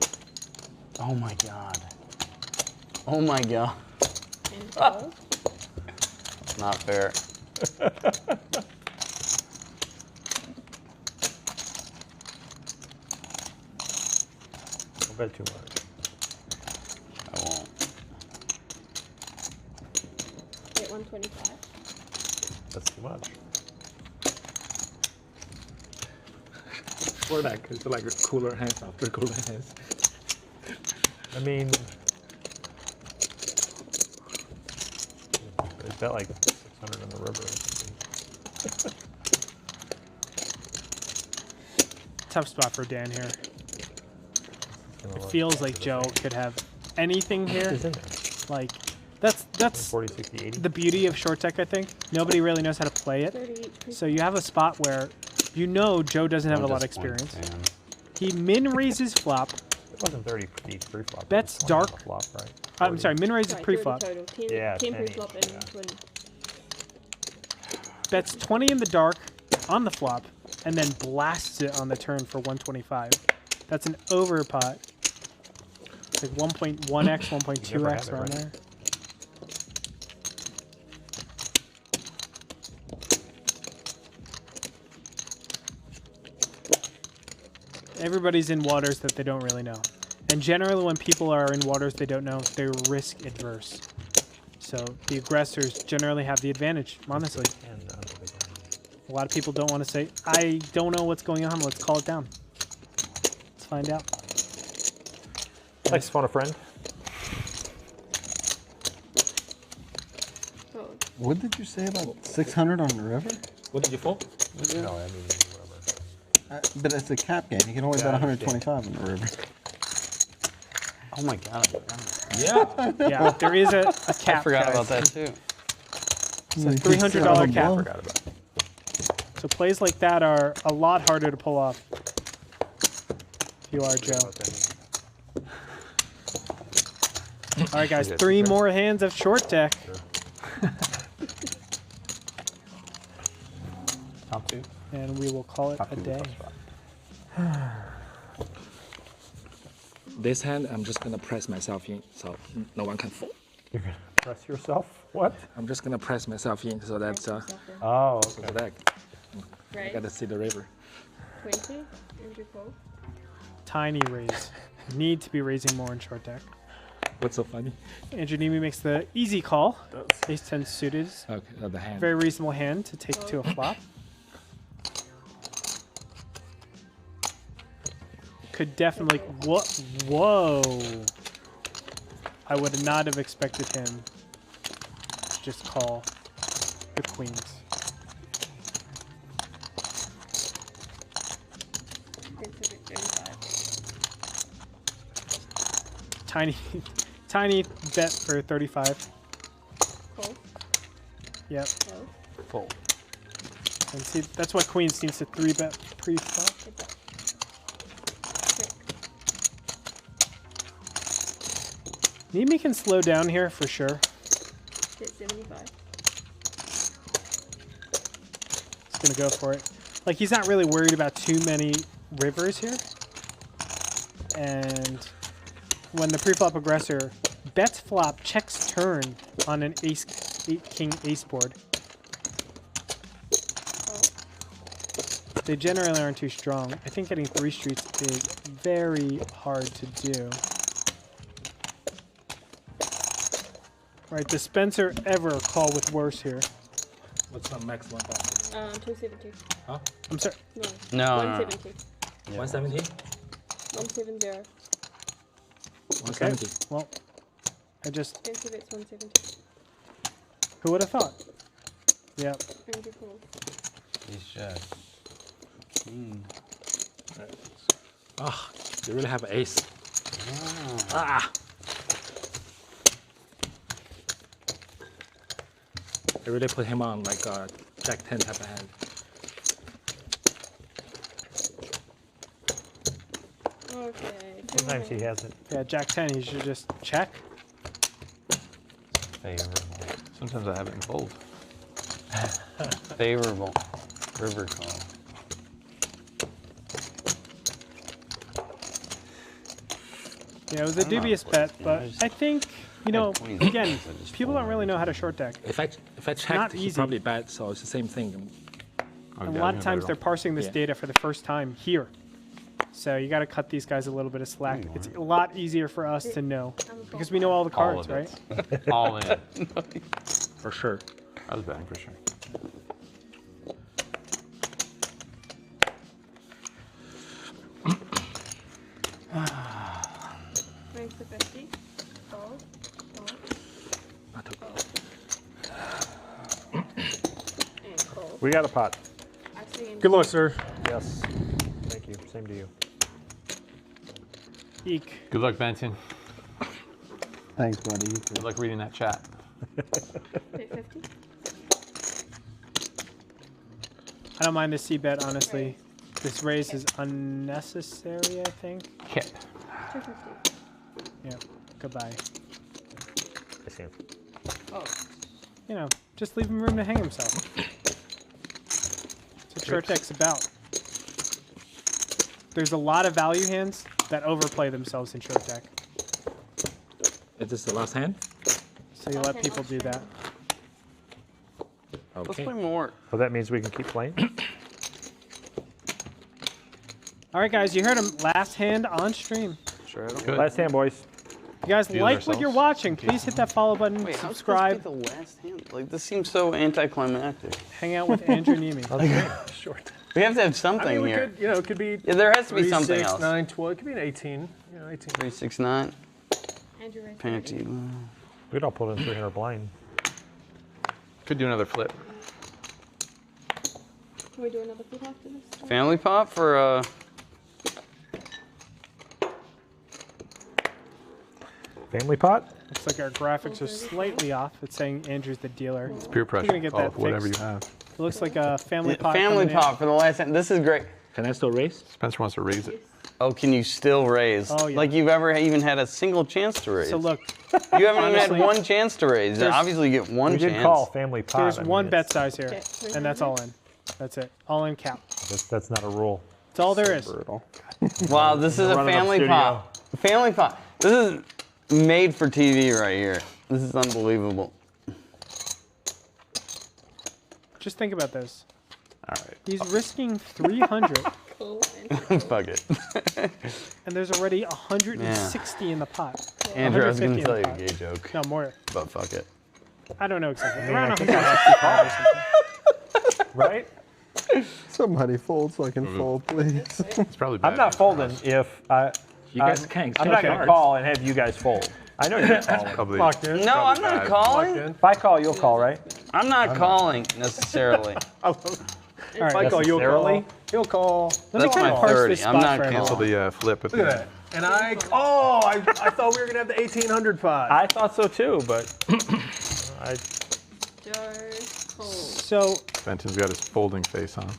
Oh my god. Oh my god. And fold. Not fair. Don't bet too much. I won't. Bet 125. That's too much. For that, it's like a cooler hands after cooler hands. I mean, they bet like 600 in the river or something. Tough spot for Dan here. Gonna It look feels like to the Joe thing. could have anything here. It's in there. Like, that's 40, 60, 80. the beauty of short deck, I think. Nobody really knows how to play it. 30. So you have a spot where you know Joe doesn't have a lot of experience. He min raises flop. It wasn't 30 pre-flop. it Bets was 20 on the dark. flop, right? I'm 40. sorry, min raises Right, pre-flop. 30 total. 10, Yeah, 10 10 pre-flop each, and yeah. 20. Bets 20 in the dark on the flop, and then blasts it on the turn for 125. That's an over pot. It's like 1.1x, 1.2x around there. Everybody's in waters that they don't really know. And generally when people are in waters they don't know, they're risk adverse. So the aggressors generally have the advantage, honestly. A lot of people don't want to say, I don't know what's going on, let's call it down. Let's find out. Like to phone a friend. Oh, What did you say about 600 on the river? What did you fold? No, I mean, whatever. But it's a cap game. You can only bet 125 on the river. Oh my god. I forgot. Yeah. Yeah, there is a cap. I forgot guys. about that too. It's a $300 cap. Forgot about it. So plays like that are a lot harder to pull off. If you are Joe. All right, guys, 3 more hands of short deck. Top 2. And we will call it Top a 2 day. This hand, I'm just gonna press myself in, so no one can fold. You're gonna press yourself? What? I'm just gonna press myself in, so that's Oh, so okay. that I right. gotta see the river. 20. Andrew fold. Tiny raise. Need to be raising more in short deck. What's so funny? Andrew Neeme makes the easy call. Ace 10 suited. Okay, the hand. Very reasonable hand to take to a flop. Could definitely. Whoa. I would not have expected him to just call the queens. Tiny bet for 35. Fold. Yep. Fold. Fold. And see, that's why queens needs to 3-bet pre-flop. Good bet. Check. Neeme can slow down here for sure. Hit 75. He's gonna go for it. Like, he's not really worried about too many rivers here. And when the pre-flop aggressor bets flop, checks turn on an ace, king ace board, they generally aren't too strong. I think getting 3 streets is very hard to do. Right, does Spencer ever call with worse here? What's the maximum bet? 270. Huh? I'm sorry. No. No, 170. 170? 170. 170. Well, I just, Expensive, it's 170. who would have thought? Yep. Andrew fold. He's just. Ah, you really have ace. Ah. I really put him on like a Jack 10 type of hand. Okay. Sometimes he has it. Yeah, Jack 10, he should just check. Favorable. Sometimes I have it in fold. Favorable. River call. Yeah, it was a dubious bet, but I think, you know, again, people don't really know how to short deck. If I not checked, he easy. probably bet, so it's the same thing. And a lot of times they're parsing this Yeah. data for the first time here. So you got to cut these guys a little bit of slack. It's a lot easier for us to know because we know all the All cards, of right? it. All in. For sure. I was betting for sure. Raise to 50. Fold. Fold. And fold. We got a pot. Actually, Good luck, sir. Yes. Thank you. Same to you. Eek. Good luck, Benton. Thanks, buddy. Good luck reading that chat. hit 50. I don't mind the C bet, honestly. This raise is unnecessary, I think. Kip. 250. Yeah, goodbye. I see him. Oh. You know, just leave him room to hang himself. That's what short deck's about. there's a lot of value hands that overplay themselves in short deck. Is this the last hand? So you let people do that. Let's Okay. play more. So that means we can keep playing? All right, guys, you heard him. Last hand on stream. Sure. Good. Last hand, boys. You guys Feel like what you're ourselves. watching, please hit that follow button, Wait, how's subscribe, the last hand? Like this seems so anticlimactic. hang out with Andrew Neeme. Short. We have to have something I mean, we here. could, it could be Yeah, there has to be 3, something 6, else. 9, 12. It could be an 18. 18. 3, 6, 9. Andrew right Panty. We'd all pull in 300 blind. Could do another flip. Can we do another flip after this? Family pop for Family pot? Looks like our graphics are slightly off. It's saying Andrew's the dealer. It's peer pressure. gonna get Call that it whatever fixed. you have. It looks like a family pot. family coming in. pop for the last hand. This is great. Can I still raise? Spencer wants to raise it. Oh, can you still raise? Oh, yeah. Like you've ever even had a single chance to raise. So look, you haven't even honestly, had one chance to raise. there's- Obviously, you get one We chance. did call family pot. there's I mean, one it's- bet size here, Okay, and that's all in. That's it. All in cap. That's not a rule. That's all there is. Brutal. Wow, this is a Running up family studio. pop. Family pop. This is made for TV right here. This is unbelievable. Just think about this. All right. He's risking 300, Cool. Fuck it. and there's already 160 in the pot. Andrew, I was going to 150 tell in you a the gay joke, No more. but fuck it. I don't know exactly. I Around think 165 or something. Right? Somebody fold so I can fold, please. It's probably bad. I'm not folding if I. You guys can't I'm exchange not going to cards. call and have you guys fold. I know you're not calling. Probably. Locked in. No, I'm not bad. calling. Locked in. If I call, you'll call, right? I'm not calling necessarily. All If I right, call, you'll Necessarily? call. He'll call. let me That's kind my of parse 30. this I'm spot not for everyone. Cancel the flip at the Look at end. that. And I thought we were gonna have the 1800 pot. I thought so too, but I, Joe Cole. So Benton's got his folding face on.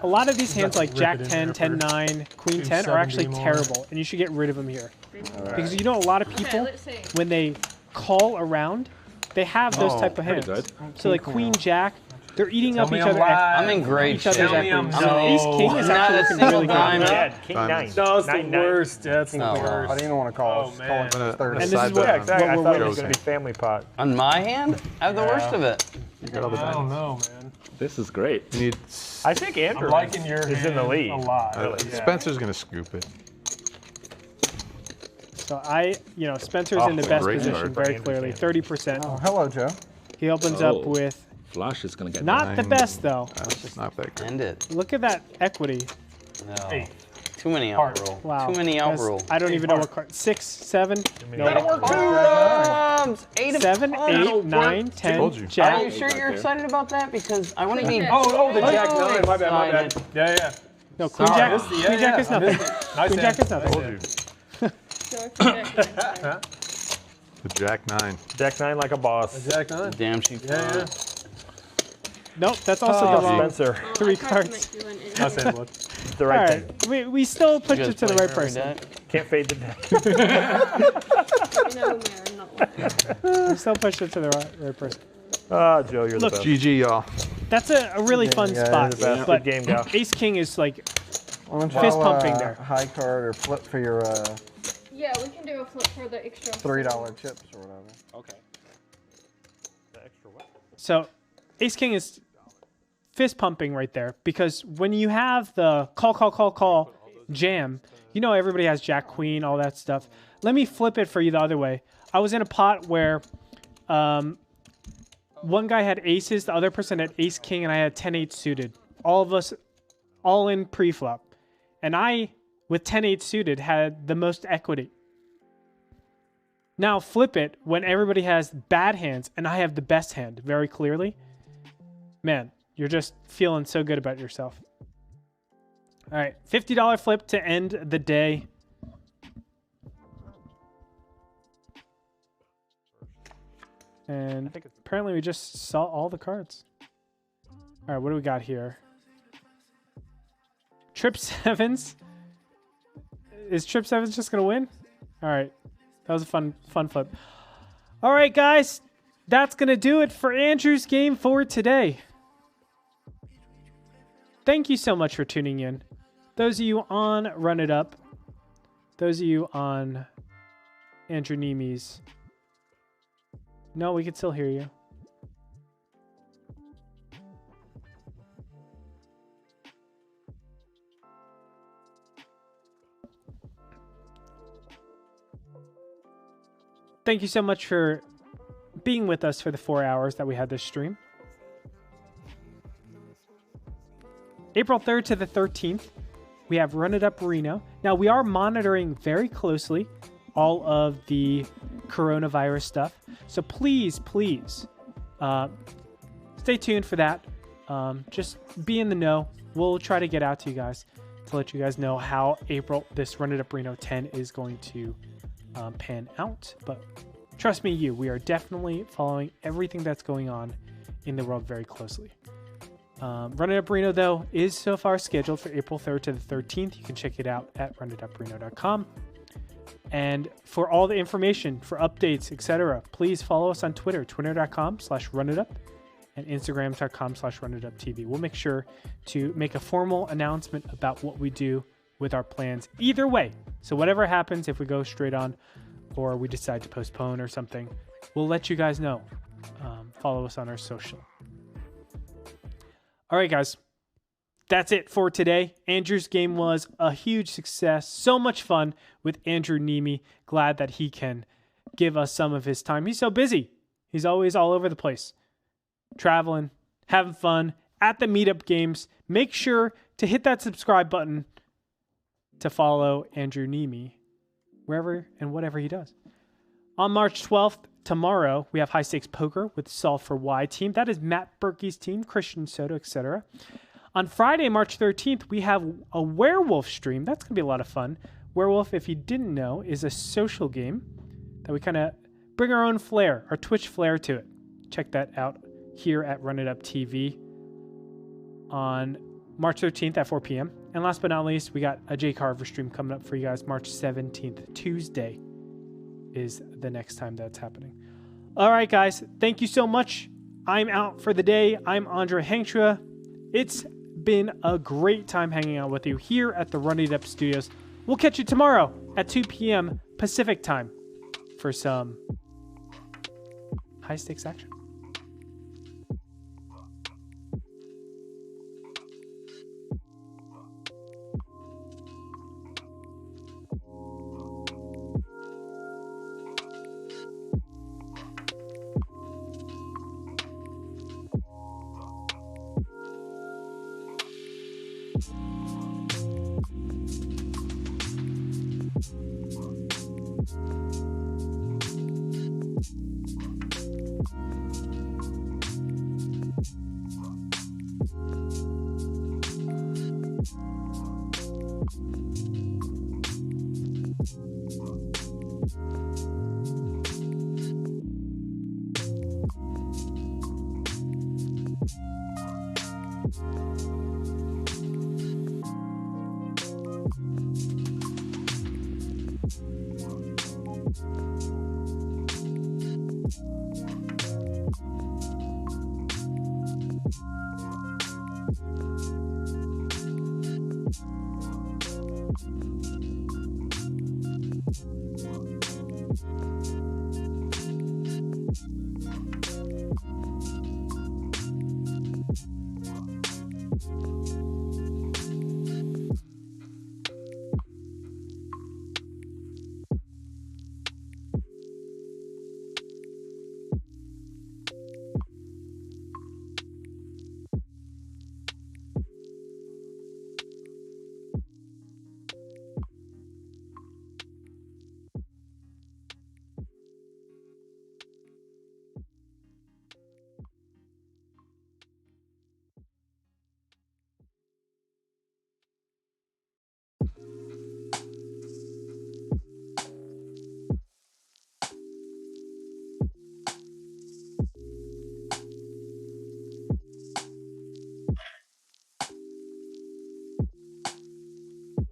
a lot of these hands to like rip Jack it in 10, there 10, for 9, Queen 10 are actually 270 more. terrible, and you should get rid of them here. Because you know a lot of Okay, people, let's see. when they call around, they have those type of hands. good. So like Queen Jack, they're eating up me each I'm other. live. I'm in great Each other's shape. Tell me equity. I'm So no. Ace King is Not actually a looking single really good. dime. Dad, King Diamonds. 9. No, it's the 9-9. worst. That's the Oh, worst. I didn't even want to call. Oh, It's man. calling for And 30. this is side what- bet Yeah, exactly. I What we're thought it was Joe's going to be family pot. On my hand, I have the worst of it. You got all the I don't diamonds. know, man. This is great. You need. I think Andrew I'm liking your is in the hand lead. a lot. Yeah. Spencer's gonna scoop it. So Spencer's Oh, in the best great position card. very Andrew's clearly, hand. 30%. Oh, hello, Joe. He opens Oh. up with Flush is gonna get not the Nine. best though. That's not that good. End it. Look at that equity. No. Hey. Too many Heart. outroll. Wow. Too many Guys, outroll. I don't even know what card. 6, 7, That'll no, work Bombs! 8 of 7, 8, 9, 10, Told you. Are Jack. you sure you're excited about that? Because I want to be. Okay. Oh, the Jack Oh, 9. My bad, my bad. excited. Yeah, yeah. No, Queen Sorry. Jack. This- yeah, Queen Jack yeah, is I nothing. missed it. Nice Queen hand. Jack is nothing. Told you. Joe for Jack. The Jack 9. Jack 9 like a boss. Jack 9. Damn, she. Yeah, yeah. Nope, that's also Oh, the wrong. Spencer. Oh, Three I tried to cards. make you an I said, look. The All right right, thing. we still pushed You it guys to the play right every person. day? Can't fade the deck. You know, Mary, not like We still pushed it to the right person. Oh, Joe, you're Look, the best. GG, y'all. That's a really fun guys. spot. You're the best. But Good game, gal. Ace King is like Why don't Fist y'all, pumping there. High card or flip for your Yeah, we can do a flip for the extra. $3 chips or whatever. Okay. The extra what? so. Ace King is fist pumping right there because when you have the call jam, everybody has Jack Queen, all that stuff. Let me flip it for you the other way. I was in a pot where one guy had aces, the other person had Ace King, and I had 10-8 suited. All of us all in pre-flop. And I, with 10-8 suited, had the most equity. Now flip it when everybody has bad hands and I have the best hand very clearly. Man, you're just feeling so good about yourself. All right, $50 flip to end the day. And apparently we just saw all the cards. All right, what do we got here? Trip Sevens. Is Trip Sevens just going to win? All right, that was a fun flip. All right, guys, that's going to do it for Andrew's game for today. Thank you so much for tuning in. Those of you on Run It Up, those of you on Andrew Neeme's. No, we can still hear you. Thank you so much for being with us for the 4 hours that we had this stream. April 3rd to the 13th, we have Run It Up Reno. Now, we are monitoring very closely all of the coronavirus stuff. So please, please, stay tuned for that. Just be in the know. We'll try to get out to you guys to let you guys know how this Run It Up Reno 10 is going to pan out. But trust me, we are definitely following everything that's going on in the world very closely. Run It Up Reno, though, is so far scheduled for April 3rd to the 13th. You can check it out at runitupreno.com. And for all the information, for updates, etc., please follow us on Twitter, twitter.com/runitup, and instagram.com/runituptv. We'll make sure to make a formal announcement about what we do with our plans either way. So whatever happens, if we go straight on or we decide to postpone or something, we'll let you guys know. Follow us on our social. All right, guys. That's it for today. Andrew's game was a huge success. So much fun with Andrew Neeme. Glad that he can give us some of his time. He's so busy. He's always all over the place. Traveling, having fun, at the meetup games. Make sure to hit that subscribe button to follow Andrew Neeme wherever and whatever he does. On March 12th, tomorrow, we have High Stakes Poker with Solve for Why team. That is Matt Berkey's team, Christian Soto, etc. On Friday, March 13th, we have a Werewolf stream. That's going to be a lot of fun. Werewolf, if you didn't know, is a social game that we kind of bring our own flair, our Twitch flair to it. Check that out here at Run It Up TV on March 13th at 4 p.m. And last but not least, we got a Jay Carver stream coming up for you guys. March 17th, Tuesday is the next time that's happening. All right, guys. Thank you so much. I'm out for the day. I'm Andre Hengtra. It's been a great time hanging out with you here at the Run It Up Studios. We'll catch you tomorrow at 2 p.m. Pacific time for some high stakes action.